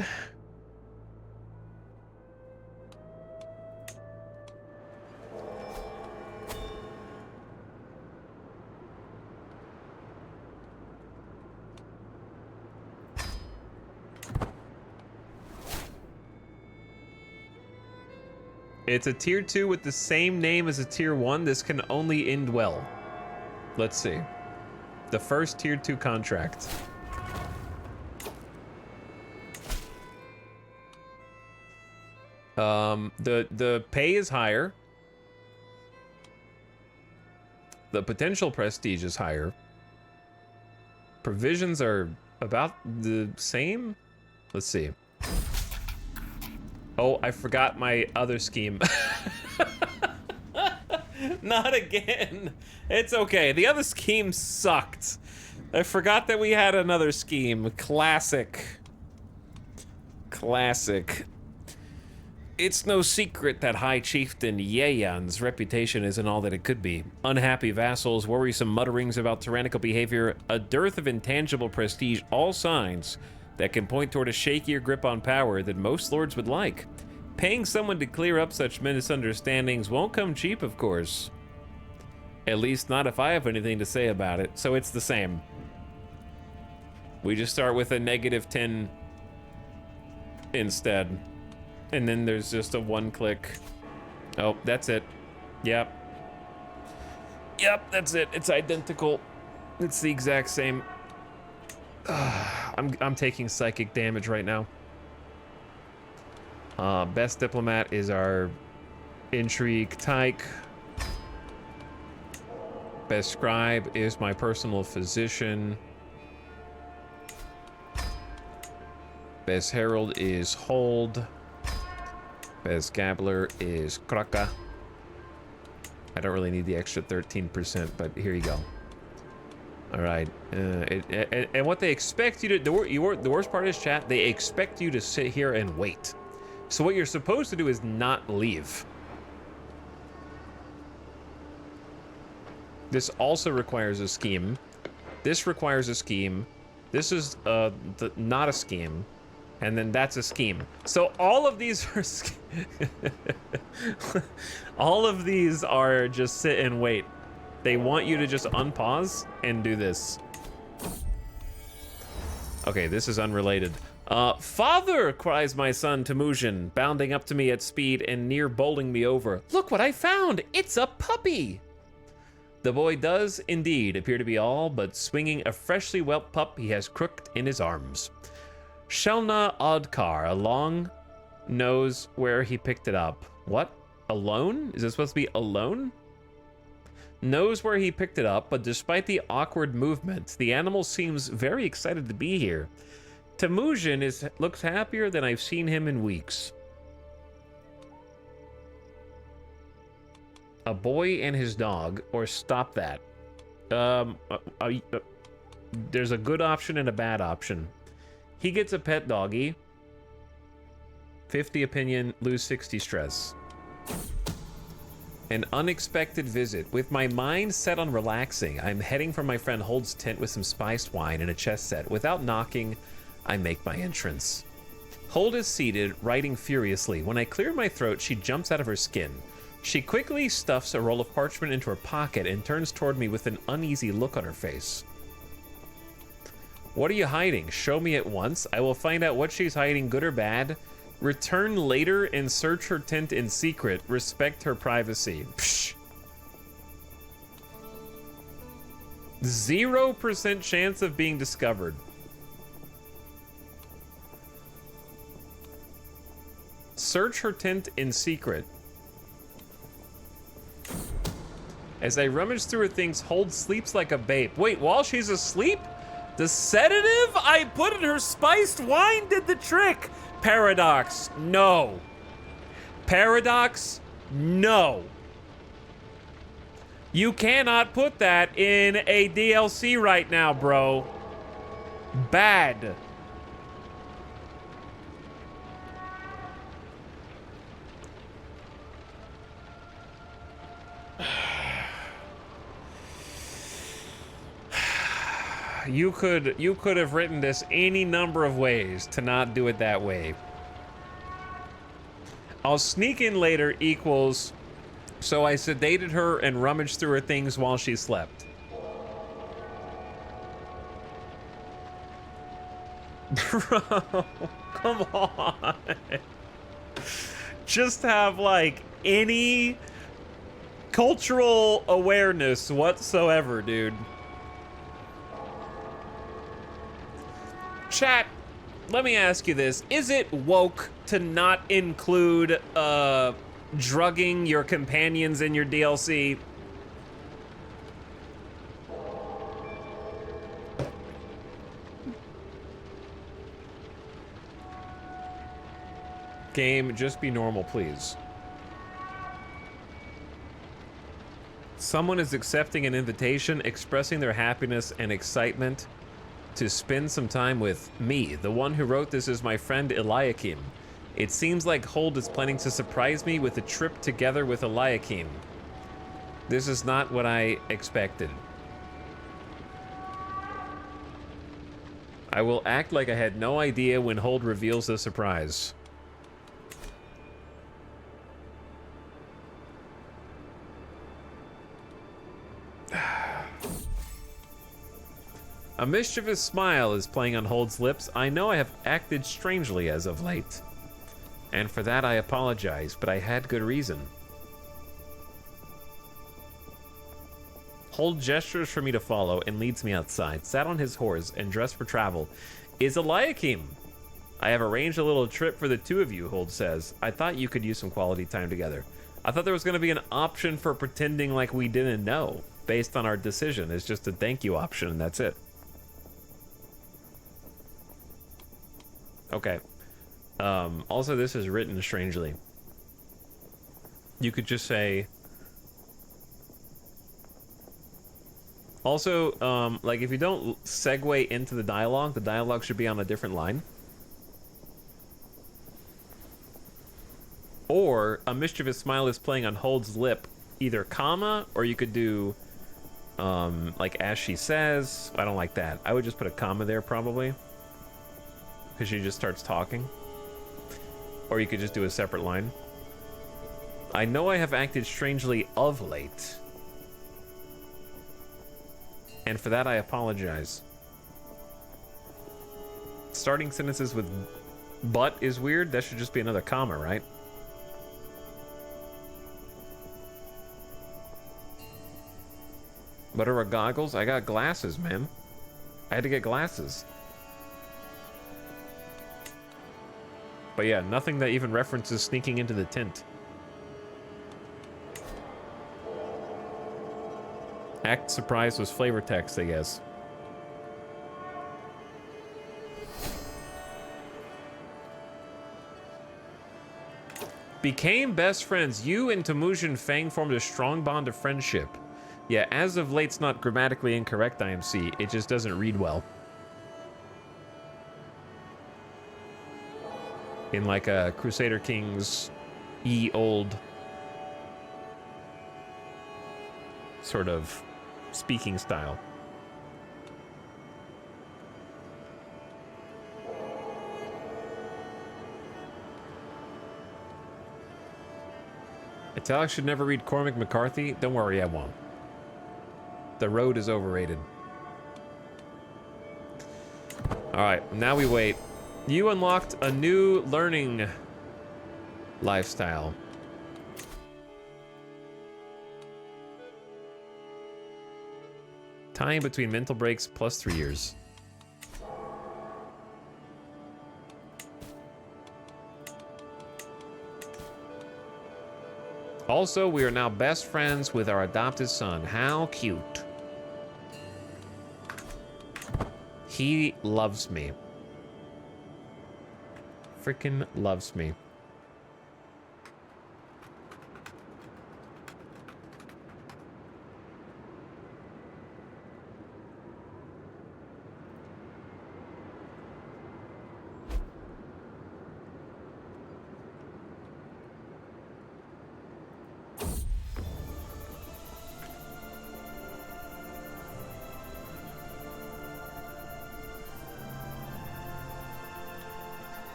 It's a tier 2 with the same name as a tier 1. This can only end well. Let's see. The first tier 2 contract. The pay is higher. The potential prestige is higher. Provisions are about the same. Let's see. Oh, I forgot my other scheme. Not again. It's okay. The other scheme sucked. I forgot that we had another scheme. Classic. Classic. It's no secret that High Chieftain Yeyan's reputation isn't all that it could be. Unhappy vassals, worrisome mutterings about tyrannical behavior, a dearth of intangible prestige, all signs that can point toward a shakier grip on power than most lords would like. Paying someone to clear up such misunderstandings won't come cheap, of course. At least not if I have anything to say about it, so it's the same. We just start with a -10 instead. And then there's just a 1-click. Oh, that's it. Yep. Yep, that's it. It's identical. It's the exact same. I'm taking psychic damage right now. Best diplomat is our intrigue tyke. Best scribe is my personal physician. Best herald is hold. Best gabbler is kraka. I don't really need the extra 13%, but here you go. All right, and what they expect you to do, the worst part is, chat, they expect you to sit here and wait. So what you're supposed to do is not leave. This also requires a scheme. This requires a scheme. This is not a scheme. And then that's a scheme. So all of these are all of these are just sit and wait. They want you to just unpause and do this. Okay, this is unrelated. Father, cries my son Temujin, bounding up to me at speed and near bowling me over. Look what I found! It's a puppy! The boy does indeed appear to be all but swinging a freshly whelped pup he has crooked in his arms. Shelna Odkar along knows where he picked it up. What? Alone? Is it supposed to be alone? Knows where he picked it up, but despite the awkward movements, the animal seems very excited to be here. Temujin looks happier than I've seen him in weeks. A boy and his dog, or stop that. There's a good option and a bad option. He gets a pet doggy. 50 opinion, lose 60 stress. An unexpected visit. With my mind set on relaxing, I'm heading for my friend Hold's tent with some spiced wine and a chess set. Without knocking, I make my entrance. Hold is seated, writing furiously. When I clear my throat, she jumps out of her skin. She quickly stuffs a roll of parchment into her pocket and turns toward me with an uneasy look on her face. What are you hiding? Show me at once. I will find out what she's hiding, good or bad. Return later and search her tent in secret. Respect her privacy. Psh. 0% chance of being discovered. Search her tent in secret. As I rummage through her things, Hold sleeps like a babe. Wait, while she's asleep? The sedative I put in her spiced wine did the trick. Paradox, no. Paradox, no. You cannot put that in a DLC right now, bro. Bad. You could have written this any number of ways to not do it that way. I'll sneak in later equals, so I sedated her and rummaged through her things while she slept. Bro, come on. Just have like any cultural awareness whatsoever, dude. Chat, let me ask you this. Is it woke to not include drugging your companions in your DLC? Game, just be normal, please. Someone is accepting an invitation, expressing their happiness and excitement to spend some time with me. The one who wrote this is my friend Eliakim. It seems like Hold is planning to surprise me with a trip together with Eliakim. This is not what I expected. I will act like I had no idea when Hold reveals the surprise. A mischievous smile is playing on Hold's lips. I know I have acted strangely as of late, and for that I apologize, but I had good reason. Hold gestures for me to follow and leads me outside. Sat on his horse and dressed for travel is Eliakim. I have arranged a little trip for the two of you, Hold says. I thought you could use some quality time together. I thought there was going to be an option for pretending like we didn't know based on our decision. It's just a thank you option and that's it. Okay. Also, this is written strangely. You could just say... Also, like, if you don't segue into the dialogue should be on a different line. Or, a mischievous smile is playing on Hold's lip, either comma, or you could do, like, as she says. I don't like that. I would just put a comma there, probably. Because she just starts talking. Or you could just do a separate line. I know I have acted strangely of late. And for that I apologize. Starting sentences with but is weird. That should just be another comma, right? What are our goggles? I got glasses, man. I had to get glasses. But yeah, nothing that even references sneaking into the tent. Act surprised was flavor text, I guess. Became best friends. You and Temujin Fang formed a strong bond of friendship. Yeah, as of late's not grammatically incorrect, IMC. It just doesn't read well. In like a Crusader Kings old sort of speaking style. Italic should never read Cormac McCarthy. Don't worry, I won't. The road is overrated. Alright, now we wait. You unlocked a new learning lifestyle. Time between mental breaks plus 3 years. Also, we are now best friends with our adopted son. How cute. He loves me. Freaking loves me.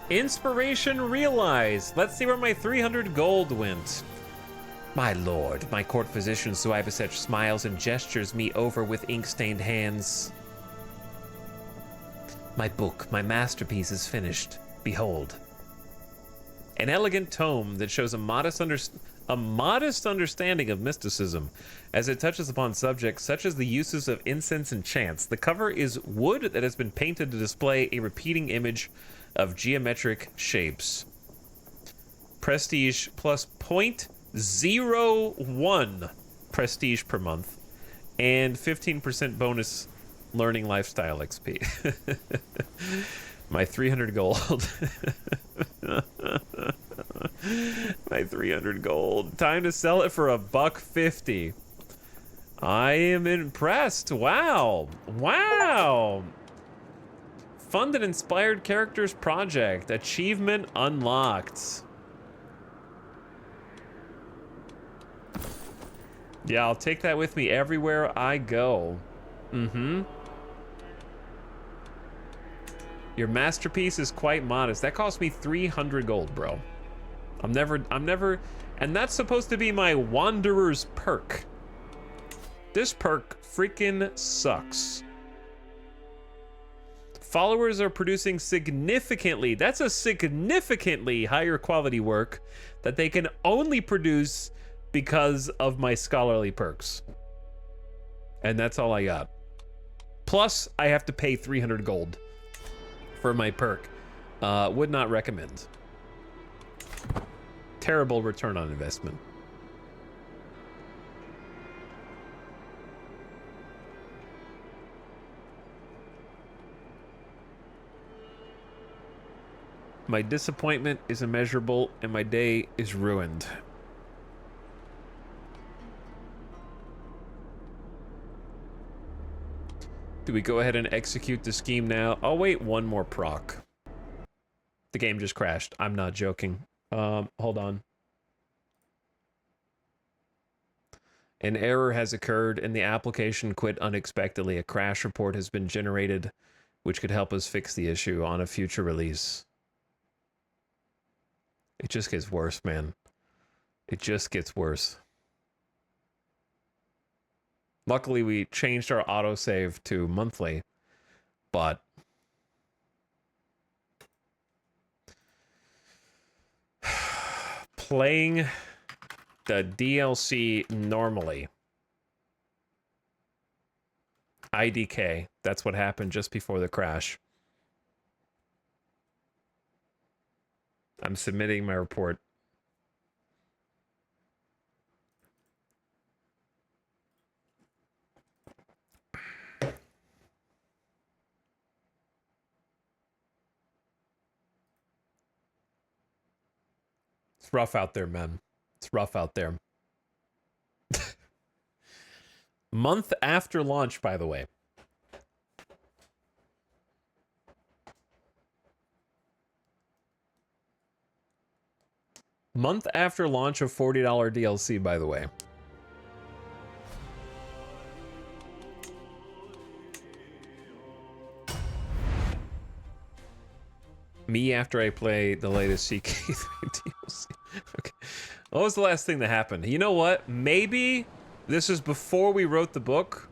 Inspiration realized. Let's see where my 300 gold went. My lord, my court physician Suivasech smiles and gestures me over with ink-stained hands. My book, my masterpiece is finished. Behold. An elegant tome that shows a modest understanding of mysticism as it touches upon subjects such as the uses of incense and chants. The cover is wood that has been painted to display a repeating image of geometric shapes. Prestige plus 0.01 prestige per month and 15% bonus learning lifestyle XP. My 300 gold. My 300 gold. Time to sell it for $1.50. I am impressed. Wow. Wow. Fund an inspired characters project. Achievement unlocked. Yeah, I'll take that with me everywhere I go. Mm-hmm. Your masterpiece is quite modest. That cost me 300 gold, bro. I'm never, and that's supposed to be my Wanderer's perk. This perk freaking sucks. Followers are producing significantly, that's a significantly higher quality work that they can only produce because of my scholarly perks. And that's all I got. Plus, I have to pay 300 gold for my perk. Would not recommend. Terrible return on investment. My disappointment is immeasurable and my day is ruined. Do we go ahead and execute the scheme now? I'll wait one more proc. The game just crashed. I'm not joking. Hold on. An error has occurred and the application quit unexpectedly. A crash report has been generated, which could help us fix the issue on a future release. It just gets worse, man. It just gets worse. Luckily, we changed our autosave to monthly, but playing the DLC normally. IDK. That's what happened just before the crash. I'm submitting my report. It's rough out there, man. It's rough out there. Month after launch, by the way. Month after launch of $40 DLC, by the way. Me after I play the latest CK3 DLC. Okay. What was the last thing that happened? You know what? Maybe this is before we wrote the book,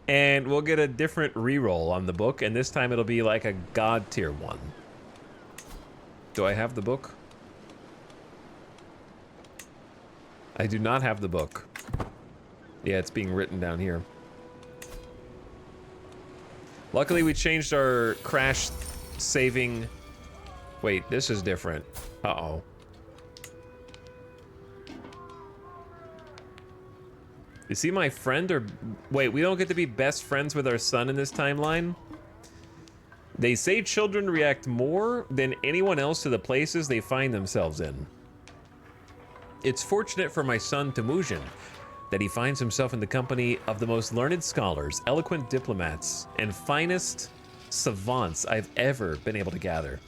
and we'll get a different reroll on the book, and this time it'll be like a God tier one. Do I have the book? I do not have the book. Yeah, it's being written down here. Luckily, we changed our crash saving. Wait, this is different. Uh-oh. Is he my friend or... Wait, we don't get to be best friends with our son in this timeline? They say children react more than anyone else to the places they find themselves in. It's fortunate for my son Temujin that he finds himself in the company of the most learned scholars, eloquent diplomats, and finest savants I've ever been able to gather.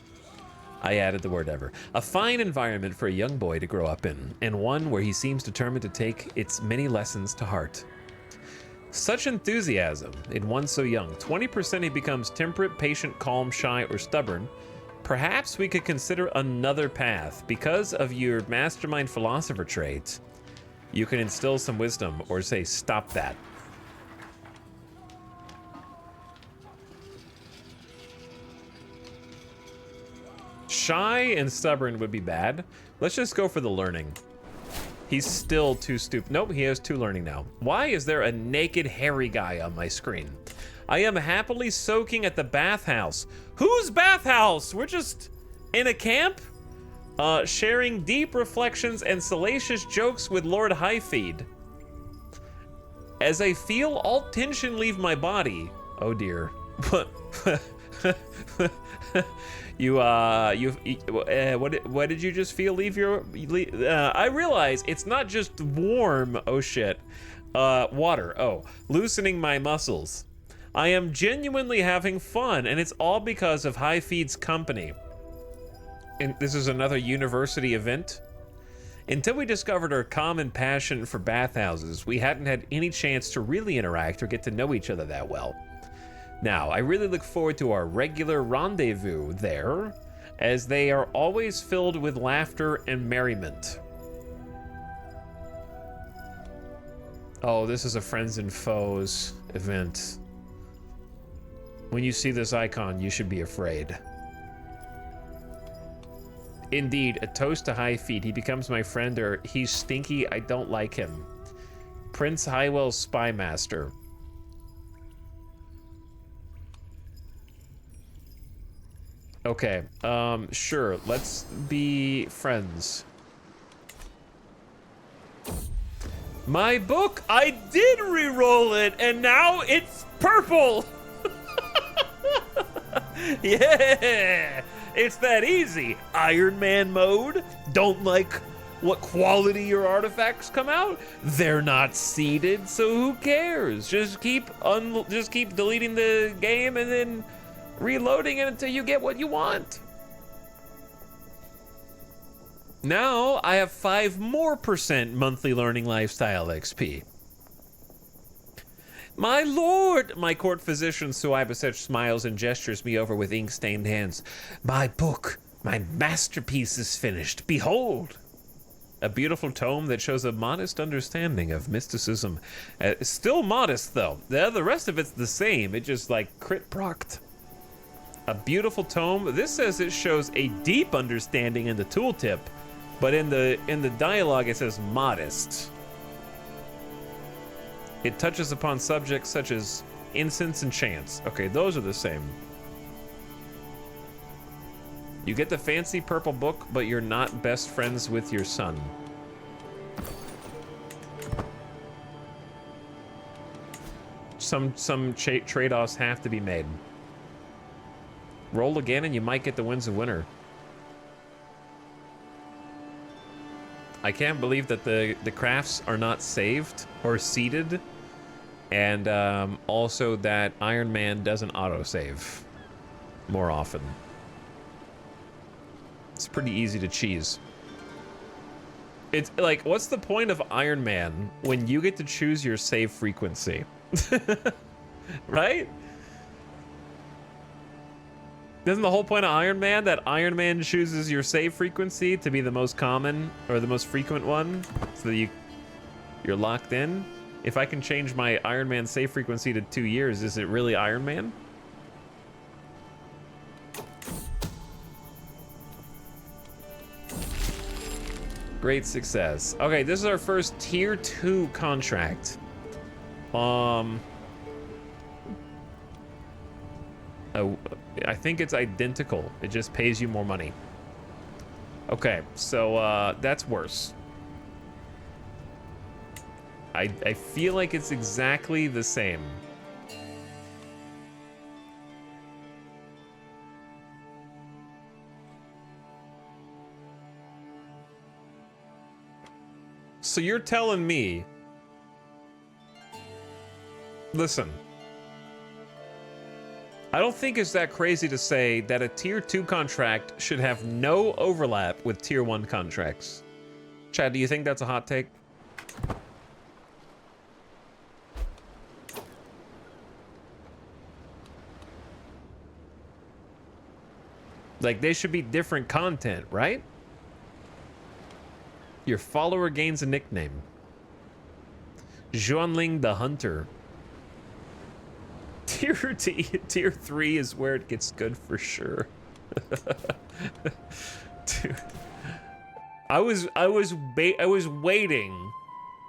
I added the word ever. A fine environment for a young boy to grow up in, and one where he seems determined to take its many lessons to heart. Such enthusiasm in one so young. 20% he becomes temperate, patient, calm, shy, or stubborn. Perhaps we could consider another path. Because of your mastermind philosopher trait, you can instill some wisdom or say, stop that. Shy and stubborn would be bad. Let's just go for the learning. He's still too stupid. Nope, he has 2 learning now. Why is there a naked hairy guy on my screen? I am happily soaking at the bathhouse. Whose bathhouse? We're just in a camp? Sharing deep reflections and salacious jokes with Lord Highfeed. As I feel all tension leave my body. Oh dear. What did you just feel leave your... I realize it's not just warm, oh shit. Water, oh. Loosening my muscles. I am genuinely having fun, and it's all because of Highfeed's company. And this is another university event. Until we discovered our common passion for bathhouses, we hadn't had any chance to really interact or get to know each other that well. Now, I really look forward to our regular rendezvous there, as they are always filled with laughter and merriment. Oh, this is a Friends and Foes event. When you see this icon, you should be afraid. Indeed, a toast to Highfeed. He becomes my friend, or he's stinky, I don't like him. Prince Highwell's spy master. Okay, sure, let's be friends. My book, I did re-roll it, and now it's purple! Yeah, it's that easy. Iron Man mode. Don't like what quality your artifacts come out. They're not seeded, so who cares? Just keep deleting the game and then reloading it until you get what you want. Now I have 5% more monthly learning lifestyle XP. My lord! My court physician Suibasech smiles and gestures me over with ink-stained hands. My book, my masterpiece is finished. Behold! A beautiful tome that shows a modest understanding of mysticism. Still modest, though. The rest of it's the same. It just, like, crit procced. A beautiful tome. This says it shows a deep understanding in the tooltip But in the dialogue it says modest. It touches upon subjects such as incense and chance. Okay, those are the same. You get the fancy purple book, but you're not best friends with your son. Some trade-offs have to be made. Roll again and you might get the Winds of Winter. I can't believe that the crafts are not saved or seeded. And also that Iron Man doesn't autosave more often. It's pretty easy to cheese. It's like, what's the point of Iron Man when you get to choose your save frequency? Right? Isn't the whole point of Iron Man that Iron Man chooses your save frequency to be the most common or the most frequent one so that you're locked in? If I can change my Iron Man save frequency to 2 years, is it really Iron Man? Great success. Okay, this is our first tier 2 contract. I think it's identical. It just pays you more money. Okay, so that's worse. I feel like it's exactly the same. So you're telling me... Listen. I don't think it's that crazy to say that a tier 2 contract should have no overlap with tier 1 contracts. Chad, do you think that's a hot take? Like, they should be different content, right? Your follower gains a nickname. Xuanling the Hunter. Tier 3 is where it gets good for sure. Dude. I was waiting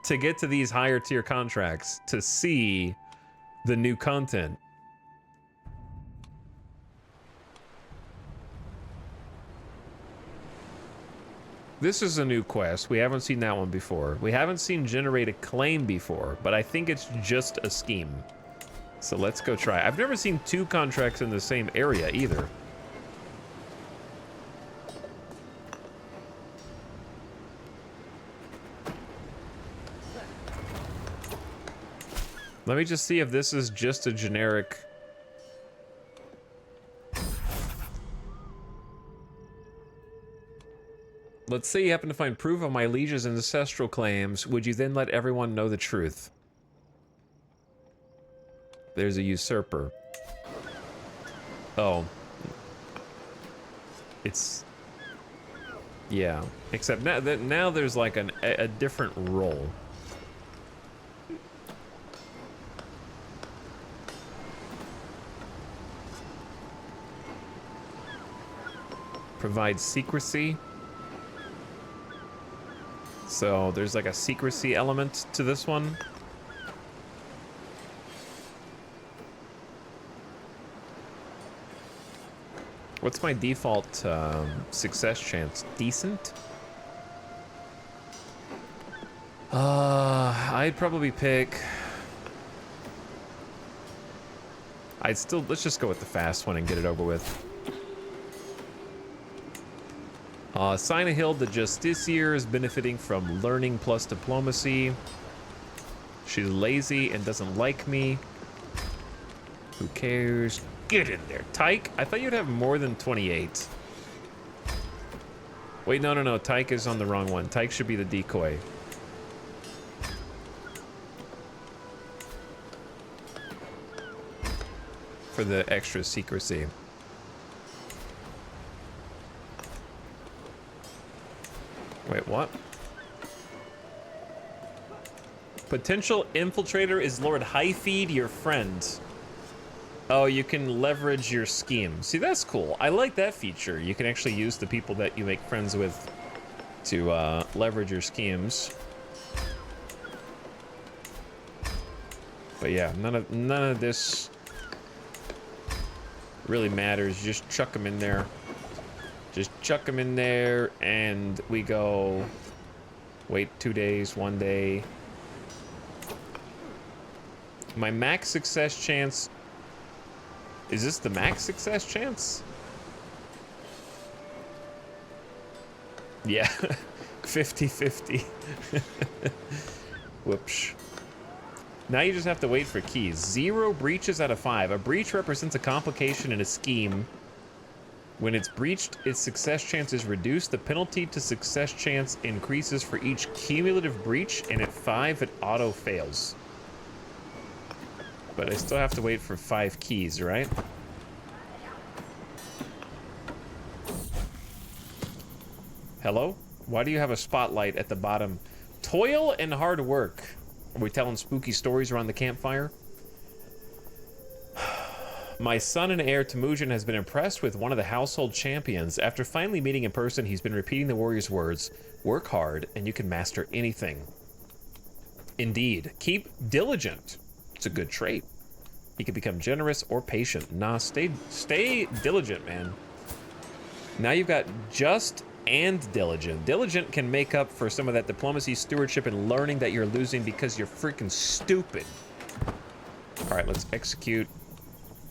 to get to these higher tier contracts to see the new content. This is a new quest. We haven't seen that one before. We haven't seen generate a claim before, but I think it's just a scheme. So let's go try. I've never seen 2 contracts in the same area either. Let me just see if this is just a generic... Let's say you happen to find proof of my liege's ancestral claims. Would you then let everyone know the truth? There's a usurper. Oh. It's... Yeah. Except now there's like a different role. Provide secrecy. So there's like a secrecy element to this one. What's my default success chance? Decent? I'd probably pick... let's just go with the fast one and get it over with. Sign a Hill, the Justiciar is benefiting from learning plus diplomacy. She's lazy and doesn't like me. Who cares? Get in there. Tyke? I thought you'd have more than 28. Wait, no. Tyke is on the wrong one. Tyke should be the decoy. For the extra secrecy. Wait, what? Potential infiltrator is Lord Highfeed, your friend. Oh, you can leverage your scheme. See, that's cool. I like that feature. You can actually use the people that you make friends with to leverage your schemes. But yeah, none of this really matters. Just chuck them in there. Just chuck them in there, and we go. Wait 2 days, 1 day. My max success chance. Is this the max success chance? Yeah, 50-50. Whoops. Now you just have to wait for keys. 0 breaches out of 5. A breach represents a complication in a scheme. When it's breached, its success chance is reduced. The penalty to success chance increases for each cumulative breach, and at 5, it auto fails. But I still have to wait for 5 keys, right? Hello? Why do you have a spotlight at the bottom? Toil and hard work. Are we telling spooky stories around the campfire? My son and heir Temujin has been impressed with one of the household champions. After finally meeting in person, he's been repeating the warrior's words. Work hard and you can master anything. Indeed. Keep diligent. It's a good trait. He can become generous or patient. Nah, stay diligent, man. Now you've got just and diligent. Diligent can make up for some of that diplomacy, stewardship, and learning that you're losing because you're freaking stupid. All right, let's execute.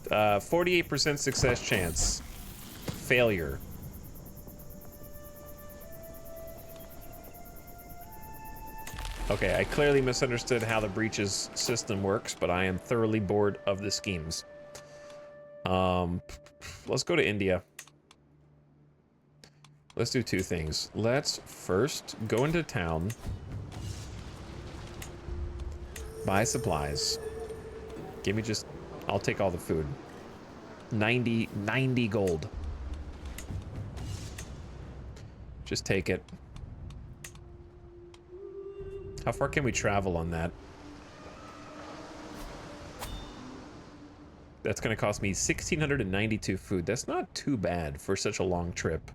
48% success chance. Failure. Okay, I clearly misunderstood how the breaches system works, but I am thoroughly bored of the schemes. Let's go to India. Let's do 2 things. Let's first go into town, buy supplies. Give me just, I'll take all the food. 90 gold. Just take it. How far can we travel on that? That's gonna cost me 1,692 food. That's not too bad for such a long trip.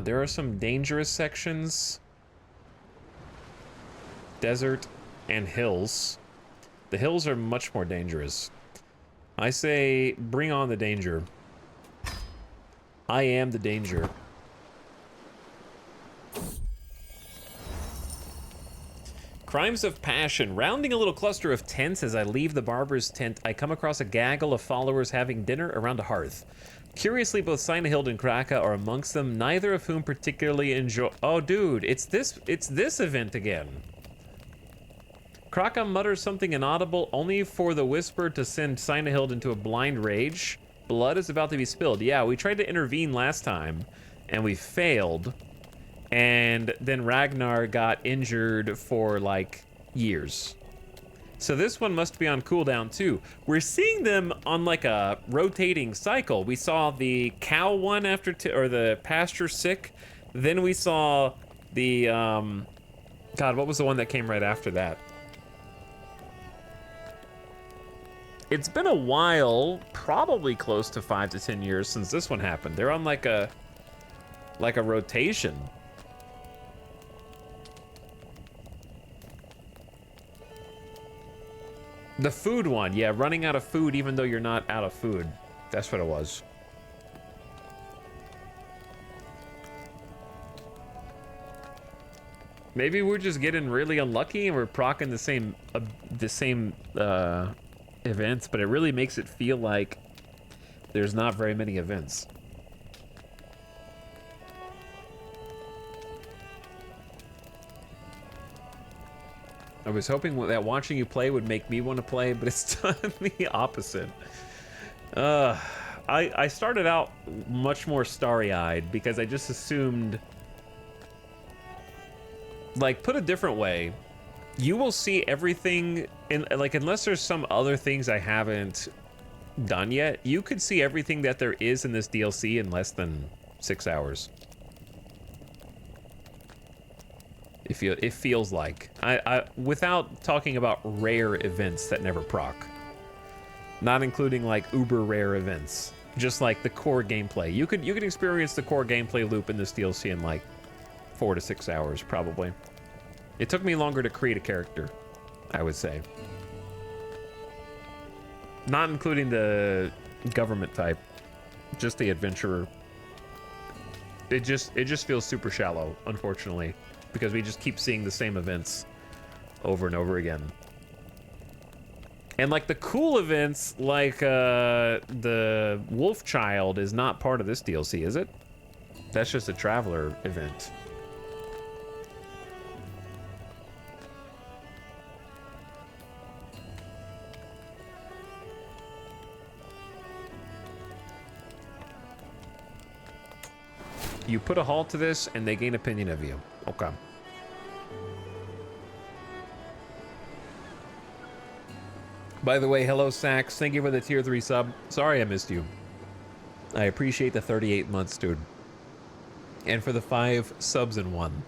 There are some dangerous sections. Desert and hills. The hills are much more dangerous. I say, bring on the danger. I am the danger. Crimes of passion. Rounding a little cluster of tents as I leave the barber's tent, I come across a gaggle of followers having dinner around a hearth. Curiously, both Sinehild and Kraka are amongst them, neither of whom particularly enjoy— Oh, dude, it's this event again. Kraka mutters something inaudible, only for the whisper to send Sinehild into a blind rage. Blood is about to be spilled. Yeah, we tried to intervene last time, and we failed. And then Ragnar got injured for, like, years. So this one must be on cooldown too. We're seeing them on like a rotating cycle. We saw the cow one after, or the pasture sick. Then we saw the, God, what was the one that came right after that? It's been a while, probably close to 5 to 10 years since this one happened. They're on like a rotation. The food one, yeah, running out of food even though you're not out of food. That's what it was. Maybe we're just getting really unlucky and we're proccing the same events, but it really makes it feel like there's not very many events. I was hoping that watching you play would make me want to play, but it's done the opposite. I started out much more starry-eyed because I just assumed... Like, put a different way, you will see everything, in, like, unless there's some other things I haven't done yet, you could see everything that there is in this DLC in less than 6 hours. It feels like. Without talking about rare events that never proc. Not including, like, uber rare events. Just like the core gameplay. You could experience the core gameplay loop in this DLC in like 4 to 6 hours, probably. It took me longer to create a character, I would say. Not including the government type, just the adventurer. It just feels super shallow, unfortunately, because we just keep seeing the same events over and over again. And like the cool events, like the Wolf Child is not part of this DLC, is it? That's just a traveler event. You put a halt to this, and they gain opinion of you. Okay. By the way, hello, Sax. Thank you for the tier 3 sub. Sorry I missed you. I appreciate the 38 months, dude. And for the 5 subs in 1.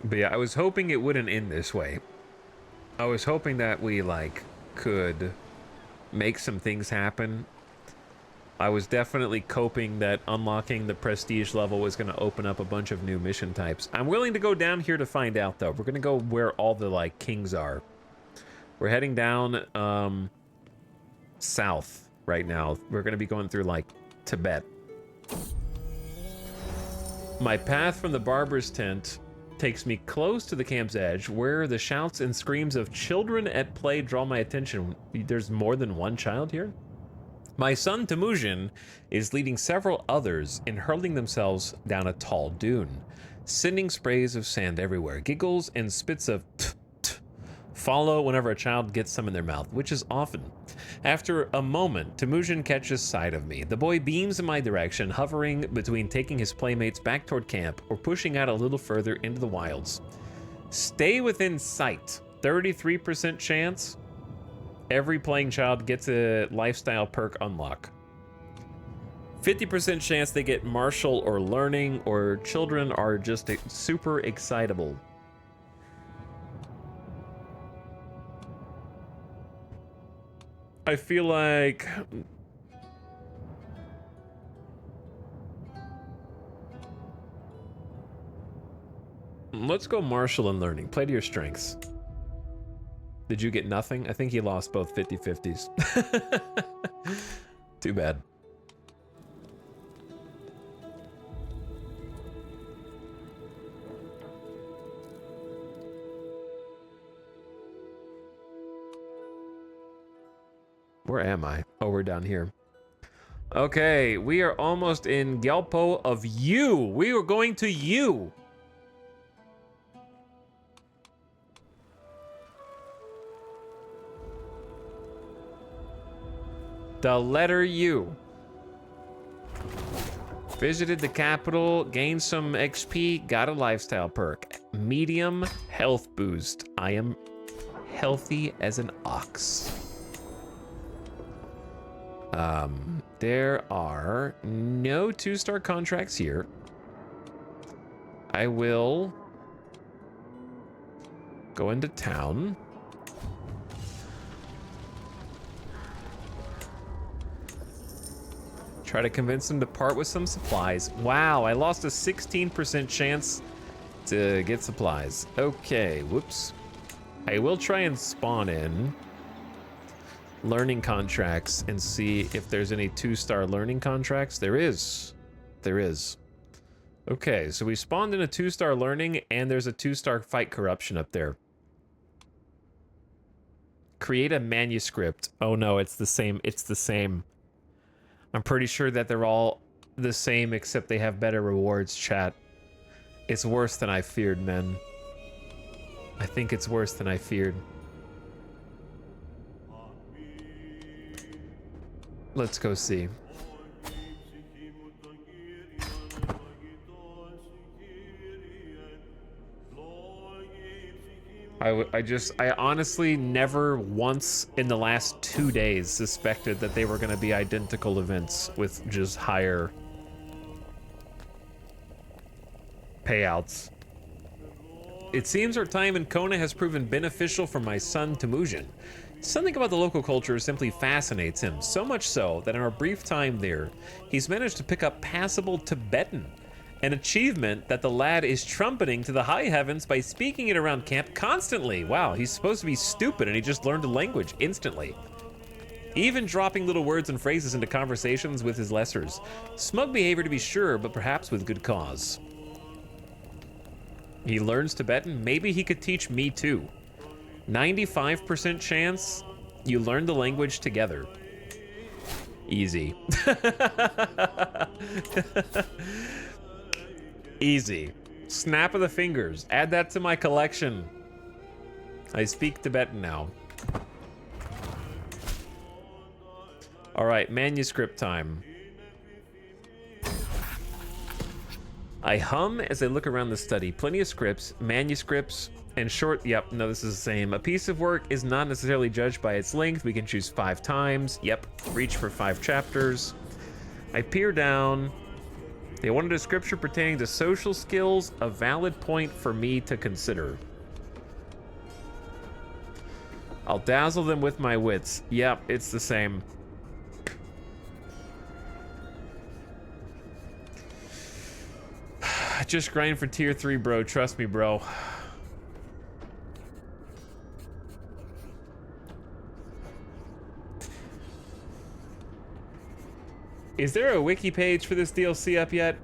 But yeah, I was hoping it wouldn't end this way. I was hoping that we, like, could make some things happen. I was definitely coping that unlocking the prestige level was going to open up a bunch of new mission types. I'm willing to go down here to find out, though. We're going to go where all the, like, kings are. We're heading down, south right now. We're going to be going through, like, Tibet. My path from the barber's tent takes me close to the camp's edge, where the shouts and screams of children at play draw my attention. There's more than one child here? My son Temujin is leading several others in hurling themselves down a tall dune, sending sprays of sand everywhere. Giggles and spits of t follow whenever a child gets some in their mouth, which is often. After a moment, Temujin catches sight of me. The boy beams in my direction, hovering between taking his playmates back toward camp or pushing out a little further into the wilds. Stay within sight. 33% chance. Every playing child gets a lifestyle perk unlock. 50% chance they get martial or learning, or children are just super excitable. I feel like... Let's go martial and learning. Play to your strengths. Did you get nothing? I think he lost both 50-50s. Too bad. Where am I? Oh, we're down here. Okay, we are almost in Gyalpo of Yu. We are going to Yu. The letter U. Visited the capital, gained some XP, got a lifestyle perk. Medium health boost. I am healthy as an ox. There are no 2-star contracts here. I will go into town. Try to convince them to part with some supplies. Wow, I lost a 16% chance to get supplies. Okay, whoops. I will try and spawn in learning contracts and see if there's any 2-star learning contracts. There is. There is. Okay, so we spawned in a 2-star learning, and there's a 2-star fight corruption up there. Create a manuscript. Oh no, it's the same. It's the same. I'm pretty sure that they're all the same, except they have better rewards, chat. It's worse than I feared, men. I think it's worse than I feared. Let's go see. I honestly never once in the last 2 days suspected that they were going to be identical events with just higher payouts. It seems our time in Kona has proven beneficial for my son Temujin. Something about the local culture simply fascinates him, so much so that in our brief time there, he's managed to pick up passable Tibetan, an achievement that the lad is trumpeting to the high heavens by speaking it around camp constantly. Wow, he's supposed to be stupid and he just learned a language instantly. Even dropping little words and phrases into conversations with his lessers. Smug behavior to be sure, but perhaps with good cause. He learns Tibetan. Maybe he could teach me too. 95% chance you learn the language together. Easy. Easy. Snap of the fingers. Add that to my collection. I speak Tibetan now. All right, manuscript time. I hum as I look around the study. Plenty of scripts, manuscripts, and short. Yep, no, this is the same. A piece of work is not necessarily judged by its length. We can choose 5 times. Yep, reach for 5 chapters. I peer down. They wanted a scripture pertaining to social skills, a valid point for me to consider. I'll dazzle them with my wits. Yep, it's the same. Just grind for tier 3, bro. Trust me, bro. Is there a wiki page for this DLC up yet?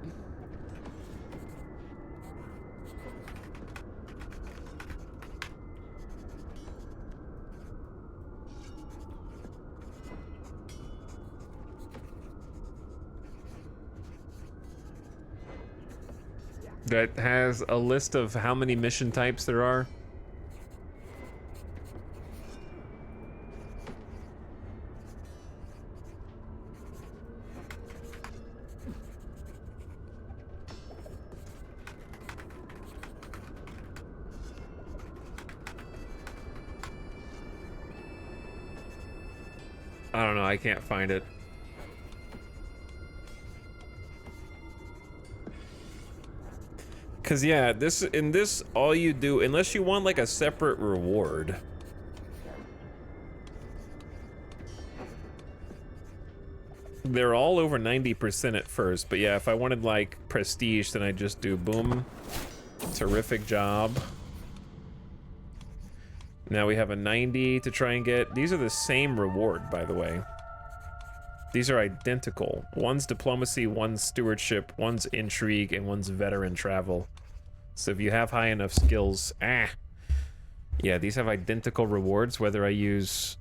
That has a list of how many mission types there are? I don't know, I can't find it. Cause yeah, in this all you do, unless you want like a separate reward. They're all over 90% at first, but yeah, if I wanted like prestige, then I'd just do boom. Terrific job. Now we have a 90 to try and get. These are the same reward, by the way. These are identical. One's diplomacy, one's stewardship, one's intrigue, and one's veteran travel. So if you have high enough skills, yeah, these have identical rewards, whether I use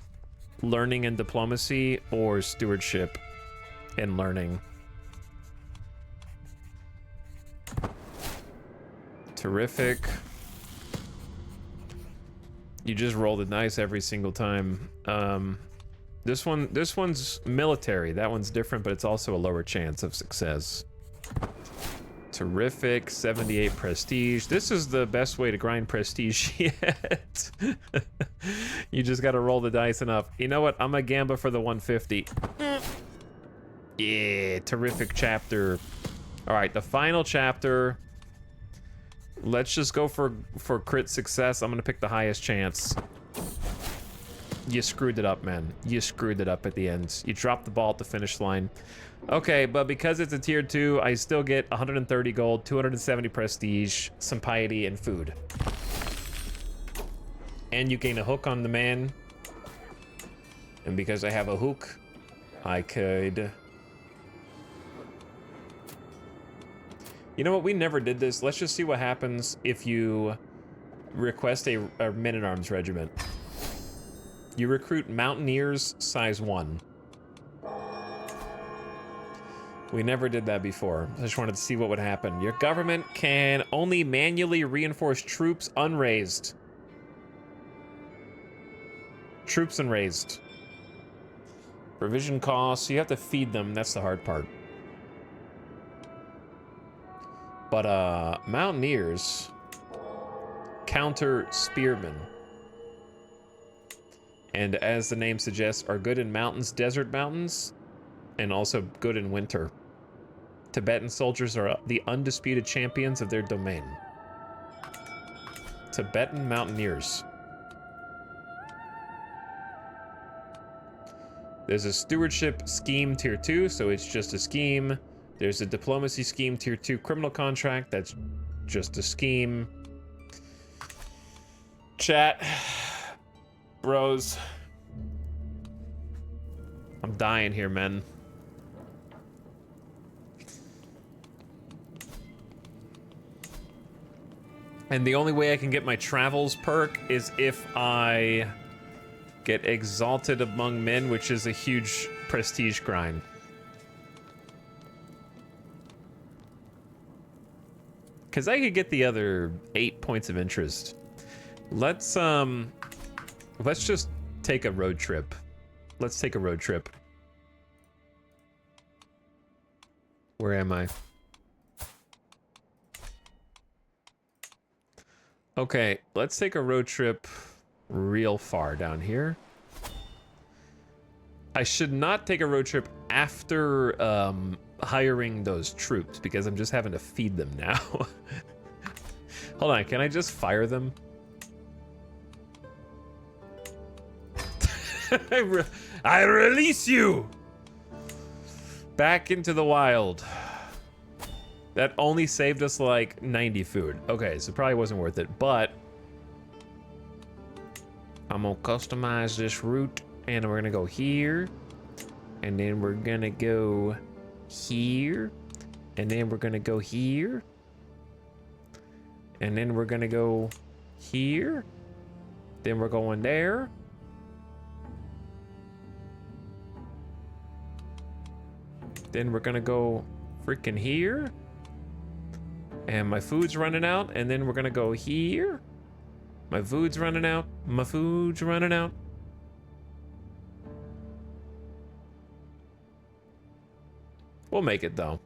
learning and diplomacy or stewardship and learning. Terrific. You just roll the dice every single time. This one's military. That one's different, but it's also a lower chance of success. Terrific. 78 prestige. This is the best way to grind prestige yet. You just gotta roll the dice enough. You know what? I'm gonna gamble for the 150. Yeah, terrific chapter. All right, the final chapter. Let's just go for crit success. I'm gonna pick the highest chance. You screwed it up, man. You screwed it up at the end. You dropped the ball at the finish line. Okay, but because it's a tier 2, I still get 130 gold, 270 prestige, some piety, and food. And you gain a hook on the man. And because I have a hook, I could... You know what? We never did this. Let's just see what happens if you request a men-at-arms regiment. You recruit Mountaineers size 1. We never did that before. I just wanted to see what would happen. Your government can only manually reinforce troops unraised. Troops unraised. Provision costs. You have to feed them. That's the hard part. But Mountaineers counter spearmen. And as the name suggests, are good in mountains, desert mountains, and also good in winter. Tibetan soldiers are the undisputed champions of their domain. Tibetan mountaineers. There's a stewardship scheme tier 2, so it's just a scheme. There's a diplomacy scheme tier 2 criminal contract, that's just a scheme. Chat. Bros. I'm dying here, men. And the only way I can get my travels perk is if I get exalted among men, which is a huge prestige grind. Because I could get the other 8 points of interest. Let's just take a road trip. Let's take a road trip. Where am I? Okay, let's take a road trip real far down here. I should not take a road trip after hiring those troops because I'm just having to feed them now. Hold on, can I just fire them? I release you back into the wild. That only saved us like 90 food. Okay, so probably wasn't worth it, but I'm gonna customize this route and we're gonna go here and then we're gonna go here and then we're gonna go here and then we're gonna go here, then we're going there. Then we're gonna go freaking here. And my food's running out, and then we're gonna go here. My food's running out. My food's running out. We'll make it, though.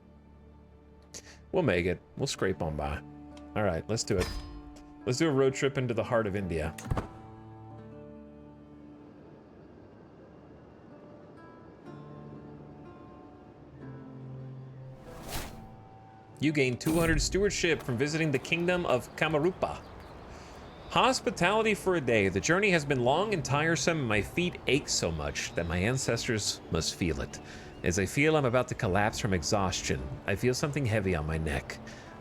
We'll make it. We'll scrape on by. All right, let's do it. Let's do a road trip into the heart of India. You gain 200 stewardship from visiting the kingdom of Kamarupa. Hospitality for a day. The journey has been long and tiresome, and my feet ache so much that my ancestors must feel it. As I feel I'm about to collapse from exhaustion, I feel something heavy on my neck.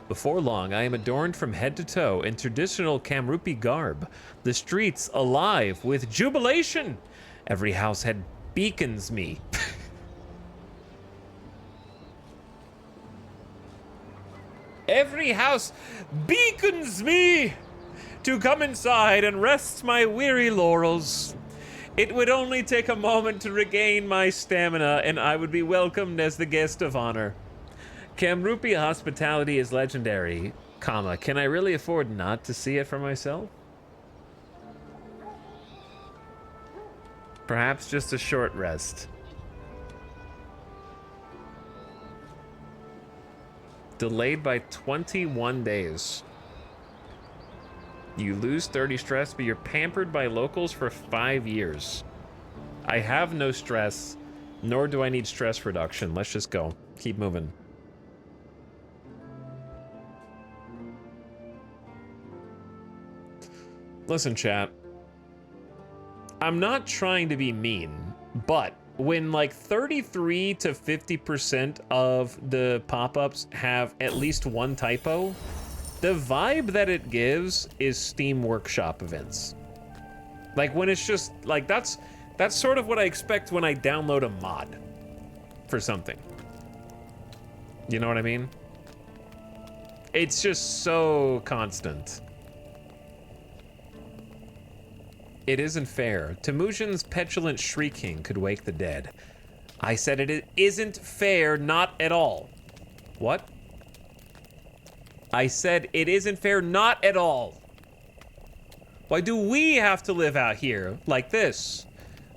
Before long, I am adorned from head to toe in traditional Kamrupi garb, the streets alive with jubilation. Every house head beacons me. Every house beacons me to come inside and rest my weary laurels. It would only take a moment to regain my stamina, and I would be welcomed as the guest of honor. Kamrupi hospitality is legendary, comma, can I really afford not to see it for myself? Perhaps just a short rest. Delayed by 21 days. You lose 30 stress, but you're pampered by locals for 5 years. I have no stress, nor do I need stress reduction. Let's just go. Keep moving. Listen, chat. I'm not trying to be mean, but when like 33 to 50% of the pop-ups have at least one typo, the vibe that it gives is Steam Workshop events. Like when it's just like that's sort of what I expect when I download a mod for something. You know what I mean? It's just so constant. It isn't fair. Temujin's petulant shrieking could wake the dead. I said it isn't fair, not at all. What? I said it isn't fair, not at all. Why do we have to live out here like this?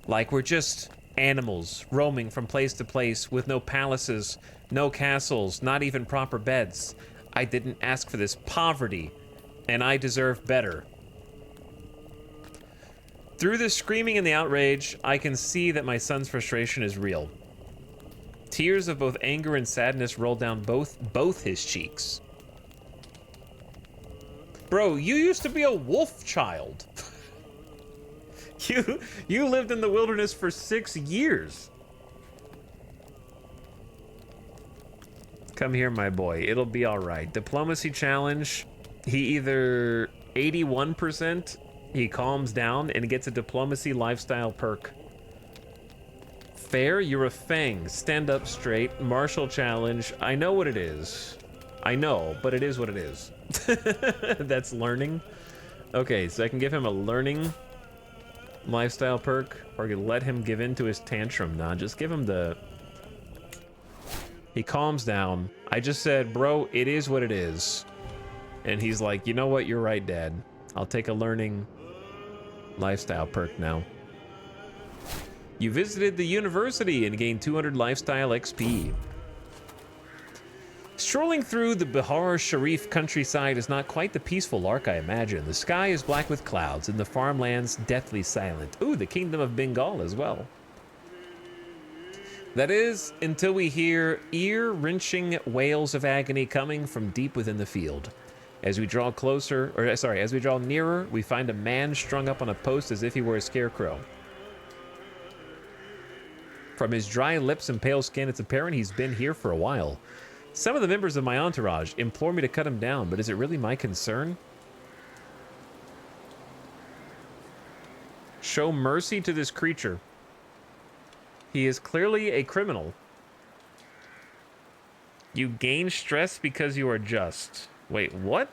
Like we're just animals roaming from place to place with no palaces, no castles, not even proper beds. I didn't ask for this poverty, and I deserve better. Through the screaming and the outrage, I can see that my son's frustration is real. Tears of both anger and sadness roll down both his cheeks. Bro, you used to be a wolf child. You lived in the wilderness for 6 years. Come here, my boy. It'll be all right. Diplomacy challenge. He either 81%, he calms down and gets a diplomacy lifestyle perk. Fair, you're a fang. Stand up straight. Martial challenge. I know what it is. I know, but it is what it is. That's learning. Okay, so I can give him a learning lifestyle perk, or I can let him give in to his tantrum. Nah, just give him the... He calms down. I just said, bro, it is what it is. And he's like, you know what? You're right, Dad. I'll take a learning lifestyle perk now. You visited the university and gained 200 lifestyle XP. Strolling through the Bihar Sharif countryside is not quite the peaceful arc I imagined. The sky is black with clouds and the farmlands deathly silent. Ooh, the kingdom of Bengal as well. That is, until we hear ear-wrenching wails of agony coming from deep within the field. As we draw closer, or sorry, as we draw nearer, we find a man strung up on a post as if he were a scarecrow. From his dry lips and pale skin, it's apparent he's been here for a while. Some of the members of my entourage implore me to cut him down, but is it really my concern? Show mercy to this creature. He is clearly a criminal. You gain stress because you are just. Wait, what?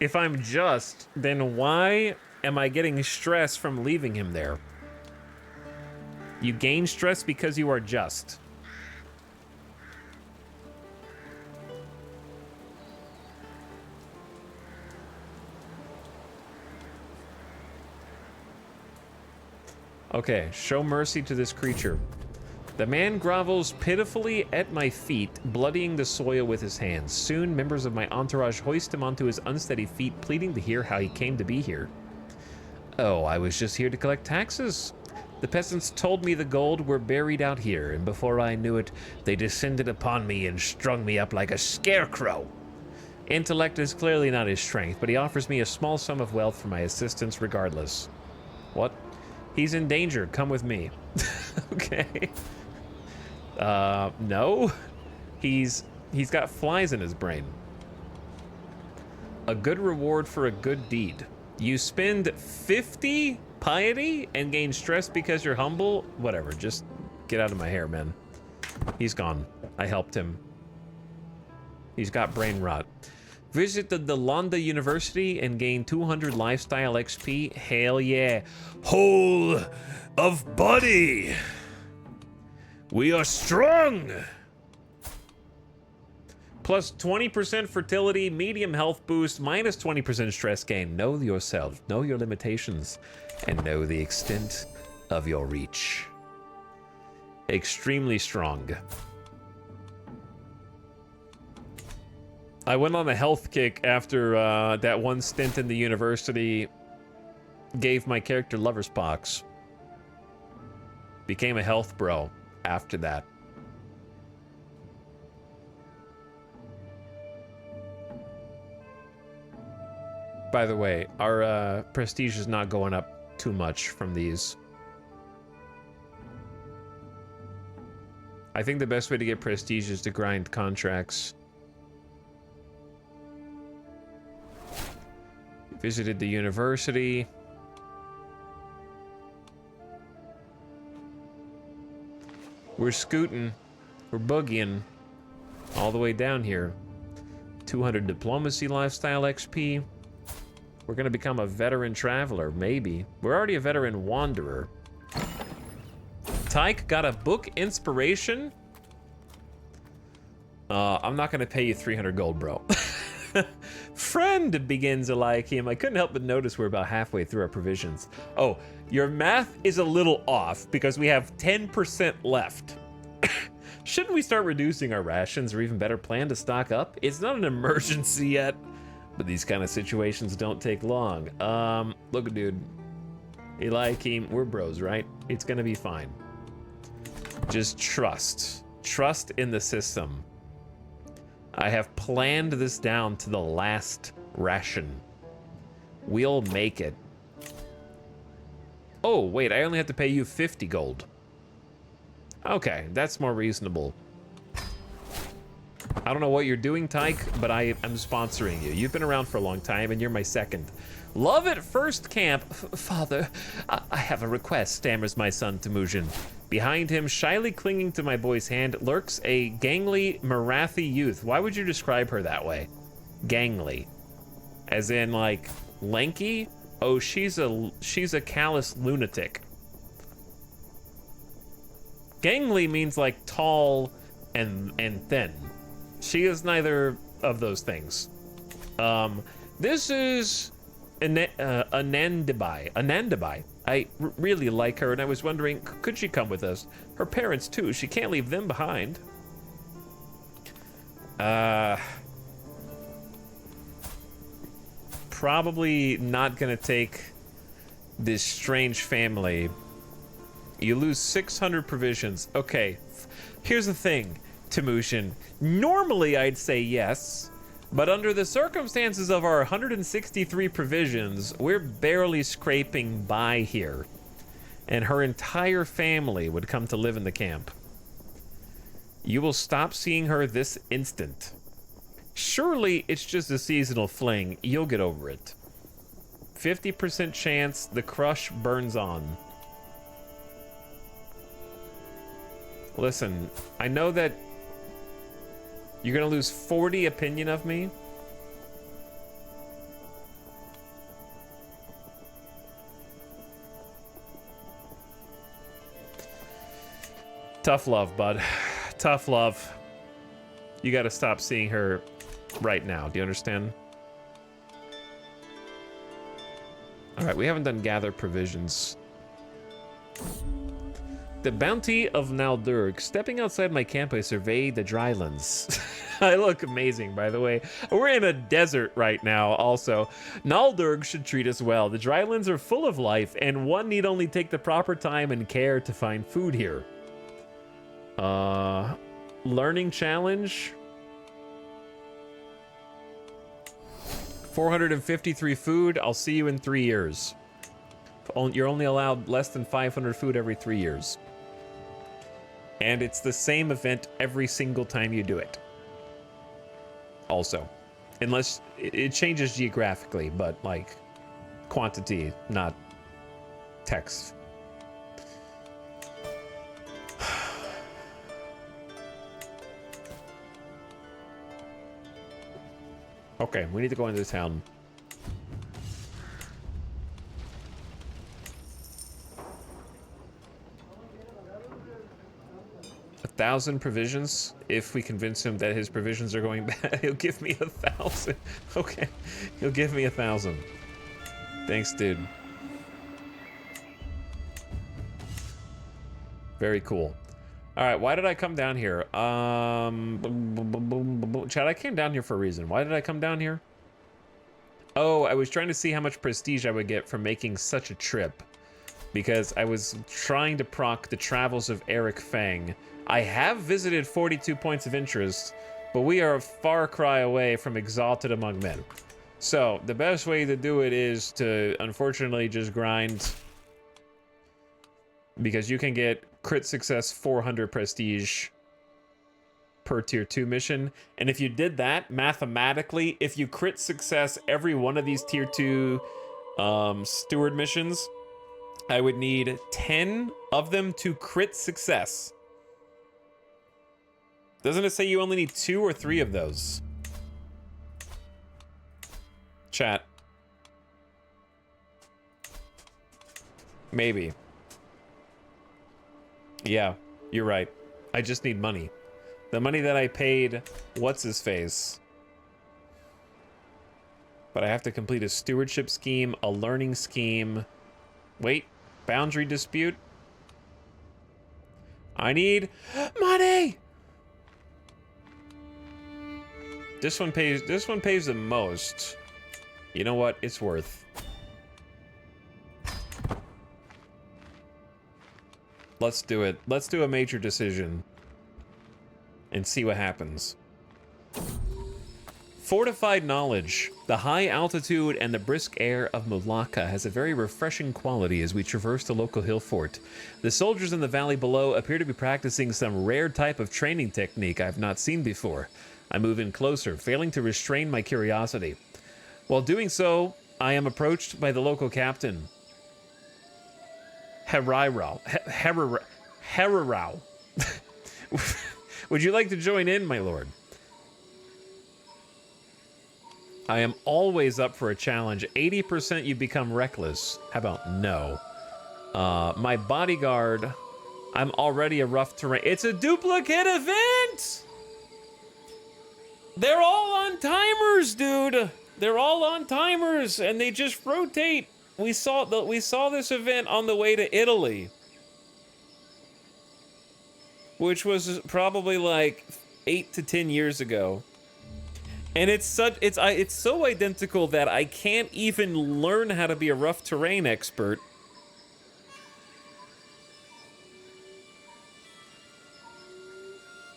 If I'm just, then why am I getting stress from leaving him there? You gain stress because you are just. Okay, show mercy to this creature. The man grovels pitifully at my feet, bloodying the soil with his hands. Soon, members of my entourage hoist him onto his unsteady feet, pleading to hear how he came to be here. Oh, I was just here to collect taxes. The peasants told me the gold were buried out here, and before I knew it, they descended upon me and strung me up like a scarecrow. Intellect is clearly not his strength, but he offers me a small sum of wealth for my assistance regardless. What? He's in danger. Come with me. Okay. No. He's got flies in his brain. A good reward for a good deed. You spend 50 piety and gain stress because you're humble? Whatever, just get out of my hair, man. He's gone. I helped him. He's got brain rot. Visited the Londa University and gained 200 lifestyle XP. Hell yeah. Whole of body. We are strong. Plus 20% fertility, medium health boost, minus 20% stress gain. Know yourself, know your limitations, and know the extent of your reach. Extremely strong. I went on a health kick after that one stint in the university gave my character lover's pox. Became a health bro after that. By the way, our prestige is not going up too much from these. I think the best way to get prestige is to grind contracts. Visited the university. We're scooting. We're boogieing all the way down here. 200 diplomacy lifestyle XP. We're gonna become a veteran traveler, maybe. We're already a veteran wanderer. Tyke got a book inspiration. I'm not gonna pay you 300 gold, bro. Friend begins Eliakim. I couldn't help but notice we're about halfway through our provisions. Oh, your math is a little off because we have 10% left. Shouldn't we start reducing our rations, or even better, plan to stock up? It's not an emergency yet, but these kind of situations don't take long. Look, dude. Eliakim, we're bros, right? It's gonna be fine. Just trust. Trust in the system. I have planned this down to the last ration. We'll make it. Oh, wait, I only have to pay you 50 gold. Okay, that's more reasonable. I don't know what you're doing, Tyke, but I am sponsoring you. You've been around for a long time, and you're my second. Love at first camp. Father, I have a request, stammers my son Temujin. Behind him, shyly clinging to my boy's hand, lurks a gangly Marathi youth. Why would you describe her that way? Gangly. As in, like, lanky? Oh, she's a callous lunatic. Gangly means, like, tall and thin. She is neither of those things. This is Anandabai. Anandabai. I really like her, and I was wondering, could she come with us? Her parents, too. She can't leave them behind. Probably not gonna take this strange family. You lose 600 provisions. Okay, here's the thing, Temujin. Normally I'd say yes, but under the circumstances of our 163 provisions, we're barely scraping by here. And her entire family would come to live in the camp. You will stop seeing her this instant. Surely it's just a seasonal fling. You'll get over it. 50% chance the crush burns on. Listen, I know that you're gonna lose 40 opinion of me. Tough love, bud. Tough love. You gotta stop seeing her right now. Do you understand? All right, we haven't done gather provisions. The bounty of Naldurg. Stepping outside my camp, I survey the drylands. I look amazing, by the way. We're in a desert right now, also. Naldurg should treat us well. The drylands are full of life, and one need only take the proper time and care to find food here. Learning challenge. 453 food. I'll see you in 3 years. You're only allowed less than 500 food every 3 years. And it's the same event every single time you do it. Also. Unless it changes geographically, but like quantity, not text. Okay, we need to go into town. A 1,000 provisions. If we convince him that his provisions are going bad, he'll give me 1,000. Okay, he'll give me 1,000. Thanks, dude. Very cool. All right, why did I come down here? Chad, I came down here for a reason. Why did I come down here? Oh, I was trying to see how much prestige I would get from making such a trip. Because I was trying to proc the travels of Eric Fang. I have visited 42 points of interest, but we are a far cry away from Exalted Among Men. So, the best way to do it is to, unfortunately, just grind. Because you can get crit success 400 prestige per tier 2 mission. And if you did that, mathematically, if you crit success every one of these tier 2 steward missions, I would need 10 of them to crit success. Doesn't it say you only need 2 or 3 of those? Chat. Maybe. Yeah, you're right. I just need money. The money that I paid what's-his-face. But I have to complete a stewardship scheme, a learning scheme. Wait, boundary dispute? I need money! This one pays the most. You know what? It's worth. Let's do it. Let's do a major decision. And see what happens. Fortified knowledge. The high altitude and the brisk air of Mulaka has a very refreshing quality as we traverse the local hill fort. The soldiers in the valley below appear to be practicing some rare type of training technique I've not seen before. I move in closer, failing to restrain my curiosity. While doing so, I am approached by the local captain. Herarau. Would you like to join in, my lord? I am always up for a challenge. 80% you become reckless. How about no? My bodyguard. I'm already a rough terrain. It's a duplicate event! They're all on timers, dude. They're all on timers, and they just rotate. We saw this event on the way to Italy, which was probably like 8 to 10 years ago. And it's so identical that I can't even learn how to be a rough terrain expert.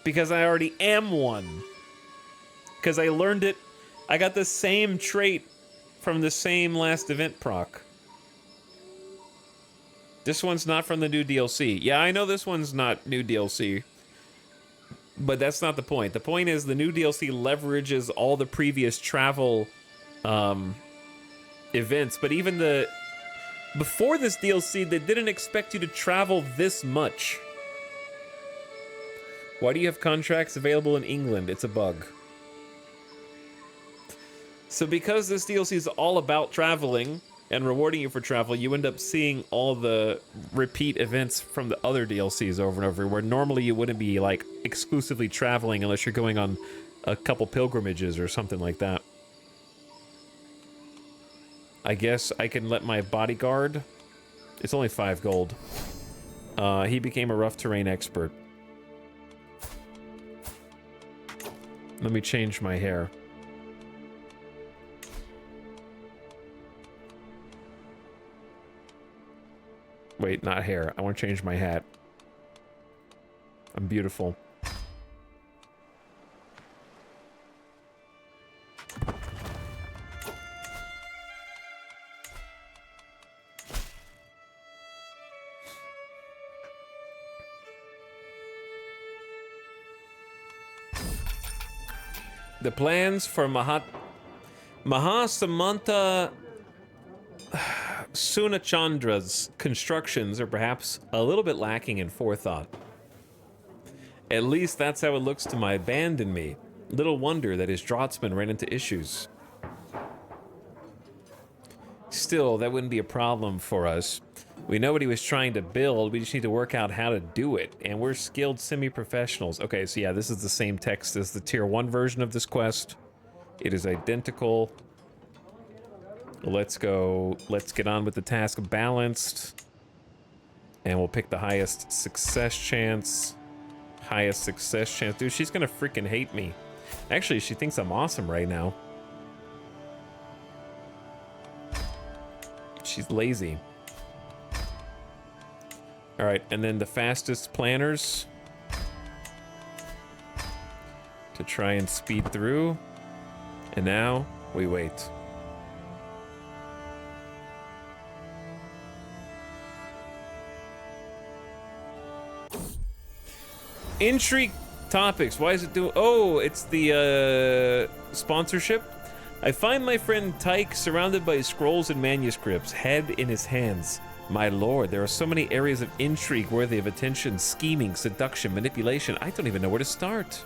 Because I already am one. Because I learned it, I got the same trait from the same last event proc. This one's not from the new DLC. Yeah, I know this one's not new DLC. But that's not the point. The point is the new DLC leverages all the previous travel events. But even before this DLC, they didn't expect you to travel this much. Why do you have contracts available in England? It's a bug. So because this DLC is all about traveling and rewarding you for travel, you end up seeing all the repeat events from the other DLCs over and over, where normally you wouldn't be like exclusively traveling unless you're going on a couple pilgrimages or something like that. I guess I can let my bodyguard. It's only 5 gold. He became a rough terrain expert. Let me change my hair. Wait, not hair. I want to change my hat. I'm beautiful. The plans for Mahasamanta Sunachandra's constructions are perhaps a little bit lacking in forethought. At least that's how it looks to my band and me. Little wonder that his draftsman ran into issues. Still, that wouldn't be a problem for us. We know what he was trying to build, we just need to work out how to do it, and we're skilled semi-professionals. Okay, so yeah, this is the same text as the tier 1 version of this quest. It is identical. Let's go, let's get on with the task balanced. And we'll pick the highest success chance. Highest success chance. Dude, she's gonna freaking hate me. Actually, she thinks I'm awesome right now. She's lazy. Alright, and then the fastest planners. To try and speed through. And now, we wait. Intrigue topics. Why is it doing? Oh, it's the sponsorship. I find my friend Tyke surrounded by scrolls and manuscripts, head in his hands. My lord, there are so many areas of intrigue worthy of attention: scheming, seduction, manipulation. I don't even know where to start.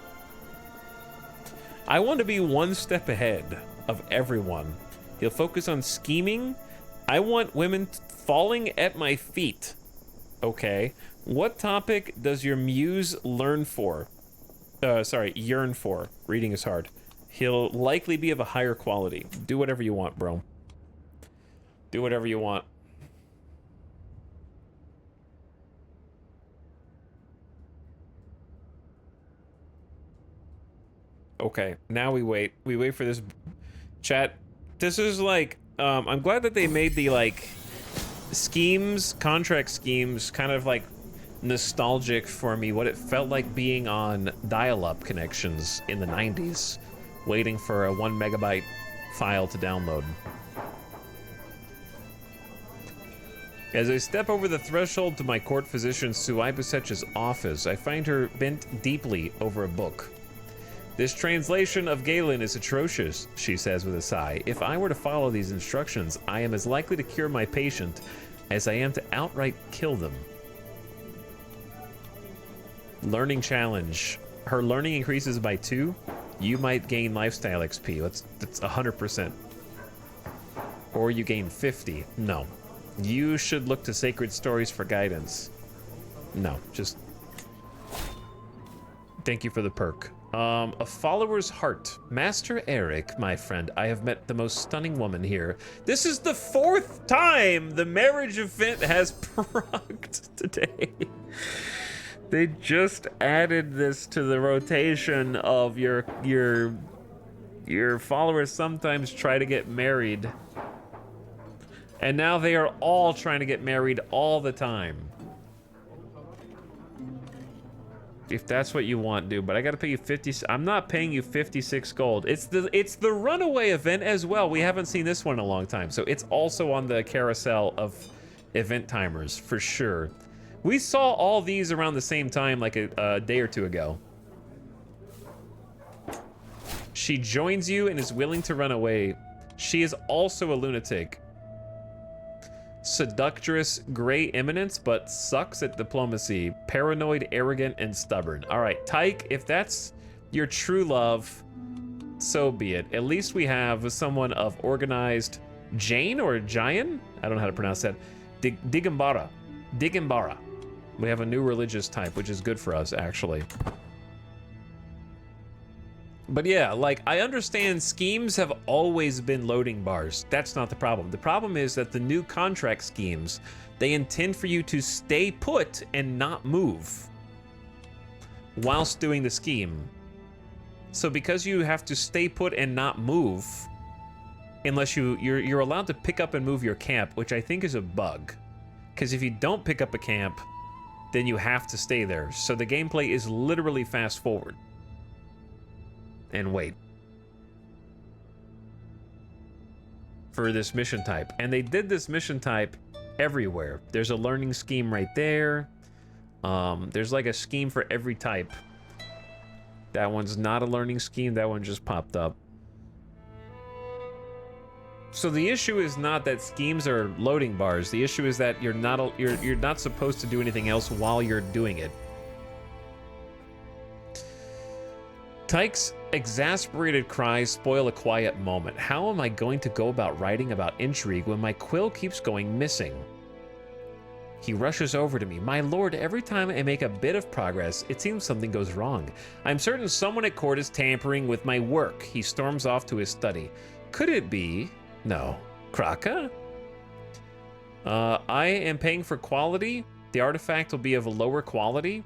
I want to be one step ahead of everyone. He'll focus on scheming. I want women falling at my feet. Okay. What topic does your muse yearn for? Reading is hard. He'll likely be of a higher quality. Do whatever you want, bro. Do whatever you want. Okay, now we wait. We wait for this chat. This is like, I'm glad that they made the like schemes, contract schemes, kind of like nostalgic for me, what it felt like being on dial-up connections in the 90s, waiting for a 1 megabyte file to download. As I step over the threshold to my court physician Suaibusech's office, I find her bent deeply over a book. This translation of Galen is atrocious, she says with a sigh. If I were to follow these instructions, I am as likely to cure my patient as I am to outright kill them. Learning challenge. Her learning increases by 2. You might gain lifestyle XP. That's 100%. Or you gain 50. No. You should look to sacred stories for guidance. No, just... Thank you for the perk. A follower's heart. Master Eric, my friend, I have met the most stunning woman here. This is the 4th time the marriage event has procced today. They just added this to the rotation of your followers sometimes try to get married. And now they are all trying to get married all the time. If that's what you want, dude, but I gotta pay you 50. I'm not paying you 56 gold. It's the runaway event as well. We haven't seen this one in a long time, so it's also on the carousel of event timers for sure. We saw all these around the same time, like a day or two ago. She joins you and is willing to run away. She is also a lunatic. Seductress, gray eminence, but sucks at diplomacy. Paranoid, arrogant, and stubborn. All right, Tyke, if that's your true love, so be it. At least we have someone of organized Jane or Jayan? I don't know how to pronounce that. Digambara. Digambara. We have a new religious type, which is good for us, actually. But yeah, like, I understand schemes have always been loading bars. That's not the problem. The problem is that the new contract schemes, they intend for you to stay put and not move whilst doing the scheme. So because you have to stay put and not move, unless you're allowed to pick up and move your camp, which I think is a bug. Because if you don't pick up a camp, then you have to stay there. So the gameplay is literally fast forward. And wait for this mission type. And they did this mission type everywhere. There's a learning scheme right there. There's like a scheme for every type. That one's not a learning scheme. That one just popped up. So the issue is not that schemes are loading bars. The issue is that you're not supposed to do anything else while you're doing it. Tyke's exasperated cries spoil a quiet moment. How am I going to go about writing about intrigue when my quill keeps going missing? He rushes over to me. My lord, every time I make a bit of progress, it seems something goes wrong. I'm certain someone at court is tampering with my work. He storms off to his study. Could it be? No. Kraka? I am paying for quality. The artifact will be of a lower quality.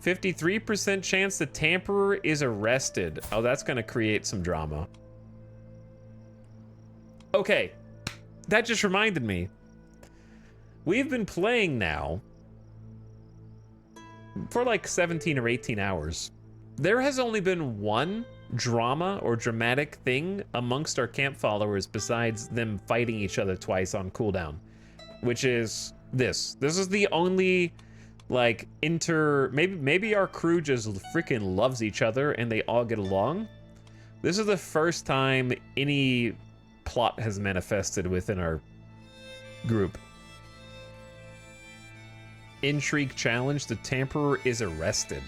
53% chance the tamperer is arrested. Oh, that's gonna create some drama. Okay, that just reminded me. We've been playing now for like 17 or 18 hours. There has only been one drama or dramatic thing amongst our camp followers besides them fighting each other twice on cooldown, which is this. This is the only... like, maybe our crew just freaking loves each other and they all get along. This is the first time any plot has manifested within our group. Intrigue challenge, the tamperer is arrested.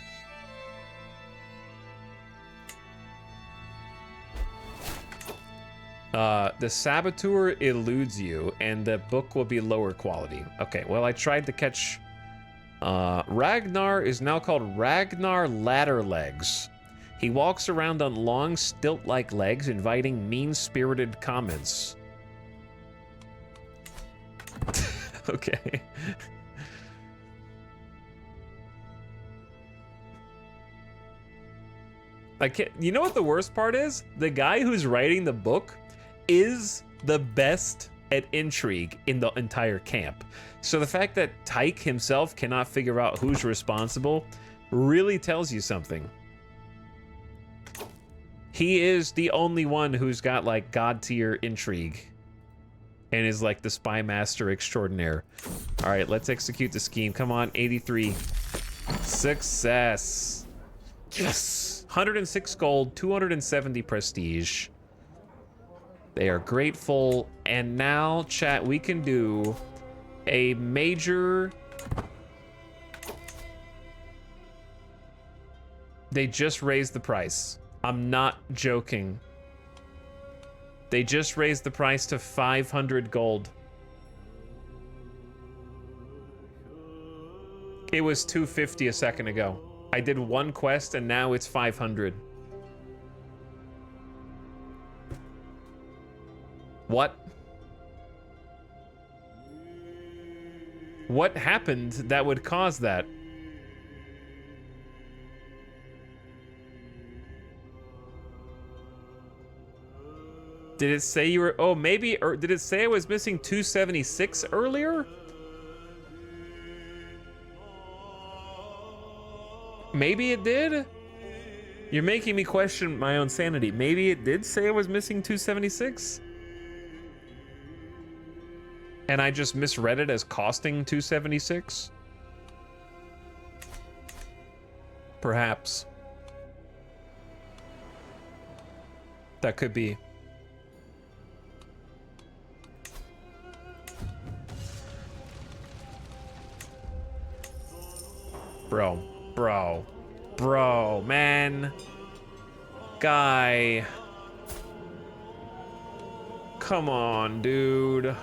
The saboteur eludes you and the book will be lower quality. Okay, well, I tried to catch... Ragnar is now called Ragnar Ladderlegs. He walks around on long, stilt-like legs, inviting mean-spirited comments. Okay. I can't... You know what the worst part is? The guy who's writing the book is the best at intrigue in the entire camp. So the fact that Tyke himself cannot figure out who's responsible really tells you something. He is the only one who's got like god tier intrigue and is like the spy master extraordinaire. All right, let's execute the scheme. Come on, 83. Success. Yes. 106 gold, 270 prestige. They are grateful. And now, chat, we can do a major... They just raised the price. I'm not joking. They just raised the price to 500 gold. It was 250 a second ago. I did one quest and now it's 500. What? What happened that would cause that? Did it say you were... Oh, maybe... Or did it say I was missing 276 earlier? Maybe it did? You're making me question my own sanity. Maybe it did say I was missing 276? And I just misread it as costing 276? Perhaps. That could be. Bro, man. Guy. Come on, dude.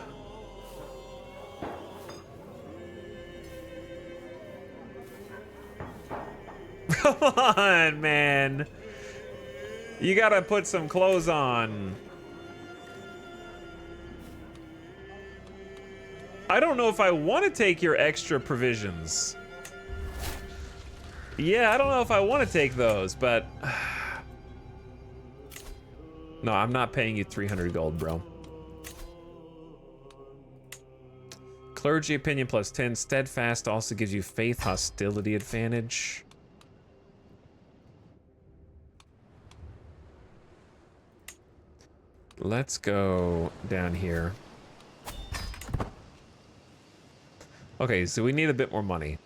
Come on, man. You gotta put some clothes on. I don't know if I want to take your extra provisions. Yeah, I don't know if I want to take those, but... No, I'm not paying you 300 gold, bro. Clergy opinion plus 10. Steadfast also gives you faith hostility advantage. Let's go down here. Okay, so we need a bit more money.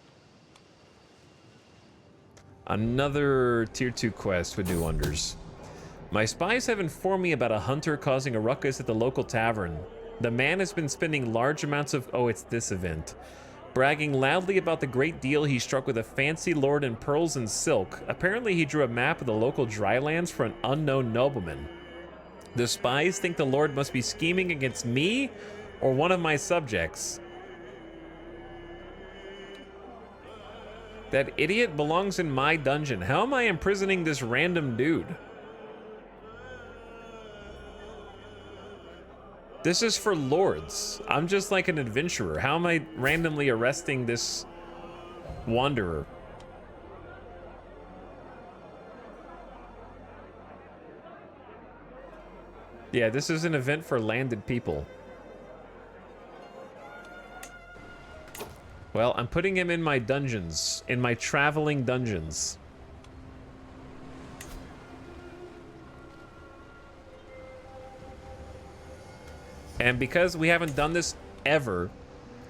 Another tier 2 quest would do wonders. My spies have informed me about a hunter causing a ruckus at the local tavern. The man has been spending large amounts of... Oh, it's this event. Bragging loudly about the great deal he struck with a fancy lord in pearls and silk. Apparently he drew a map of the local drylands for an unknown nobleman. The spies think the lord must be scheming against me or one of my subjects. That idiot belongs in my dungeon. How am I imprisoning this random dude? This is for lords. I'm just like an adventurer. How am I randomly arresting this wanderer? Yeah, this is an event for landed people. Well, I'm putting him in my dungeons, in my traveling dungeons. And because we haven't done this ever,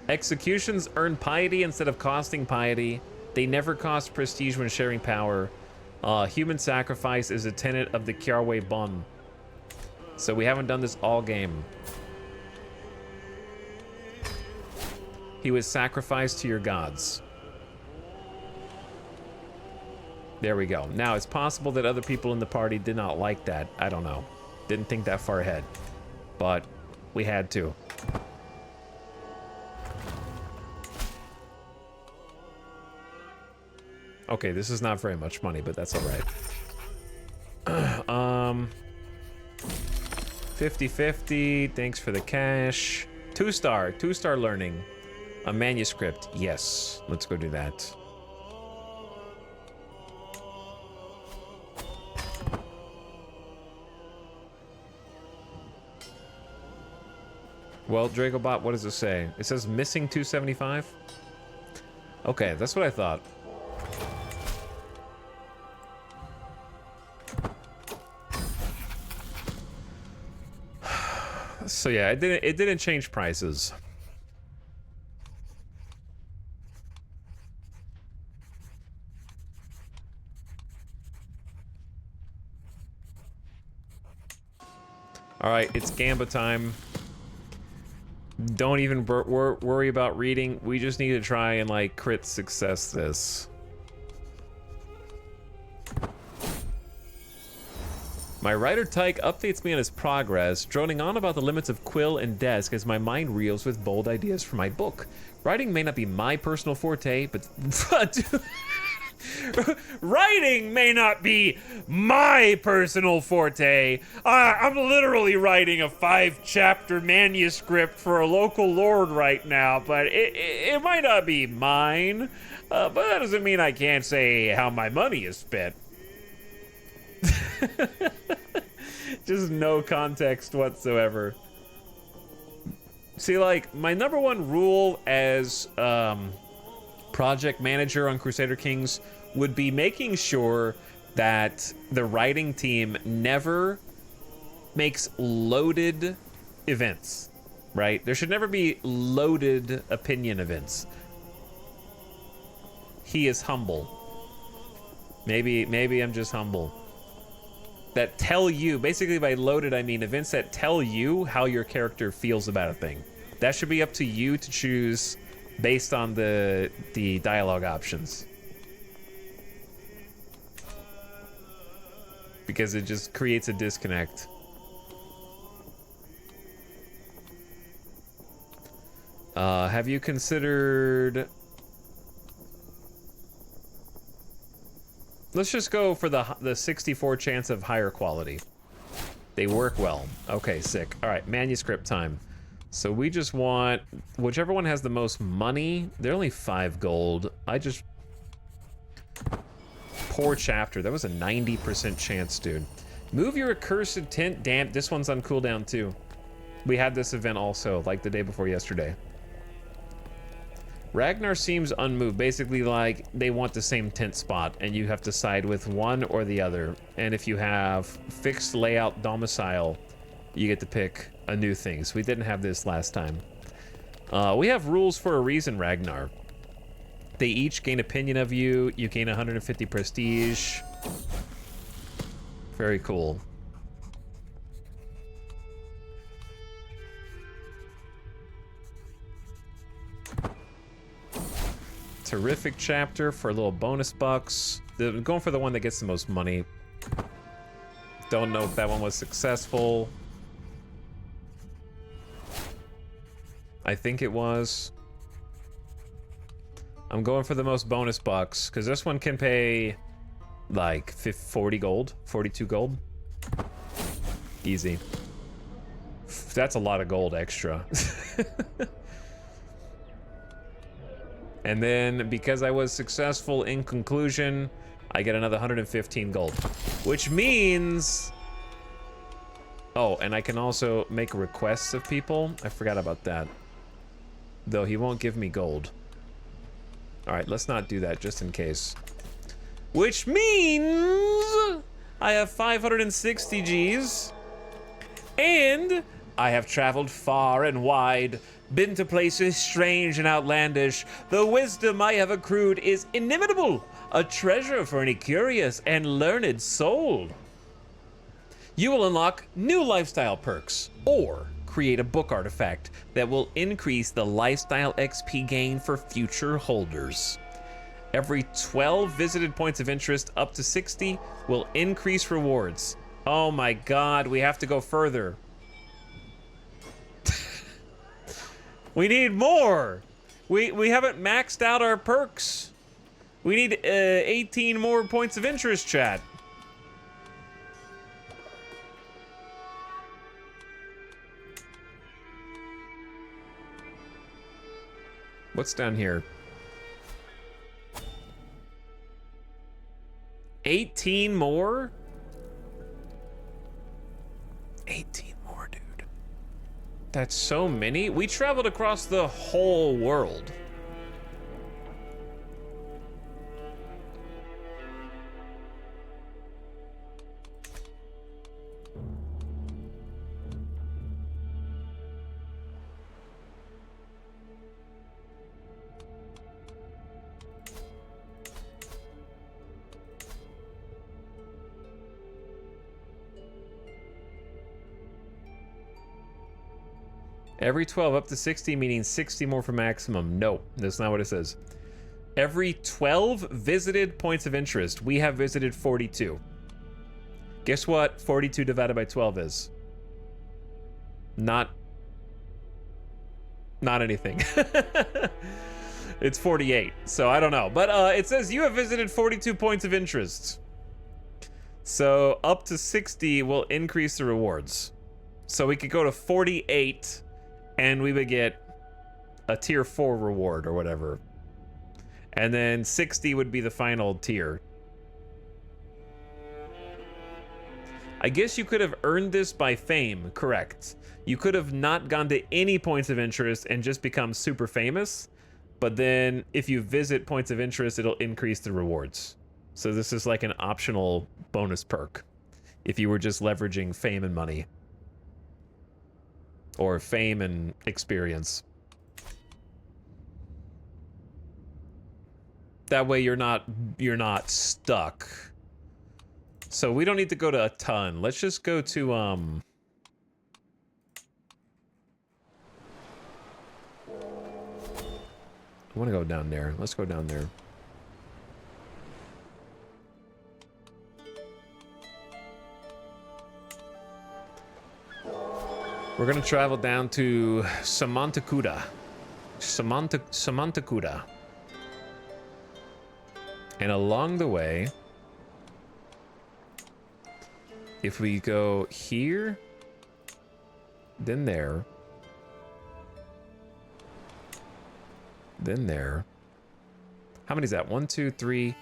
executions earn piety instead of costing piety. They never cost prestige when sharing power. Human sacrifice is a tenet of the Kiarwe Bun. So we haven't done this all game. He was sacrificed to your gods. There we go. Now, it's possible that other people in the party did not like that. I don't know. Didn't think that far ahead. But we had to. Okay, this is not very much money, but that's all right. 50-50. Thanks for the cash. 2-star learning. A manuscript. Yes. Let's go do that. Well, Dracobot, what does it say? It says missing 275? Okay, that's what I thought. So yeah, it didn't change prices. All right, it's Gamba time. Don't even worry about reading. We just need to try and like crit success this. My writer Tyke updates me on his progress, droning on about the limits of quill and desk as my mind reels with bold ideas for my book. Writing may not be my personal forte, but writing may not be my personal forte. I'm literally writing a 5-chapter manuscript for a local lord right now, but it might not be mine. But that doesn't mean I can't say how my money is spent. Just no context whatsoever. See, like, my number one rule as project manager on Crusader Kings would be making sure that the writing team never makes loaded events, right? There should never be loaded opinion events. He is humble. Maybe I'm just humble. That tell you, basically by loaded I mean events that tell you how your character feels about a thing. That should be up to you to choose based on the dialogue options. Because it just creates a disconnect. Have you considered... Let's just go for the 64 chance of higher quality. They work well. Okay, sick. All right, manuscript time. So we just want whichever one has the most money. They're only 5 gold. I just... Poor chapter. That was a 90% chance, dude. Move your accursed tent. Damn, this one's on cooldown too. We had this event also, like the day before yesterday. Ragnar seems unmoved. Basically, like, they want the same tent spot, and you have to side with one or the other. And if you have fixed layout domicile, you get to pick a new thing. So we didn't have this last time. We have rules for a reason, Ragnar. They each gain opinion of you. You gain 150 prestige. Very cool. Terrific chapter for a little bonus bucks. Going for the one that gets the most money. Don't know if that one was successful. I think it was. I'm going for the most bonus bucks because this one can pay like 40 gold, 42 gold. Easy. That's a lot of gold extra. And then, because I was successful in conclusion, I get another 115 gold. Which means... Oh, and I can also make requests of people. I forgot about that. Though he won't give me gold. Alright, let's not do that, just in case. Which means... I have 560 Gs. And I have traveled far and wide, been to places strange and outlandish. The wisdom I have accrued is inimitable, a treasure for any curious and learned soul. You will unlock new lifestyle perks, or create a book artifact that will increase the lifestyle XP gain for future holders. Every 12 visited points of interest up to 60 will increase rewards. Oh my god, we have to go further. We need more. We haven't maxed out our perks. We need 18 more points of interest, chat. What's down here? 18 more? 18 more, dude. That's so many. We traveled across the whole world. Every 12 up to 60, meaning 60 more for maximum. No, that's not what it says. Every 12 visited points of interest, we have visited 42. Guess what 42 divided by 12 is? Not anything. It's 48, so I don't know. But it says you have visited 42 points of interest. So up to 60 will increase the rewards. So we could go to 48 and we would get a tier 4 reward or whatever. And then 60 would be the final tier. I guess you could have earned this by fame, correct. You could have not gone to any points of interest and just become super famous. But then if you visit points of interest, it'll increase the rewards. So this is like an optional bonus perk if you were just leveraging fame and money. Or fame and experience. That way you're not stuck. So we don't need to go to a ton. Let's just go to I want to go down there. Let's go down there. We're gonna travel down to Samantakuda. Samantakuda. And along the way, if we go here, then there, then there. How many is that? 1, 2, 3.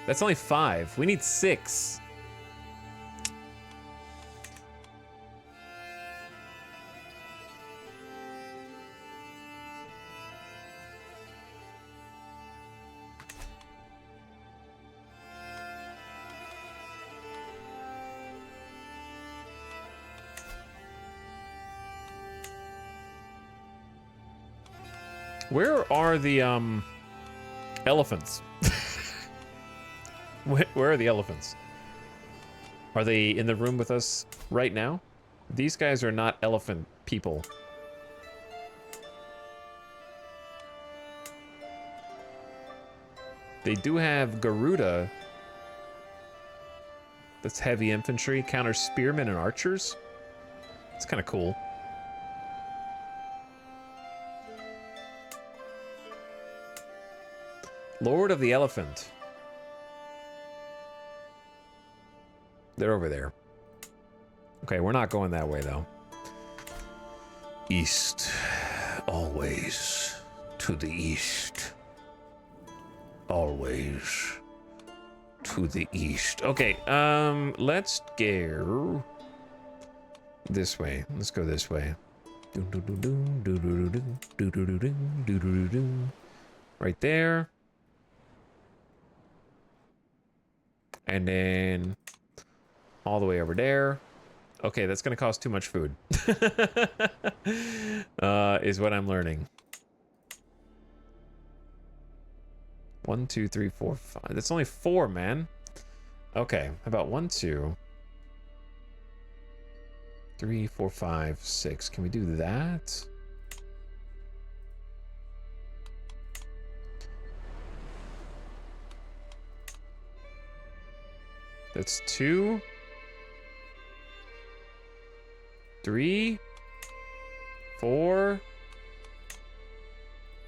That's only 5. We need 6. Where are the elephants? Where are the elephants? Are they in the room with us right now? These guys are not elephant people. They do have Garuda. That's heavy infantry, counter spearmen and archers. It's kind of cool. Lord of the Elephant. They're over there. Okay, we're not going that way, though. East. Always to the east. Always to the east. Okay, let's go this way. Let's go this way. Right there. And then all the way over there. Okay, that's gonna cost too much food. Is what I'm learning. 1, 2, 3, 4, 5. That's only 4, man. Okay, how about 1, 2, 3, 4, 5, 6. Can we do that? That's 2, 3, 4,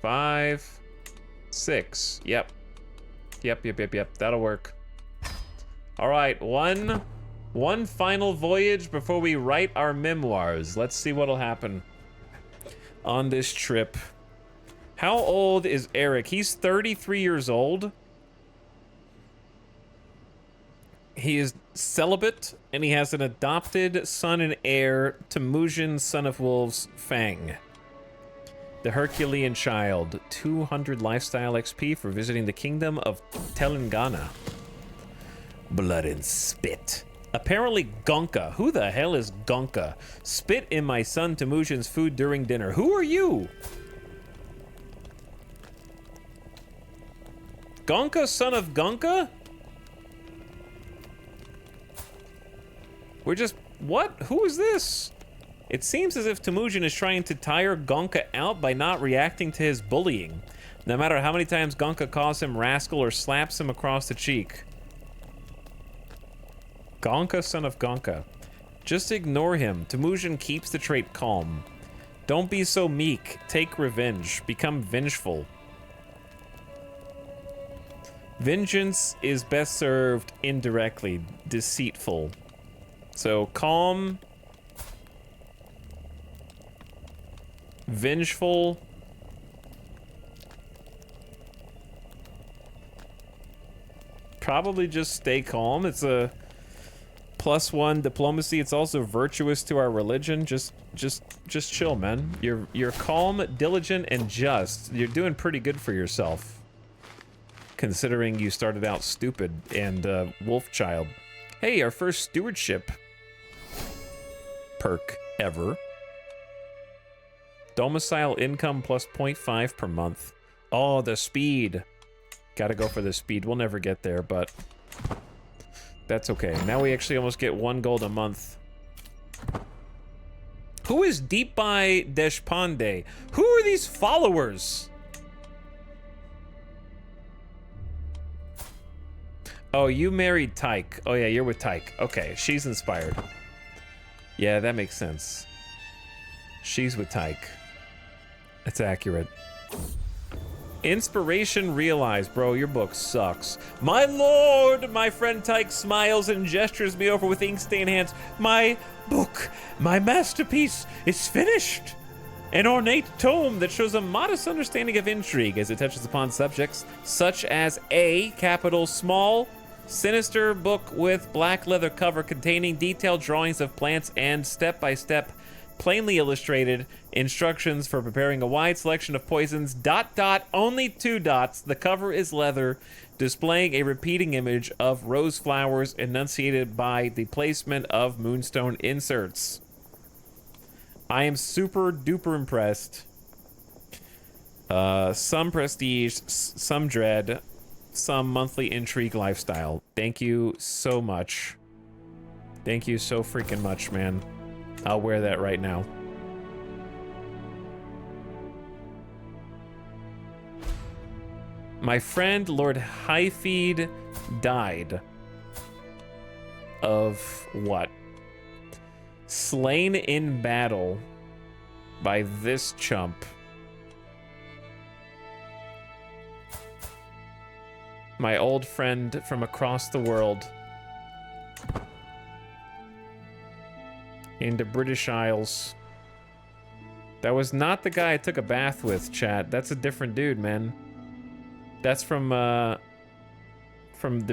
5, 6. Yep. Yep. That'll work. All right, one final voyage before we write our memoirs. Let's see what'll happen on this trip. How old is Eric? He's 33 years old. He is celibate, and he has an adopted son and heir, Temujin, son of wolves, Fang. The Herculean child. 200 lifestyle XP for visiting the kingdom of Telangana. Blood and spit. Apparently Gonka. Who the hell is Gonka? Spit in my son Temujin's food during dinner. Who are you? Gonka, son of Gonka? We're just... What? Who is this? It seems as if Temujin is trying to tire Gonka out by not reacting to his bullying, no matter how many times Gonka calls him rascal or slaps him across the cheek. Gonka, son of Gonka. Just ignore him. Temujin keeps the trait calm. Don't be so meek. Take revenge. Become vengeful. Vengeance is best served indirectly, deceitful. So calm, vengeful, probably just stay calm. It's a +1 diplomacy. It's also virtuous to our religion. Just chill, man. You're calm, diligent, and just. You're doing pretty good for yourself, considering you started out stupid and wolf child. Hey, our first stewardship perk ever. Domicile income plus 0.5 per month. Oh, the speed. Gotta go for the speed. We'll never get there, but that's okay. Now we actually almost get 1 gold a month. Who is Deepbai Deshpande? Who are these followers? Oh, you married Tyke. Oh yeah, you're with Tyke. Okay, she's inspired. Yeah, that makes sense. She's with Tyke. That's accurate. Inspiration realized. Bro, your book sucks. My lord! My friend Tyke smiles and gestures me over with ink-stained hands. My book, my masterpiece, is finished. An ornate tome that shows a modest understanding of intrigue as it touches upon subjects such as a capital small sinister book with black leather cover containing detailed drawings of plants and step-by-step plainly illustrated instructions for preparing a wide selection of poisons, ... only 2 dots. The cover is leather, displaying a repeating image of rose flowers enunciated by the placement of moonstone inserts. I am super duper impressed. Some prestige, some dread, some monthly intrigue lifestyle. Thank you so much. Thank you so freaking much, man. I'll wear that right now. My friend Lord Highfeed died of what? Slain in battle by this chump. My old friend from across the world. In the British Isles. That was not the guy I took a bath with, chat. That's a different dude, man. That's from the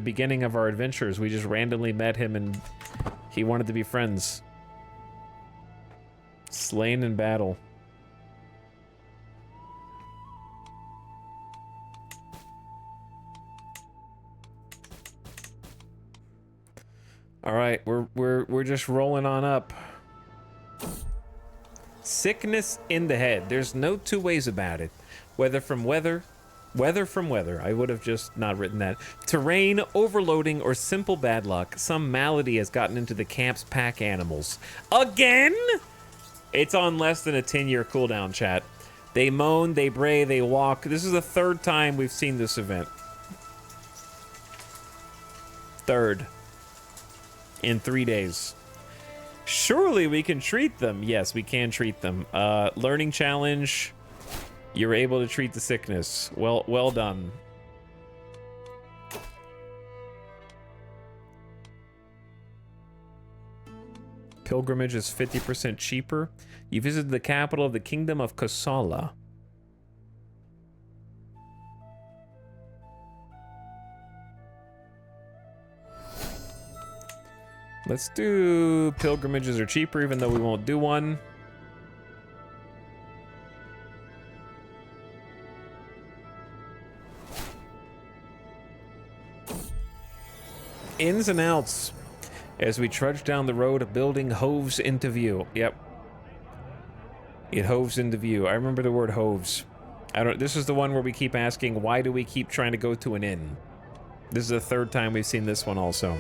beginning of our adventures. We just randomly met him and he wanted to be friends. Slain in battle. All right, we're just rolling on up. Sickness in the head. There's no two ways about it. Weather from weather. I would have just not written that. Terrain, overloading, or simple bad luck. Some malady has gotten into the camp's pack animals. Again? It's on less than a 10-year cooldown, chat. They moan, they bray, they walk. This is the 3rd time we've seen this event. 3rd. In 3 days. Surely we can treat them. Yes, we can treat them. Learning challenge. You're able to treat the sickness. Well done. Pilgrimage is 50% cheaper. You visited the capital of the kingdom of Kosala. Let's do pilgrimages are cheaper, even though we won't do one. Ins and outs. As we trudge down the road, a building hoves into view. Yep. It hoves into view. I remember the word hoves. This is the one where we keep asking, why do we keep trying to go to an inn? This is the 3rd time we've seen this one also.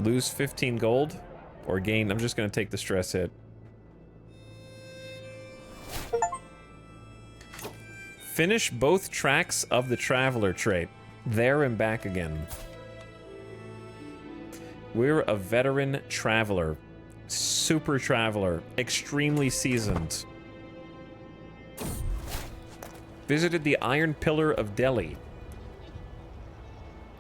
Lose 15 gold or gain. I'm just going to take the stress hit. Finish both tracks of the Traveler trait. There and back again. We're a veteran traveler. Super traveler. Extremely seasoned. Visited the Iron Pillar of Delhi.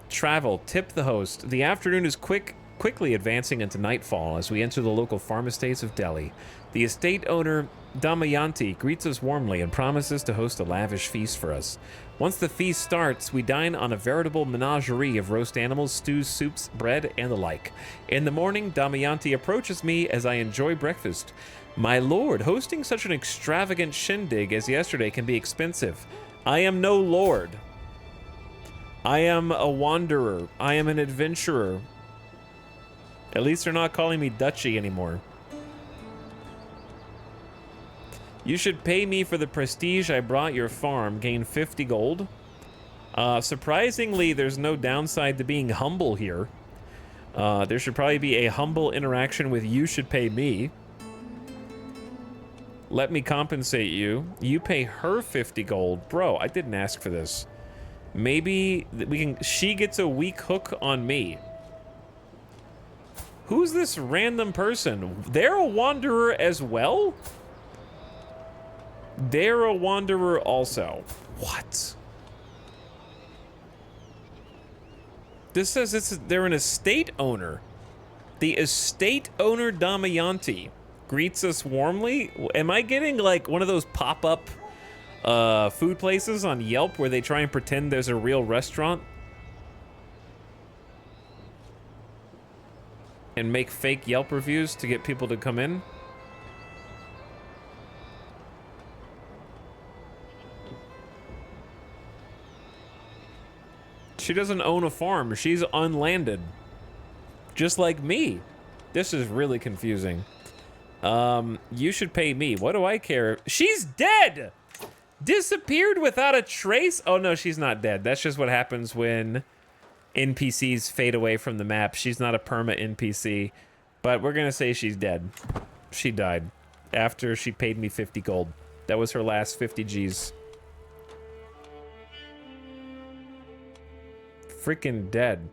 Travel. Tip the host. The afternoon is quickly advancing into nightfall as we enter the local farm estates of Delhi. The estate owner, Damayanti, greets us warmly and promises to host a lavish feast for us. Once the feast starts, we dine on a veritable menagerie of roast animals, stews, soups, bread, and the like. In the morning, Damayanti approaches me as I enjoy breakfast. My lord, hosting such an extravagant shindig as yesterday can be expensive. I am no lord. I am a wanderer. I am an adventurer. At least they're not calling me Dutchy anymore. You should pay me for the prestige I brought your farm. Gain 50 gold. Surprisingly, there's no downside to being humble here. There should probably be a humble interaction with you should pay me. Let me compensate you. You pay her 50 gold. Bro, I didn't ask for this. Maybe we can. She gets a weak hook on me. Who's this random person? They're a wanderer as well? They're a wanderer also. What? This says they're an estate owner. The estate owner Damayanti greets us warmly. Am I getting like one of those pop-up food places on Yelp where they try and pretend there's a real restaurant and make fake Yelp reviews to get people to come in? She doesn't own a farm. She's unlanded. Just like me. This is really confusing. You should pay me. What do I care? She's dead! Disappeared without a trace? Oh, no, she's not dead. That's just what happens when NPCs fade away from the map. She's not a perma NPC. But we're gonna say she's dead. She died after she paid me 50 gold. That was her last 50 Gs. Freaking dead.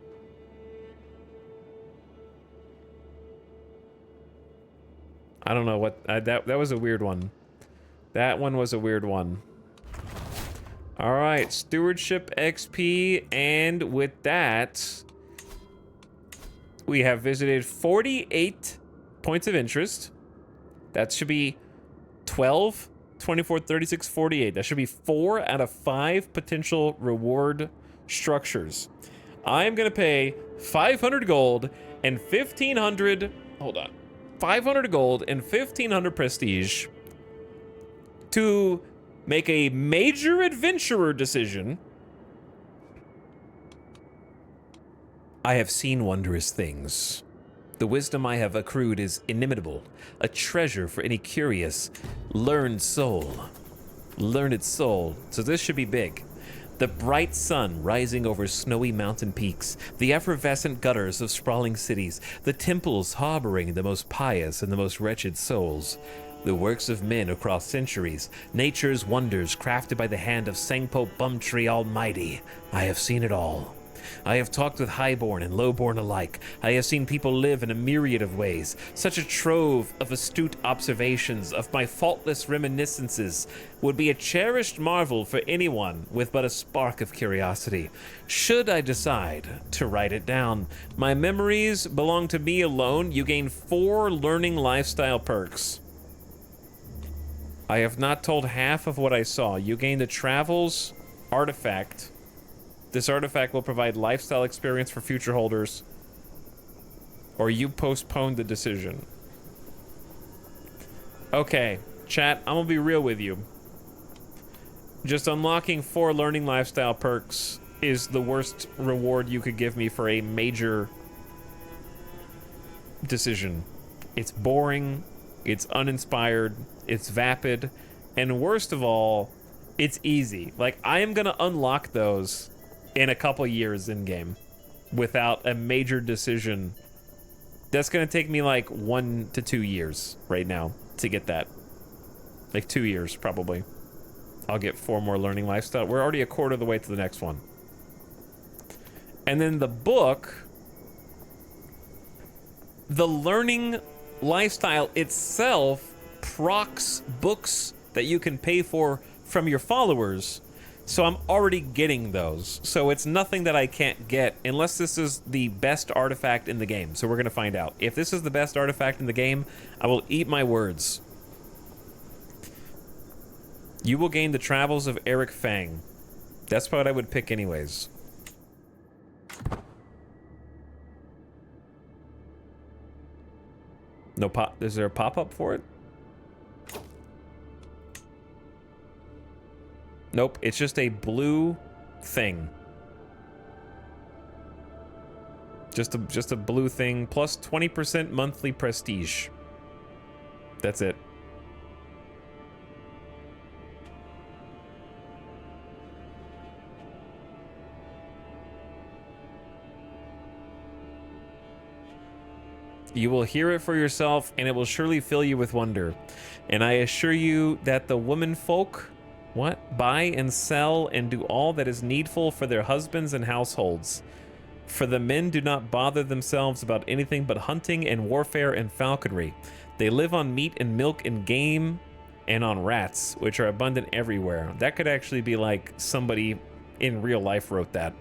I don't know what that was a weird one. That one was a weird one. All right, stewardship XP, and with that, we have visited 48 points of interest. That should be 12, 24, 36, 48. That should be 4 out of 5 potential reward structures. I'm gonna pay 500 gold and 1500. Hold on, 500 gold and 1500 prestige to make a major adventurer decision. I have seen wondrous things. The wisdom I have accrued is inimitable, a treasure for any curious, learned soul. Learned soul. So this should be big. The bright sun rising over snowy mountain peaks, the effervescent gutters of sprawling cities, the temples harboring the most pious and the most wretched souls, the works of men across centuries, nature's wonders crafted by the hand of Sangpo Bumtree Almighty. I have seen it all. I have talked with highborn and lowborn alike. I have seen people live in a myriad of ways. Such a trove of astute observations, of my faultless reminiscences, would be a cherished marvel for anyone with but a spark of curiosity. Should I decide to write it down, my memories belong to me alone. You gain 4 learning lifestyle perks. I have not told half of what I saw. You gain the Travels artifact. This artifact will provide lifestyle experience for future holders, or you postpone the decision. Okay, chat, I'm gonna be real with you. Just unlocking 4 learning lifestyle perks is the worst reward you could give me for a major decision. It's boring, it's uninspired, it's vapid, and worst of all, it's easy. Like, I am gonna unlock those in a couple years in game without a major decision That's going to take me like 1 to 2 years right now to get that. Like 2 years, probably. I'll get 4 more learning lifestyle. We're already a quarter of the way to the next one. And then the book, the learning lifestyle itself procs books that you can pay for from your followers. So I'm already getting those. So it's nothing that I can't get unless this is the best artifact in the game. So we're going to find out. If this is the best artifact in the game, I will eat my words. You will gain the travels of Eric Fang. That's what I would pick anyways. No pop. Is there a pop-up for it? Nope, it's just a blue thing. Just a blue thing plus 20% monthly prestige. That's it. You will hear it for yourself, and it will surely fill you with wonder. And I assure you that the womenfolk, buy and sell and do all that is needful for their husbands and households. For the men do not bother themselves about anything but hunting and warfare and falconry. They live on meat and milk and game and on rats, which are abundant everywhere. That could actually be like somebody in real life wrote that.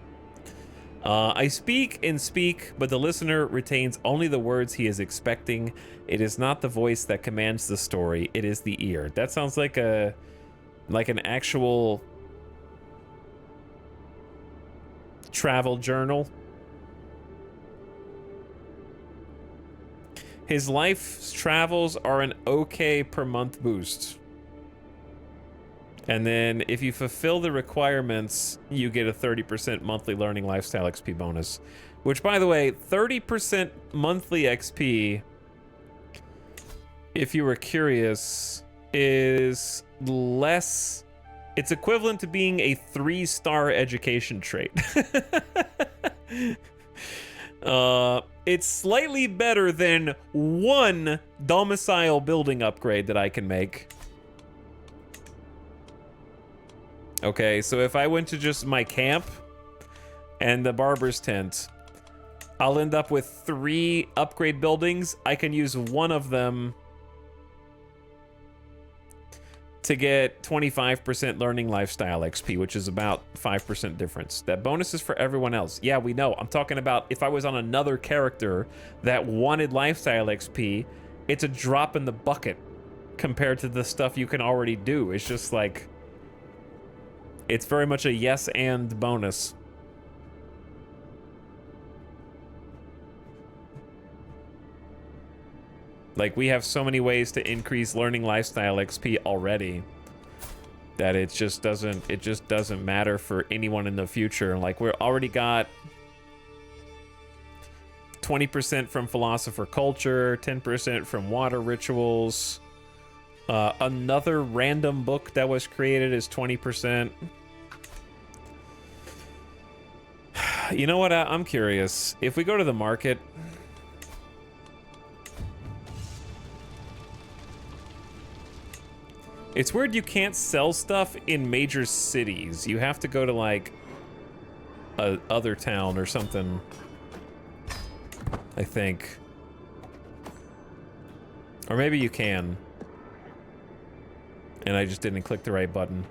I speak and speak, but the listener retains only the words he is expecting. It is not the voice that commands the story, it is the ear. That sounds like an actual travel journal. His life's travels are an okay per month boost. And then if you fulfill the requirements, you get a 30% monthly learning lifestyle XP bonus. Which, by the way, 30% monthly XP, if you were curious, is less... It's equivalent to being a 3-star education trait. It's slightly better than 1 domicile building upgrade that I can make. Okay, so if I went to just my camp and the barber's tent, I'll end up with 3 upgrade buildings. I can use 1 of them to get 25% learning lifestyle XP, which is about 5% difference. That bonus is for everyone else. Yeah, we know. I'm talking about if I was on another character that wanted lifestyle XP, it's a drop in the bucket compared to the stuff you can already do. It's just like... It's very much a yes and bonus. Like, we have so many ways to increase learning lifestyle XP already that it just doesn't matter for anyone in the future. Like, we're already got 20% from philosopher culture, 10% from water rituals. Another random book that was created is 20%. You know what? I'm curious. If we go to the market... It's weird you can't sell stuff in major cities. You have to go to, like, a other town or something, I think. Or maybe you can. And I just didn't click the right button.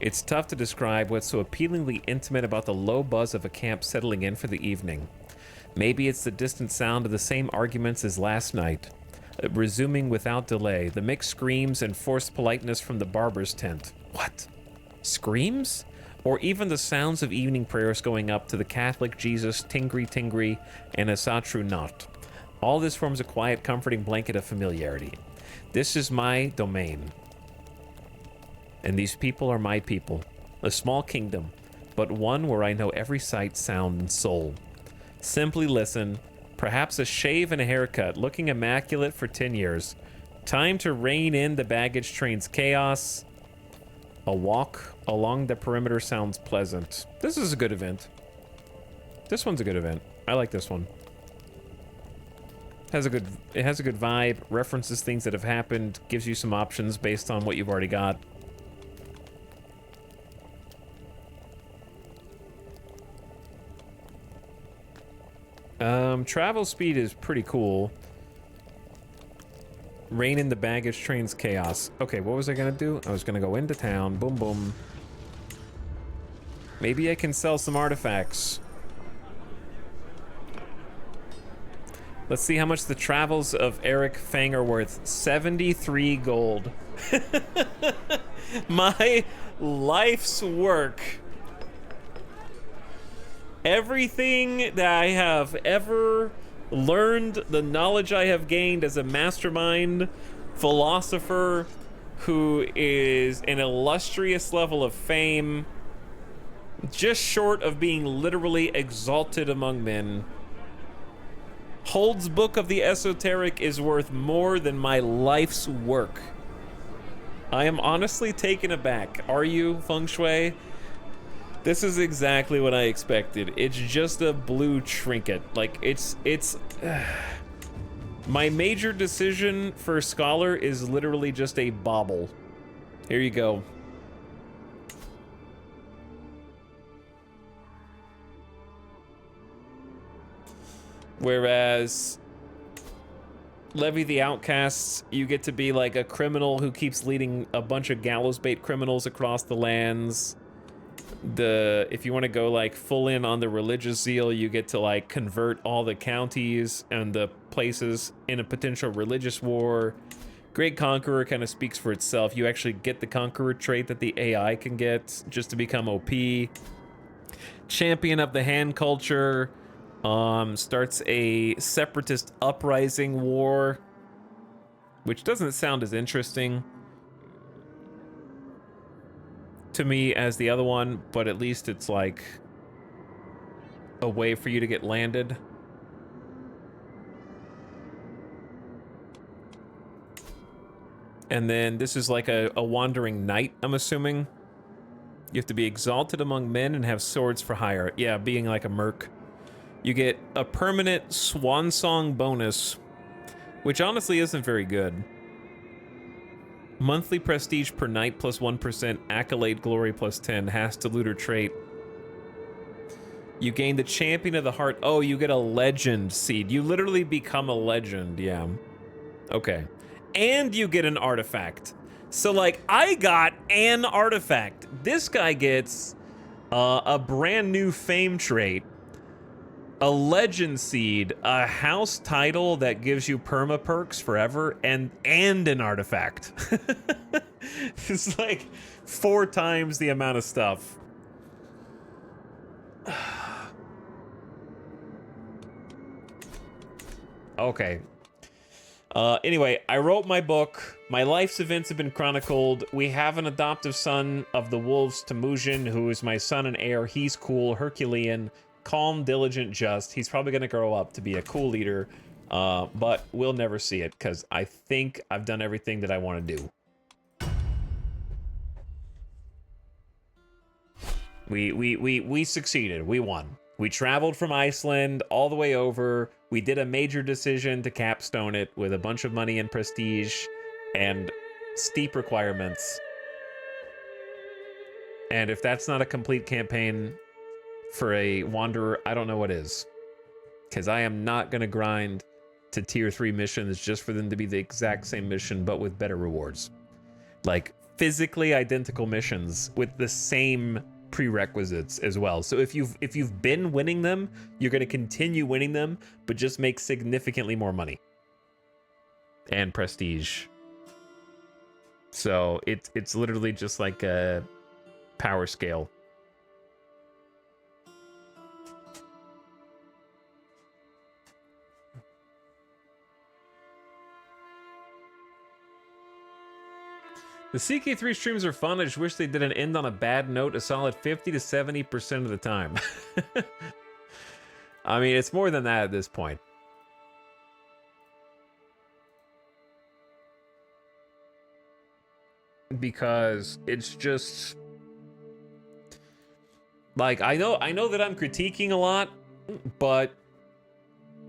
It's tough to describe what's so appealingly intimate about the low buzz of a camp settling in for the evening. Maybe it's the distant sound of the same arguments as last night, resuming without delay, the mixed screams and forced politeness from the barber's tent. What? Screams? Or even the sounds of evening prayers going up to the Catholic Jesus, Tingri Tingri, and Asatru Not. All this forms a quiet, comforting blanket of familiarity. This is my domain. And these people are my people. A small kingdom, but one where I know every sight, sound, and soul. Simply listen. Perhaps a shave and a haircut, looking immaculate for 10 years. Time to rein in the baggage train's chaos. A walk along the perimeter sounds pleasant. This is a good event. This one's a good event. I like this one. It has a good vibe, references things that have happened, gives you some options based on what you've already got. Travel speed is pretty cool. Rain in the baggage train's chaos. Okay, what was I gonna do? I was gonna go into town. Boom, boom. Maybe I can sell some artifacts. Let's see how much the travels of Eric Fang are worth. 73 gold. My life's work. Everything that I have ever learned, the knowledge I have gained as a mastermind philosopher who is an illustrious level of fame, just short of being literally exalted among men. Hold's Book of the Esoteric is worth more than my life's work. I am honestly taken aback. Are you, Feng Shui? This is exactly what I expected. It's just a blue trinket. Like, it's my major decision for Scholar is literally just a bauble. Here you go. Whereas Levy the Outcasts, you get to be like a criminal who keeps leading a bunch of gallows bait criminals across the lands. If you want to go like full in on the religious zeal, you get to like convert all the counties and the places in a potential religious war. Great Conqueror kind of speaks for itself. You actually get the Conqueror trait that the AI can get just to become OP. Champion of the Hand Culture starts a separatist uprising war, which doesn't sound as interesting to me as the other one, but at least it's like a way for you to get landed. And then this is like a wandering knight, I'm assuming. You have to be exalted among men and have swords for hire. Yeah, being like a merc. You get a permanent swan song bonus, which honestly isn't very good. Monthly prestige per night plus 1%, accolade glory plus 10, has to looter trait. You gain the champion of the heart. Oh, you get a legend seed. You literally become a legend, yeah. Okay. And you get an artifact. So like, I got an artifact. This guy gets a brand new fame trait, a legend seed, a house title that gives you perma perks forever, and an artifact. It's like 4 times the amount of stuff. Okay. Anyway, I wrote my book. My life's events have been chronicled. We have an adoptive son of the wolves, Temujin, who is my son and heir. He's cool, Herculean, calm, diligent, just. He's probably going to grow up to be a cool leader, but we'll never see it because I think I've done everything that I want to do. We succeeded. We won. We traveled from Iceland all the way over. We did a major decision to capstone it with a bunch of money and prestige and steep requirements. And if that's not a complete campaign for a wanderer, I don't know what is. Because I am not going to grind to tier 3 missions just for them to be the exact same mission, but with better rewards. Like, physically identical missions with the same prerequisites as well. So if you've been winning them, you're going to continue winning them, but just make significantly more money and prestige. So it's literally just like a power scale. The CK3 streams are fun. I just wish they didn't end on a bad note a solid 50 to 70% of the time. I mean, it's more than that at this point. because it's just like I know that I'm critiquing a lot, but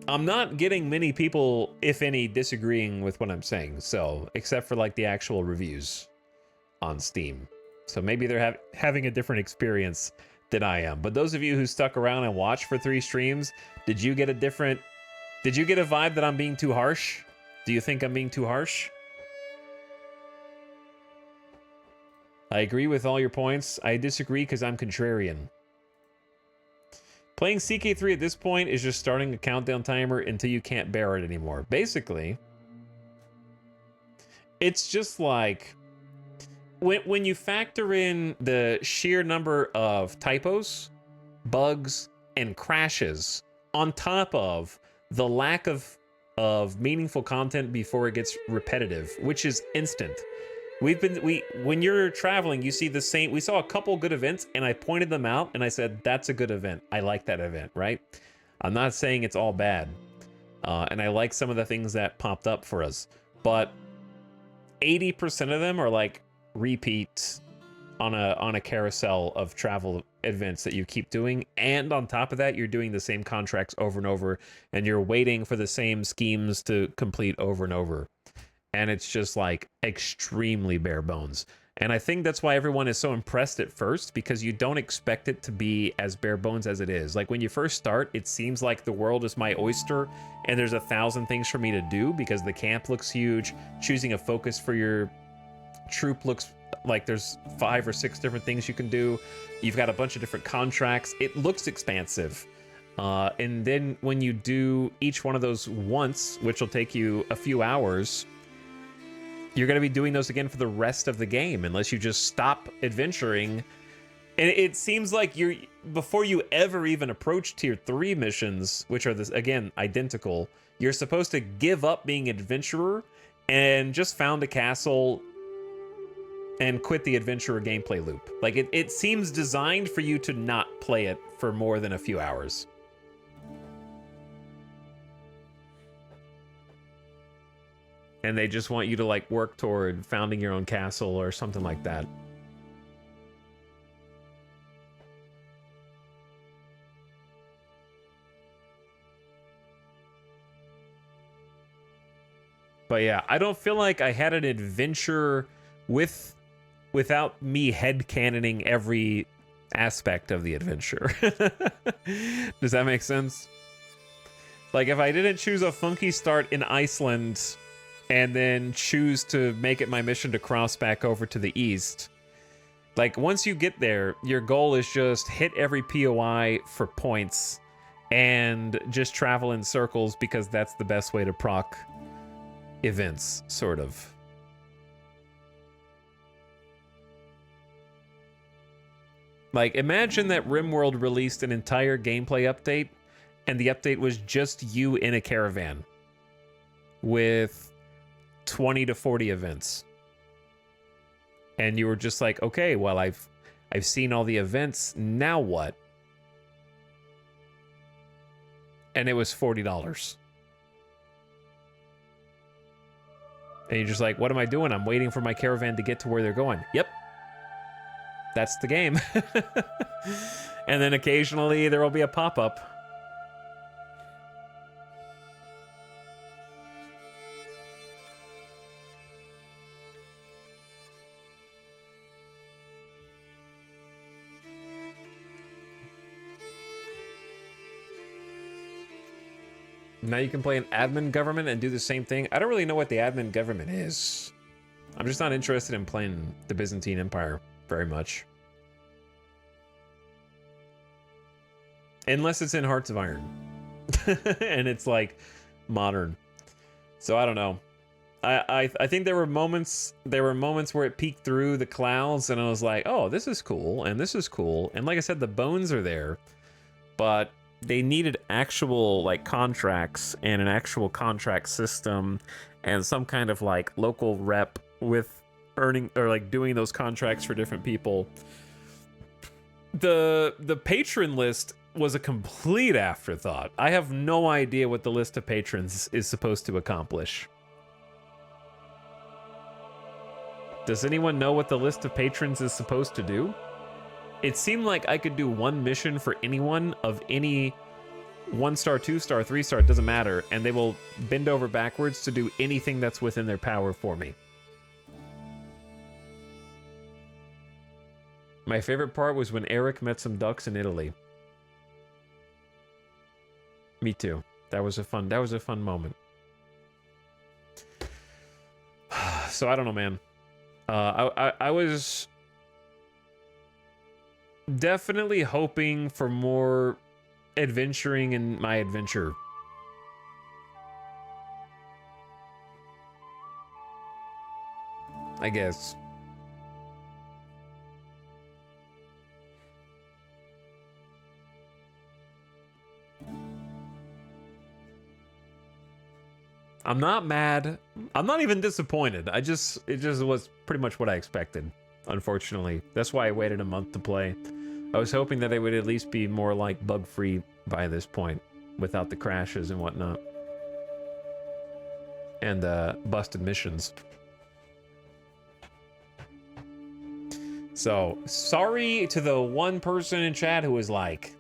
I'm not getting many people, if any, disagreeing with what I'm saying. So, except for like the actual reviews on Steam. So maybe they're having a different experience than I am. But those of you who stuck around and watched for 3 streams, did you get a vibe that I'm being too harsh? Do you think I'm being too harsh? I agree with all your points. I disagree because I'm contrarian. Playing CK3 at this point is just starting a countdown timer until you can't bear it anymore. Basically, it's just like when you factor in the sheer number of typos, bugs, and crashes on top of the lack of meaningful content before it gets repetitive, which is instant. When you're traveling, you see the same. We saw a couple good events, and I pointed them out, and I said, that's a good event. I like that event, right? I'm not saying it's all bad. And I like some of the things that popped up for us. But 80% of them are like repeat on a carousel of travel events that you keep doing. And on top of that, you're doing the same contracts over and over, and you're waiting for the same schemes to complete over and over. And it's just like extremely bare bones. And I think that's why everyone is so impressed at first, because you don't expect it to be as bare bones as it is. Like when you first start, it seems like the world is my oyster and there's 1,000 things for me to do because the camp looks huge. Choosing a focus for your troop looks like there's 5 or 6 different things you can do. You've got a bunch of different contracts. It looks expansive. And then when you do each one of those once, which will take you a few hours, you're going to be doing those again for the rest of the game unless you just stop adventuring. And it seems like before you ever even approach tier 3 missions, which are again identical, you're supposed to give up being an adventurer and just found a castle and quit the adventurer gameplay loop. Like it seems designed for you to not play it for more than a few hours. And they just want you to like work toward founding your own castle or something like that. But yeah, I don't feel like I had an adventure without me headcanoning every aspect of the adventure. Does that make sense? Like if I didn't choose a funky start in Iceland and then choose to make it my mission to cross back over to the east. Like, once you get there, your goal is just hit every POI for points and just travel in circles because that's the best way to proc events, sort of. Like, imagine that RimWorld released an entire gameplay update and the update was just you in a caravan with 20 to 40 events. And you were just like, okay, well, I've seen all the events, now what? And it was $40. And you're just like, what am I doing? I'm waiting for my caravan to get to where they're going. Yep. That's the game. And then occasionally there will be a pop-up. Now you can play an admin government and do the same thing. I don't really know what the admin government is. I'm just not interested in playing the Byzantine Empire very much. Unless it's in Hearts of Iron. And it's like modern. So I don't know. I think there were moments where it peeked through the clouds and I was like, oh, this is cool and this is cool. And like I said, the bones are there, but they needed actual like contracts and an actual contract system and some kind of like local rep with earning or like doing those contracts for different people. The patron list was a complete afterthought. I have no idea what the list of patrons is supposed to accomplish. Does anyone know what the list of patrons is supposed to do? It seemed like I could do one mission for anyone of any 1-star, 2-star, 3-star, it doesn't matter, and they will bend over backwards to do anything that's within their power for me. My favorite part was when Eric met some ducks in Italy. Me too. That was a fun moment. So I don't know, man. I was definitely hoping for more adventuring in my adventure. I guess. I'm not mad. I'm not even disappointed. It just was pretty much what I expected, unfortunately. That's why I waited a month to play. I was hoping that it would at least be more like bug-free by this point, without the crashes and whatnot. And busted missions. So, sorry to the one person in chat who was like,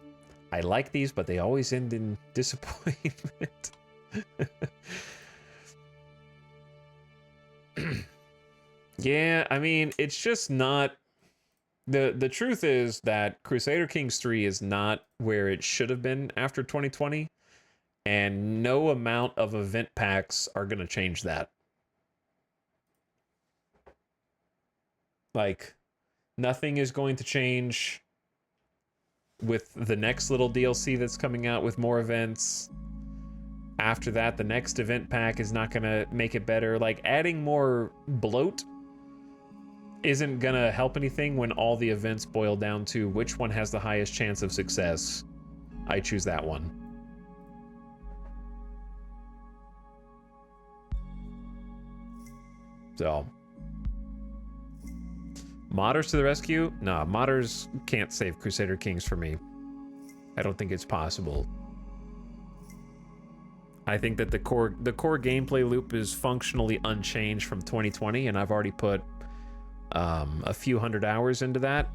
I like these, but they always end in disappointment. Yeah, I mean, it's just not... The truth is that Crusader Kings 3 is not where it should have been after 2020, and no amount of event packs are going to change that. Like, nothing is going to change with the next little DLC that's coming out with more events. After that, the next event pack is not going to make it better. Like, adding more bloat isn't going to help anything when all the events boil down to which one has the highest chance of success. I choose that one. So, modders to the rescue? Nah, modders can't save Crusader Kings for me. I don't think it's possible. I think that the core gameplay loop is functionally unchanged from 2020, and I've already put a few hundred hours into that.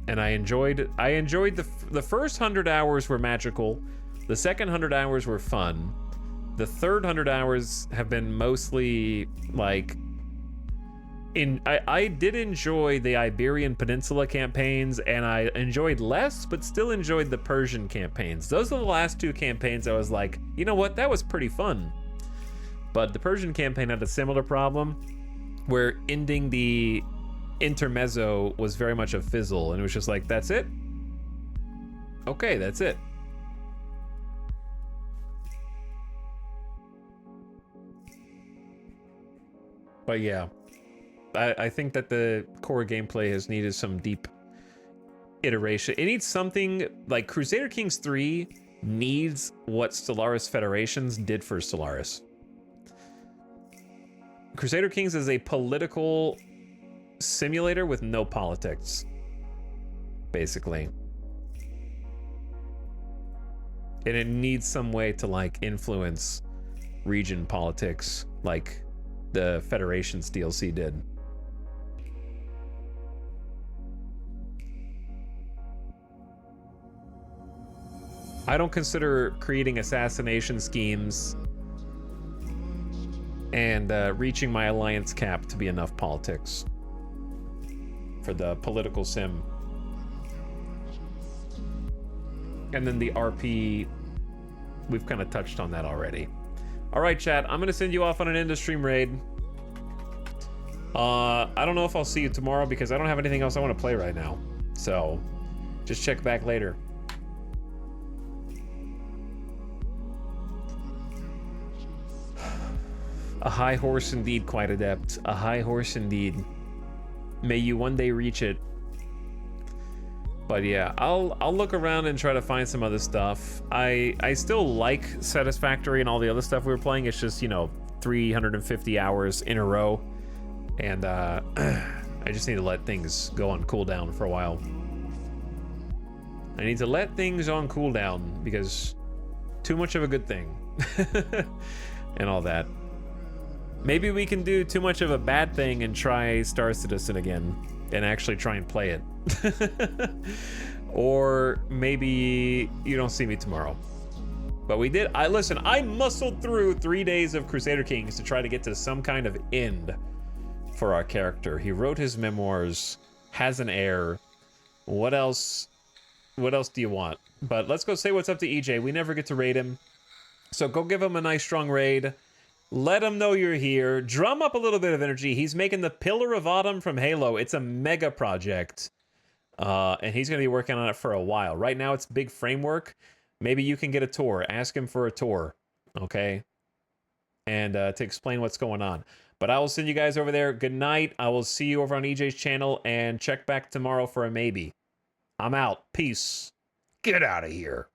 And I enjoyed the first 100 hours were magical. The second 100 hours were fun. The third 100 hours have been mostly like I did enjoy the Iberian Peninsula campaigns, and I enjoyed less, but still enjoyed the Persian campaigns. Those are the last two campaigns I was like, you know what, that was pretty fun. But the Persian campaign had a similar problem, where ending the intermezzo was very much a fizzle, and it was just like, that's it? Okay, that's it. But yeah, I think that the core gameplay has needed some deep iteration. It needs something like Crusader Kings 3 needs what Stellaris Federations did for Stellaris. Crusader Kings is a political simulator with no politics, basically. And it needs some way to like influence region politics like the Federations DLC did. I don't consider creating assassination schemes and reaching my alliance cap to be enough politics for the political sim. And then the RP, we've kind of touched on that already. All right, chat, I'm gonna send you off on an end of stream raid. I don't know if I'll see you tomorrow because I don't have anything else I want to play right now. So just check back later. A high horse indeed, quite adept. A high horse indeed. May you one day reach it. But yeah, I'll look around and try to find some other stuff. I still like Satisfactory and all the other stuff we were playing. It's just, you know, 350 hours in a row. And I just need to let things go on cooldown for a while. I need to let things on cooldown because too much of a good thing. and all that. Maybe we can do too much of a bad thing and try Star Citizen again and actually try and play it. Or maybe you don't see me tomorrow. But we did. Listen, I muscled through 3 days of Crusader Kings to try to get to some kind of end for our character. He wrote his memoirs, has an heir. What else? What else do you want? But let's go say what's up to EJ. We never get to raid him. So go give him a nice strong raid. Let him know you're here. Drum up a little bit of energy. He's making the Pillar of Autumn from Halo. It's a mega project. And he's going to be working on it for a while. Right now it's big framework. Maybe you can get a tour. Ask him for a tour. Okay? And to explain what's going on. But I will send you guys over there. Good night. I will see you over on EJ's channel. And check back tomorrow for a maybe. I'm out. Peace. Get out of here.